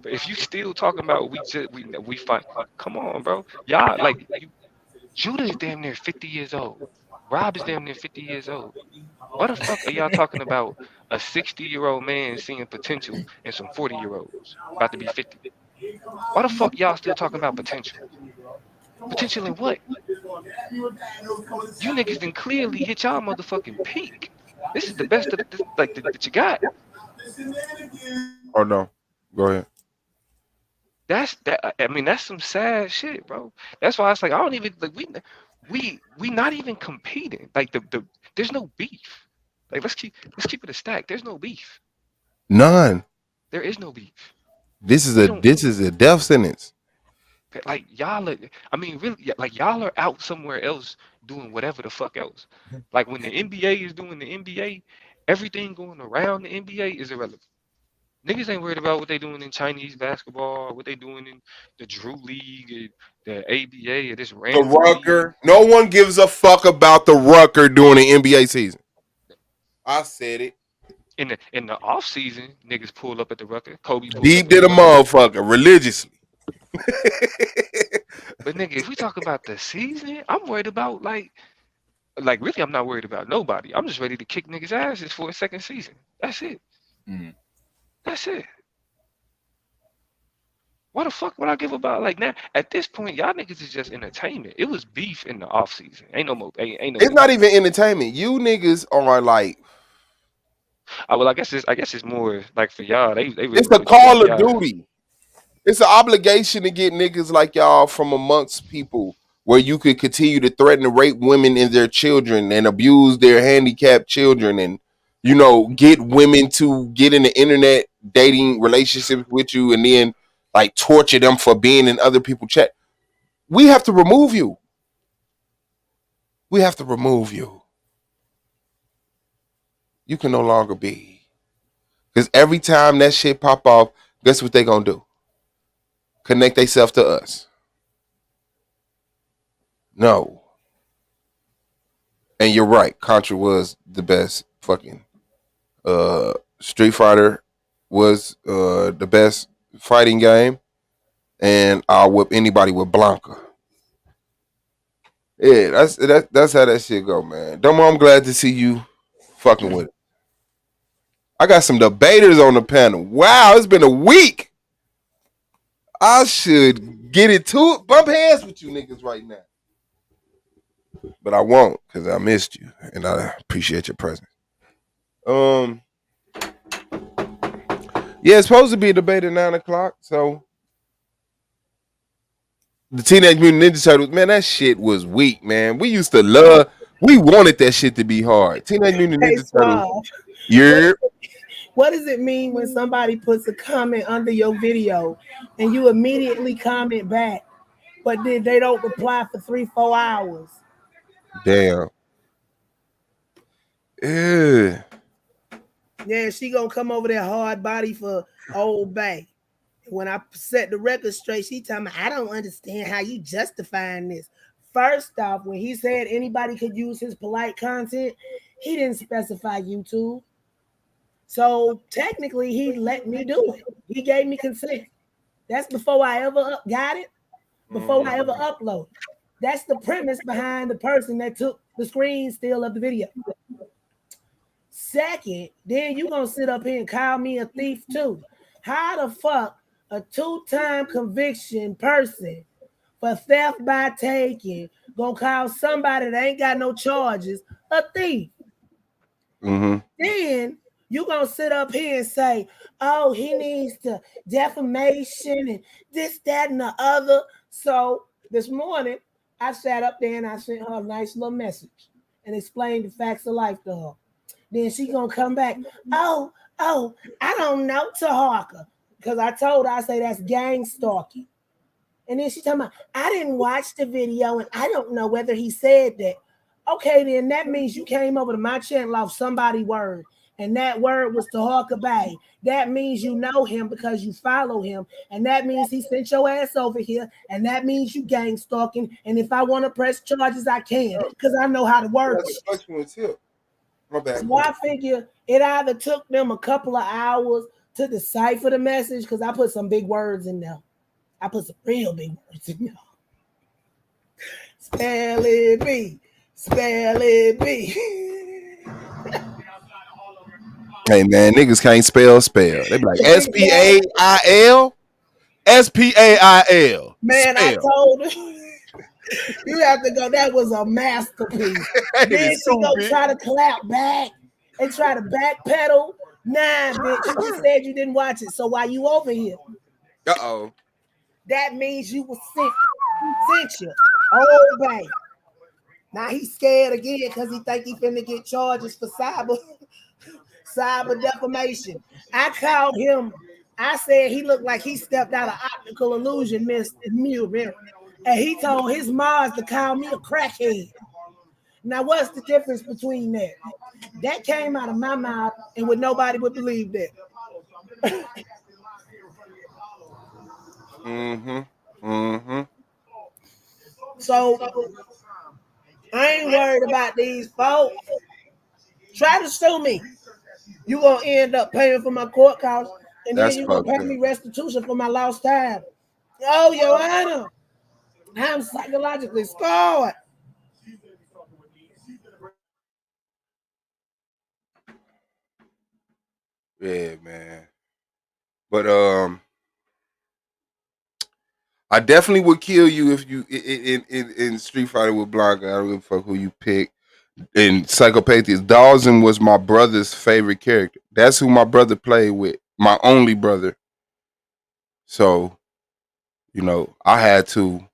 But if you still talking about we fight, come on, bro. Y'all like you. Judah is damn near 50 years old. Rob is damn near 50 years old. Why the fuck are y'all talking about a 60-year-old man seeing potential in some 40-year-olds about to be 50? Why the fuck y'all still talking about potential? Potential in what? You niggas done clearly hit y'all motherfucking peak. This is the best of that you got. Oh no. Go ahead. That's that. I mean, that's some sad shit, bro. That's why it's like I don't even like we not even competing. Like there's no beef. Like let's keep it a stack. There's no beef. None. There is no beef. This is We a don't death sentence. like y'all. I mean, really, like y'all are out somewhere else doing whatever the fuck else. Like when the NBA is doing the NBA, everything going around the NBA is irrelevant. Niggas ain't worried about what they doing in Chinese basketball, what they doing in the Drew League, and the ABA, or this The random league. Rucker. No one gives a fuck about the Rucker during the NBA season. I said it. In the off season, niggas pull up at the Rucker. Kobe pulled up Deep at to the the Rucker. motherfucker religiously. But nigga, if we talk about the season, I'm worried about like really, I'm not worried about nobody. I'm just ready to kick niggas' asses for a second season. That's it. That's it. What the fuck would I give about like now? At this point, y'all niggas is just entertainment. It was beef in the off season. Ain't no more. Ain't no It's beef. not even entertainment. You niggas are like, Well, I guess it's more like for y'all. They really it's a want you call back. of Y'all. duty. It's an obligation to get niggas like y'all from amongst people where you could continue to threaten to rape women and their children and abuse their handicapped children and, you know, get women to get in the internet dating relationships with you and then like torture them for being in other people's chat. We have to remove you. We have to remove you. You can no longer be. Because every time that shit pop off, guess what they gonna do? Connect themselves to us. No. And you're right. Contra was the best fucking Street Fighter was the best fighting game. And I'll whip anybody with Blanca. Yeah, that's how that shit go, man. Domo, I'm glad to see you fucking with it. I got some debaters on the panel. Wow, it's been a week. I should get it to it, bump heads with you niggas right now. But I won't, because I missed you and I appreciate your presence. Yeah, it's supposed to be a debate at 9:00. So the Teenage Mutant Ninja Turtles, man, that shit was weak, man. We used to love, we wanted that shit to be hard. Teenage Mutant Hey, Ninja Turtles. Suave, Yeah. what does it mean when somebody puts a comment under your video and you immediately comment back, but then they don't reply for 3-4 hours? Damn. Yeah. Yeah, she gonna come over there hard body for Old Bay. When I set the record straight, she tell me, I don't understand how you justifying this. First off, when he said anybody could use his polite content, he didn't specify YouTube. So technically, he let me do it. He gave me consent. That's before I ever got it, before I ever uploaded. That's the premise behind the person that took the screen still of the video. Second, then you gonna sit up here and call me a thief too. How the fuck a 2-time conviction person for theft by taking gonna call somebody that ain't got no charges a thief? Mm-hmm. Then you gonna sit up here and say, oh, he needs to defamation and this, that, and the other. So this morning, I sat up there and I sent her a nice little message and explained the facts of life to her. Then she gonna come back, oh, I don't know Taharka. Because I told her, I say that's gang stalking. And then she talking about, I didn't watch the video and I don't know whether he said that. Okay, then that means you came over to my channel off somebody's word, and that word was Taharka Bay. That means you know him because you follow him, and that means he sent your ass over here, and that means you gang stalking. And if I want to press charges, I can because I know how to work. My bad. So I figure it either took them a couple of hours to decipher the message because I put some big words in there. I put some real big words in there. Spell it B. Spell it B. Hey man, niggas can't spell. They be like SPAIL. SPAIL. Man, Spell. I told her you have to go. That was a masterpiece. Then she go try to clap back and try to backpedal. Nah, bitch, you just said you didn't watch it. So why you over here? Uh-oh. That means you was sent you. Oh, babe. Now he's scared again because he think he finna get charges for cyber defamation. I called him. I said he looked like he stepped out of optical illusion mirror. And he told his Mars to call me a crackhead. Now, what's the difference between that? That came out of my mouth, and nobody would believe that. Mm-hmm. Mm-hmm. So I ain't worried about these folks. Try to sue me. You're gonna end up paying for my court costs, and then you're gonna pay me restitution for my lost time. Oh, Your Honor, I'm psychologically scarred. Yeah, man. But I definitely would kill you if you in Street Fighter with Blanca. I don't give a fuck who you pick. In Psychopathias, Dawson was my brother's favorite character. That's who my brother played with. My only brother. So, you know, I had to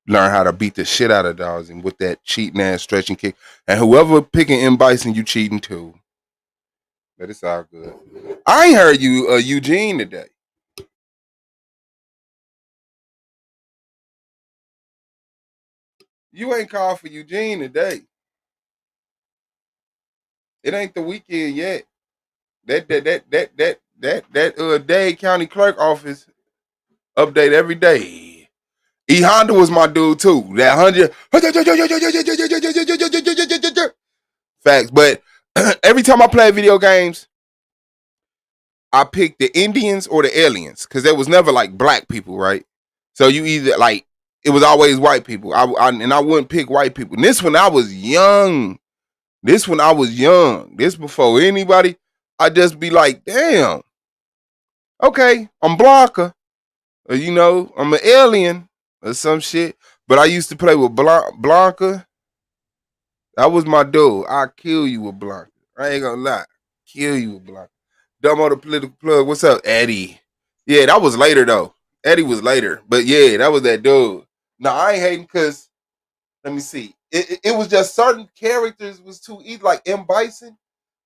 learn how to beat the shit out of Dawson with that cheating ass stretching kick. And whoever picking M Bison, you cheating too. But it's all good. I ain't heard you Eugene today. You ain't called for Eugene today. It ain't the weekend yet. That Dade County Clerk office update every day. E Honda was my dude too. That 100 facts. But every time I play video games, I pick the Indians or the aliens because there was never like black people, right? So you either like it was always white people. I wouldn't pick white people. And this when I was young. This before anybody. I just be like, damn. Okay, I'm Blanca. You know, I'm an alien or some shit. But I used to play with Blanca. That was my dude. I'll kill you with Blanca. I ain't gonna lie. Kill you with Blanca. Dumb on the political plug. What's up, Eddie? Yeah, that was later though. Eddie was later. But yeah, that was that dude. No, I ain't hating because let me see. It was just certain characters was too easy, like M. Bison.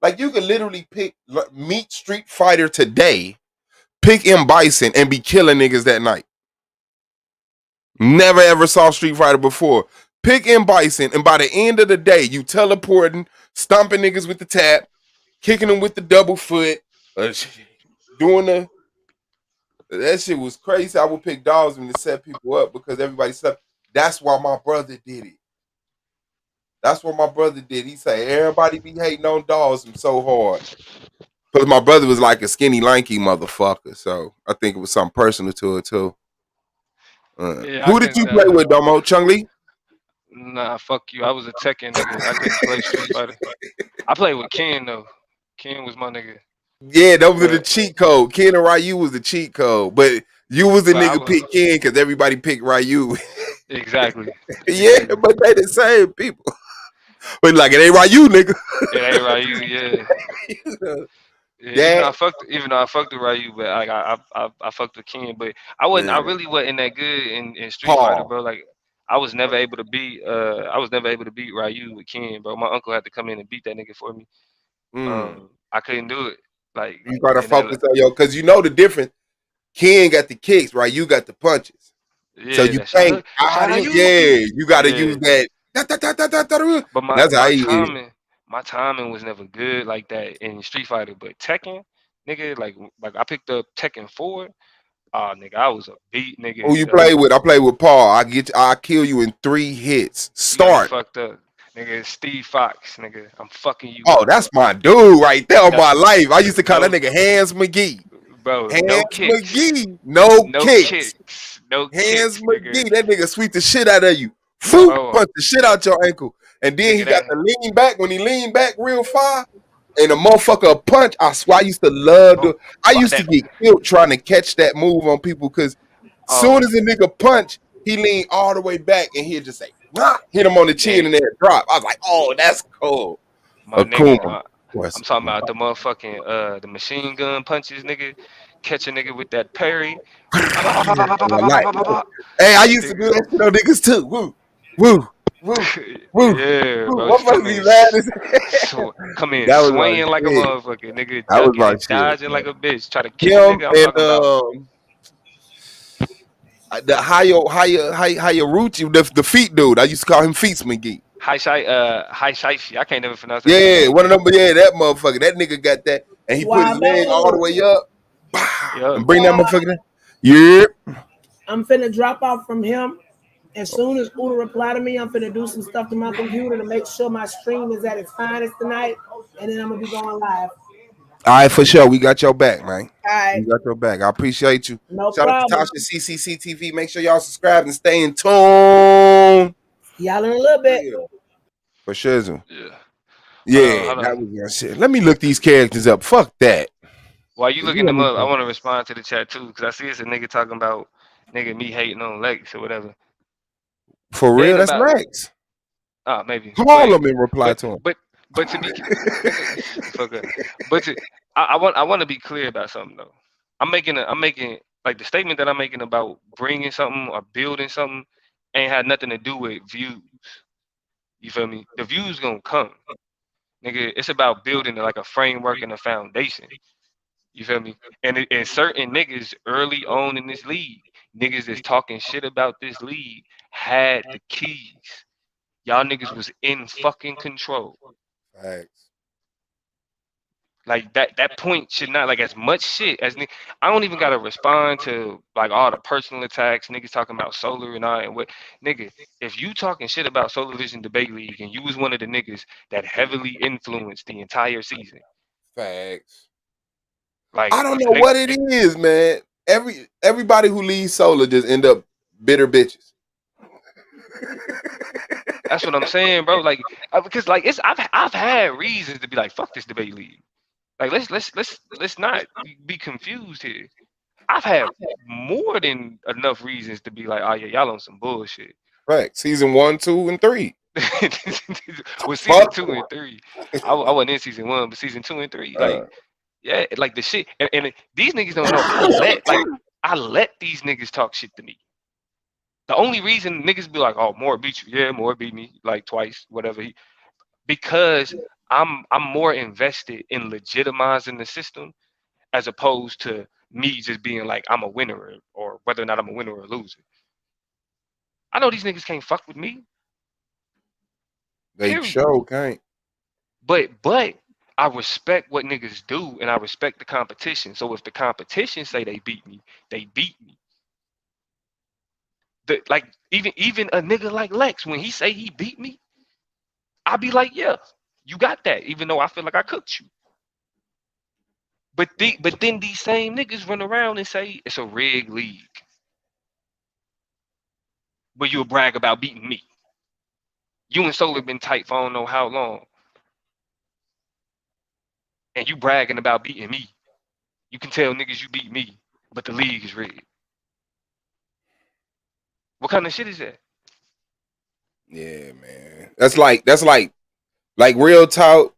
Like you could literally pick meet Street Fighter today, pick M. Bison, and be killing niggas that night. Never ever saw Street Fighter before. Pick M. Bison, and by the end of the day, you teleporting, stomping niggas with the tap, kicking them with the double foot, doing the that shit was crazy. I would pick dogs when to set people up because everybody slept. That's why my brother did it. That's what my brother did. He said everybody be hating on dogs so hard. Because my brother was like a skinny, lanky motherfucker. So I think it was something personal to it too. Yeah, I Who did you couldn't. play with, Domo? Chung Lee? Nah, fuck you. I was a Tekken nigga. I couldn't play Street Fighter. I played with Ken though. Ken was my nigga. Yeah, those were the But cheat code. Ken and Ryu was the cheat code. But you was the but I nigga was pick Ken because everybody picked Ryu. exactly. Yeah, Exactly. but they the same people. But like it ain't Ryu, nigga. It ain't Ryu, yeah. Yeah, That even though I fucked with Ryu, but like I fucked with Ken, but I man, really wasn't that good in Street Fighter, Paul. bro. Like I was never able to beat Ryu with Ken, bro. My uncle had to come in and beat that nigga for me. Mm. I couldn't do it. Like You gotta and then focus on because you know the difference. Ken got the kicks, right? You got the punches. So yeah, you that can't shout out out him. you. Yeah, you gotta Yeah. use that. But That's how he is. my timing was never good like that in Street Fighter. But Tekken, nigga, like I picked up Tekken 4. Oh nigga, I was a beat Who nigga. you play with? I play with Paul. I kill you in 3 hits. You got me Start. fucked up. Nigga, Steve Fox, nigga. I'm fucking you Oh, up. that's my dude right there on my That's life. I used to call that no nigga Hands McGee. bro, no Hands kicks. McGee. No No kicks. kicks. No Hands kicks, nigga. McGee. That nigga sweep the shit out of you. Foop, Bro, punch the shit out your ankle. And then he nigga got that the lean back. When he leaned back real far, and the motherfucker punch, I swear I used to love oh, I used to that get killed trying to catch that move on people because soon oh as a nigga punch, he leaned all the way back and he'd just say, "Nah," hit him on the chin yeah, and then drop. I was like, oh, that's cool. my nigga, Akuma. I'm talking about the motherfucking the machine gun punches, nigga. Catch a nigga with that parry. Ba, ba, ba, ba, ba, ba, ba, ba, ba, Like, ba, ba, ba. hey, I used to do Nigga. that shit on niggas too. Woo, woo, woo, woo, Yeah, woo. bro. What must be mad as Come in that was my swinging like a shit. motherfucker, nigga, That was ducking my and shit, dodging like man. a bitch. Try to kick a Him nigga. I'm and talking about the Hayaruchi, the feet dude. I used to call him Feet McGee. High Shaishi. I can't never pronounce that nigga Yeah, name, one of bro. them. But yeah, that motherfucker. That nigga got that, and he put his leg all the Wale. way up Yup. and bring that motherfucker down. Yeah. I'm finna drop off from him. As soon as Uda reply to me, I'm finna do some stuff to my computer to make sure my stream is at its finest tonight, and then I'm gonna be going live. All right, for sure. We got your back, man. All right, We got your back. I appreciate you. no Shout out to problem. Tasha CCC TV. Make sure y'all subscribe and stay in tune. Y'all in a little bit. For sure. Yeah. Yeah, Hold that on. was my shit. Let me look these characters up. Fuck that. While you You looking let them me up, I think. want to respond to the chat too, because I see it's a nigga talking about nigga me hating on Lex or whatever. For It real, ain't that's about Lex. maybe, Call him and reply but to him. but to be nigga, fuck up. But I want to be clear about something though. I'm making like the statement that I'm making about bringing something or building something ain't had nothing to do with views. You feel me? The views gonna come, nigga. It's about building like a framework and a foundation. You feel me? And certain niggas early on in this league, niggas that's talking shit about this league had the keys. Y'all niggas was in fucking control. Facts. Like that point should not like as much shit as I don't even gotta respond to like all the personal attacks, niggas talking about solar and all and what nigga, if you talking shit about Solar Vision Debate League and you was one of the niggas that heavily influenced the entire season, Facts. like I don't know nigga, what it is, man. Everybody who leaves Solar just end up bitter bitches. that's what I'm saying, bro. Like because like I've had reasons to be like fuck this debate league. Like let's not be confused here. I've had more than enough reasons to be like, oh yeah, y'all on some bullshit. Right. Season 1, 2, and 3. With season 2 and 3, I wasn't in season 1, but season 2 and 3, like, yeah, like the shit. And these niggas don't know. I let these niggas talk shit to me. The only reason niggas be like, oh, Moore beat you. Yeah, Moore beat me like twice, whatever. Because I'm more invested in legitimizing the system as opposed to me just being like I'm a winner or whether or not I'm a winner or a loser. I know these niggas can't fuck with me. They Period. show can't. But I respect what niggas do and I respect the competition. So if the competition say they beat me, they beat me. Like even a nigga like Lex, when he say he beat me, I be like, yeah, you got that, even though I feel like I cooked you. But then these same niggas run around and say it's a rigged league. But you'll brag about beating me. You and Solar been tight for I don't know how long. And you bragging about beating me. You can tell niggas you beat me, but the league is rigged. What kind of shit is that? Yeah, man. That's like real talk.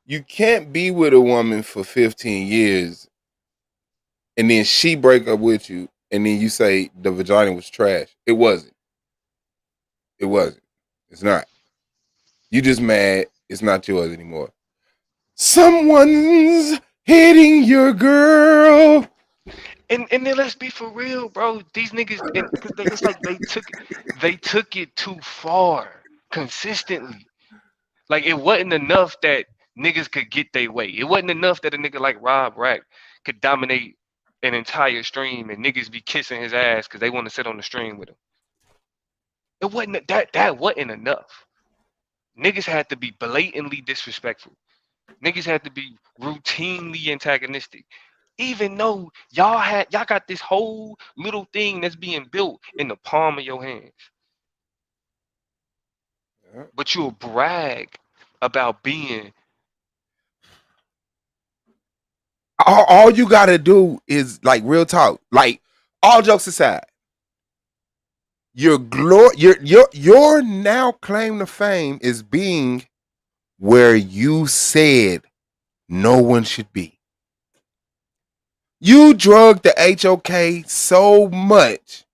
You can't be with a woman for 15 years and then she break up with you and then you say the vagina was trash. It wasn't. It wasn't. It's not. You just mad it's not yours anymore. Someone's hitting your girl. And then let's be for real, bro. These niggas, and because it's like they took it too far consistently. Like it wasn't enough that niggas could get their way. It wasn't enough that a nigga like Rob Rack could dominate an entire stream and niggas be kissing his ass because they want to sit on the stream with him. It wasn't that wasn't enough. Niggas had to be blatantly disrespectful. Niggas had to be routinely antagonistic. Even though y'all got this whole little thing that's being built in the palm of your hands. But you'll brag about being All you gotta do is like real talk. Like all jokes aside, your now claim to fame is being where you said no one should be. You drug the HOK so much,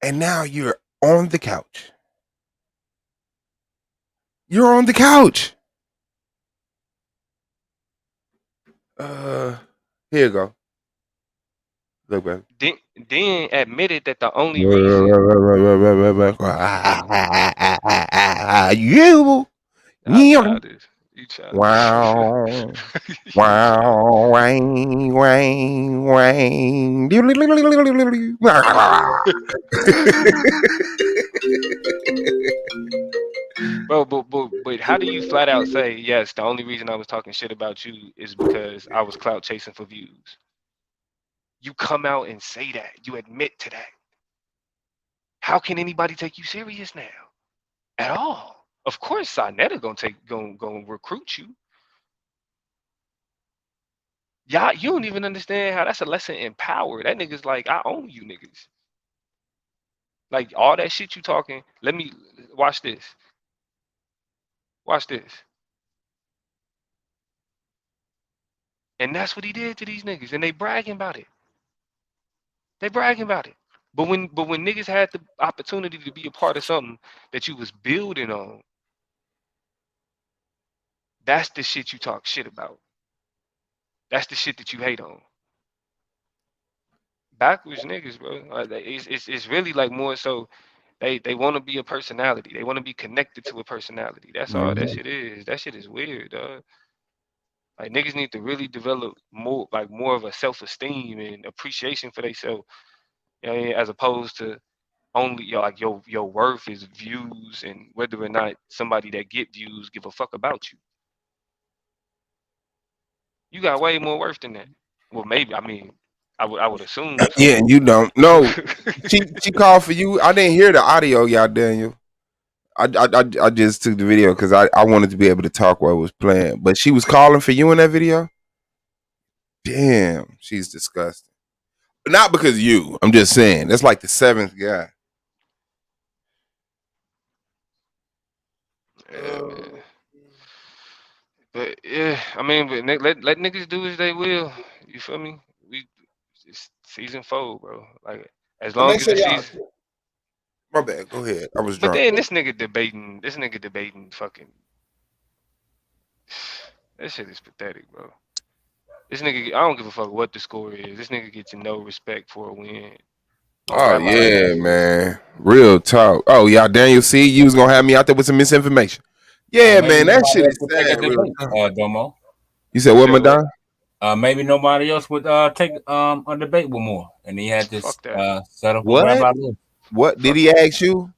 and now you're on the couch. You're on the couch. Here you go. Look, baby. then admitted that the only reason you childish. You childish. wow wow wang wang wang Bro, but how do you flat out say yes? The only reason I was talking shit about you is because I was clout chasing for views. You come out and say that. You admit to that. How can anybody take you serious now? At all? Of course, Sonetta gonna recruit you. Y'all, you don't even understand how that's a lesson in power. That nigga's like, I own you niggas. Like all that shit you talking. Let me watch this. Watch this. And that's what he did to these niggas, and they bragging about it. They bragging about it. But when niggas had the opportunity to be a part of something that you was building on, that's the shit you talk shit about. That's the shit that you hate on. Backwards niggas, bro. Like, it's really like more so they want to be a personality. They want to be connected to a personality. That's all that shit is. That shit is weird, dog. Like niggas need to really develop more of a self-esteem and appreciation for themselves, you know what I mean? As opposed to only your worth is views and whether or not somebody that get views give a fuck about you. You got way more worth than that. Well, maybe I would assume Yeah, so. and you don't know. She called for you. I didn't hear the audio, y'all, Daniel. I just took the video because I wanted to be able to talk while it was playing. But she was calling for you in that video. Damn, she's disgusting. But not because of you. I'm just saying. That's like the 7th guy. Yeah, man. But yeah, I mean, but let niggas do as they will. You feel me? It's season 4, bro. Like as But long make as sure the y'all. season. My bad. Go ahead. I was But drunk. then this nigga debating fucking. That shit is pathetic, bro. This nigga, I don't give a fuck what the score is. This nigga gets no respect for a win on Oh rap yeah, podcast. man. Real talk. Oh y'all, Daniel, see, you was gonna have me out there with some misinformation. Yeah, Maybe man, that nobody shit else is would take a sad. Real debate, talk. Domo. You said You what, said what? Madonna? Maybe nobody else would take a debate with more, and he had this Fuck that. set up a rap What? out. What did Fuck he that. ask you?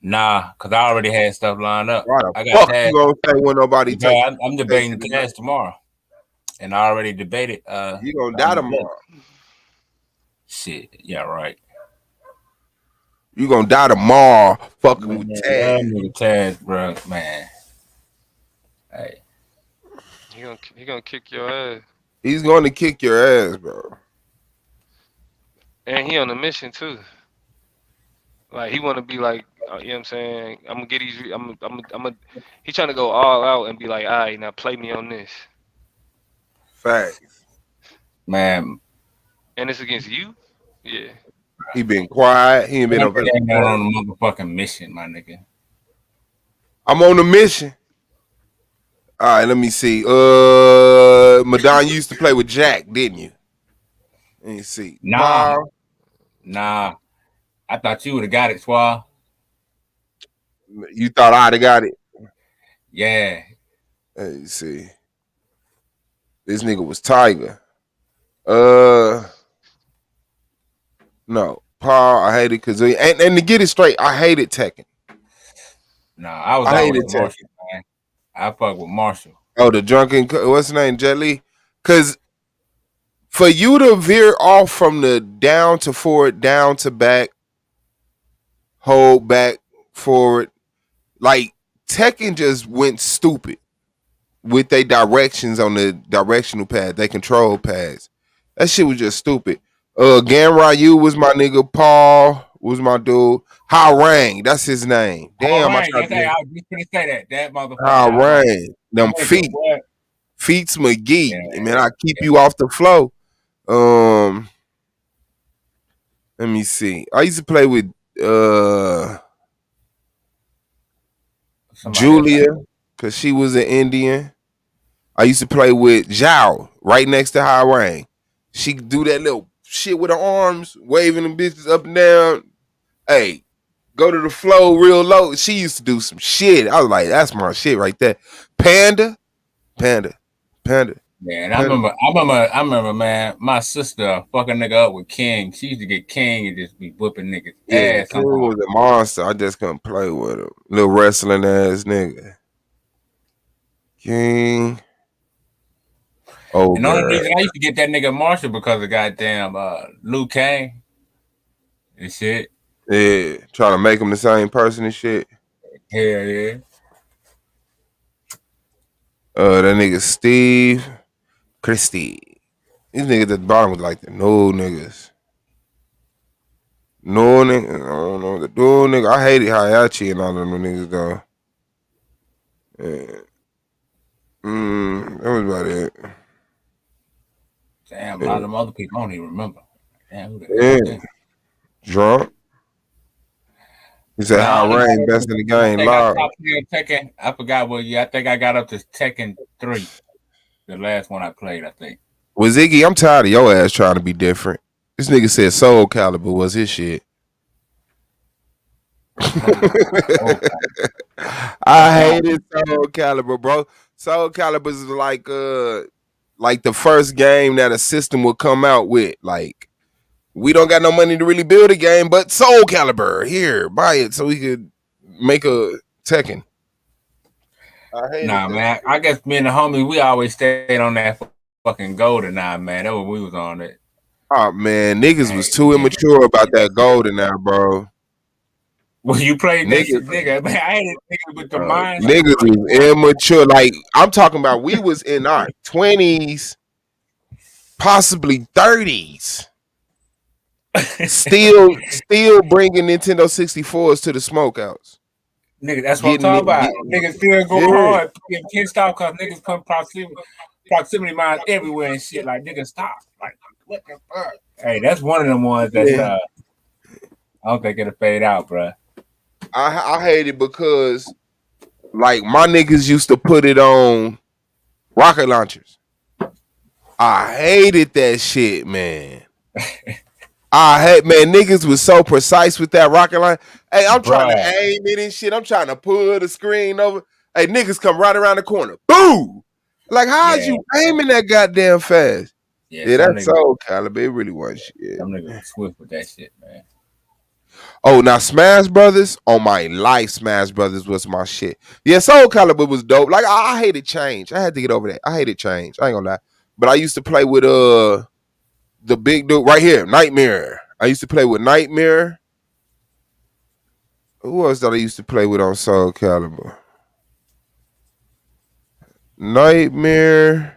Nah, cause I already had stuff lined up. Why the I got fuck you Taz gonna say when nobody because take I'm takes debating it tonight? Taz tomorrow, and I already debated. You gonna die tomorrow. Shit, yeah, right. You gonna die tomorrow fucking Man, with that Taz. nigga Taz, bro, man. Hey, He gonna kick your ass, He's gonna kick your ass, bro. and he on a mission too. Like he want to be like, you know what I'm saying? I'm gonna get these. He trying to go all out and be like, all right, now play me on this, Facts. man, and it's against you. Yeah. He been quiet. He ain't been that on nigga ain't got on Facebook. a motherfucking mission, my nigga. I'm on a mission. All right, let me see. Madonna, you used to play with Jack, didn't you? Let me see. Nah, Paul. nah. I thought you would have got it, Swab. You thought I'd have got it? Yeah. Let me see. This nigga was Tiger. No. Paul, I hate it because and to get it straight, I hated Tekken. Nah, I was I always hated Tekken. Marshall, man. I fuck with Marshall. Oh, the drunken, what's his name, Jet Li? Because for you to veer off from the down to forward, down to back, hold back, forward, like Tekken just went stupid with their directions on the directional pad, they control pads. That shit was just stupid. Gan Ryu was my nigga. Paul was my dude. How Rang, that's his name. All Damn, I right, tried that's to name I was just gonna say that. That motherfucker, How all right. Rang. Them Nigga, feet. what? Feets McGee. Yeah, Man, I keep you off the flow. Let me see. I used to play with somebody else. Julia, because she was an Indian. I used to play with Zhao, right next to High Rang. She could do that little shit with her arms, waving them bitches up and down. Hey, go to the flow real low. She used to do some shit. I was like, that's my shit right there. Panda. Man, I remember, man. My sister fucking nigga up with King. She used to get King and just be whooping niggas Yeah, ass King somehow. was a monster. I just couldn't play with him. Little wrestling ass nigga. King. Oh, And the only God. reason I used to get that nigga Marshall because of goddamn Luke Kane and shit. Yeah, trying to make him the same person and shit. Hell yeah. That nigga Steve Christie. These niggas at the bottom was like the no niggas. No nigga. I don't know. The dual nigga. I hated Hayachi and all of them niggas though. Yeah. That was about it. Damn, a lot of them other people I don't even remember. Damn, who the hell Yeah. was that? Drunk. He said Man, I how only got Rain up best to, in the I game think I live. stopped playing Tekken. I forgot what year. I think I got up to Tekken 3. The last one I played, I think. Well, Ziggy, I'm tired of your ass trying to be different. This nigga said Soul Calibur was his shit. I hated Soul Calibur, bro. Soul Calibur is like the first game that a system would come out with. Like, we don't got no money to really build a game, but Soul Calibur, here, buy it so we could make a Tekken. I hated Nah, that. man. I guess me and the homies, we always stayed on that fucking Golden Eye, man. That was we was on it. Oh man, niggas was too immature about that Golden now, bro. Well, you played that shit, Niggas, nigga. Man, I ain't niggas with the mind. niggas was immature. Like, I'm talking about we was in our 20s possibly 30s. Still bringing Nintendo 64s to the smokehouse. Nigga, that's what I'm talking about. Niggas still go hard. Can't stop because niggas come proximity mines everywhere and shit. Like, niggas stop. Like, what the fuck? Hey, that's one of them ones that's I don't think it'll fade out, bro. I hate it because like my niggas used to put it on rocket launchers. I hated that shit, man. Niggas was so precise with that rocket launcher. Hey, I'm trying to aim it and shit. I'm trying to pull the screen over. Hey, niggas come right around the corner. Boom! Like, how's you aiming that goddamn fast? Yeah, that's Soul Calibur. It really was shit. Some niggas was swift with that shit, man. Oh, now Smash Brothers, on my life, Smash Brothers was my shit. Yeah, Soul Calibur was dope. Like, I hated change. I had to get over that. I hated change. I ain't gonna lie. But I used to play with the big dude right here, Nightmare. I used to play with Nightmare. Who else that I used to play with on Soul Calibur? Nightmare.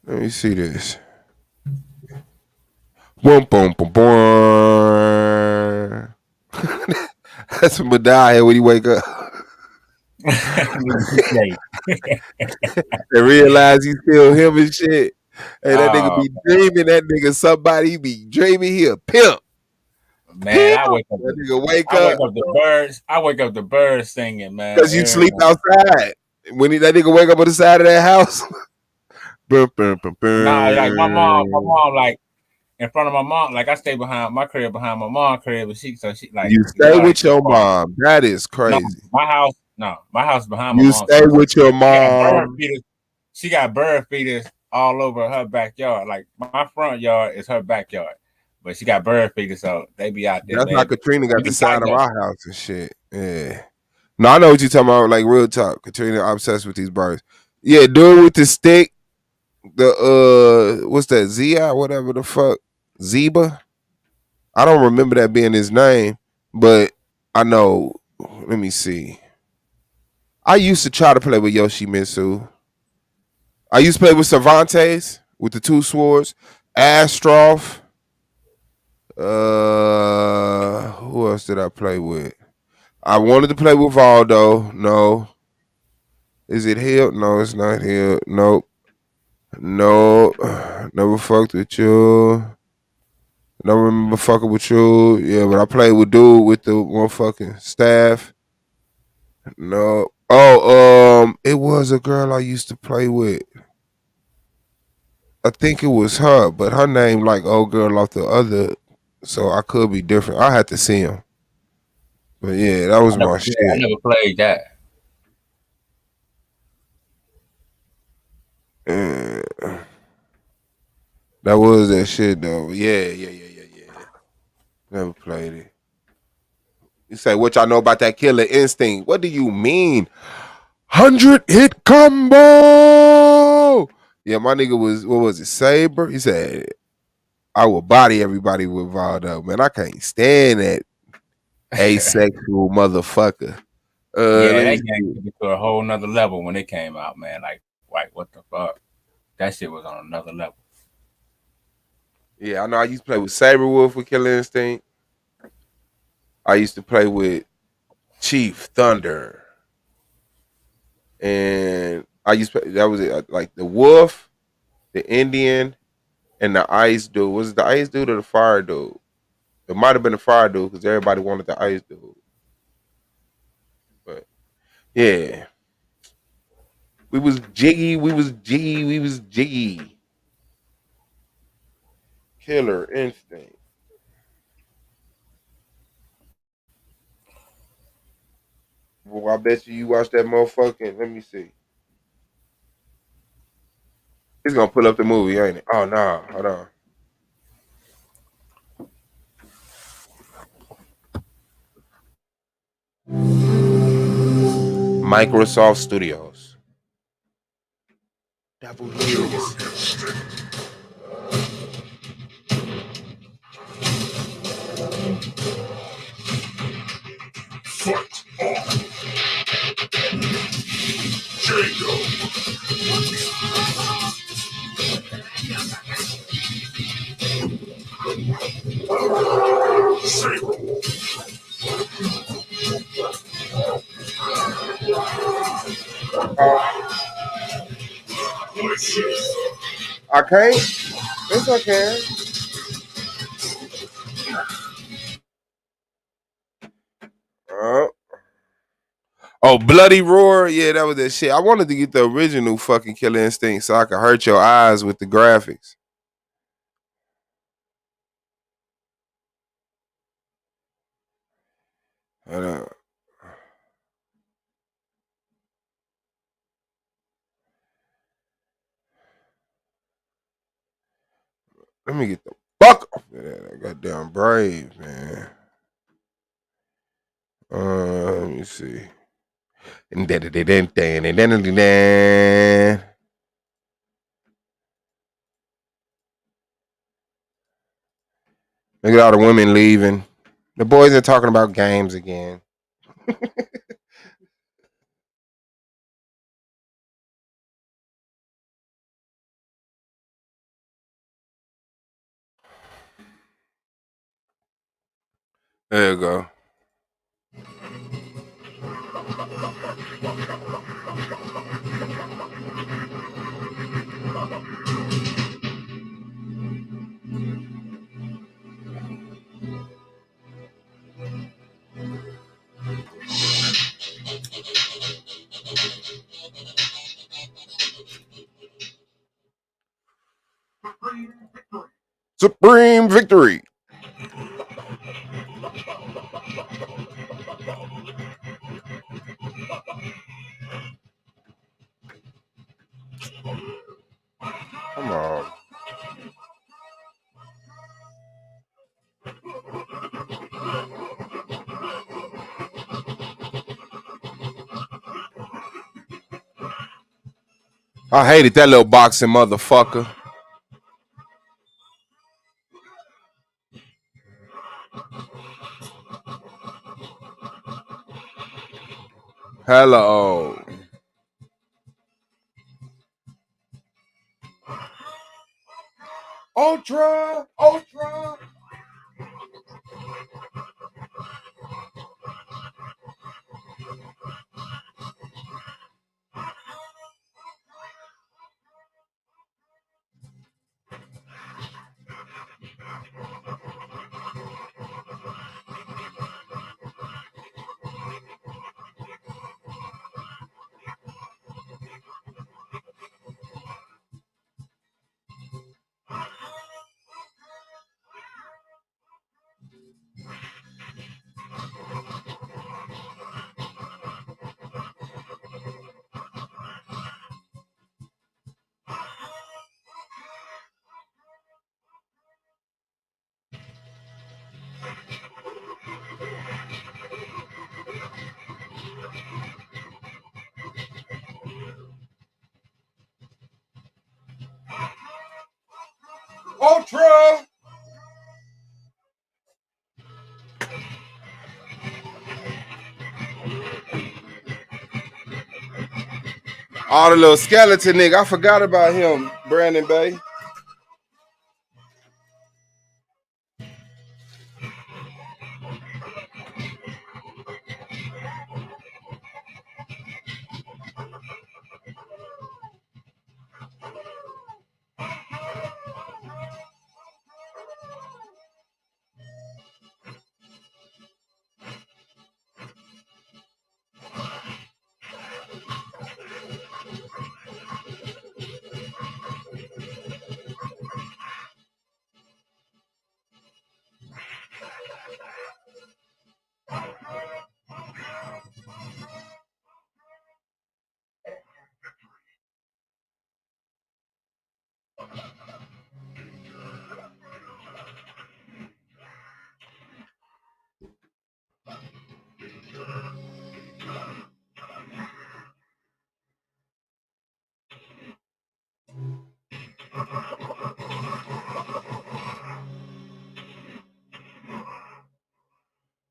Let me see this. Boom, boom, boom, boom. That's what Madai when he wake up. They realize he's still him and shit. Hey, that nigga be dreaming. That nigga somebody be dreaming. He a pimp. Man, I wake up the birds. I wake up the birds singing, man. Because you sleep outside. When that nigga wake up on the side of that house. Nah, like my mom, like in front of my mom, like I stay behind my crib, behind my mom's crib, and she like you stay with your mom. That is crazy. No, my house behind my mom. You mom's stay with your mom. She got bird feeders all over her backyard. Like my front yard is her backyard, but she got bird feeders, so they be out there. That's how Katrina got the side of our house and shit. Yeah. No, I know what you're talking about. Like real talk, Katrina obsessed with these birds. Yeah, dude with the stick. The what's that? Zia, whatever the fuck, Zeba. I don't remember that being his name, but I know. Let me see. I used to try to play with Yoshimitsu. I used to play with Cervantes with the two swords. Astroth. Who else did I play with? I wanted to play with Valdo. No. Is it Hill? No, it's not Hill. Nope. No, never fucked with you. Don't remember fucking with you. Yeah, but I played with dude with the motherfucking staff. No. Oh, it was a girl I used to play with. I think it was her, but her name like old girl off the other, so I could be different. I had to see him. But yeah, that was my shit. I never played that. That was that shit though. Yeah. Never played it. You say what y'all know about that Killer Instinct? What do you mean? 100-hit combo. Yeah, my nigga was, what was it, Saber? He said, I will body everybody with Valdo. Man, I can't stand that asexual motherfucker. Yeah, that game took it to a whole nother level when it came out, man. Like what the fuck? That shit was on another level. Yeah, I know I used to play with Saberwolf with Killer Instinct. I used to play with Chief Thunder. And I used to play, that was it, like the Wolf, the Indian, and the Ice Dude. Was it the Ice Dude or the Fire Dude? It might have been the Fire Dude because everybody wanted the Ice Dude. But yeah. We was jiggy. Killer Instinct. Well, I bet you watched that motherfucking. Let me see. He's gonna pull up the movie, ain't it? Oh no, hold on. Microsoft Studios. Double years. Fight on. Jacob. I can't. Yes, I can. Oh, Bloody Roar. Yeah, that was that shit. I wanted to get the original fucking Killer Instinct so I could hurt your eyes with the graphics. Hold on. Let me get the fuck off of that. I got down brave, man. Let me see. Look at all the women leaving. The boys are talking about games again. There you go. Supreme victory. Come on. I hated that little boxing motherfucker. Hello. Ultra. Ultra. All the little skeleton nigga. I forgot about him, Brandon Bay.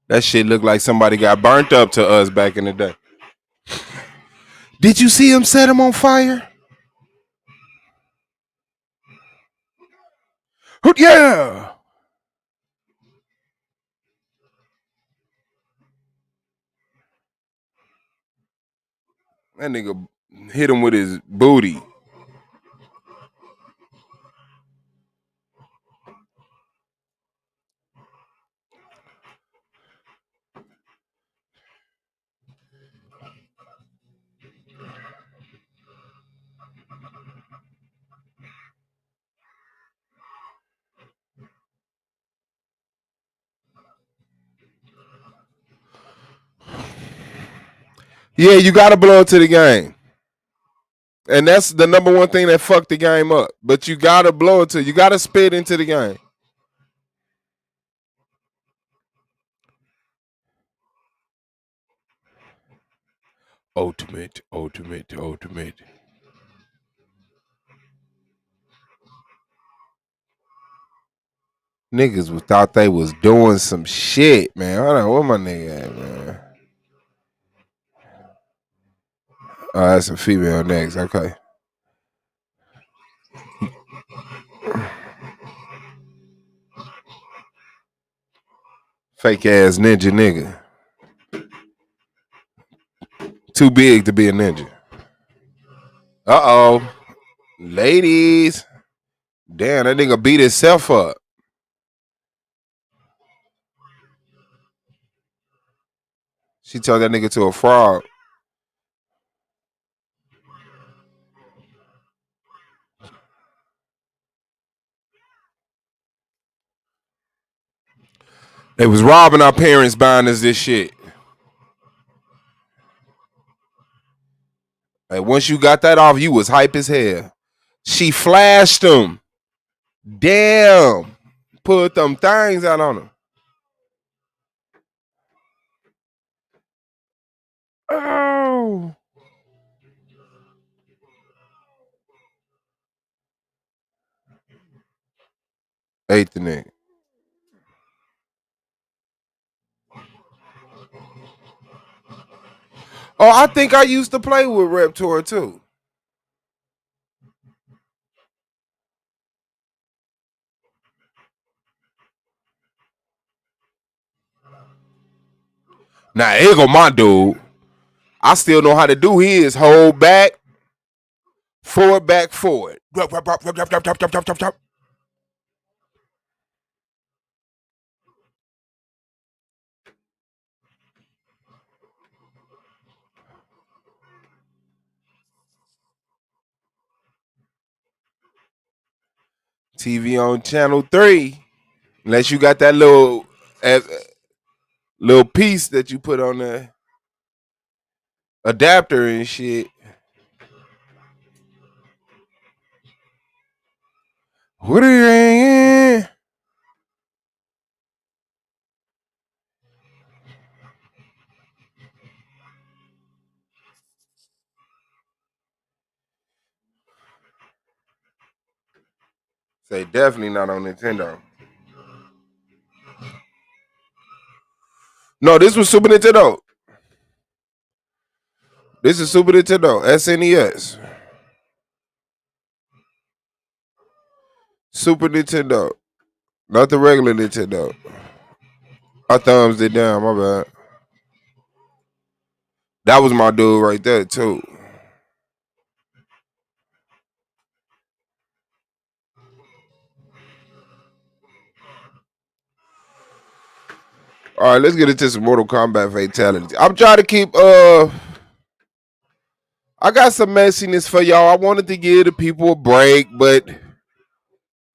That shit looked like somebody got burnt up to us back in the day. Did you see him set him on fire? Yeah. That nigga hit him with his booty. Yeah, you gotta blow it to the game. And that's the number one thing that fucked the game up. But you gotta blow it to, you gotta spit into the game. Ultimate. Niggas thought they was doing some shit, man. Hold on, where my nigga at, man? Oh, that's a female next. Okay. Fake ass ninja nigga. Too big to be a ninja. Uh-oh. Ladies. Damn, that nigga beat himself up. She turned that nigga to a frog. They was robbing our parents buying us this shit. Like once you got that off, you was hype as hell. She flashed them. Damn. Put them things out on her. Oh. Ate the nigga. Oh, I think I used to play with Reptor too. Now, here go my dude. I still know how to do his hold back, forward, back, forward. Drop. TV on channel 3. Unless you got that little piece that you put on the adapter and shit. What are you ringing? Say definitely not on Nintendo. No, this was Super Nintendo. This is Super Nintendo, SNES. Super Nintendo. Not the regular Nintendo. I thumbs it down, my bad. That was my dude right there, too. All right, let's get into some Mortal Kombat fatalities. I'm trying to keep I got some messiness for y'all. I wanted to give the people a break, but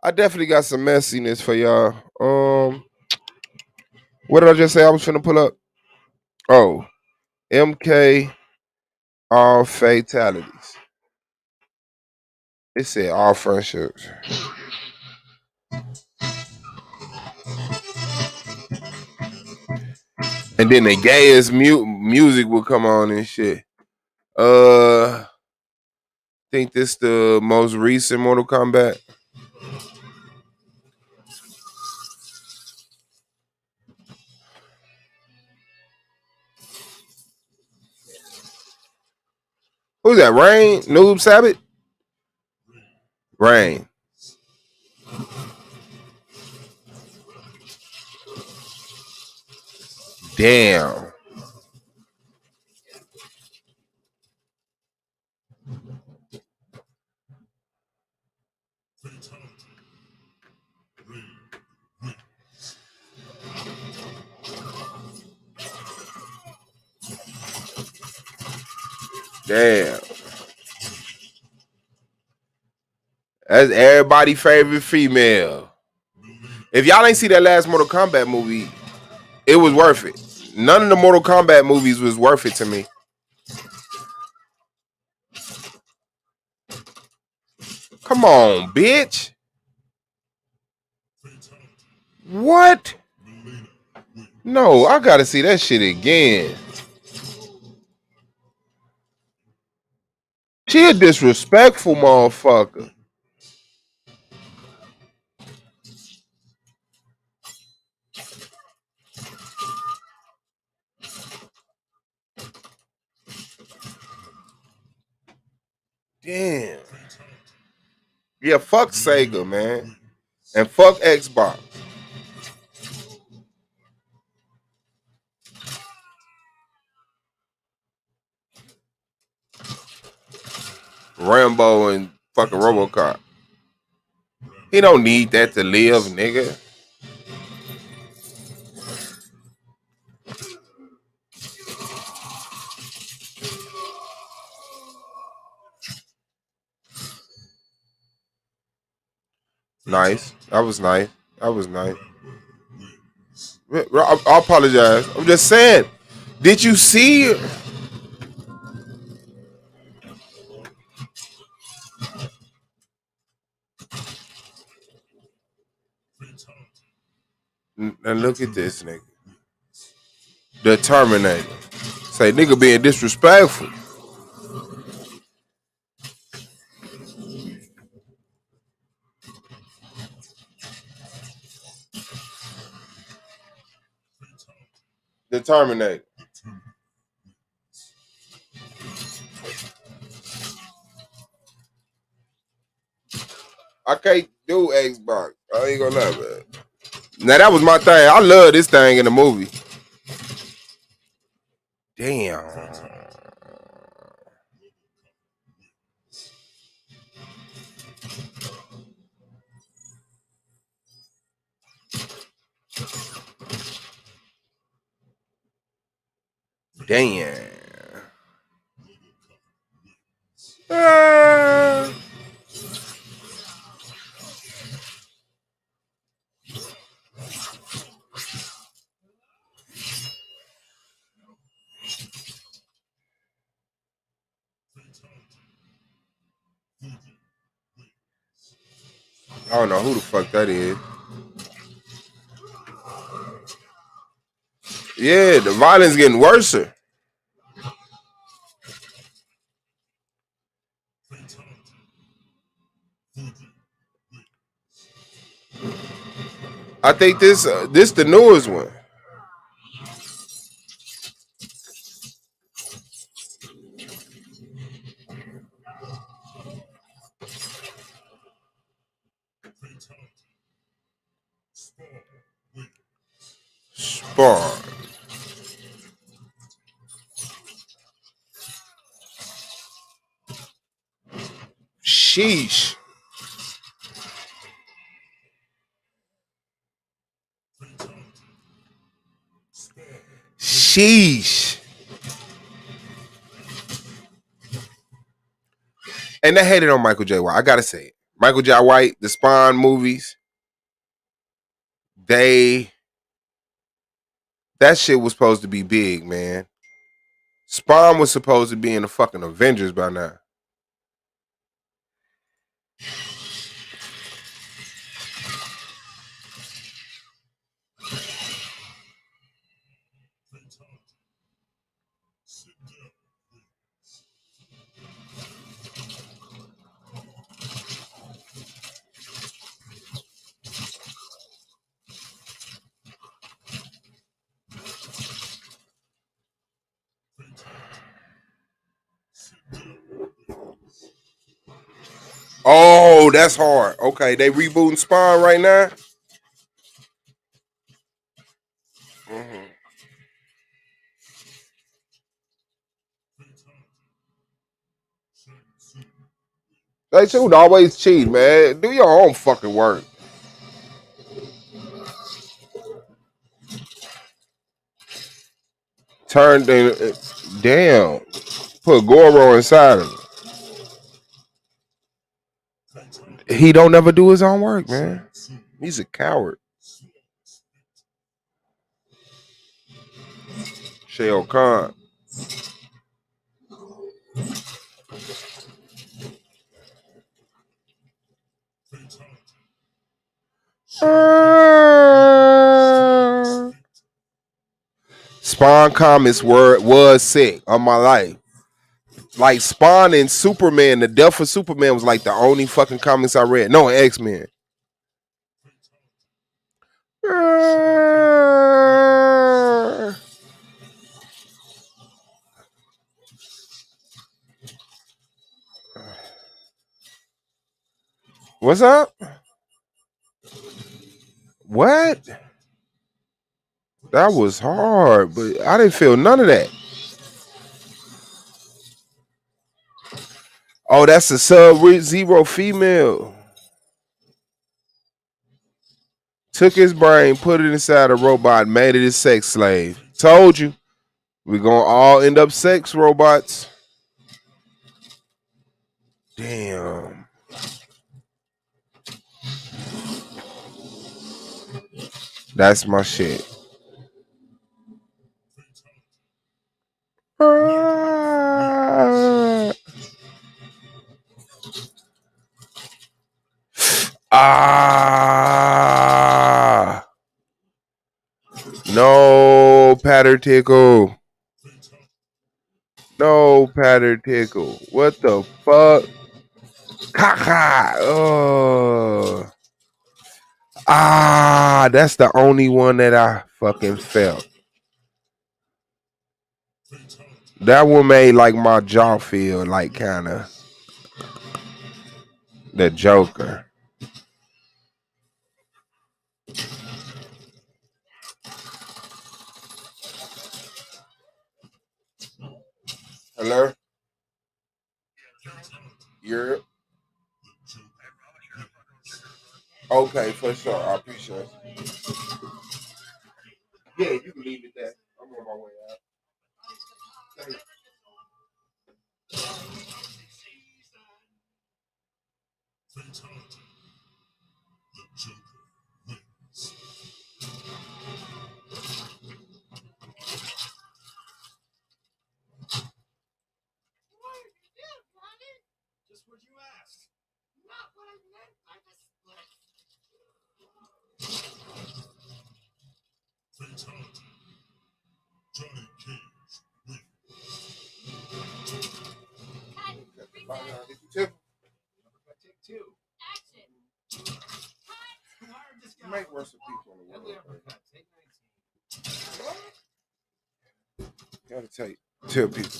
I definitely got some messiness for y'all. What did I just say I was finna pull up? Oh, MK all fatalities. It said all friendships. And then the gayest music will come on and shit. I think this the most recent Mortal Kombat. Who's that? Rain? Noob Sabbath? Rain. Damn. Damn. That's everybody's favorite female. If y'all ain't see that last Mortal Kombat movie, it was worth it. None of the Mortal Kombat movies was worth it to me. Come on, bitch. What? No, I gotta see that shit again. She a disrespectful motherfucker. Damn. Yeah, fuck Sega, man. And fuck Xbox. Rambo and fucking RoboCop. He don't need that to live, nigga. Nice. That was nice. That was nice. I apologize. I'm just saying. Did you see? And look at this nigga. The Terminator. Say nigga being disrespectful. The Terminator. I can't do Xbox. I ain't gonna lie, man. Now that was my thing. I love this thing in the movie. Damn. Damn. Uh, I don't know who the fuck that is. Yeah, the violence getting worse. I think this the newest one. Spawn. Sheesh. Sheesh. And they hated on Michael J. White. I gotta say it. Michael J. White, the Spawn movies, that shit was supposed to be big, man. Spawn was supposed to be in the fucking Avengers by now. Oh, that's hard. Okay, they rebooting Spawn right now. Mm-hmm. They should always cheat, man. Do your own fucking work. Damn. Put Goro inside of him. He don't never do his own work, man. He's a coward. Shao Kahn. Spawn comics was sick on my life. Like Spawn and Superman, the death of Superman was like the only fucking comics I read. No, X-Men. What's up? What? That was hard, but I didn't feel none of that. Oh, that's a Sub-Zero female. Took his brain, put it inside a robot, made it a sex slave. Told you. We're going to all end up sex robots. Damn. That's my shit. No patter tickle. No patter tickle. What the fuck? Caca. Oh. That's the only one that I fucking felt. That one made like my jaw feel like kind of the Joker. Hello? You're okay for sure. I appreciate it. Yeah, you can leave it there. I'm on my way out. Thank you. Make worse of people in the world. Gotta tell people.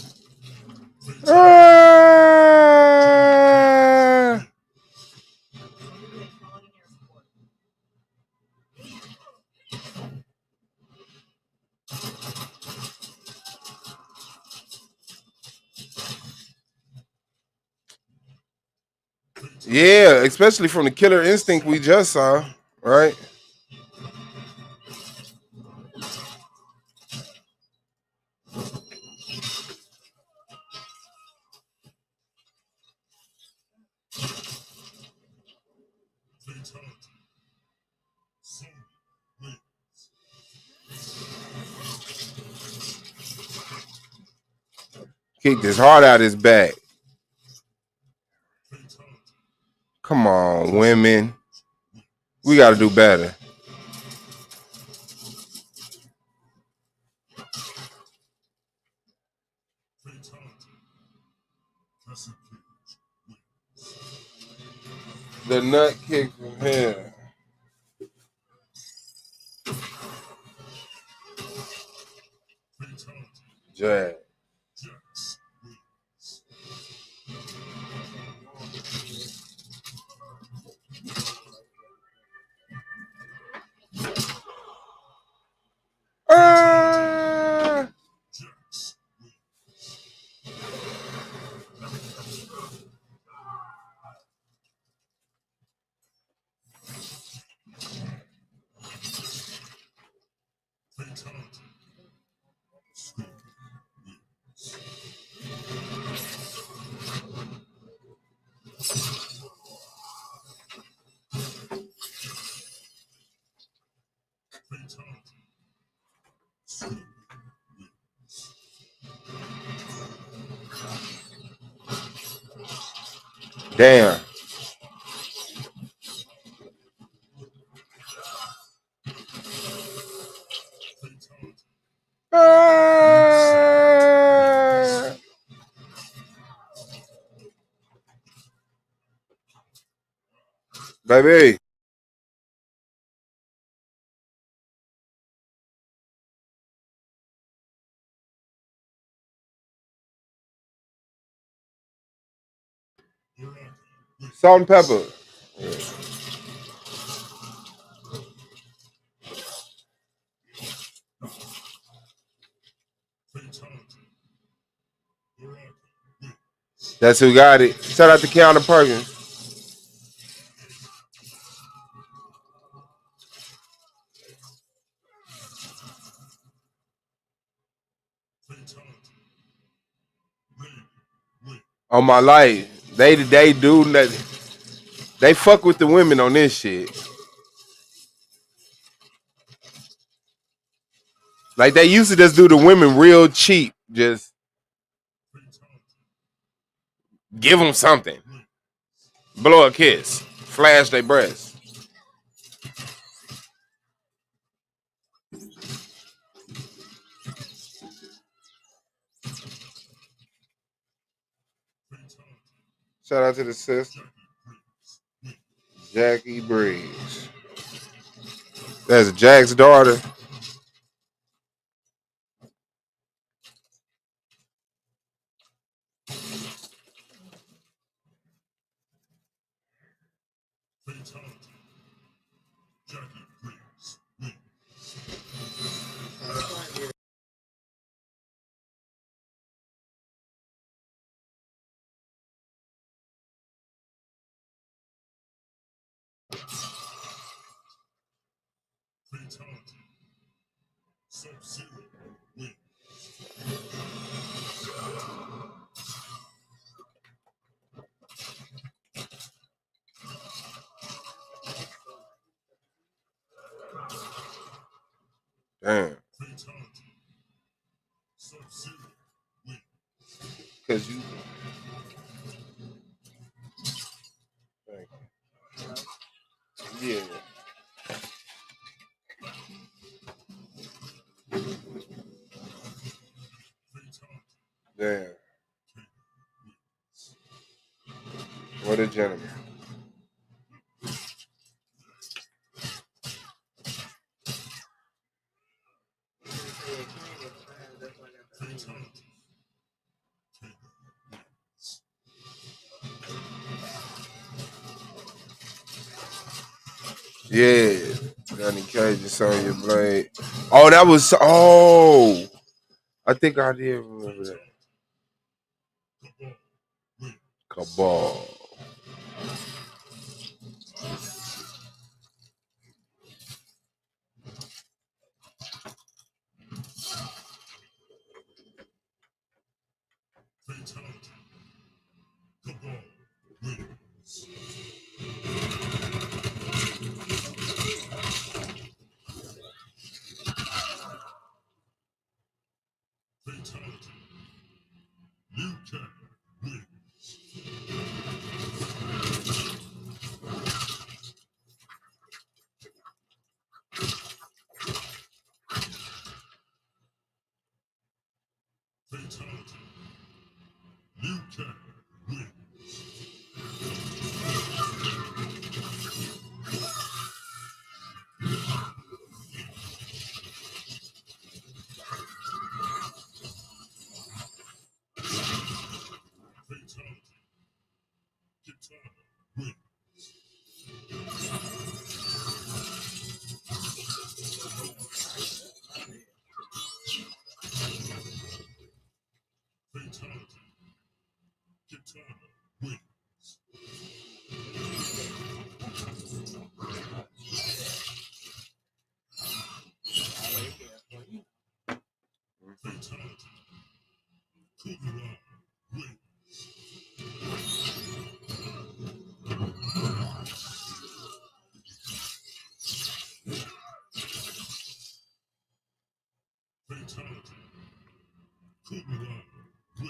Yeah, especially from the Killer Instinct we just saw, right? Kicked his heart out his back. Come on, women. We got to do better. The nut kick from here. Jazz. Damn. Baby. Salt and pepper. That's who got it. Shout out to Keanu Perkins. On my life, they do nothing. They fuck with the women on this shit. Like they used to just do the women real cheap. Just give them something. Blow a kiss. Flash their breasts. Shout out to the sister. Jackie Briggs. That's Jack's daughter. Damn. Cause you. Yeah. Damn. What a gentleman. Yeah. Johnny Cage is on your blade. Oh, that was. Oh. I think I did remember that. Cabal.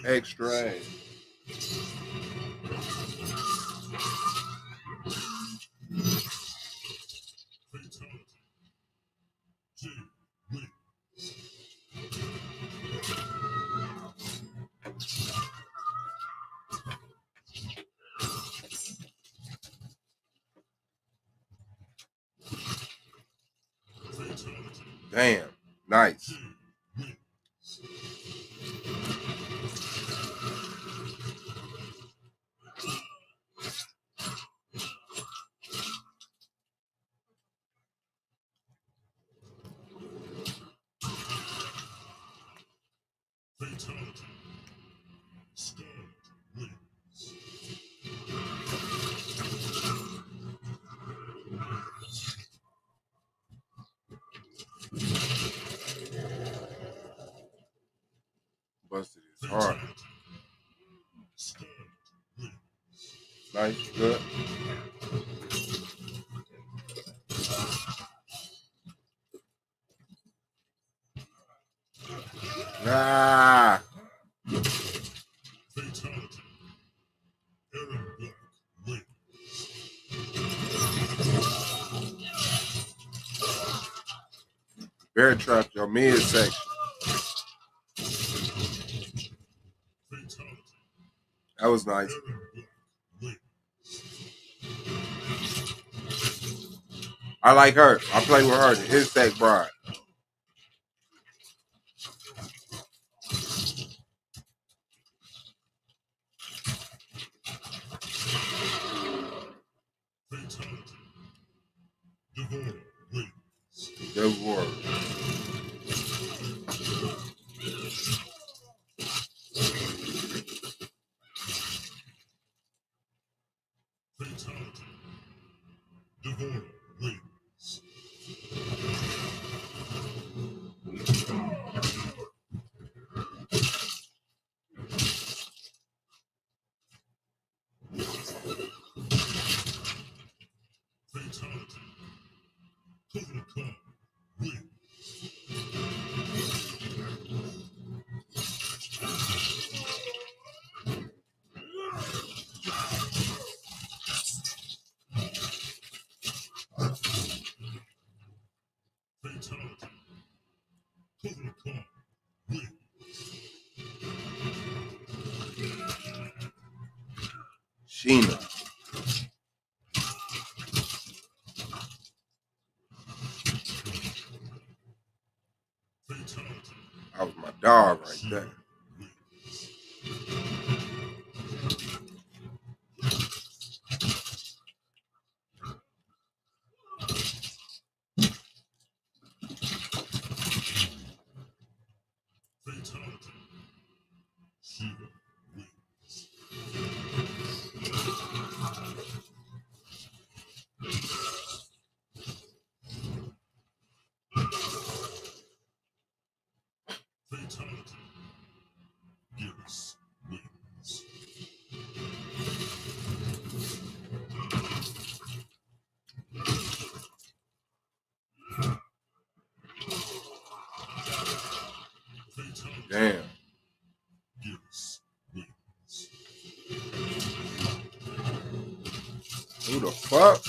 Extra. Damn. Nice. Busted his heart. Nice, good. Ah. Bear trap your midsection. That was nice. I like her. I play with her. His tech bride. Devore. Sheena. That was my dog right there. Damn. Who the fuck?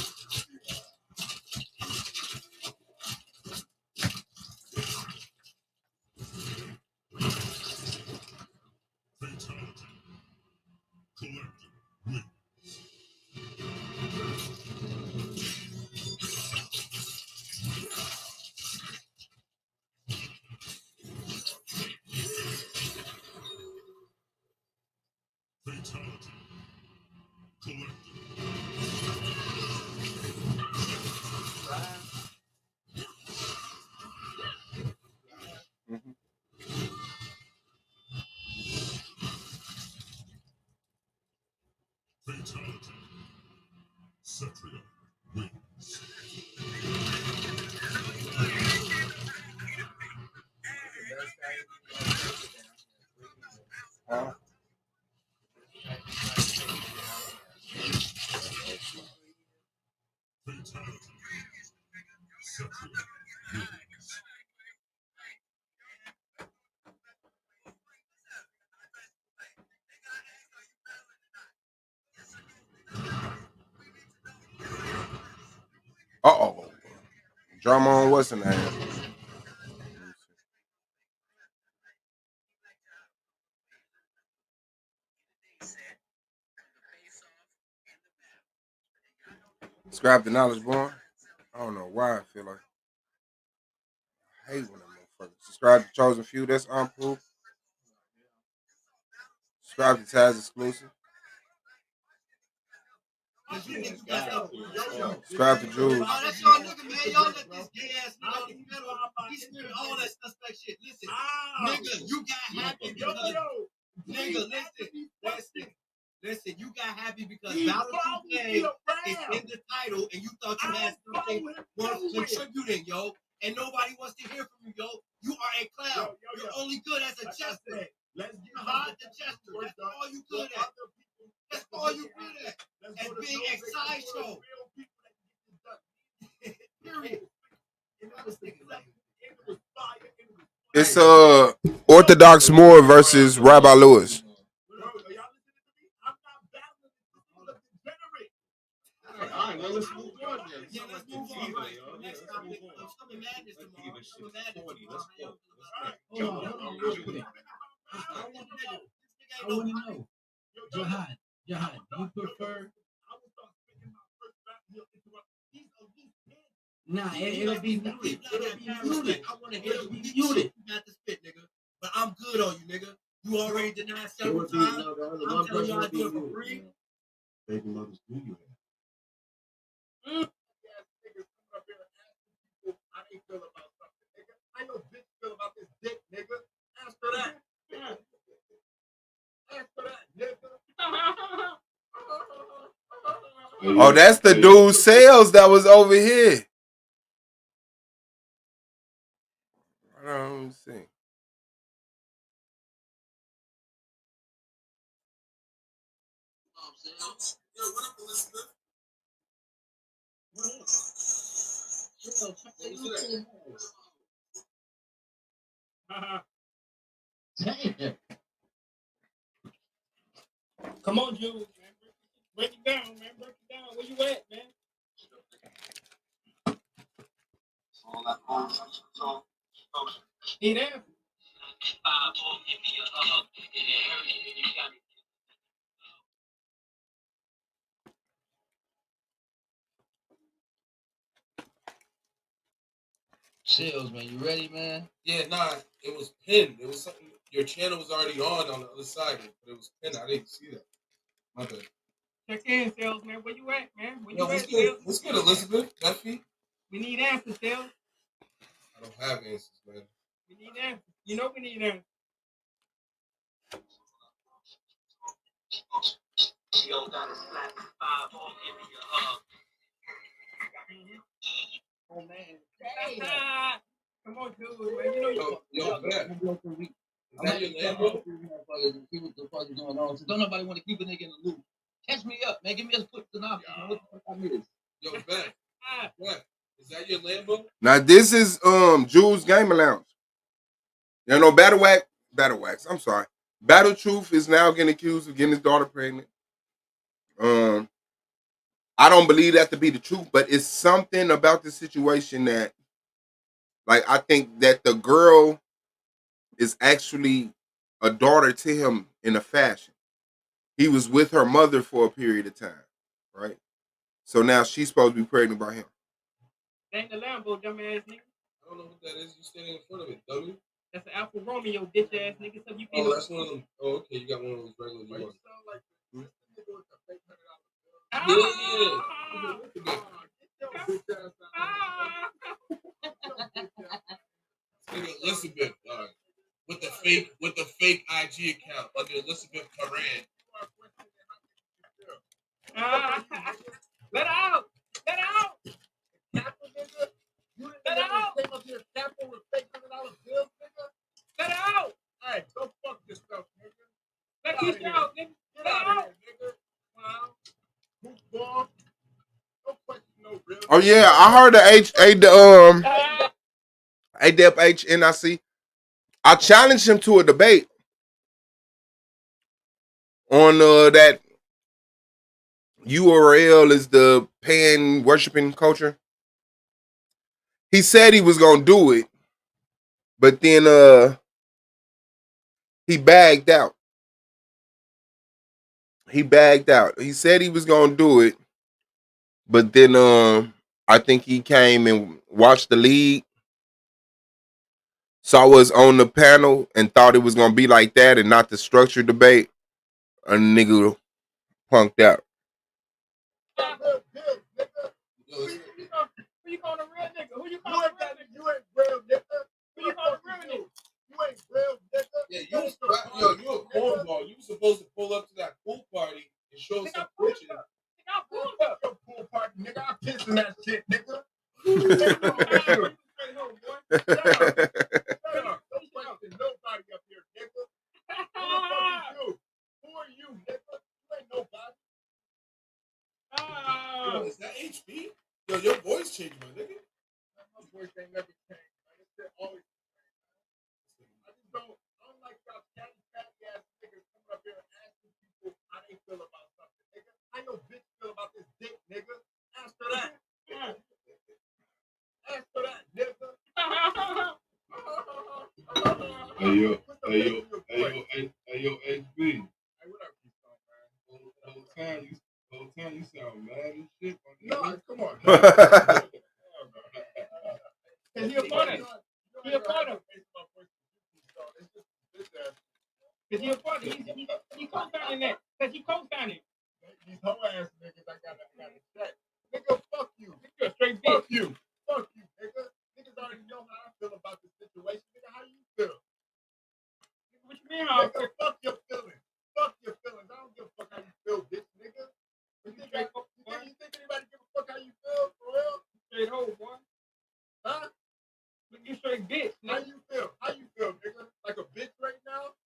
Huh? Drama on what's the name? Scrap the knowledge born. I don't know why I feel like I hate when that motherfucker. Subscribe to Chosen Few. That's unproof. Subscribe to Taz exclusive. Subscribe to Jules. Oh, that's y'all nigga, man. Y'all let this gay ass nigga on the middle. He's screaming all that suspect shit. Listen, nigga, you got happy because nigga, listen, you got happy because Battle Today is in the title and you thought you had something worth contributing, yo. And nobody wants to hear from you, yo. You are a clown. You're only good as a jester. Let's get hard the jester. That's all you good at. That's all you good at. And being a sideshow. Period. It's Orthodox Moore versus Rabbi Lewis. Alright, well, let's move on. Yeah, let's move on. Right. Next topic. Summer Madness tomorrow. Summer Madness. I want to know. Jihad, do you prefer? Nah, it'll be muted. I want to hear you muted. You got to spit, nigga. But I'm good on you, nigga. You already denied several times. I'm telling you I do it for free. Baby mothers, do you have? I know bitch feel about this dick, nigga. Ask for that. Ask for that, nigga. Oh, that's the dude sales that was over here. Let me see. Come on, Jules, man. Break it down, man. Break it down. Where you at, man? He there? Chills, man. You ready, man? Yeah, nah, it was pinned. It was something. Your channel was already on the other side, but it was pinned. I didn't see that. My bad. Check in, Sales, man. Where you at, man? Where you Yo, at, Sales? what's good, Elizabeth? Duffy? We need answers, Sales. I don't have answers, man. We need answers. You know we need answers. Oh, man. Come on, dude, man. You know yo, man. I'm not your Lambo. See what the fuck is going on. So don't nobody want to keep a nigga in the loop. Catch me up, man. Give me a quick synopsis. What the fuck I missed? Yo, Ben. Is that your Lambo? Now this is Jules Game Allowance. You know, Battle Wax. I'm sorry. Battle Truth is now getting accused of getting his daughter pregnant. I don't believe that to be the truth, but it's something about the situation that, like, I think that the girl is actually a daughter to him in a fashion. He was with her mother for a period of time, right? So now she's supposed to be pregnant by him. That ain't the Lambo, dumbass nigga. I don't know what that is. You standing in front of it, dummy. That's an Alfa Romeo, bitch ass nigga. So you Oh, that's one of them. Oh, okay. You got one of those regular ones. Elizabeth, with the fake IG account under Elizabeth Moran. Let out! Let out! Let out! Let out! Hey, go fuck yourself, nigga. Let you out, nigga. Get out of here, nigga. Wow. Move on. Don't question no real. Oh yeah, I heard the ADEP HNIC. I challenged him to a debate on that URL is the pan worshiping culture. He said he was gonna do it, but then he bagged out. He bagged out. He said he was gonna do it, but then I think he came and watched the league, saw us on the panel, and thought it was gonna be like that and not the structured debate. A nigga punked out. Who you calling a real nigga? Who you calling a real nigga? You ain't real nigga. Who you calling a real nigga? You ain't real nigga. Yeah, you a cornball. You supposed to pull up to that pool party and show us some pictures. Nigga, I pulled up your pool party, nigga. I'm pissing that shit, nigga. Don't question nobody up here, nigga. Who are you, nigga? You ain't nobody. Yo, is that HB? Yo, your voice changed, my nigga. My voice ain't never changed, man. It's been always the same, man. I don't like y'all fatty ass niggas coming up here and asking people how they feel about something, nigga. How your bitch feel about this dick, nigga? Ask her that. Ask her that, nigga. Hey, yo, HB. Hey, what up, Keystone, man? Whole time you sound mad and shit. No, come on. He a partner. He a partner. Cause he a partner. He co-signing that. Cause he co-signing. These whole ass niggas, I gotta check. Nigga, fuck you. Nigga, straight bitch. Fuck you. Fuck you, nigga. Niggas already know how I feel about this situation. Nigga, how you feel? What you mean how I feel? Fuck your feelings. Fuck your feelings. I don't give a fuck how you feel, bitch, nigga. You think anybody give a fuck how you feel, for real? Straight hoe, boy. Huh? Look, you straight bitch, nigga. How you feel? How you feel, nigga? Like a bitch right now?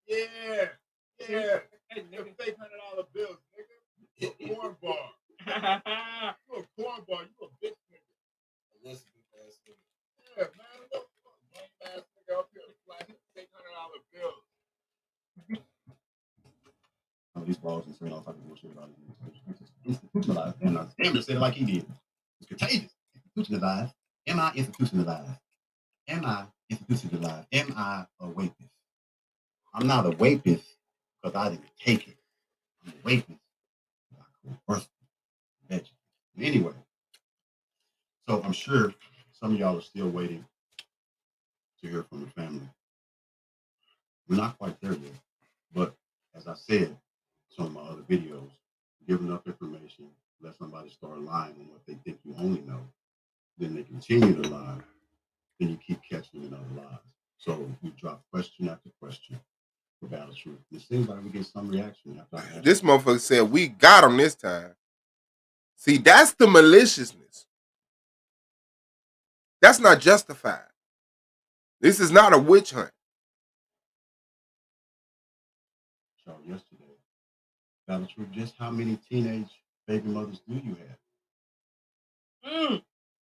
Yeah. Hey, nigga, fake $100 bills, nigga. You a cornball. You a cornball. You a bitch, nigga. Listen, ass nigga. Yeah, man. Look, lame ass nigga up here like fake $100 bills. These balls and saying all type of bullshit about it. Institutionalized. And Campbell said it like he did. It's contagious. Institutionalized. Am I institutionalized? Am I institutionalized? Am I a rapist? I'm not a rapist because I didn't take it. I'm a rapist because I coerced it. Anyway, so I'm sure some of y'all are still waiting to hear from the family. We're not quite there yet, but as I said in some of my other videos, give enough information, let somebody start lying on what they think you only know, then they continue to lie, then you keep catching them in other lies. So we drop question after question for Battle Truth. It seems like we get some reaction after I ask. This motherfucker said we got him this time. See, that's the maliciousness. That's not justified. This is not a witch hunt. So yesterday, Battle Truth, just how many teenage baby mothers do you have?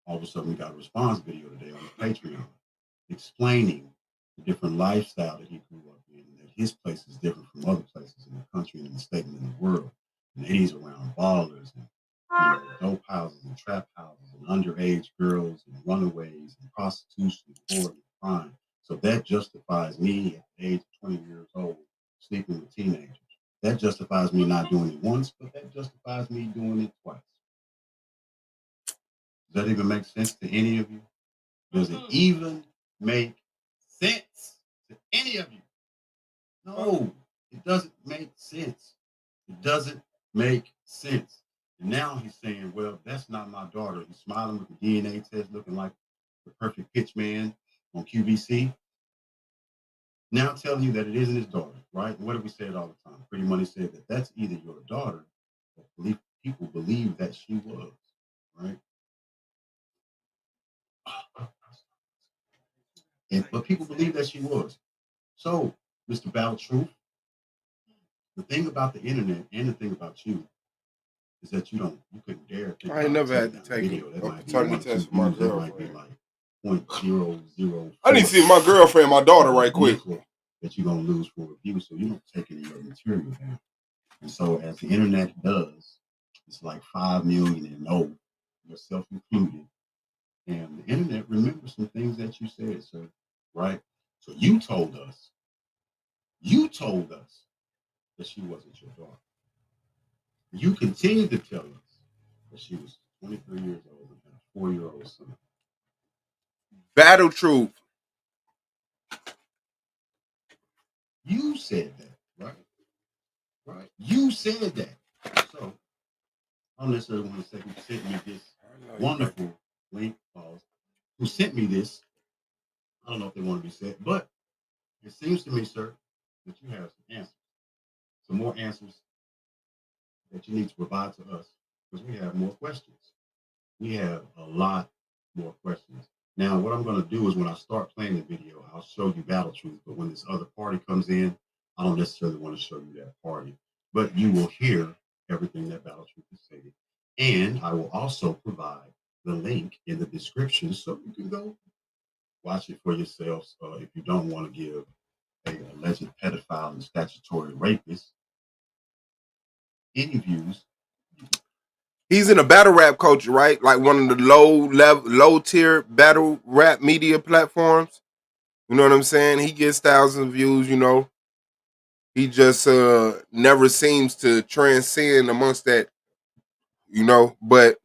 All of a sudden, we got a response video today on the Patreon explaining the different lifestyle that he grew up in, that his place is different from other places in the country and in the state and in the world. And he's around ballers and dope houses and trap houses and underage girls and runaways and prostitution, horror and crime. So that justifies me at the age of 20 years old sleeping with teenagers. That justifies me not doing it once, but that justifies me doing it twice. Does that even make sense to any of you? Does it even make sense to any of you? No, it doesn't make sense. It doesn't make sense. And now he's saying, well, that's not my daughter. He's smiling with the DNA test looking like the perfect pitch man on QVC. Now telling you that it isn't his daughter, right? And what have we said all the time? Pretty Money said that that's either your daughter or people believe that she was, right? But people believe that she was. So, Mr. Battle Truth, the thing about the internet and the thing about you is that you couldn't dare think I ain't never had to take a paternity test for my girlfriend. Like 0.00. I need to see my girlfriend and my daughter right quick. That you're gonna lose for review, so you don't take any of your material down. And so, as the internet does, it's like 5 million and no, yourself included, And the internet remembers some things that you said, sir. Right? So you told us that she wasn't your daughter. You continued to tell us that she was 23 years old and had a 4-year-old son. Battle Truth. You said that, right? Right? You said that. So I don't necessarily want to say who sent me this wonderful link, who sent me this. I don't know if they want to be said, but it seems to me, sir, that you have some answers, some more answers that you need to provide to us, because we have more questions. We have a lot more questions. Now, what I'm going to do is when I start playing the video, I'll show you Battle Truth, but when this other party comes in, I don't necessarily want to show you that party, but you will hear everything that Battle Truth is saying. And I will also provide the link in the description so you can go watch it for yourselves if you don't want to give a alleged pedophile and statutory rapist any views. He's in a battle rap culture, right? Like one of the low tier battle rap media platforms. You know what I'm saying? He gets thousands of views, you know. He just never seems to transcend amongst that, you know. But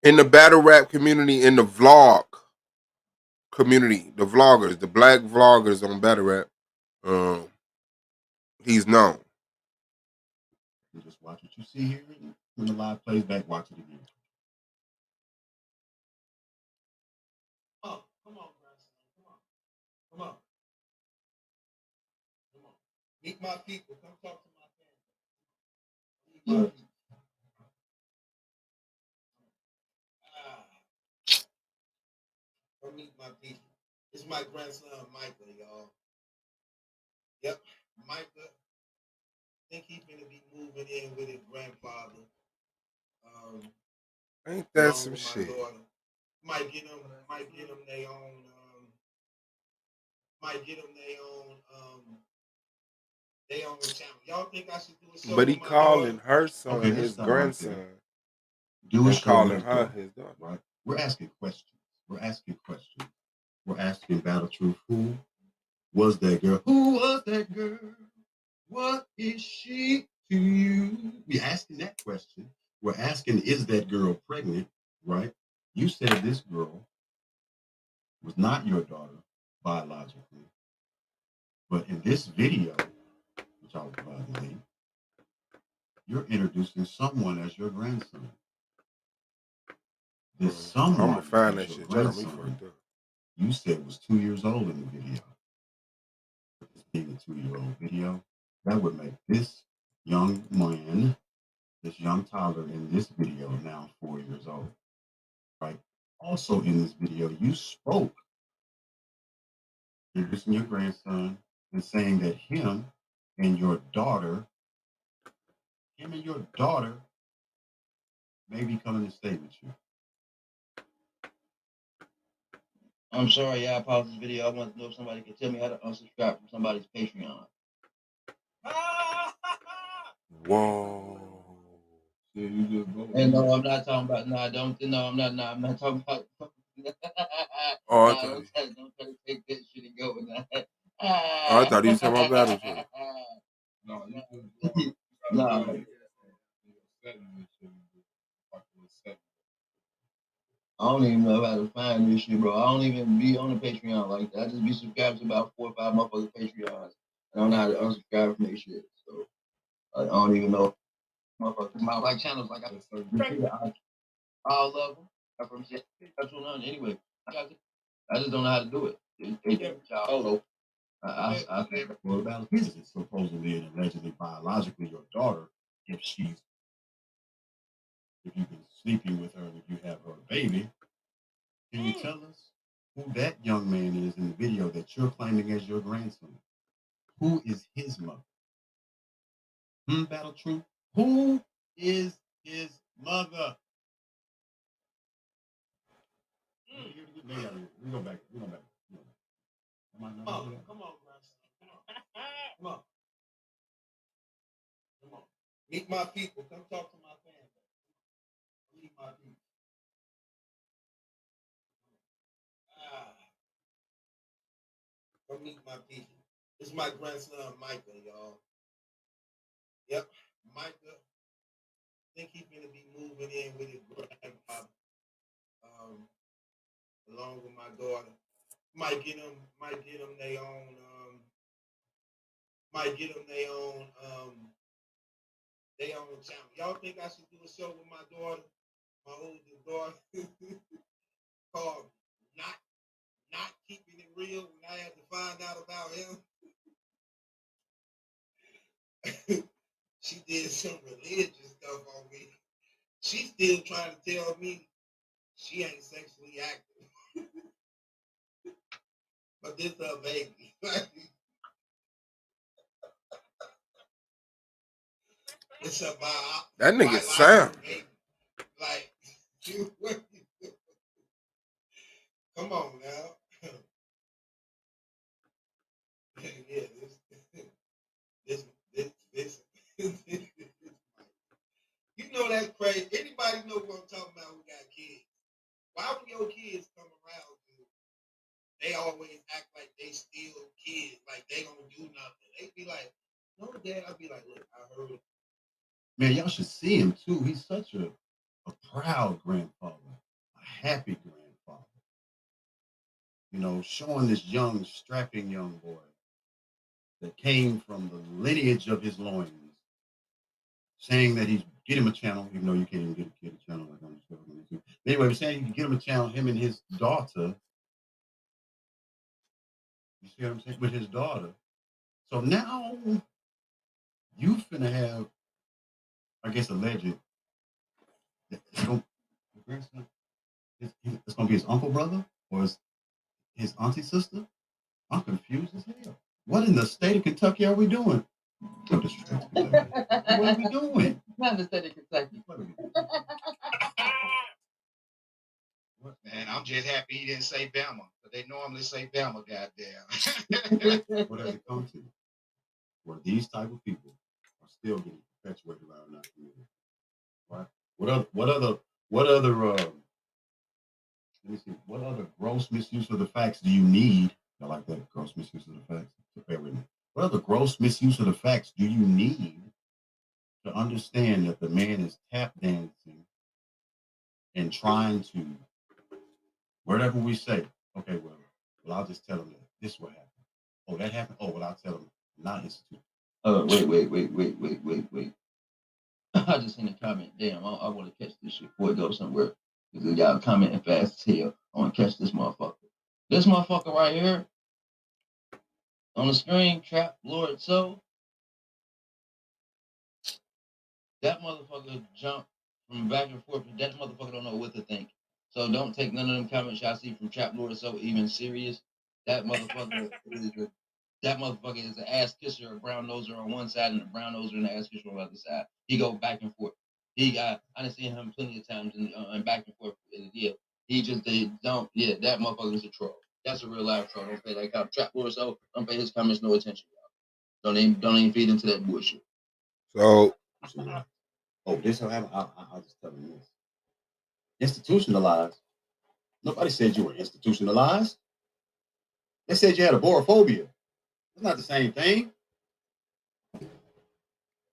in the battle rap community, in the vlog community, the vloggers, the black vloggers on battle rap, he's known. You just watch what you see here. When the live plays back, watch it again. Oh, come on, grandson. Come on. Meet my people. Come talk to my family. Meet my people. Come meet my people. This is my grandson, Micah, y'all. Yep, Micah. I think he's gonna be moving in with his grandfather. Ain't that some shit? Might get them their own. Might get them their own channel. Y'all think I should do a show? But he with my calling daughter? her son Okay, his stop right grandson. there. Do a and show calling with her daughter, his daughter. right? We're asking questions. We're asking Battle Truth, who was that girl? Who was that girl? What is she to you? We're asking that question. We're asking, is that girl pregnant? Right? You said this girl was not your daughter biologically, but in this video, which I will provide the link, you're introducing someone as your grandson. This someone I'm gonna find as that your shit. Y'all got me grandson, fucked up. you said was 2 years old in the video. This being a 2-year-old video, that would make this young man, this young toddler in this video now 4 years old. Right? Also in this video, you spoke introducing your grandson and saying that him and your daughter may be coming to stay with you. I'm sorry, I paused this video. I want to know if somebody can tell me how to unsubscribe from somebody's Patreon. Whoa. Yeah, you just go. And no, I'm not talking about. No, I don't. No, I'm not. No, I'm not talking about. Oh, I Nah, thought don't try to take that shit and go with that. I thought you was talking about Battle Truth. No, you just No. I don't even know how to find this shit, bro. I don't even be on the Patreon like that. I just be subscribed to about 4 or 5 motherfuckers Patreons. I don't know how to unsubscribe from their shit. So I don't even know. Motherfuckers, my like channels like all of them are from shit. That's what I'm anyway. I just don't know how to do it. So I well, about his is supposedly and allegedly biologically your daughter if you've been sleeping with her and if you have her baby. Can you tell us who that young man is in the video that you're claiming as your grandson? Who is his mother? Battle Truth? Who is his mother? We go back. Come on, grandson. Come on. Meet my people. Come talk to my family. Meet my people. meet my people. This is my grandson, Micah, y'all. Yep, Micah. I think he's gonna be moving in with his grandfather, along with my daughter. Might get them their own, channel. Y'all think I should do a show with my daughter, my oldest daughter, called Not Keeping It Real when I had to find out about him? She did some religious stuff on me. She's still trying to tell me she ain't sexually active. But this her baby. It's a That nigga sound. Like, come on now. Yeah, this. You know that's crazy. Anybody know what I'm talking about who got kids? Why when your kids come around, dude, they always act like they still kids, like they don't do nothing. They be like, no, Dad. I be like, look, I heard it. Man, y'all should see him too. He's such a proud grandfather, a happy grandfather. You know, showing this young, strapping young boy that came from the lineage of his loins, saying that he's get him a channel, even though you can't even get a kid a channel like on YouTube. Anyway, we're saying you can get him a channel, him and his daughter. You see what I'm saying? With his daughter. So now you finna have, I guess, a legend. It's gonna be his uncle brother or his auntie sister. I'm confused as hell. What in the state of Kentucky are we doing? No disrespect to Kentucky. What are we doing? Not the state of Kentucky. What are we doing? Man, I'm just happy he didn't say Bama, but they normally say Bama, goddamn. What has it come to? Where these type of people are still getting perpetuated around our community. Right? What other let me see, what other gross misuse of the facts do you need? I like that, gross misuse of the facts. So bear with me. What other gross misuse of the facts do you need to understand that the man is tap dancing and trying to, whatever we say, okay, well, I'll just tell him that this will happen. Oh, that happened? Oh, well, I'll tell him not institute. Wait. I just seen a comment. Damn, I want to catch this shit before it goes somewhere. Because y'all commenting fast as hell. I want to catch this motherfucker. This motherfucker right here on the screen, Trap Lord Soul. That motherfucker jumped from back and forth. That motherfucker don't know what to think. So don't take none of them comments y'all see from Trap Lord Soul even serious. That motherfucker is an ass kisser, a brown noser on one side, and a brown noser and an ass kisser on the other side. He go back and forth. I done seen him plenty of times and back and forth. Yeah, that motherfucker is a troll. That's a real live troll. Don't pay that comment. Trap Lord Soul, don't pay his comments no attention, y'all. Don't even feed into that bullshit. So, this will happen. I'll just tell you this. Institutionalized. Nobody said you were institutionalized. They said you had agoraphobia. It's not the same thing.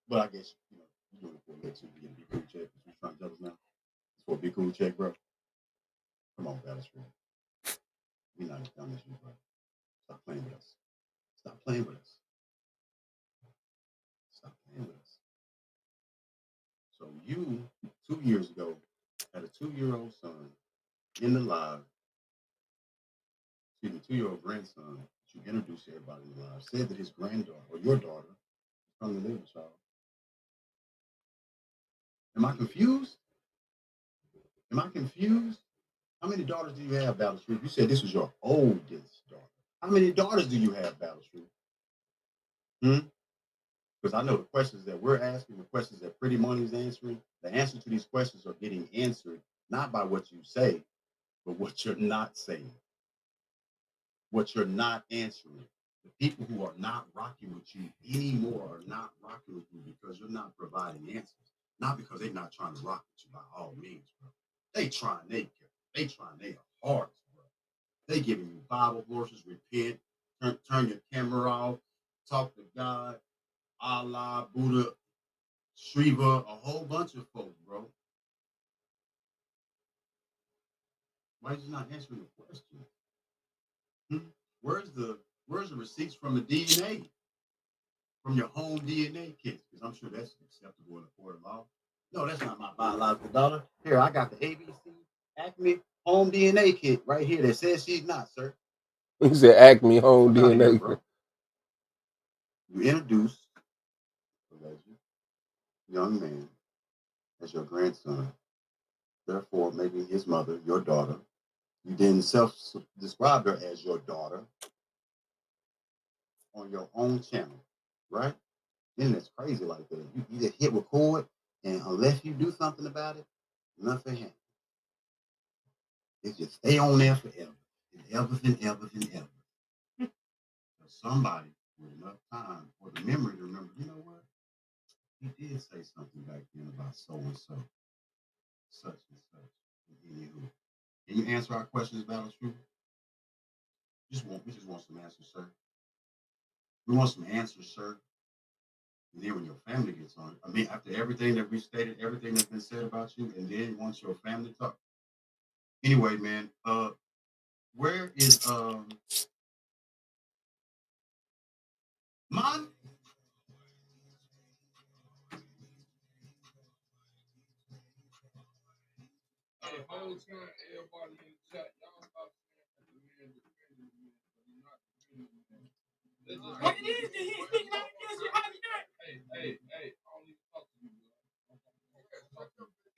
But I guess, you're doing it for a little too. Be cool check. What you trying to tell us now? It's for a be cool check, bro. Come on, Battlefield. We're not done this, bro. Stop playing with us. Stop playing with us. Stop playing with us. So you, 2 years ago, had a 2-year-old son in the live, 2-year-old grandson that you introduced to everybody in the live, said that his granddaughter, or your daughter, is from the live child. Am I confused? How many daughters do you have, Battle Street? You said this was your oldest daughter. How many daughters do you have, Battle Street? Because I know the questions that we're asking, the questions that Pretty Money's answering, the answer to these questions are getting answered not by what you say, but what you're not saying, what you're not answering. The people who are not rocking with you anymore are not rocking with you because you're not providing answers, not because they're not trying to rock with you by all means, bro. They trying their hearts, bro. They giving you Bible verses, repent, turn your camera off, talk to God, Allah, Buddha, Shiva, a whole bunch of folks, bro. Why are you not answering the question? Where's the receipts from the DNA? From your home DNA kits? Because I'm sure that's acceptable in a court of law. No, that's not my biological daughter. Here, I got the ABC Acme home DNA kit right here that says she's not, sir. He said Acme home Fuck outta here, DNA. bro. You introduce a young man as your grandson, therefore making his mother your daughter. You then self-described her as your daughter on your own channel, right? Then it's crazy like that. You just hit record, and unless you do something about it, nothing happens. It just stay on there forever, and ever and ever and ever. Somebody with enough time or the memory to remember, you know what? He did say something back then about so and so, such and such. Anywho, can you answer our questions, Battle Truth? We just want some answers, sir. We want some answers, sir. And then when your family gets on, I mean, after everything that we stated, everything that's been said about you, and then once your family talk. Anyway, man, where is mine? Hey, whole time, everybody in the chat, y'all stop saying that the man defending the man, but he's not defending the man. What it is that he's speaking out against you? How you doing? Hey, I don't even talk to you, bro.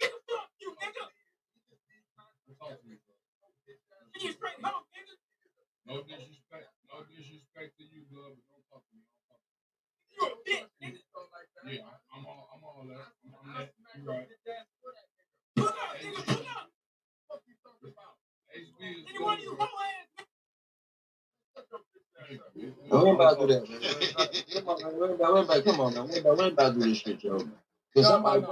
Get the fuck, you nigga. Don't talk to me, bro. You straight home, nigga. No disrespect to you, bro, but don't talk to me. You a bitch, nigga. Yeah, I'm all that. I'm that. You right. Pull up, nigga, pull up. What you talking about? Nigga, one of you hoe ass. We ain't about to do that, man. Come on, man. We ain't about to do this shit, yo. Cause somebody, I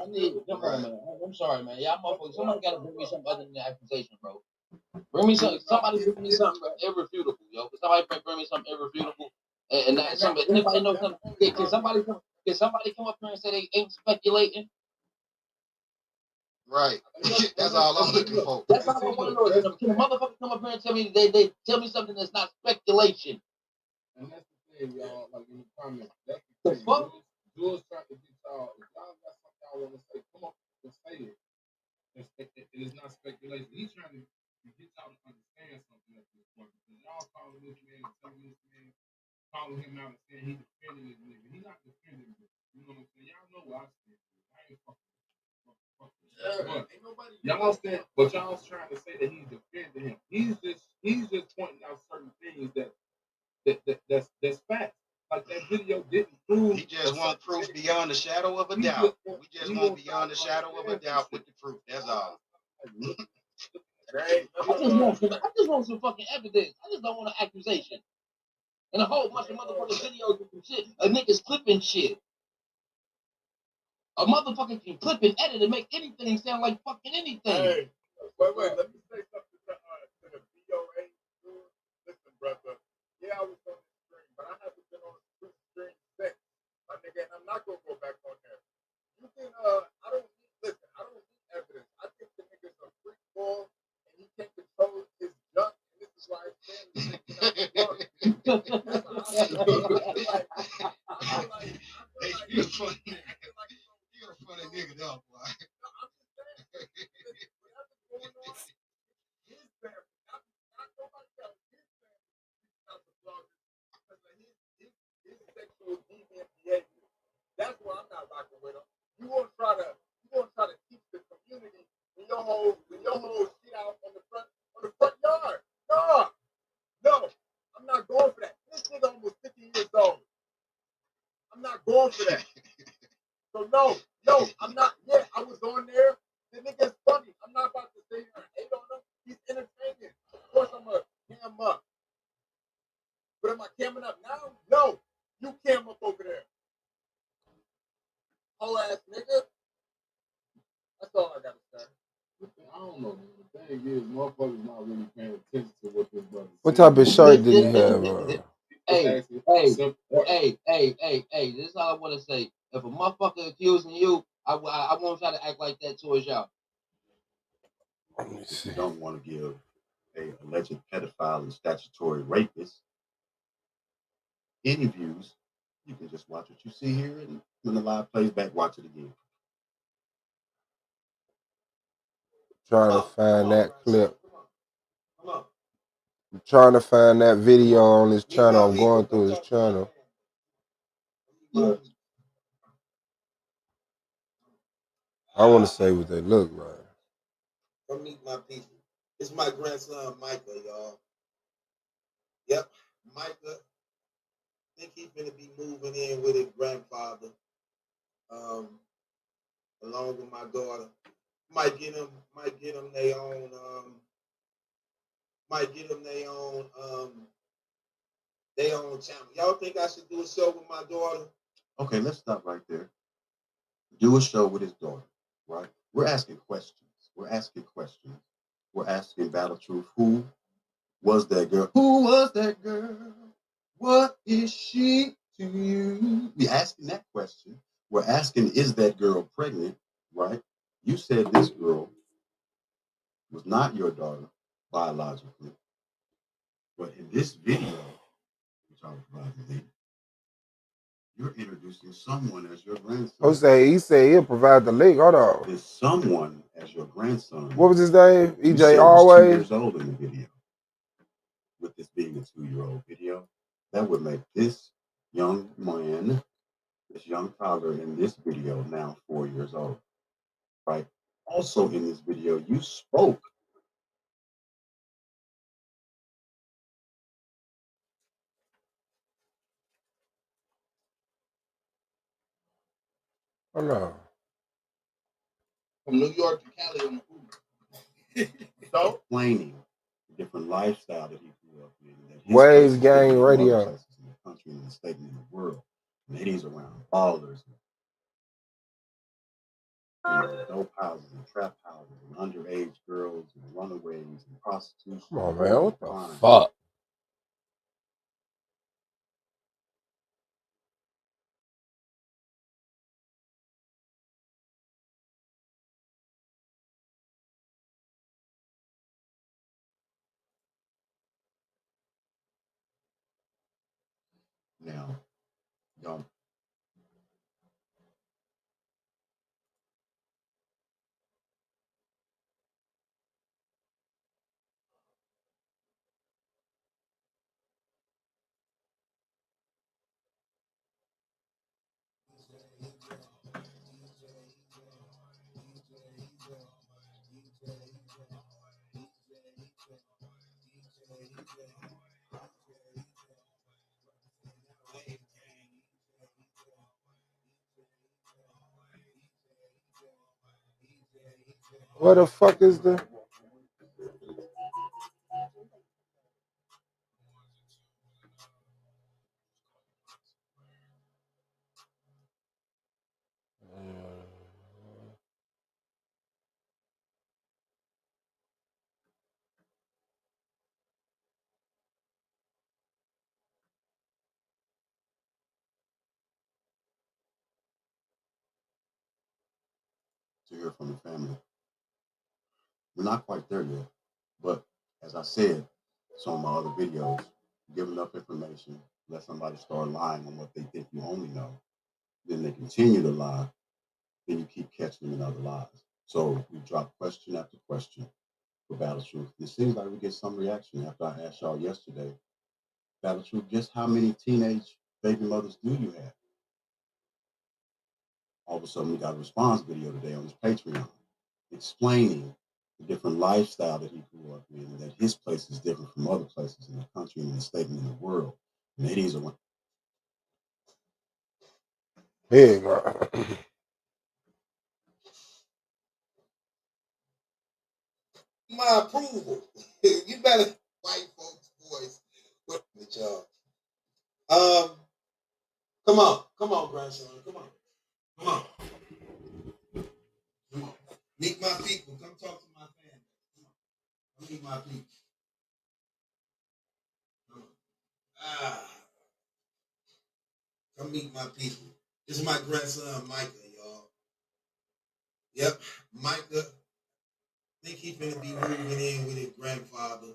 need, come on, man. I'm sorry, man. Y'all motherfuckers, somebody gotta bring me something other than the accusation, bro. Bring me something. Somebody bring me something irrefutable, yo. Cause somebody bring me something irrefutable, and that somebody. Anybody know something? Can somebody come up here and say they ain't speculating? Right. That's all I'm looking for. That's all I want to know. Can a motherfucker come up here and tell me they tell me something that's not speculation? And that's the thing, y'all. Like in the comments, that's the fuck. Jules trying to get y'all. If y'all got something y'all want to say, come on and say it. It is not speculation. He's trying to get y'all to understand something at this point. Because y'all calling this man, telling this man, calling him out and saying he defending this nigga. He's not defending him. You know what I'm saying? Y'all know what I stand for. I ain't fucking. But y'all's trying to say that he's defending him. He's just pointing out certain things that's facts. Like that video didn't prove. He just want proof beyond the shadow of a doubt. We just want beyond the shadow of a doubt with the proof. That's all. I just want some fucking evidence. I just don't want an accusation. And a whole bunch of motherfucking videos and shit. A niggas clipping shit. A motherfucker can clip and edit and make anything sound like fucking anything. Hey, wait, let me say something to the VOA. Listen, brother. Yeah, I was on the stream, but I haven't been on the stream since. My nigga, and I'm not gonna go back on there. You can I don't need evidence. I think the nigga's a freak ball and he can't control his junk, and this is why he's saying this nigga not You're a funny nigga, though, boy. That's why I'm not rocking with him. You gonna try to keep the community when your whole shit out on the front yard. No, I'm not going for that. This nigga almost 50 years old. I'm not going for that. So no, I'm not. Yeah, I was on there. The nigga's funny. I'm not about to say here and hate on him. He's entertaining. Of course I'm gonna cam up. But am I camming up now? No. You cam up over there. Whole ass nigga. That's all I gotta say. I don't know, man. The thing is, motherfuckers not really paying attention to what this brother. What type of shirt did he have on? Hey, this is all I want to say. If a motherfucker accusing you, I won't try to act like that towards y'all. If you don't want to give a alleged pedophile and statutory rapist any views, you can just watch what you see here, and when the live plays back, watch it again. Trying to find that clip. I'm trying to find that video on his channel. I'm going through his channel. I want to say what they look like. Come meet my people. It's my grandson, Micah, y'all. Yep, Micah. I think he's gonna be moving in with his grandfather, along with my daughter. Might get them their own, channel. Y'all think I should do a show with my daughter? Okay, let's stop right there. Do a show with his daughter, right? We're asking questions. We're asking Battle Truth, who was that girl? Who was that girl? What is she to you? We're asking that question. We're asking, is that girl pregnant, right? You said this girl was not your daughter biologically, but in this video, which I will provide the link, you're introducing someone as your grandson. He said he'll provide the link. Hold on. There's someone as your grandson. What was his name? You EJ said was Always? 2 years old in the video. With this being a 2-year-old video, that would make this young man, this young toddler in this video now 4 years old, right? Also in this video, you spoke. Oh no. From New York to Cali on the Uber. So Explaining the different lifestyle that he grew up in. That his Waves places are Gang different from Radio. other places in the country, in the state, and in the world. And that he's around ballers, dope houses and trap houses and underage girls and runaways and prostitution. Come on, man. What the crime. fuck? Now, y'all. What the fuck is the? To hear from the family. We're not quite there yet, but as I said, some of my other videos, give enough information, let somebody start lying on what they think you only know, then they continue to lie, then you keep catching them in other lies. So we drop question after question for Battle Truth. It seems like we get some reaction after I asked y'all yesterday, Battle Truth, just how many teenage baby mothers do you have? All of a sudden we got a response video today on his Patreon explaining the different lifestyle that he grew up in, and that his place is different from other places in the country and in the state and in the world. And that he's around. Big. My approval. You better white folks' voice with y'all. Come on, grandson. Come on. Meet my people. Come talk to my family. Come meet my people. Come meet my people. This is my grandson, Micah, y'all. Yep, Micah. Think he finna be moving in with his grandfather.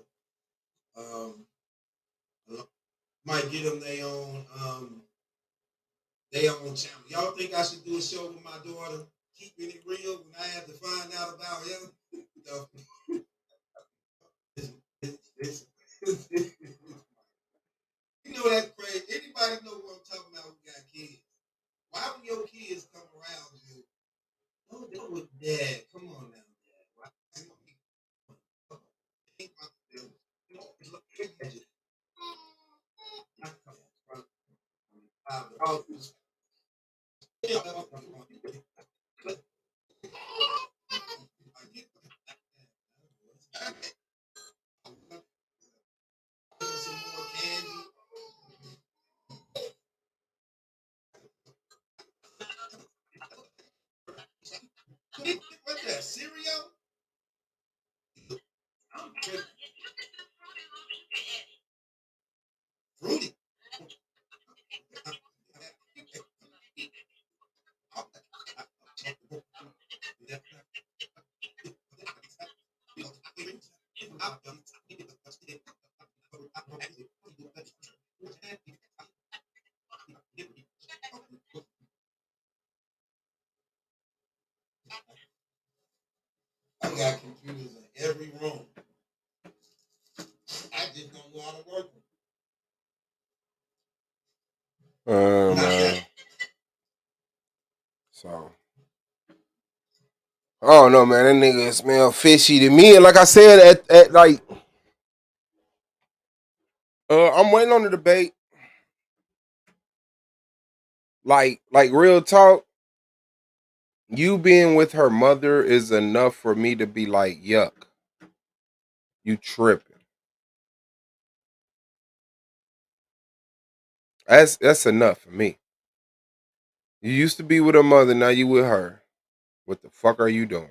Might get them their own channel. Y'all think I should do a show with my daughter? Keeping it real when I have to find out about him? You know that's crazy. Anybody know what I'm talking about who got kids? Why when your kids come around you, don't do it, Dad. Come on now, Dad. Why? Some more candy. What's that? Cereal? I'm tripping. Fruity. I got computers in every room. I just don't know how to work them. Man. So I don't know, man. That nigga smell fishy to me. And like I said, at like I'm waiting on the debate. Like real talk. You being with her mother is enough for me to be like, yuck. You tripping. That's enough for me. You used to be with her mother, now you with her. What the fuck are you doing?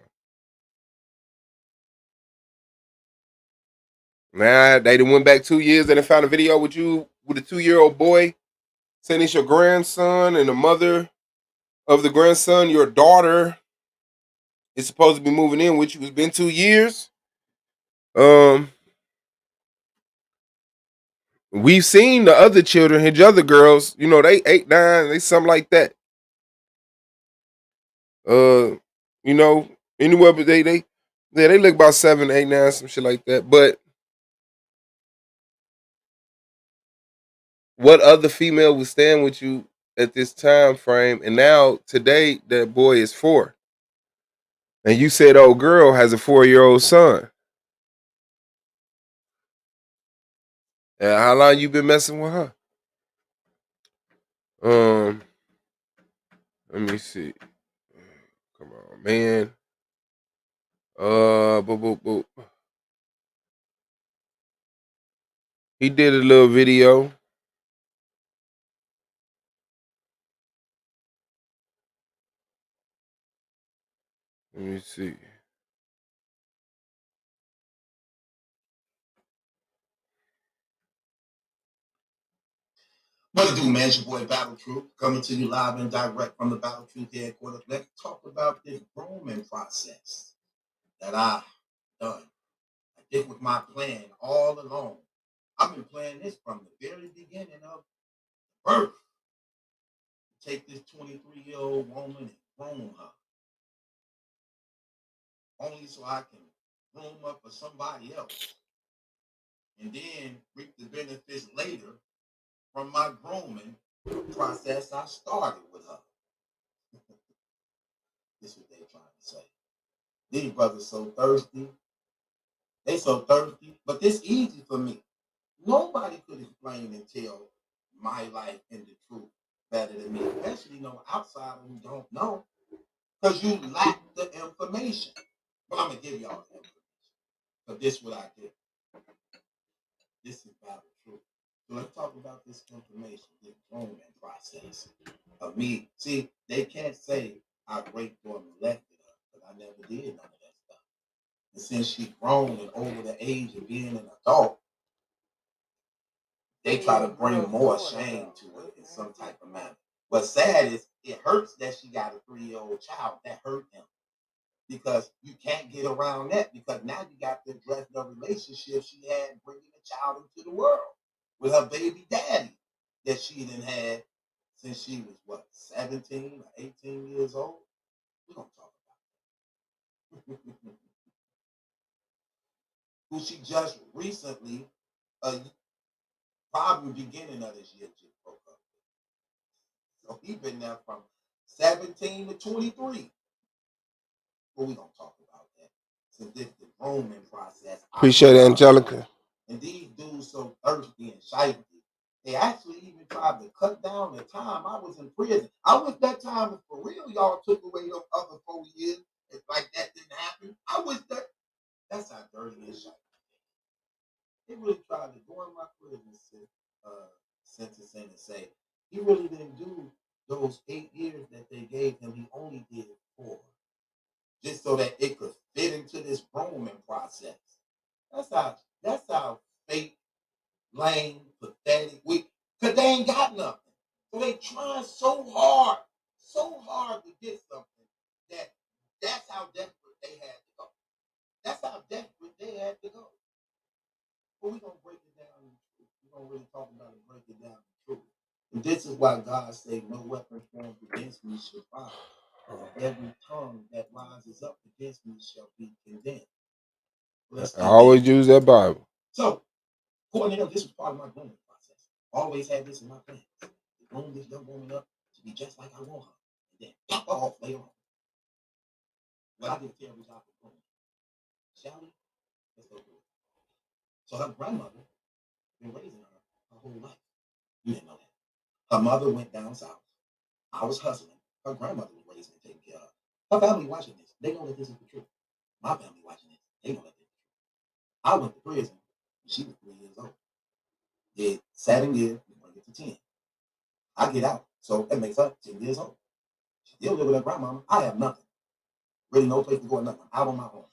Man, they done went back 2 years and they found a video with you with a 2-year-old boy saying it's your grandson and the mother of the grandson, your daughter, is supposed to be moving in with you. It's been 2 years. We've seen the other children, his other girls, you know, they 8, 9, they something like that. You know, anywhere but they look about 7, 8, 9, some shit like that. But what other female would stand with you at this time frame? And now today that boy is 4. And you said old girl has a 4-year-old son. And how long you been messing with her? Let me see. Come on, man. Boop, boop, boop. He did a little video. Let me see. What to do, man? It's your boy Battle Truth coming to you live and direct from the Battle Truth headquarters. Let's talk about this grooming process that I've done. I did with my plan all along. I've been planning this from the very beginning of birth. Take this 23-year-old woman and groom her. Only so I can groom up for somebody else. And then reap the benefits later from my grooming process I started with her. This is what they're trying to say. These brothers so thirsty. They so thirsty. But this easy for me. Nobody could explain and tell my life and the truth better than me, especially no outsider who don't know. Because you lack the information. But I'm going to give y'all the information. But this is what I did. This is about the truth. So let's talk about this information, this grooming process of me. See, they can't say I raped or molested her because I never did none of that stuff. And since she's grown and over the age of being an adult, they try to bring more shame to it in some type of manner. What's sad is it hurts that she got a 3-year-old child. That hurt him because you can't get around that because now you got to address the relationship she had bringing the child into the world with her baby daddy that she done had since she was what 17 or 18 years old. We don't talk about that. Who she just recently, probably beginning of this year, just broke up with. So he been there from 17 to 23. But we don't talk about that. Since this the grooming process. Appreciate it, Angelica. And these dudes so thirsty and shifty. They actually even tried to cut down the time I was in prison. I wish that time was for real. Y'all took away those other 4 years. It's like that didn't happen. I wish that's how dirty and shifty. They really tried to go in my prison sentencing and say he really didn't do those 8 years that they gave him. He only did 4. Just so that it could fit into this grooming process. That's how fake, lame, pathetic, weak. Because they ain't got nothing. So they trying so hard to get something that's how desperate they had to go. That's how desperate they had to go. But we're going to break it down in the truth. We're going to really talk about it, break it down in the truth. And this is why God said, no weapon formed against me shall prosper. Every tongue that rises up against me shall be condemned. I always use that Bible. So, according to him, this was part of my grooming process. Always had this in my plans. To groom this young woman up to be just like I want her. And then pop off later on. Well, I did a terrible job of grooming. Shall we? Let's go do it. So her grandmother been raising her whole life. You didn't know that. Her mother went down south. I was hustling. Her grandmother was raising and taking care of her. Her family watching this. They know that this is the truth. My family watching this. They know that this is the truth. I went to prison when she was 3 years old. Did 7 years, we bring it to 10. I get out. So that makes her 10 years old. She still live with her grandmama. I have nothing. Really no place to go or nothing. I'm out on my own.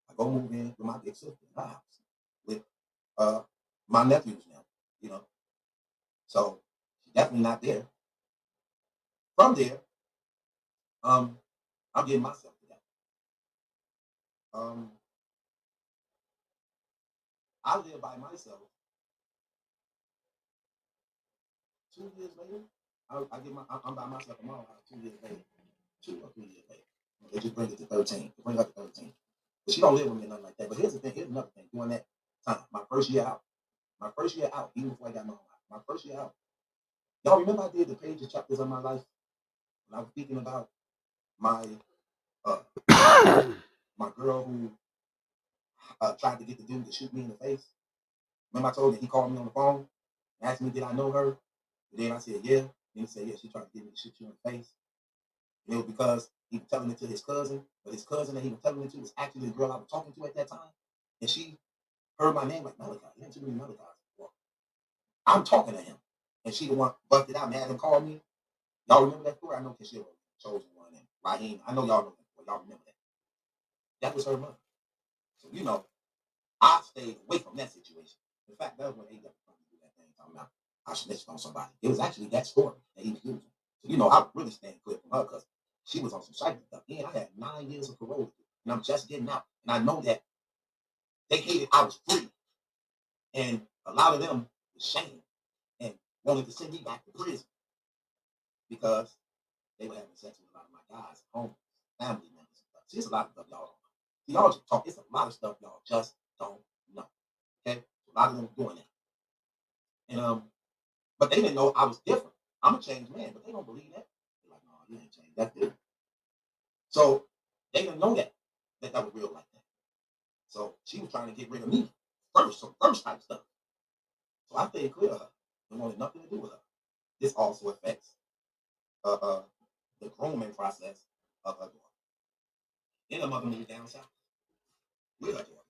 I go move in with my big sister in her house with my nephews now, you know. So she's definitely not there. From there, I'm getting myself together. I live by myself. 2 years later, I'm by myself in my own house 2 years later. 2 or 3 years later. They just bring it to 13. They bring it up to 13. But she don't live with me or nothing like that. But here's the thing, here's another thing. During that time, my first year out, even before I got my own house, my first year out, y'all remember I did the pages, chapters of my life? When I was speaking about my my girl who tried to get the dude to shoot me in the face. Remember I told you he called me on the phone, asked me did I know her? And then I said yeah. And he said yeah, she tried to get me to shoot you in the face. And it was because he was telling it to his cousin, but his cousin that he was telling it to was actually the girl I was talking to at that time. And she heard my name like Malachi. You ain't too many Malachi. Well, I'm talking to him. And she the one busted out and had him call me. Y'all remember that story? I know because she was chosen one and Raheem. I know y'all know that. Well, y'all remember that. That was her mother. So, you know, I stayed away from that situation. In fact, that was when AW tried to do that thing talking about I snitched on somebody. It was actually that story that he was using. So, you know, I really stand clear from her because she was on some psychic stuff. Yeah, I had 9 years of parole and I'm just getting out. And I know that they hated I was free. And a lot of them was shamed and wanted to send me back to prison because they were having sex with a lot of my guys, homies, family members and stuff. See, it's a lot of stuff y'all don't know. See, y'all just talk. It's a lot of stuff y'all just don't know. Okay? A lot of them doing that. And but they didn't know I was different. I'm a changed man, but they don't believe that. They're like, no, you ain't changed. That's different. So they didn't know that was real like that. So she was trying to get rid of me first, some first type stuff. So I stayed clear of her. It wanted nothing to do with her. This also affects the grooming process of her daughter. Then her mother moved down south with her daughter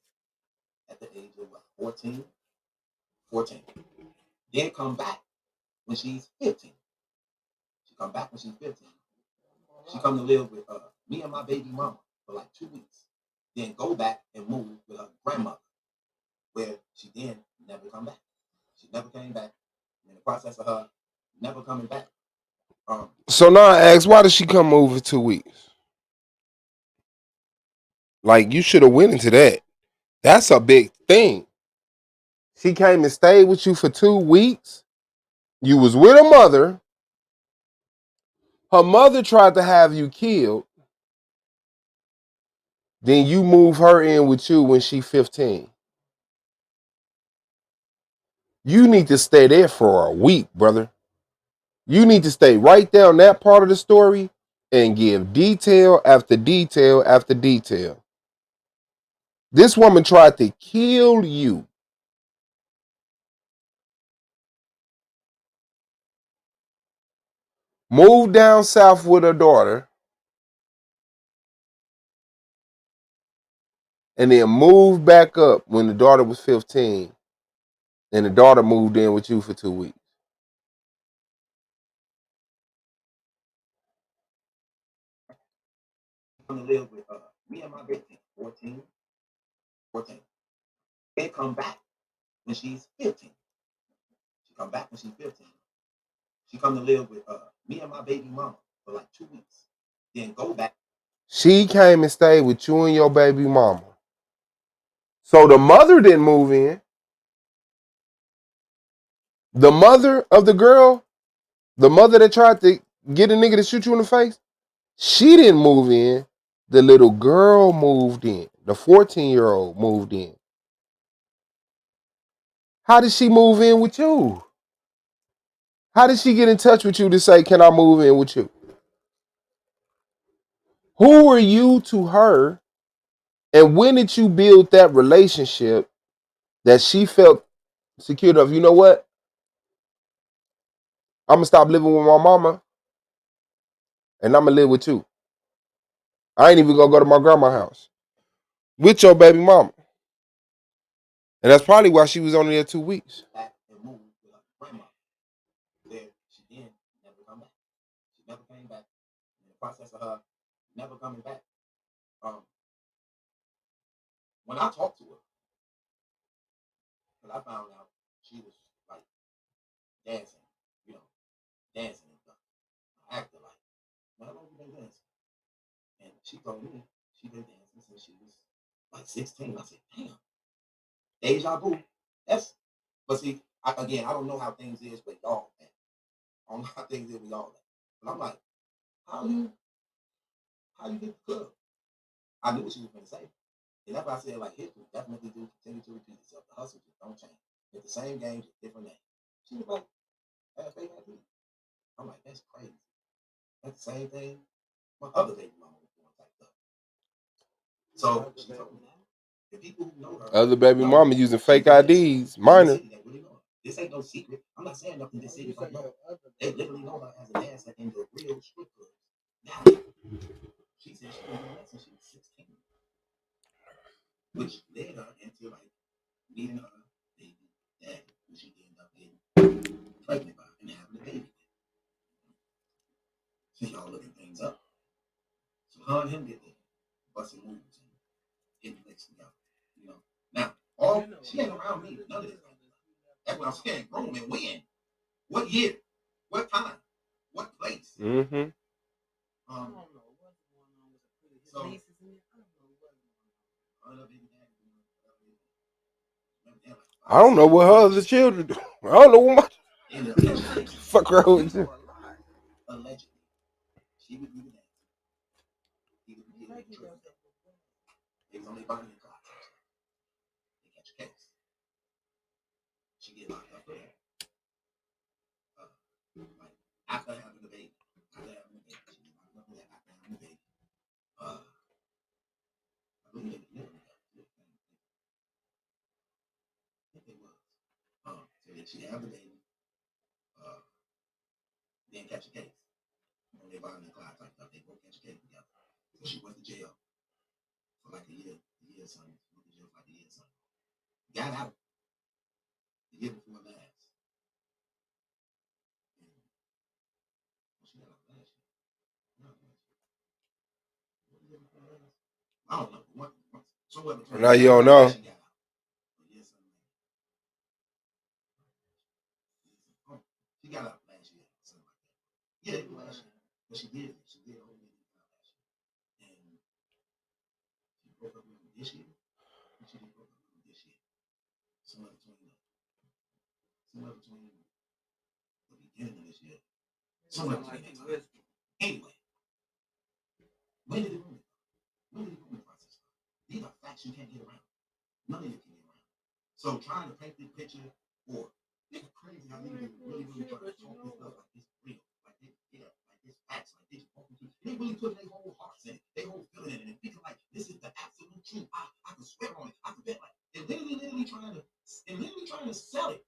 at the age of what, 14? Then come back when she's 15. She come back when she's 15. She come to live with me and my baby mama for like 2 weeks. Then go back and move with her grandmother, where she then never come back. She never came back. In the process of her never coming back, So now I ask, why did she come over 2 weeks? Like, you should have went into that. That's a big thing. She came and stayed with you for 2 weeks. You was with her mother. Her mother tried to have you killed. Then you move her in with you when she 15. You need to stay there for a week, brother. You need to stay right there on that part of the story and give detail after detail after detail. This woman tried to kill you. Moved down south with her daughter. And then moved back up when the daughter was 15. And the daughter moved in with you for 2 weeks. To live with me and my baby, 14. Then come back when she's 15. She come back when she's 15. She come to live with me and my baby mama for like 2 weeks. Then go back. She came and stayed with you and your baby mama. So the mother didn't move in. The mother of the girl, the mother that tried to get a nigga to shoot you in the face, she didn't move in. The little girl moved in. The 14-year-old moved in. How did she move in with you? How did she get in touch with you to say, can I move in with you? Who were you to her? And when did you build that relationship that she felt secure enough? You know what? I'm going to stop living with my mama and I'm going to live with you. I ain't even going to go to my grandma's house with your baby mama. And that's probably why she was only there 2 weeks. She did never come back. She never came back. In the process of her never coming back, when I talked to her, because I found out she was like dancing, dancing and stuff. I acted like, how long you been dancing? And she told me she been dancing since she was like 16. I said, damn, deja vu. But see, I don't know how things is with y'all. Man. I don't know how things is with y'all. But I'm like, how you get the club? I knew what she was going to say. And that's why I said, like, history definitely do continue to repeat itself. The hustle just don't change. It's the same game, just different name. She was like, I'm like, that's crazy. That's the same thing my other baby mama was doing type stuff. So she told me that. The people who know her. Other baby mama using fake IDs. Minor. This ain't no secret. I'm not saying nothing this city don't know. They literally know her as a dancer in the real strip club. Now, she said she was doing that since she was 16. Which led her into like meeting her baby dad, who she ended up getting pregnant by and having a baby. So y'all looking things up. So her and him get there, busting moves and getting mixed together. Now, she ain't around me. None of this. That's what I'm saying. Grown and when? What year? What time? What place? Mm-hmm. I don't know what her other children do. I don't know what my fuck wrong with you. Allegedly, she would do that. He would be like, they was only buying the car. They catch a case. She get locked up for that. Like, after having the baby. She get locked up for that after having the baby. I believe they were living together. I think they was. So then she had the baby. Then catch a case. They buying the car type stuff. They both catch a case together. So she went to jail for like a year something. Went to jail for like a year something. Got out the year before last. She got out last year. I don't know. Somewhere between Now you don't know. she got out. She got out last year. Something like that. Yeah, But she did. She did hold me down last year. And she broke up with me this year. And she broke up with me this year. Somewhere between the beginning of this year. Somewhere between that time. Anyway, when did it ruin? When did it ruin the process? These are facts you can't get around. None of you can get around. So trying to paint this picture, or it's crazy how niggas really try to talk this stuff like it's real, like this, like this facts, like this. They really put their whole hearts in it, their whole feeling in it, and thinking like this is the absolute truth. I can swear on it. I can bet like they're literally trying to sell it.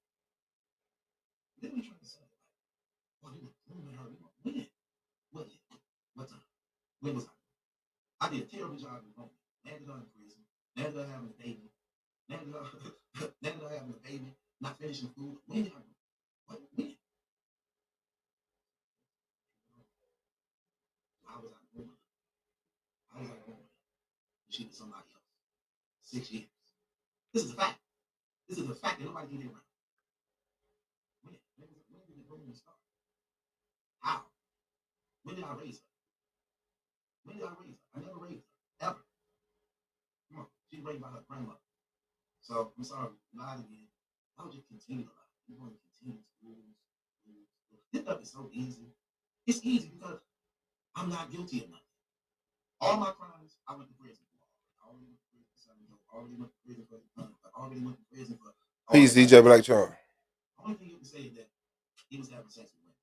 Literally trying to sell it. Like, oh, they were grooming her. When? What time? When was I? I did a terrible job in home. Landed her in prison. Landed her having a baby. Landed her having a baby. Not finishing food. When did I go? What? When? How was I going? How was I going? She was somebody else. 6 years. This is a fact. This is a fact that nobody can get around. When did the grooming start? How? When did I raise her? When did I raise her? I never raised her. Ever. Come on. She was raised by her grandmother. So I'm sorry, lied again. I would just continue to lie. You're going to continue to lose. This stuff is so easy. It's easy because I'm not guilty of nothing. All my crimes, I went to prison for. I already went to prison for something. I already went to prison for I already went to prison for. Peace, DJ Black Charm. The only thing you can say is that he was having sex with women.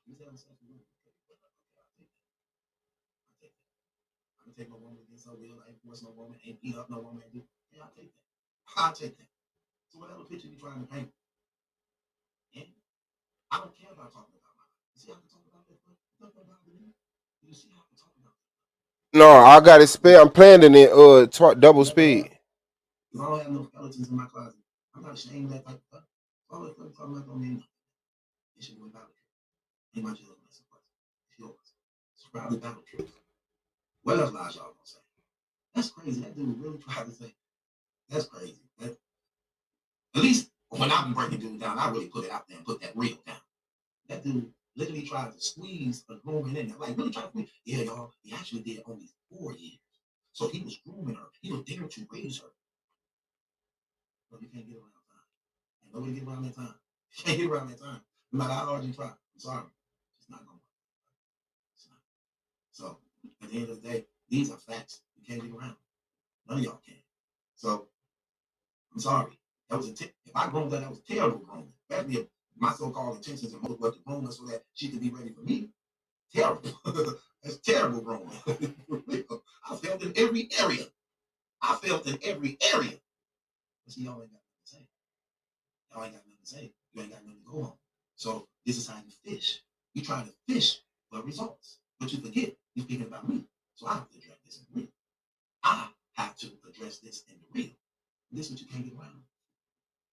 He was having sex with women. Okay, I'll take that. I can take no woman against her will. I ain't force no woman. Ain't beat up no woman. Yeah, I'll take that. I'll take that. So whatever picture you're trying to paint, and I don't care about talking about my life. You see how I can talk about that? You see how I can talk about that? No, I got it sped. I'm playing it double speed. I don't have no skeletons in my closet. I'm not ashamed of that type of stuff. All that stuff talking about don't mean nothing. It should be about the truth. Ain't my children that's a question. It's yours. It's probably about the truth. What else lies y'all gonna say? That's crazy. That dude really tried to say. That's crazy. At least when I'm breaking dude down, I really put it out there and put that real down. That dude literally tried to squeeze a grooming in there. Like, really tried to squeeze. Yeah, y'all, he actually did only 4 years. So he was grooming her. He was there to raise her. But you can't get around time. And nobody get around that time. You can't get around that time. No matter how hard you try. I'm sorry. It's not going to work. It's not. So, at the end of the day, these are facts. You can't get around. None of y'all can. So, I'm sorry. That was if I groomed her, that was terrible grooming. Especially if my so-called intentions and motive was to groom her so that she could be ready for me. Terrible. That's terrible grooming. I failed in every area. But see, y'all ain't got nothing to say. Y'all ain't got nothing to say. You ain't got nothing to go on. So this is how you fish. You try to fish for results, but you forget you're speaking about me. So I have to address this in the real. I have to address this in the real. This is what you can't get around.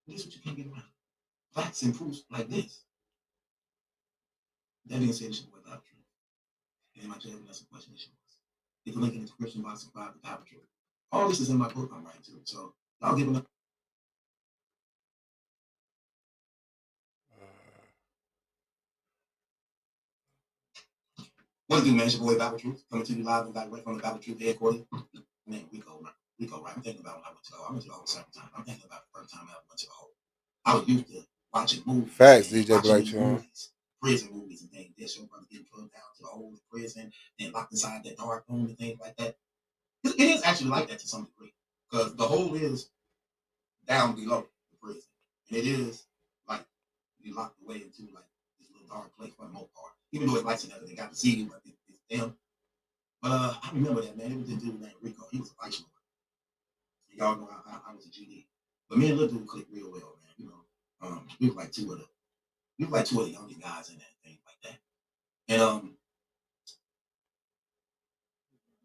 This is what you can't get around. Facts and proofs like this. That being said, this is what about truth. And my children, that's a question that she was. If you link in the description box, subscribe to Power Truth. All this is in my book I'm writing to. So y'all give enough. What do, man? It's your boy Battle Truth coming to you live and direct from the Battle Truth headquarters. Man, we go right. I'm thinking about when I went to the hole. I went to the hole the second time. I'm thinking about the first time I ever went to the hole. I was used to watching movies. Facts, DJ Black Charm. Prison movies and things. This your brother getting put down to the hole in prison and locked inside that dark room and things like that. It is actually like that to some degree. Because the hole is down below the prison. And it is like you locked away into like this little dark place for the most part. Even though it's lights and everything, they got to see you, but it's them. But I remember that, man. It was this dude named Rico. He was a vice lord. Y'all know I was a GD. But me and little dude clicked real well, man. You know, we were like two of the youngest guys in that thing like that. And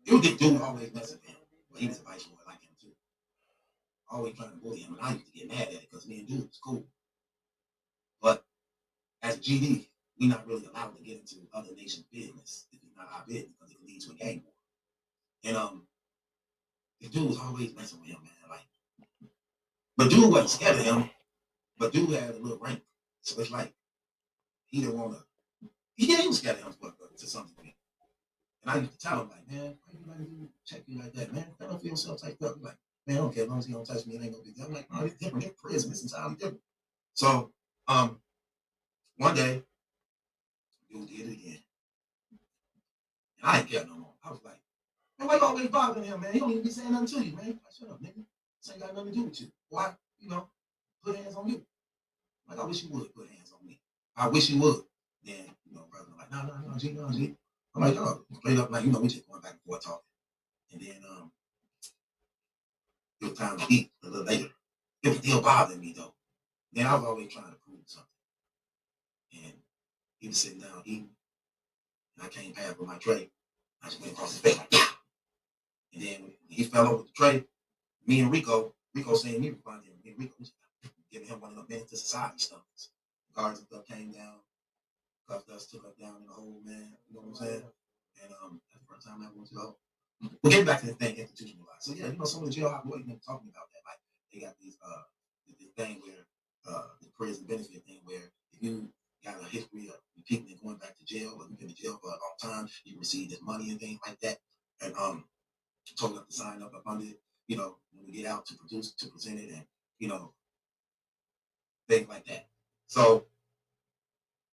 it was this dude always messing with him. But he was a vice lord like him too. Always trying to bully him, and I used to get mad at it because me and dude was cool. But as a GD, we're not really allowed to get into other nations' business if it's not our business because it can lead to a gang war. And the dude was always messing with him, man. Like, but dude wasn't scared of him. But dude had a little rank, so it's like he didn't want he was scared of him to some degree. And I used to tell him, like, man, why you letting him check you like that, man? If I don't feel yourself typed up, like, man, I don't care as long as he don't touch me, it ain't no big deal. I'm like, no, it's different. It's prison. It's entirely different. So, one day, you did it again. And I ain't care no more. I was like, man, why you always bothering him, man? He don't even be saying nothing to you, man. Like, shut up, nigga. This ain't got nothing to do with you. Why, put hands on you. Like, I wish you would put hands on me. I wish you would. Then, brother, like, no, G, no, G. I'm like, dog, straight up, like, we just going back and forth talking. And then, it was time to eat a little later. It was still bothering me, though. Then I was always trying to prove something. And he was sitting down eating. And I came past with my tray. I just went across his face like, yeah. And then when he fell over the tray, me and Rico seen me respond to him. Me and Rico was giving him one of the menace to society stuff. Guards and stuff came down, cuffed us, took us down in the hole, man. You know what I'm saying? And that's the first time I went to the hole. We'll get back to the thing, institutionalized. So yeah, some of the jailhouse boys been talking about that. Like they got this thing where the prison benefit thing where if you got a history of repeating and going back to jail, or you've been in jail for a long time, you receive this money and things like that. And told us to sign up under it, when we get out to present it and, things like that. So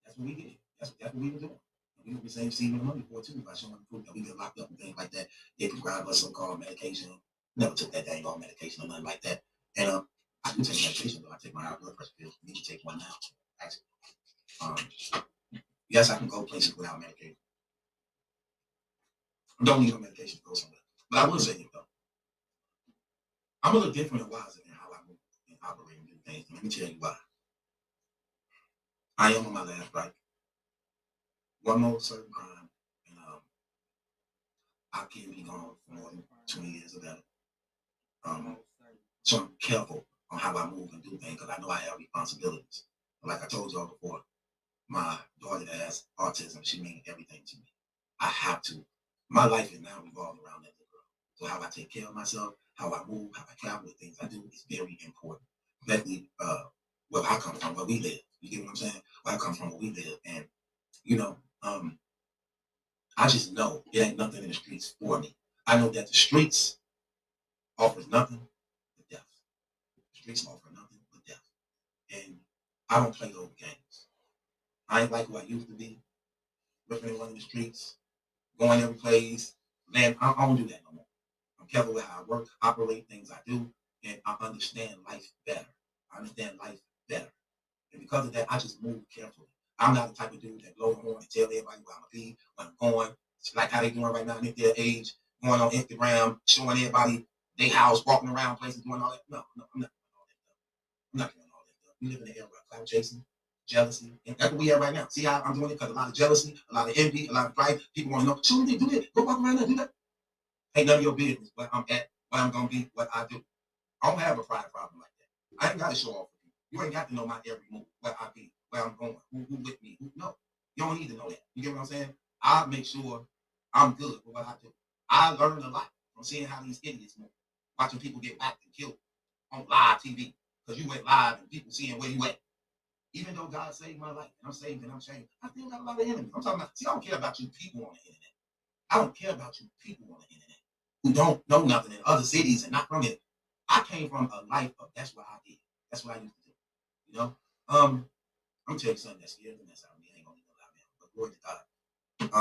that's what we did. That's what we were doing. We were receiving the money for it too by showing the proof that we get locked up and things like that. They prescribe us some-called medication. Never took that dang on medication or nothing like that. And I do take medication, though. I take my high blood pressure pills. I need to take one now, actually. Yes, I can go places without medication. I don't need no medication to go somewhere. But I will say it, though. I'm a little different and wiser in how I move and operate and do things. Let me tell you why. I am on my last break. One more certain crime, and I can't be gone for more than 20 years of that. So I'm careful on how I move and do things because I know I have responsibilities. Like I told y'all before, my daughter that has autism, she means everything to me. I have to. My life is now revolving around that little girl. So how I take care of myself, how I move, how I travel, the things I do is very important. Especially where I come from, where we live. You get what I'm saying? Where I come from, where we live. And, I just know it ain't nothing in the streets for me. I know that the streets offers nothing but death. The streets offer nothing but death. And I don't play those games. I ain't like who I used to be, ripping and running the streets, going every place. Man, I don't do that no more. I'm careful with how I work, operate, things I do, and I understand life better. And because of that, I just move carefully. I'm not the type of dude that blow the horn and tell everybody where I'm going to be, where I'm going. It's like how they doing right now in their age, going on Instagram, showing everybody their house, walking around places, doing all that. No, I'm not doing all that stuff. I'm not doing all that stuff. We live in an era of clout chasing, jealousy, and that's what we have right now. See how I'm doing it? Because a lot of jealousy, a lot of envy, a lot of pride. People want to know, show me, do this, go walk around there, do that. Ain't none of your business where I'm at, what I'm going to be, what I do. I don't have a pride problem like that. I ain't got to show off for you. You ain't got to know my every move, where I be, where I'm going, who with me, who no. You don't need to know that. You get what I'm saying? I make sure I'm good with what I do. I learned a lot from seeing how these idiots move, watching people get whacked and killed on live TV because you went live and people seeing where you at. Even though God saved my life and I'm saved and I'm changed, I still got a lot of enemies. I'm talking about, see, I don't care about you people on the internet. I don't care about you people on the internet who don't know nothing in other cities and not from it. I came from a life of that's what I did. That's what I used to do. I'm gonna tell you something that's scary and that's out of me. I ain't gonna even lie, man. But glory to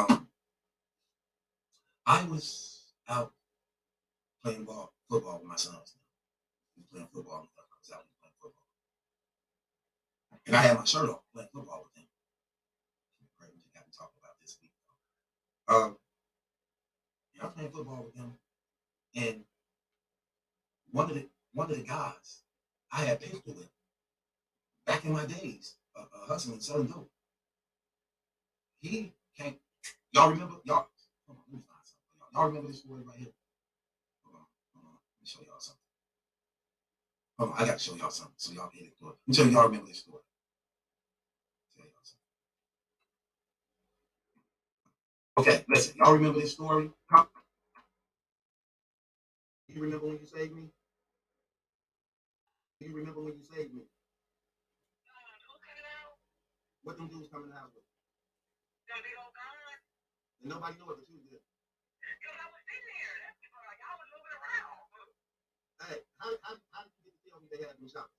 God. I was out playing football with my sons. We was playing football and stuff. I was out playing football. And I had my shirt off playing football with them. We just got to talk about this week. I'm playing football with them. And one of the guys I had pistol with back in my days of hustling and selling dope. He came. Y'all remember? Y'all remember this story right here? Hold on. Let me show y'all something. Hold on, I got to show y'all something so y'all can hear the story. Until y'all remember this story. Okay, listen. Y'all remember this story? You remember when you saved me? You remember when you saved me? What them dudes coming out with? And nobody knew it, but you did. Hey, how did you get to tell me they had them shots?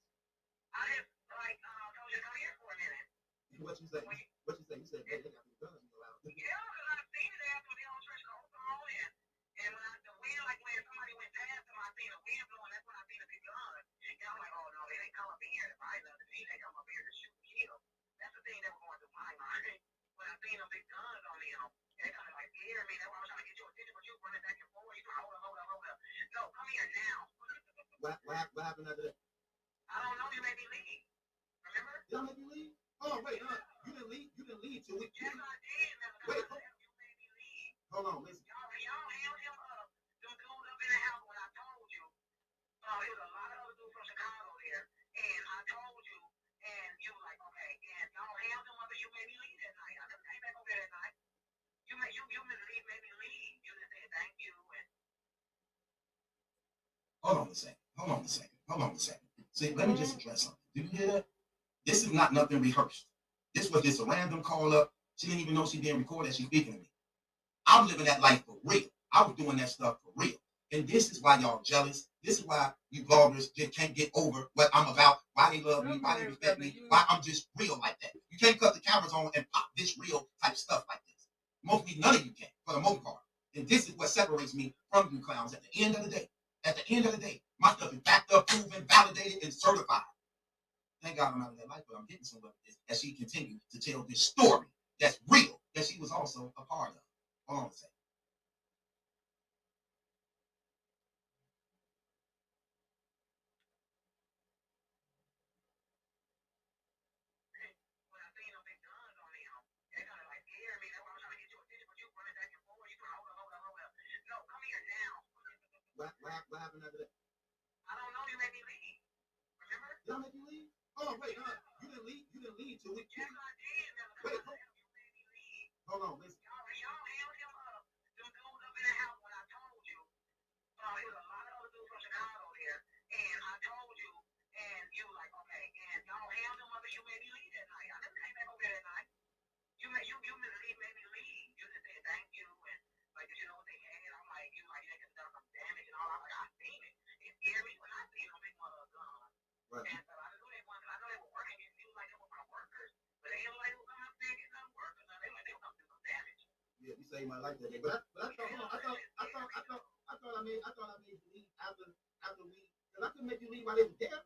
What you say? What you say? You said, hey, they got these guns in your house. What happened after that? Y'all make me leave? Oh, wait, you didn't leave. You didn't leave till we. Yes, I did. Wait, hold on, listen. Y'all held him up. Them dudes up in the house when I told you. It was a lot of other dudes from Chicago there, and I told you, and you were like, okay, and y'all held him up, and you made me leave that night. I never came back over there that night. You made me leave. You just said thank you. And hold on a second. See, let me just address something. Do you hear that? This is not nothing rehearsed. This was just a random call up. She didn't even know she being recorded. She's speaking to me. I'm living that life for real. I was doing that stuff for real. And this is why y'all jealous. This is why you bloggers just can't get over what I'm about, why they love me, why they respect me, why I'm just real like that. You can't cut the cameras on and pop this real type stuff like this. Mostly none of you can, for the most part. And this is what separates me from you clowns at the end of the day. At the end of the day, my stuff is backed up, proven, validated, and certified. Thank God I'm out of that life, but I'm getting somewhere with this as she continued to tell this story that's real, that she was also a part of. Hold on a second. What happened after that? I don't know. You made me leave. Remember? Y'all make me leave? Oh, wait, you didn't leave. You didn't leave till we. Yes, I did. Wait, you made me leave. Hold on, listen. Y'all held him up. Them dudes up in the house when I told you. It was a lot of other dudes from Chicago there, and I told you, and you were like, okay, and y'all held him up, and you made me leave that night. I never came back over there that night. You made me leave. You just said thank you, and like, did you know what they had? I'm like, you like they could have done some damage and all. I'm like, I seen it. It scared me when I seen them big mother gun. Right. And I knew they wanted. I know they were working. It was like they were my workers, but they ain't like they were coming up there and getting no workers. They were coming to do some damage. Yeah, you say you might like that, but I thought I made you leave after we, because I couldn't make you leave while they were there.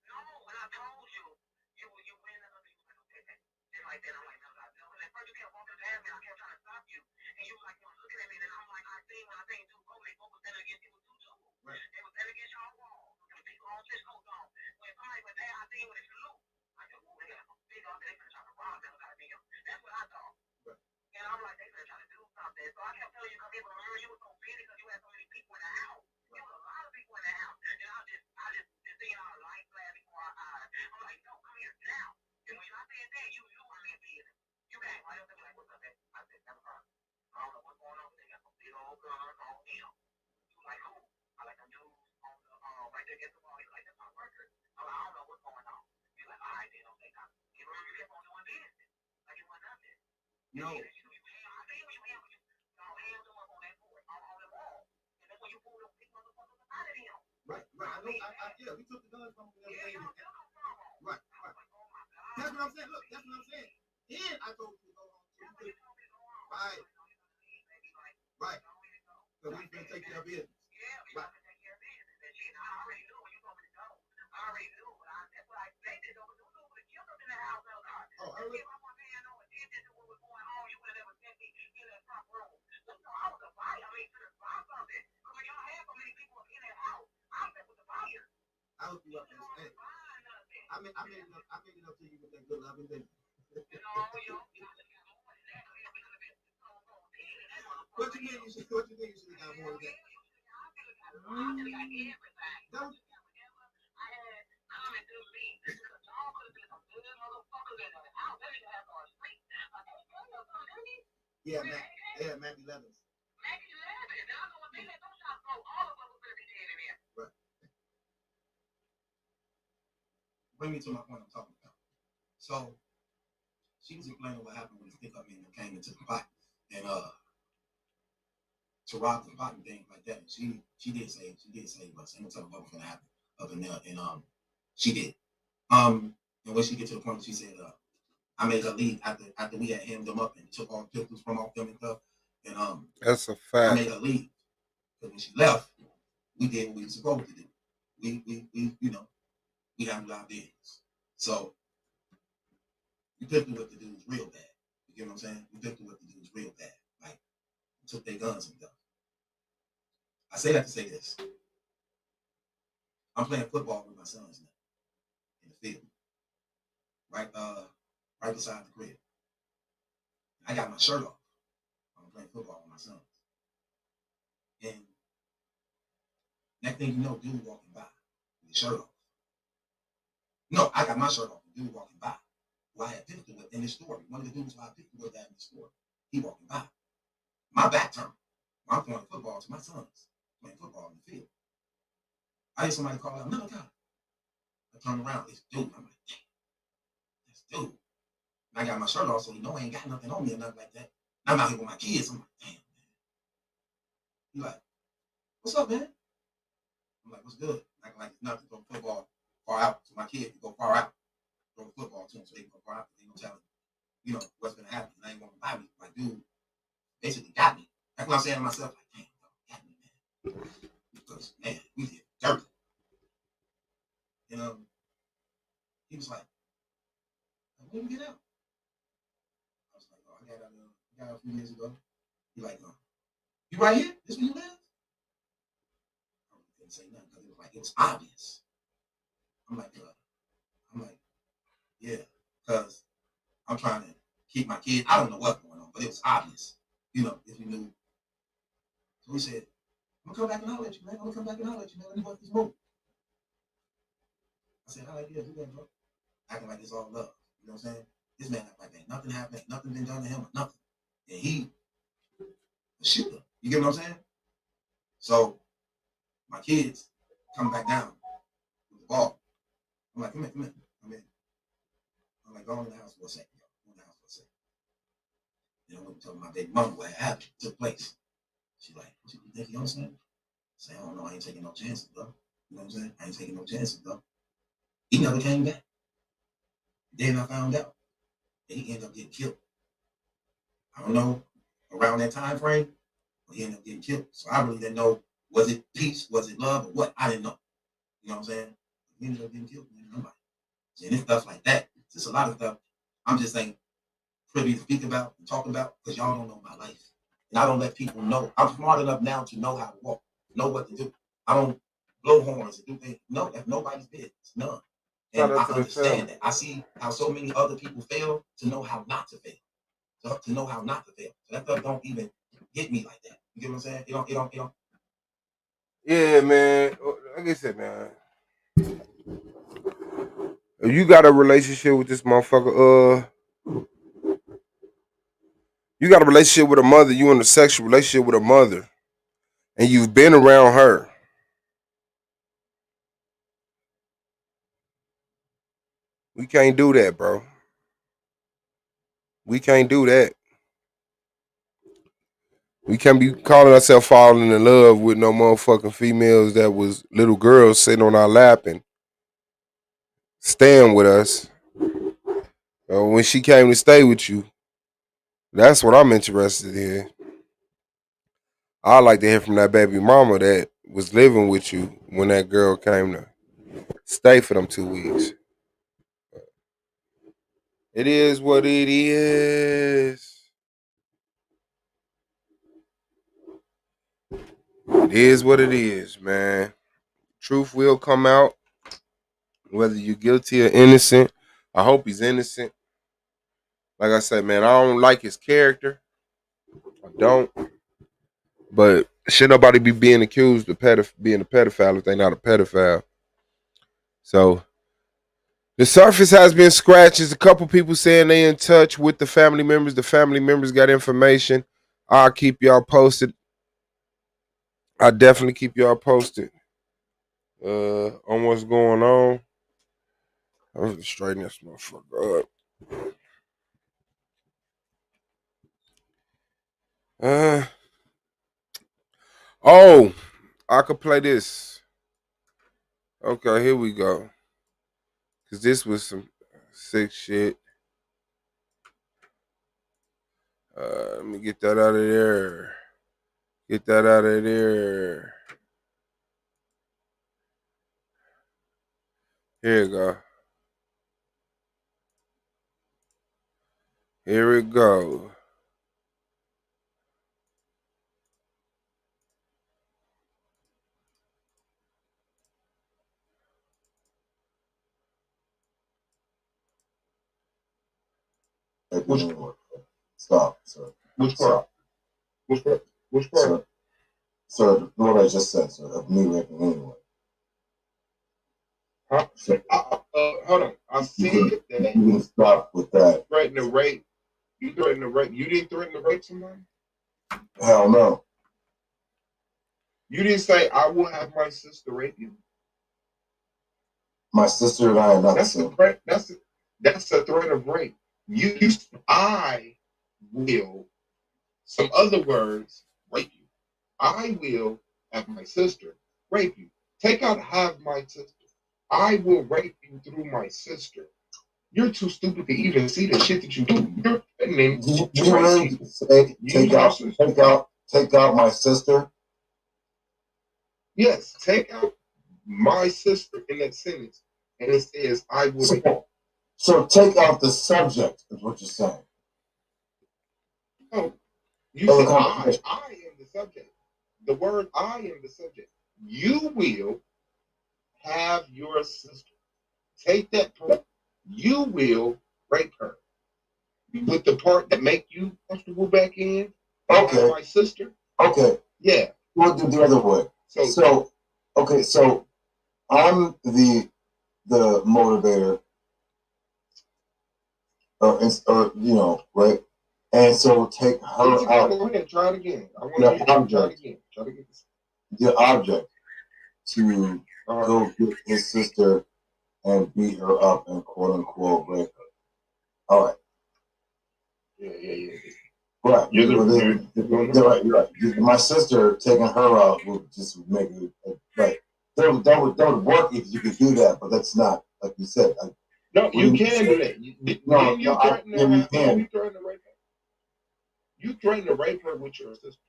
No, when I told you, you went up and you went, okay, just like that. I'm like, no, no. And at first you kept walking past me, and I kept trying to stop you, and you were like, you were looking at me, and I'm like, I seen two folks, they both was standing against you with two tools. Right. They were standing against your wall. Them big long fish coats on. When somebody went there, I seen when it's loose. I just moved in. Big old they were trying to rob them out of them. That's what I thought. Right. And I'm like, they were trying to do something. So I kept telling you, come here, but remember, you were so busy because you had so many people in the house. There was a lot of people in the house. And I just seen all the lights flash before our eyes. I'm like, no, come here now. And when I said that, you knew I meant business. You came right up to me like, what's up, man? I said, never heard. I don't know what's going on, but they got some big old guns on him. You like, who? I like them dudes on the right there against the wall. He's like, that's my worker. I'm like, I don't know what's going on. He's like, all right, then, okay, now. You remember you kept on doing business. Like it wasn't nothing. No. I see when you held them up on that board, on the wall. And that's when you pulled those big motherfuckers out of them. Right. Yeah, we took the guns from them. Yeah, y'all took them from them. Right. That's what I'm saying. Look, that's what I'm saying. Then I told you to go home. Right. So we can take care of business. Yeah, we can take care of business. And shit, I already knew when you told me to go. I already knew, but that's what I expected. Though, but you would have killed them in the house, though. Oh, I really. If I wasn't paying no attention to what was going on, you would have never sent me in that front room. So, I was a buyer. I mean, to the buy something. Because when y'all had so many people up in that house, I was with the buyer. I hooked you up. I made it up to you with that good love and business. What you mean you should have got more than that? I should have got everything. Don't. I had coming to me. Because y'all could have been some good motherfuckers in the house. They didn't have no sleep. Yeah, Mac 11s. Mac 11. I know what they had. Those shots go. All of us were going to be dead in there. Right. Bring me to my point I'm talking about. So she was explaining what happened when the pickup man came into the pot and to rob the pot and things like that. And she did say but ain't no telling what was gonna happen up in there. And she did. And when she get to the point where she said, I made her leave after we had hemmed them up and took all the pistols from off them and stuff. And that's a I fact. made her leave. Because when she left, we did what we were supposed to do. We handled our business. So we picked what the dudes real bad. You get what I'm saying? We picked what the dudes real bad. Like took their guns and stuff. I say that to say this. I'm playing football with my sons now in the field. Right beside the crib. I got my shirt off. I'm playing football with my sons. And next thing you know, dude walking by with his shirt off. No, I got my shirt off. The dude walking by. Who I had pistol with in the store. One of the dudes who I had pistol with that in the store. He walking by. My back turned. I'm throwing football to my sons. Playing football in the field. I hear somebody call out, another guy. I turn around. It's dude. I'm like, damn. That's dude. And I got my shirt off, so he know I ain't got nothing on me or nothing like that. And I'm out here with my kids. I'm like, damn, man. He like, what's up, man? I'm like, what's good? Acting like it's nothing. Throw football far out. So my kids can go far out. Throw the football to them so they can go far out. They gonna tell them, what's gonna happen. And I ain't gonna buy me. Like, dude, basically got me. That's what I'm saying to myself. Like, damn, got me, man. Because, man, we did dirty. And he was like, when you get out? I was like, oh, I got out a few years ago. He like, you right here? This where you live? I didn't say nothing because it was obvious. I'm like, yeah, because I'm trying to keep my kid. I don't know what's going on, but it was obvious, if you knew. So he said, I'm gonna come back and holler at you, man. I'm gonna come back and holler at you, man. Let me work this move. I said, all right, yeah, do that, bro. Acting like it's all love. You know what I'm saying? This man act like ain't nothing happened, nothing been done to him or nothing. And he a shooter. You get what I'm saying? So my kids come back down with the ball. I'm like, come here. I'm like, go in the house for a second, yo. Go in the house for a second. Then I went and told my baby mama what happened, took place. She like, what you think he understand? I say, I don't know, I ain't taking no chances, bro. You know what I'm saying? I ain't taking no chances, bro. He never came back. Then I found out that he ended up getting killed. I don't know around that time frame, but he ended up getting killed. So I really didn't know, was it peace, was it love, or what? I didn't know. You know what I'm saying? He ended up getting killed. Man. And it's stuff like that. Just a lot of stuff I'm just ain't privy to speak about and talk about because y'all don't know my life. And I don't let people know. I'm smart enough now to know how to walk, know what to do. I don't blow horns and do things. No, that's nobody's business. None. And I understand that. I see how so many other people fail to know how not to fail. To know how not to fail. So that stuff don't even get me like that. You get what I'm saying? It don't. Yeah, man. Like I said, man. If you got a relationship with this motherfucker, you got a relationship with a mother, you in a sexual relationship with a mother, and you've been around her. We can't do that, bro. We can't do that. We can't be calling ourselves falling in love with no motherfucking females that was little girls sitting on our lap and staying with us. When she came to stay with you, that's what I'm interested in. I'd like to hear from that baby mama that was living with you when that girl came to stay for them 2 weeks. It is what it is. It is what it is, man. Truth will come out, whether you're guilty or innocent. I hope he's innocent. Like I said, man, I don't like his character. I don't. But should nobody be being accused of being a pedophile if they're not a pedophile? So the surface has been scratched. There's a couple people saying they in touch with the family members. The family members got information. I'll keep y'all posted. I definitely keep y'all posted on what's going on. I'm gonna straighten this motherfucker up. Oh, I could play this. Okay, here we go. Cause this was some sick shit. Let me get that out of there. Get that out of there. Here you go. Here we go. Stop, sir. Which part? Which part? Which part? Sir, what I just said, sir, of me raping anyone. Huh? Hold on. I said that. You can stop with that. Threaten to rape. You threatened to rape. You didn't threaten to rape somebody? Hell no. You didn't say I will have my sister rape you. My sister and I are not the same. That's a threat of rape. I will, some other words, rape you. I will have my sister rape you. Take out have my sister. I will rape you through my sister. You're too stupid to even see the shit that you do. You're threatening to rape people. Take out my sister. Yes, take out my sister in that sentence, and it says I will. So take out the subject, is what you're saying. No, you said I am the subject. The word I am the subject. You will have your sister. Take that part. You will rape her. You put the part that make you comfortable back in. Okay. My sister. Okay. Yeah. We'll do the other way. So I'm the motivator, or you know, right? And so take her out. Go ahead, try it again. I want to try it again. Try to get this. The object to go get his sister and beat her up and quote unquote rape her. All right. Yeah. Right. You're right. My sister taking her out would just make it right. That would work if you could do that, but that's not like you said. No, you can do that. You threaten to rape her. You threaten to rape her with your sister.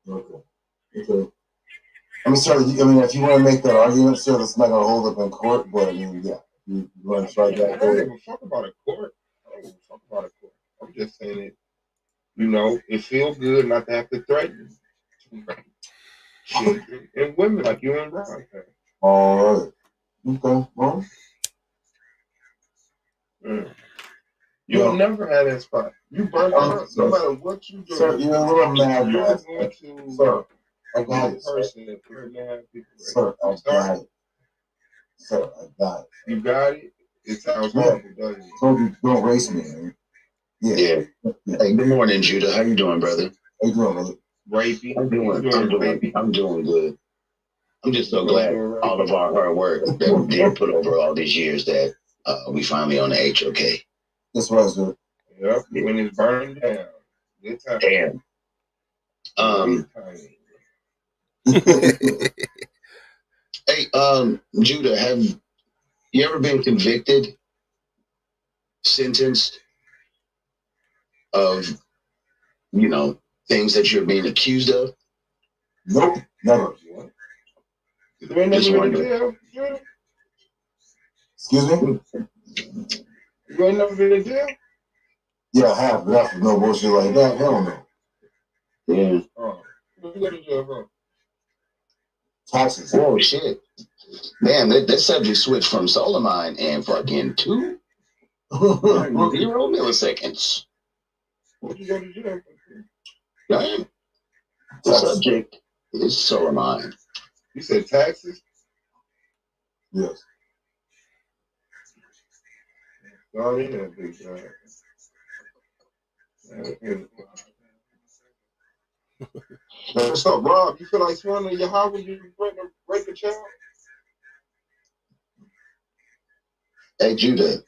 Okay. I mean, sir. I mean, if you want to make that argument, sir, that's not going to hold up in court. But I mean, yeah, you want to try that? I don't give a fuck about a court. I'm just saying it. You know, it feels good not to have to threaten children and women like you and Ron. All right. Okay. Well. You'll never have that spot. You burn her up no matter what you do. Sir, you're a little mad. You're going to sir, I be got the it. person that you're going to have people. Sir, I got it. Sir, I got it. You got it? It sounds horrible, doesn't it? Told you, don't race me, man. Yeah. Hey, good morning, Judah. How you doing, brother? How you doing, brother? Rapey. I'm doing good. I'm just so glad all of our hard work that we did put over all these years that we finally on the HOK. That's right, sir. Yep, when it's burned down. Good time. Damn. Hey, Judah, have you ever been convicted, sentenced of, you know, things that you're being accused of? Nope, never. You ain't never been in jail, Judah? Excuse me? You ain't never been in jail? Yeah, I have, but after no bullshit like that, hell no. Yeah. Oh, what you go to jail for? Taxes. Oh, shit. Damn, that subject switched from solar mine and fucking 0 milliseconds. What you go to jail for? Damn. The subject is solar mine. You said taxes? Yes. Oh, yeah, big guy. What's up, Rob? You feel like swindling your house when you break a child? Hey, Judah,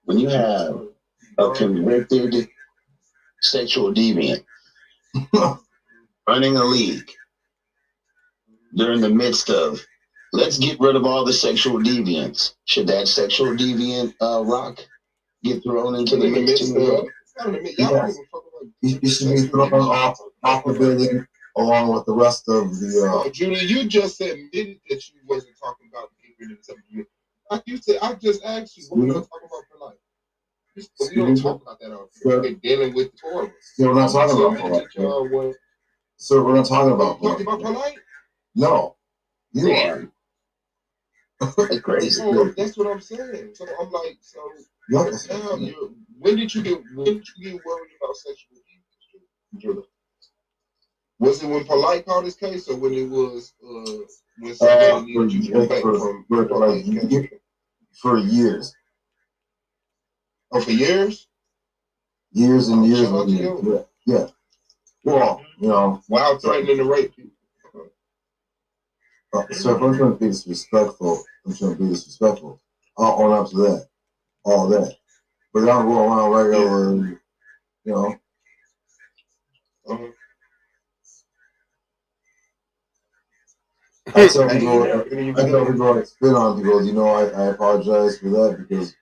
when you have a convicted sexual deviant running a league during the midst of, let's get rid of all the sexual deviants. Should that sexual deviant rock get thrown into the mix too? Yes. You should be thrown off the building along with the rest of the. Judah, you just admitted that you wasn't talking about getting rid of something. Like you said, I just asked you what we don't talk about for life. We don't talk about that all. We're dealing with Torah. So we're not talking about polite. So we're not talking about polite. Talking about polite? No, you are. That's crazy. So that's what I'm saying. So I'm like, so now when did you get worried about sexual abuse? Was it when Polite called his case, or when it was when somebody needed you to back from Polite case? For years. Oh, for years? Years and years and years. Yeah. Well, you know. While threatening to rape you. So if I'm trying to be disrespectful, I'll own up to that. All that. But I don't go around regular, you know. I tell people I spit on people, you know, I apologize for that because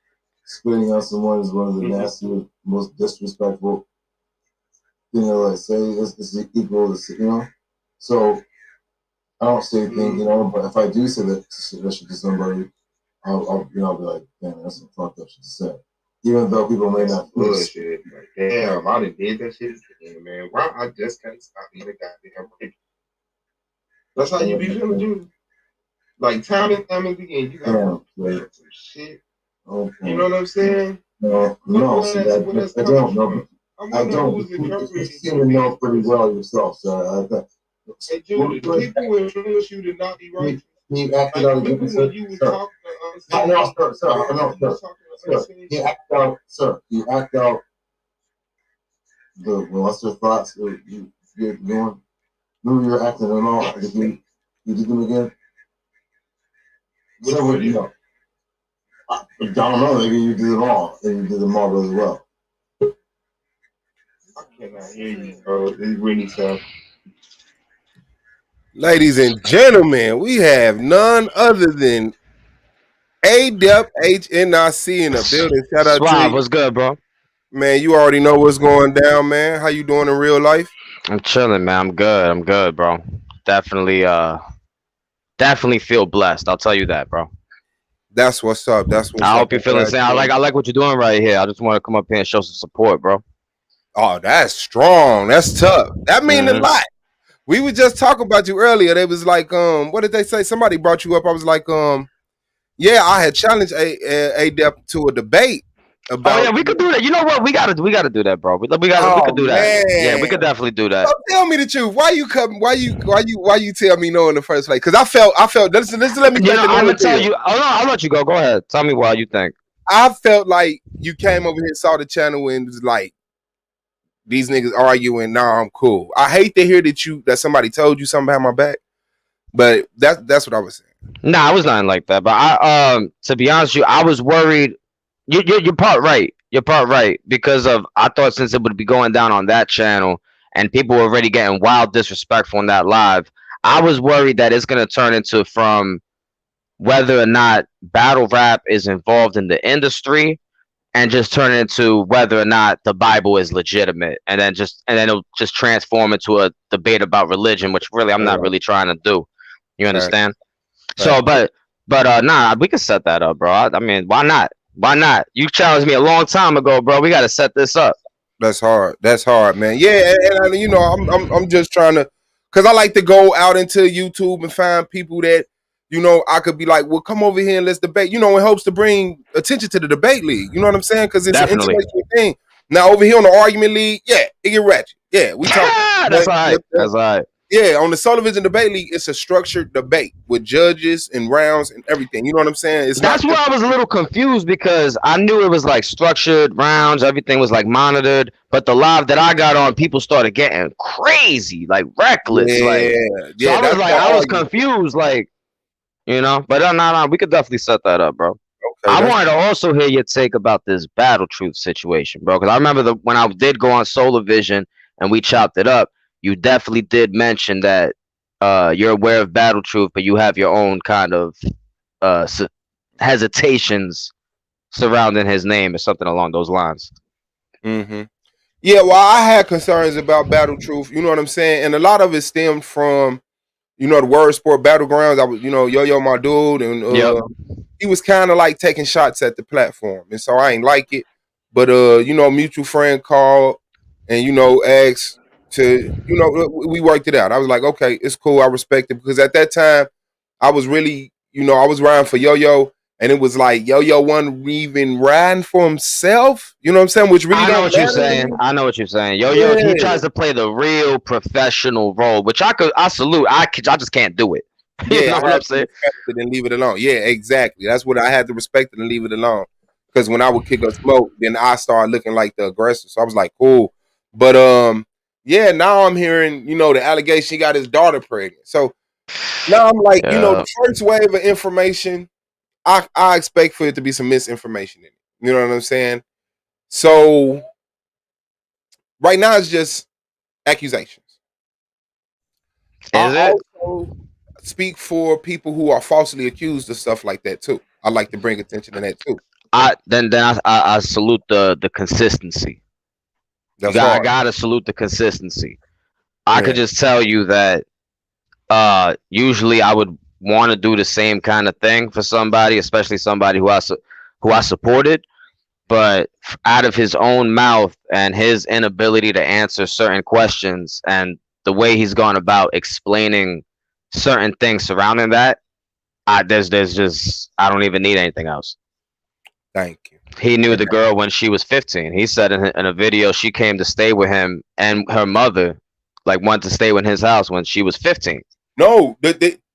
spitting on someone is one of the nastiest, most disrespectful thing I say. It's equal to, you know. So I don't say things, you know, but if I do say that shit to somebody, I'll be like, damn, that's some fucked up shit to say. Even though people may not feel shit. Like, damn, I done did that shit again, man. Why I just can't stop being a goddamn rape. That's how you be feeling, dude. Like time and time again, you gotta some shit. Okay. You know what I'm saying? No, see, I don't know. I don't. You seem to know pretty well yourself, so I think. Hey, Jude, the people influence you to not be right. He acted out against sir. He acted out, sir. He acted out the molester thoughts you doing. Remember you're acting them all. Did you did them again? So you know. I don't know. Maybe you did them all, and you did them all really well. I cannot hear you, bro. This really sounds. Ladies and gentlemen, we have none other than ADEP HNIC in the building. Shout out to you. What's good, bro? Man, you already know what's going down, man. How you doing in real life? I'm chilling, man. I'm good, bro. Definitely feel blessed. I'll tell you that, bro. That's what's up. I hope you're feeling the same. I like what you're doing right here. I just want to come up here and show some support, bro. Oh, that's strong. That's tough. That means a lot. We were just talking about you earlier. They was like, what did they say? Somebody brought you up. I was like, yeah, I had challenged ADEP to a debate about. Oh yeah, we could do that. You know what? We gotta do that, bro. We could do that. Yeah, we could definitely do that. So tell me the truth. Why you tell me no in the first place? Because I felt. This let me. You know, I'm gonna tell you. Oh no, I'll let you go. Go ahead. Tell me why you think. I felt like you came over here, saw the channel, and was like, these niggas arguing. Nah, I'm cool. I hate to hear that somebody told you something behind my back, but that's what I was saying. Nah, I was not like that. But I to be honest with you, I was worried. You're part right. You're part right because I thought since it would be going down on that channel and people were already getting wild disrespectful on that live, I was worried that it's gonna turn into from whether or not battle rap is involved in the industry and just turn into whether or not the Bible is legitimate, and then it'll just transform into a debate about religion, which really I'm not really trying to do. You understand? Right. So, but nah, we can set that up, bro. I mean, why not? Why not? You challenged me a long time ago, bro. We got to set this up. That's hard. That's hard, man. Yeah, and you know, I'm just trying to, cause I like to go out into YouTube and find people that, you know, I could be like, well, come over here and let's debate. You know, in hopes to bring attention to the debate league. You know what I'm saying? Because it's Definitely. an intellectual thing. Now over here on the argument league, yeah, it get ratchet. Yeah, we talk. That's all right. That's all right. Yeah, on the Sullivan Debate League, it's a structured debate with judges and rounds and everything. You know what I'm saying? That's where I was a little confused because I knew it was like structured rounds, everything was like monitored. But the live that I got on, people started getting crazy, like reckless. So I was confused, like, you know. But no, we could definitely set that up, bro. Okay, I wanted to also hear your take about this Battle Truth situation, bro, because I remember when I did go on Solar Vision and we chopped it up. you definitely did mention that you're aware of Battle Truth, but you have your own kind of hesitations surrounding his name or something along those lines. Mm-hmm. Yeah, well, I had concerns about Battle Truth. You know what I'm saying, and a lot of it stemmed from the word sport battlegrounds. I was Yo-Yo my dude, and Yep. he was kind of like taking shots at the platform, and so I ain't like it. But mutual friend called and asked to we worked it out. I was like, okay, it's cool. I respect it because at that time I was really I was riding for Yo-Yo. And it was like Yo-Yo wasn't even riding for himself. You know what I'm saying? Which really I know don't what you're matter to saying. me. I know what you're saying. Yo-Yo, he Yeah. tries to play the real professional role, which I salute. I just can't do it. You Yeah, know I what I'm had to saying? respect it and leave it alone. Yeah, exactly. That's what I had to respect it and leave it alone. Because when I would kick up smoke, then I started looking like the aggressor. So I was like, cool. But yeah, now I'm hearing, the allegation he got his daughter pregnant. So now I'm like, the first wave of information, I expect for it to be some misinformation in it. You know what I'm saying? So right now it's just accusations. Is it? Also speak for people who are falsely accused of stuff like that too. I like to bring attention to that too. I salute the consistency. That's I hard. gotta salute the consistency. I Yeah. could just tell you that usually I would want to do the same kind of thing for somebody, especially somebody who I supported. But out of his own mouth and his inability to answer certain questions and the way he's gone about explaining certain things surrounding that, there's just I don't even need anything else. Thank you. He knew the girl when she was 15. He said in a video she came to stay with him, and her mother like wanted to stay in his house when she was 15. No,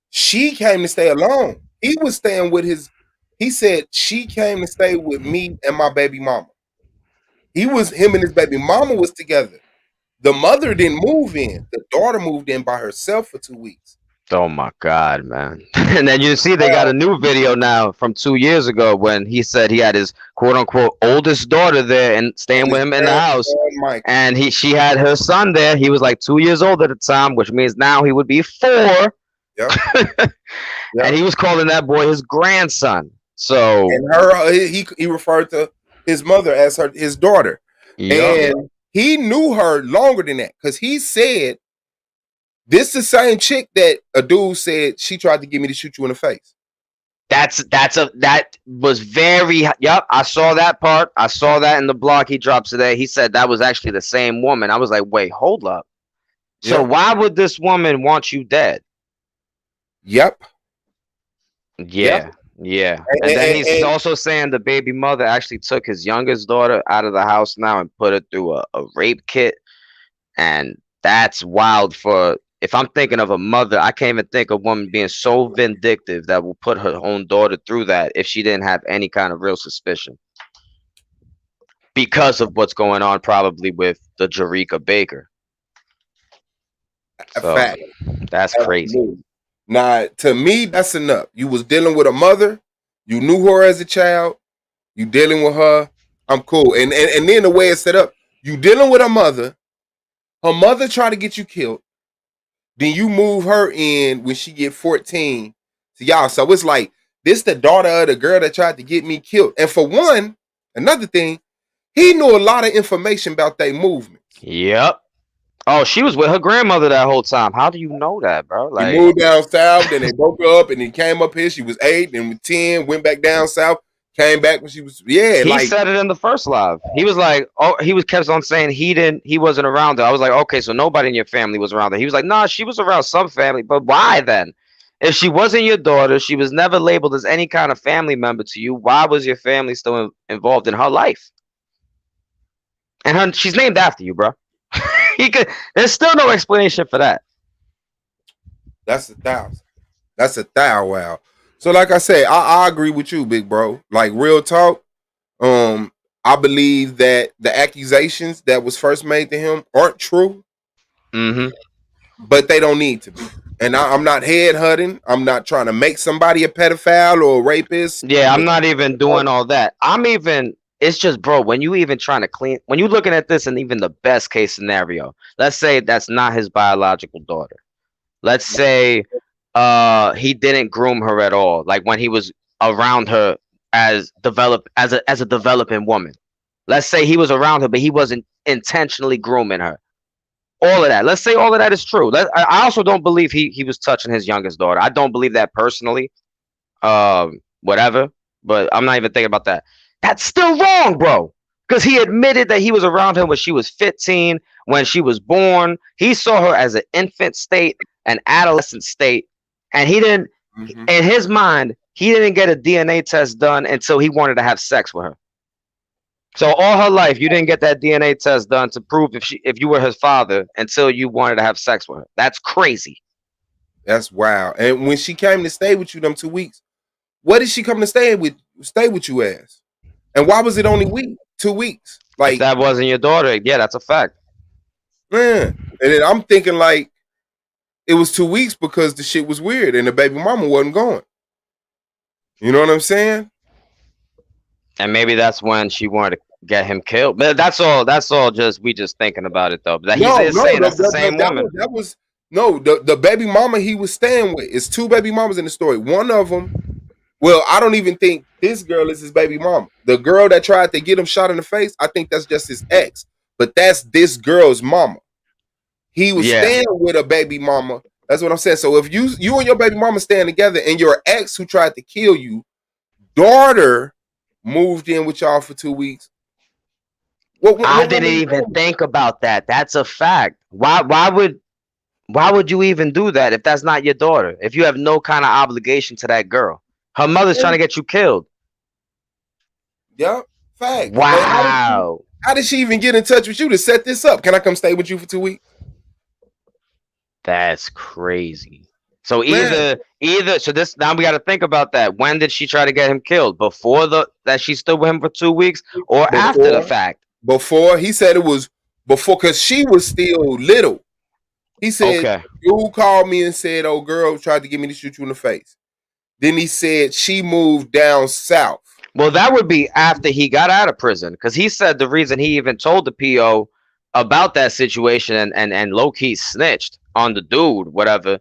she came to stay alone. He was staying with his. He said she came to stay with me and my baby mama. Him and his baby mama was together. The mother didn't move in. The daughter moved in by herself for 2 weeks. Oh my God, man. And then you see they got a new video now from 2 years ago when he said he had his quote unquote oldest daughter there and staying with him in the house. And she had her son there. He was like 2 years old at the time, which means now he would be 4. Yep. And he was calling that boy his grandson. So and he referred to his mother as his daughter. Yep. And he knew her longer than that because he said this the same chick that a dude said she tried to get me to shoot you in the face. That was very yep. I saw that part. I saw that in the blog he dropped today. He said that was actually the same woman. I was like, wait, hold up. So why would this woman want you dead? Yep. Yeah. Yeah. And then he's also saying the baby mother actually took his youngest daughter out of the house now and put her through a rape kit. And that's wild for if I'm thinking of a mother, I can't even think of a woman being so vindictive that will put her own daughter through that if she didn't have any kind of real suspicion. Because of what's going on probably with the Jerika Baker. A fact. That's crazy. Now, to me, that's enough. You was dealing with a mother. You knew her as a child. You dealing with her. I'm cool. And then the way it's set up, you dealing with a mother. Her mother tried to get you killed. Then you move her in when she get 14 to y'all. So it's like, this the daughter of the girl that tried to get me killed. And for one, another thing, he knew a lot of information about their movement. Yep. Oh, she was with her grandmother that whole time. How do you know that, bro? Like, he moved down south, then they broke up, and he came up here. She was 8, then 10, went back down south, came back when she was He said it in the first live. He was like, kept on saying he wasn't around her. I was like, okay, so nobody in your family was around her. He was like, nah, she was around some family, but why then? If she wasn't your daughter, she was never labeled as any kind of family member to you. Why was your family still involved in her life? And she's named after you, bro. There's still no explanation for that. That's 1,000. That's 1,000. Wow. So, like I said, I agree with you, big bro. Like, real talk. I believe that the accusations that was first made to him aren't true. Mm-hmm. But they don't need to be. And I'm not head hunting. I'm not trying to make somebody a pedophile or a rapist. Yeah, I'm not even doing all that. I'm even it's just, bro, when you even trying to clean, when you looking at this, and even the best case scenario, let's say that's not his biological daughter. Let's say he didn't groom her at all, like when he was around her as a developing woman. Let's say he was around her, but he wasn't intentionally grooming her. All of that. Let's say all of that is true. I also don't believe he was touching his youngest daughter. I don't believe that personally. Whatever. But I'm not even thinking about that. That's still wrong, bro. Because he admitted that he was around her when she was 15, when she was born. He saw her as an infant state, an adolescent state, and he didn't. In his mind, he didn't get a DNA test done until he wanted to have sex with her. So all her life, you didn't get that DNA test done to prove if you were his father until you wanted to have sex with her. That's crazy. That's wild. And when she came to stay with you them 2 weeks, what did she come to stay with you as? And why was it only 2 weeks? Like, if that wasn't your daughter, yeah, that's a fact. Man. And then I'm thinking like it was 2 weeks because the shit was weird and the baby mama wasn't going. You know what I'm saying? And maybe that's when she wanted to get him killed. But that's all. That's all. We just thinking about it though. But he's saying that's the same woman. The baby mama he was staying with. It's 2 baby mamas in the story. One of them, well, I don't even think this girl is his baby mama. The girl that tried to get him shot in the face, I think that's just his ex. But that's this girl's mama. He was staying with a baby mama. That's what I'm saying. So if you and your baby mama staying together and your ex who tried to kill you, daughter moved in with y'all for 2 weeks. I didn't even think about that. That's a fact. Why would you even do that if that's not your daughter? If you have no kind of obligation to that girl, her mother's trying to get you killed. Yep, fact. Wow. How did she even get in touch with you to set this up? Can I come stay with you for 2 weeks? That's crazy. So either so this now we got to think about that. When did she try to get him killed? Before that she stood with him for 2 weeks, or after the fact? Before. He said it was before because she was still little. He said, "You called me and said, oh, girl tried to get me to shoot you in the face." Then he said she moved down south. Well, that would be after he got out of prison, because he said the reason he even told the PO about that situation and low key snitched on the dude, whatever.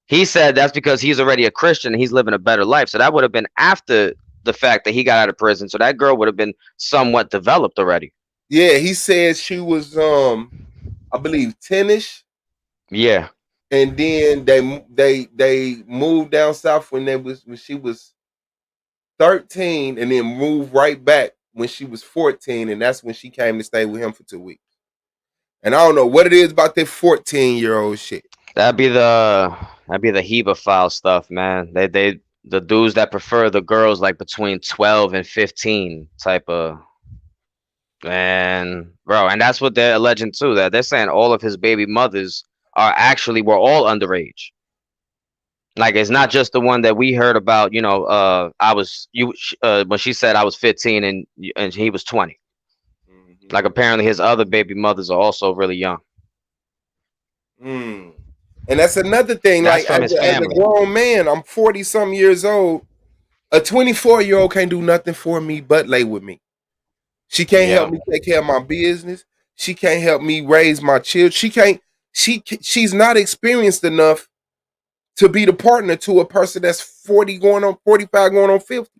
He said that's because he's already a Christian and he's living a better life. So that would have been after the fact that he got out of prison. So that girl would have been somewhat developed already. Yeah, he said she was I believe 10ish. Yeah. And then they moved down south when she was 13, and then moved right back when she was 14, and that's when she came to stay with him for 2 weeks. And I don't know what it is about that 14-year-old shit. That'd be the hebephile stuff, man. The dudes that prefer the girls like between 12 and 15 type of. And bro, and that's what they're alleging too. That they're saying all of his baby mothers were all underage. Like it's not just the one that we heard about. You know, when she said I was 15 and he was 20. Like apparently his other baby mothers are also really young. And that's another thing. That's like as a grown man, I'm 40-something years old. A 24-year-old can't do nothing for me but lay with me. She can't help me take care of my business. She can't help me raise my children. She's not experienced enough to be the partner to a person that's 40 going on 45 going on 50.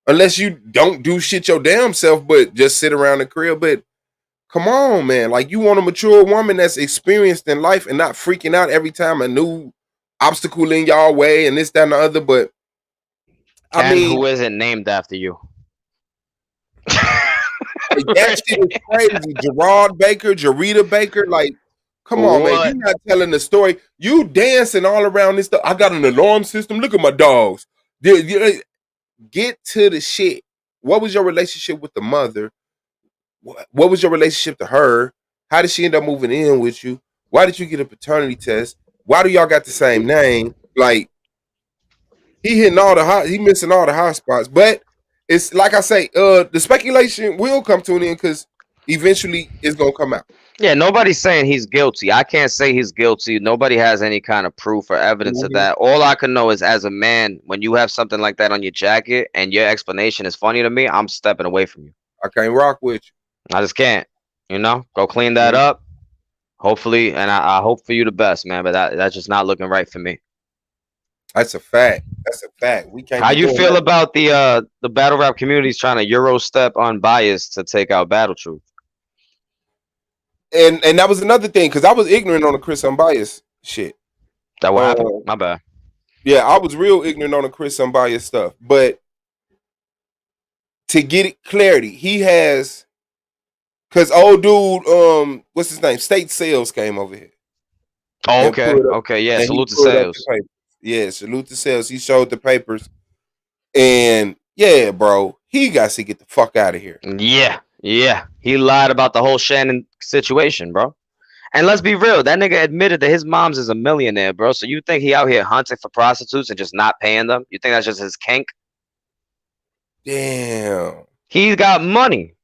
Unless you don't do shit your damn self, but just sit around the crib. But come on, man. Like you want a mature woman that's experienced in life and not freaking out every time a new obstacle in y'all way and this, that, and the other. But I mean, who isn't named after you? That shit is crazy. Gerard Baker, Jarita Baker, like, come on, man. You're not telling the story. You dancing all around this stuff. I got an alarm system. Look at my dogs. Get to the shit. What was your relationship with the mother? What was your relationship to her? How did she end up moving in with you? Why did you get a paternity test? Why do y'all got the same name? Like, he missing all the hot spots. But it's like I say, the speculation will come to an end because eventually it's gonna come out. Yeah, nobody's saying he's guilty. I can't say he's guilty. Nobody has any kind of proof or evidence of that. All I can know is, as a man, when you have something like that on your jacket and your explanation is funny to me, I'm stepping away from you. I can't rock with you. I just can't. Go clean that up. Hopefully, and I hope for you the best, man. But that's just not looking right for me. That's a fact. That's a fact. We can't. How you feel about the battle rap communities trying to Euro step Unbias to take out Battle Truth? And that was another thing, because I was ignorant on the Chris Unbiased shit. That what happened? My bad. Yeah, I was real ignorant on the Chris Unbiased stuff. But to get it clarity, he has, because old dude, what's his name? State Sales came over here. Oh, okay. Okay, yeah. Salute to Sales. Yeah, salute to Sales. He showed the papers. And yeah, bro, he got to get the fuck out of here. Yeah. He lied about the whole Shannon situation, bro. And let's be real, that nigga admitted that his mom's is a millionaire, bro. So you think he out here hunting for prostitutes and just not paying them? You think that's just his kink? Damn. He's got money.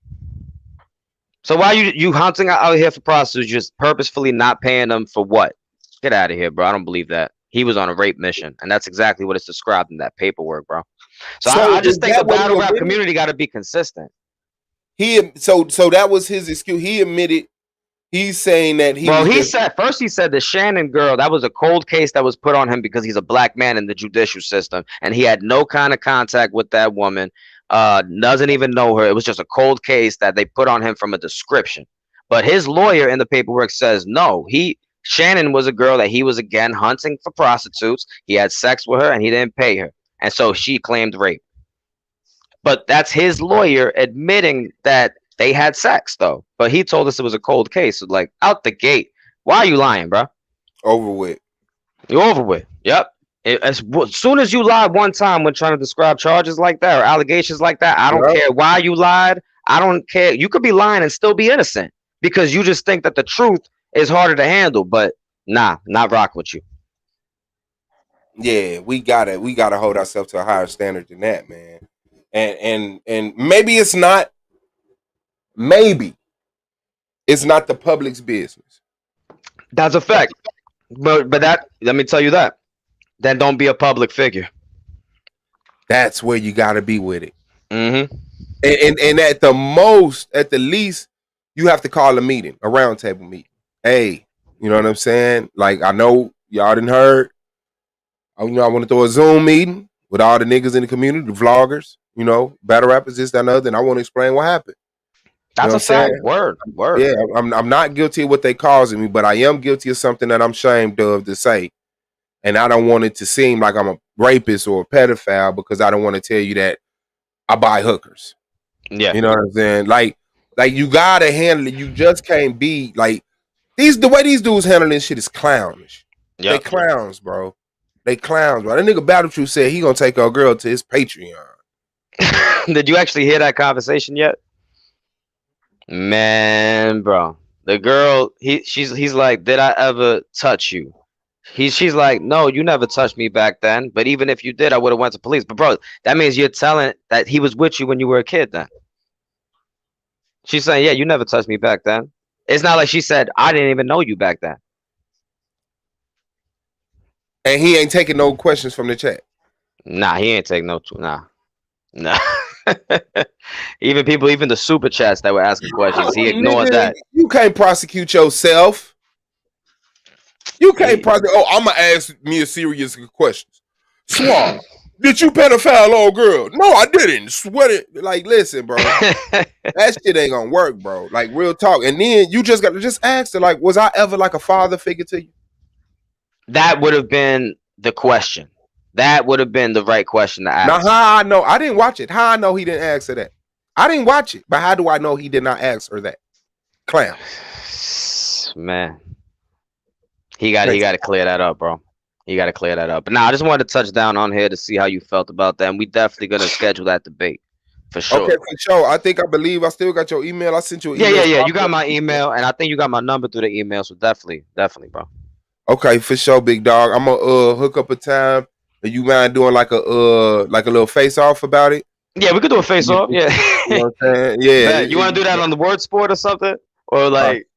So why you hunting out here for prostitutes, just purposefully not paying them for what? Get out of here, bro. I don't believe that. He was on a rape mission, and that's exactly what it's described in that paperwork, bro. So I just think the battle rap community got to be consistent. So that was his excuse. He admitted. He's saying that he said the Shannon girl, that was a cold case that was put on him because he's a black man in the judicial system, and he had no kind of contact with that woman. Doesn't even know her. It was just a cold case that they put on him from a description. But his lawyer in the paperwork says no. Shannon was a girl that he was again hunting for prostitutes. He had sex with her and he didn't pay her, and so she claimed rape. But that's his lawyer admitting that they had sex, though. But he told us it was a cold case. So, like, out the gate, why are you lying, bro? Over with. You're over with. Yep. As soon as you lie one time when trying to describe charges like that or allegations like that, I don't care why you lied. I don't care. You could be lying and still be innocent because you just think that the truth is harder to handle. But nah, not rock with you. Yeah, we gotta hold ourselves to a higher standard than that, man. And maybe it's not. Maybe it's not the public's business. That's a fact. But that, let me tell you that. Then don't be a public figure. That's where you got to be with it. Mm-hmm. And at the least, you have to call a meeting, a roundtable meeting. Hey, you know what I'm saying? Like, I know y'all didn't heard. I want to throw a Zoom meeting with all the niggas in the community, the vloggers, battle rappers, this, that, and other, and I want to explain what happened. That's a fact. Word. Yeah, I'm not guilty of what they causing me, but I am guilty of something that I'm ashamed of to say. And I don't want it to seem like I'm a rapist or a pedophile because I don't want to tell you that I buy hookers. Yeah. You know what I'm saying? Like you gotta handle it. You just can't be like the way these dudes handling this shit is clownish. Yep. They clowns, bro. That nigga Battle Truth said he gonna take our girl to his Patreon. Did you actually hear that conversation yet? Man, bro. The girl, he's like, did I ever touch you? She's like, no, you never touched me back then. But even if you did, I would have went to police. But bro, that means you're telling that he was with you when you were a kid then. She's saying, yeah, you never touched me back then. It's not like she said, I didn't even know you back then. And he ain't taking no questions from the chat. Nah, he ain't taking no. Nah. Even the super chats that were asking questions, he ignored that. You can't prosecute yourself. You can't prosecute. Oh, I'm gonna ask me a serious question. Swab, did you pedophile old girl? No, I didn't. Sweat it. Like, listen, bro, that shit ain't gonna work, bro. Like, real talk. And then you just gotta ask her, like, was I ever like a father figure to you? That would have been the question. That would have been the right question to ask. Now, how I know? I didn't watch it. How I know he didn't ask her that? I didn't watch it, but how do I know he did not ask her that? Clown. Man, he got to clear that up, bro. He got to clear that up. But now, I just wanted to touch down on here to see how you felt about that, and we definitely gonna schedule that debate for sure. Okay, for sure. I believe I still got your email. I sent you an email. Yeah. You got my email, and I think you got my number through the email. So definitely, bro. Okay, for sure, big dog. I'm gonna hook up a time. Do you mind doing like a little face off about it? Yeah, we could do a face off. Yeah. You know what I'm saying? Yeah. Bet. You want to do that on the word sport or something? Or like,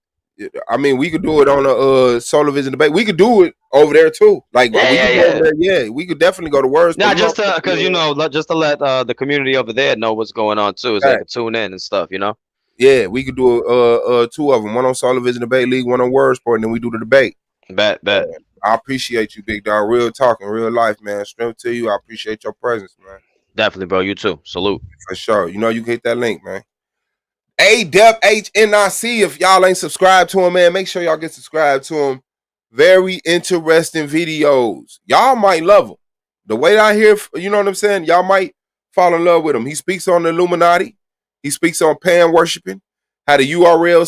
I mean, we could do it on a Solar Vision debate. We could do it over there too. Like yeah, we yeah, could go over yeah. there. Yeah, we could definitely go to words. Nah, But we just gonna because just to let the community over there know what's going on too, so they right. can tune in and stuff. You know. Yeah, we could do two of them. One on Solar Vision Debate League, one on Word Sport, and then we do the debate. Bet. I appreciate you, big dog. Real talk in real life, man. Strength to you. I appreciate your presence, man. Definitely, bro. You too. Salute. For sure. You know you can hit that link, man. AWHNIC. If y'all ain't subscribed to him, man, make sure y'all get subscribed to him. Very interesting videos. Y'all might love him. The way I hear, you know what I'm saying? Y'all might fall in love with him. He speaks on the Illuminati. He speaks on pan worshiping. How the URL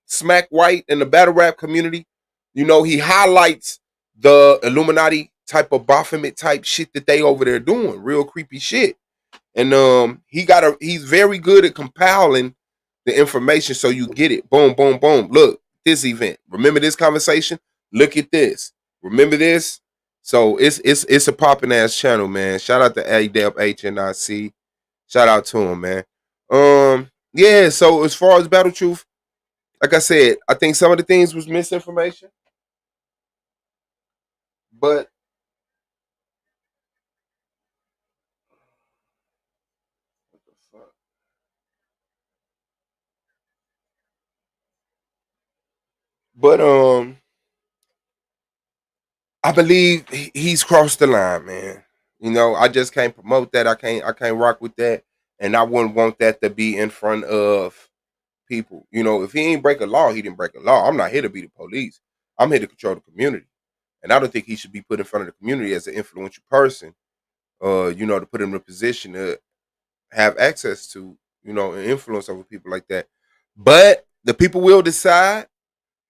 smack white in the battle rap community. You know, he highlights the Illuminati type of Baphomet type shit that they over there doing. Real creepy shit. And he's very good at compiling the information so you get it. Boom, boom, boom. Look, this event. Remember this conversation? Look at this. Remember this? So it's a popping ass channel, man. Shout out to AWHNIC. Shout out to him, man. Yeah, so as far as Battle Truth, like I said, I think some of the things was misinformation. But I believe he's crossed the line, man. You know, I just can't promote that. I can't rock with that. And I wouldn't want that to be in front of people. You know, if he ain't break a law, he didn't break a law. I'm not here to be the police. I'm here to control the community. And I don't think he should be put in front of the community as an influential person, you know, to put him in a position to have access to, you know, and influence over people like that. But the people will decide.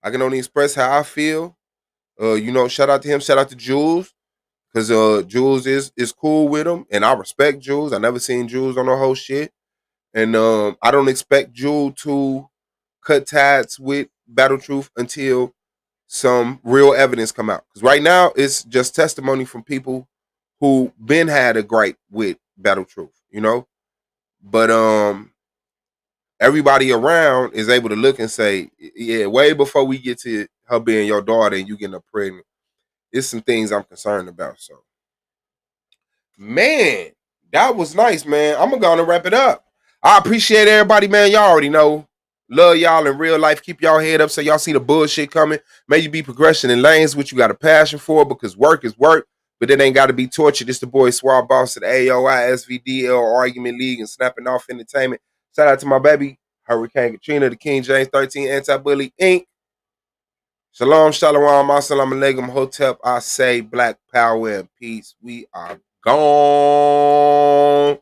I can only express how I feel. You know, shout out to him, shout out to Jules. Cause Jules is cool with him, and I respect Jules. I never seen Jules on the whole shit, and I don't expect Jules to cut ties with Battle Truth until some real evidence come out. Cause right now it's just testimony from people who been had a gripe with Battle Truth, you know. But everybody around is able to look and say, yeah, way before we get to her being your daughter and you getting her pregnant, it's some things I'm concerned about. So. Man, that was nice, man. I'm gonna go on and wrap it up. I appreciate everybody, man. Y'all already know. Love y'all in real life. Keep y'all head up so y'all see the bullshit coming. May you be progressing in lanes which you got a passion for, because work is work, but it ain't got to be tortured. It's the boy Swab Boss at AOI, SVDL, Argument League, and Snapping Off Entertainment. Shout out to my baby, Hurricane Katrina, the King James 13 Anti-Bully Inc. Shalom, shalom, assalamu alaikum, hotep, I say black power and peace. We are gone.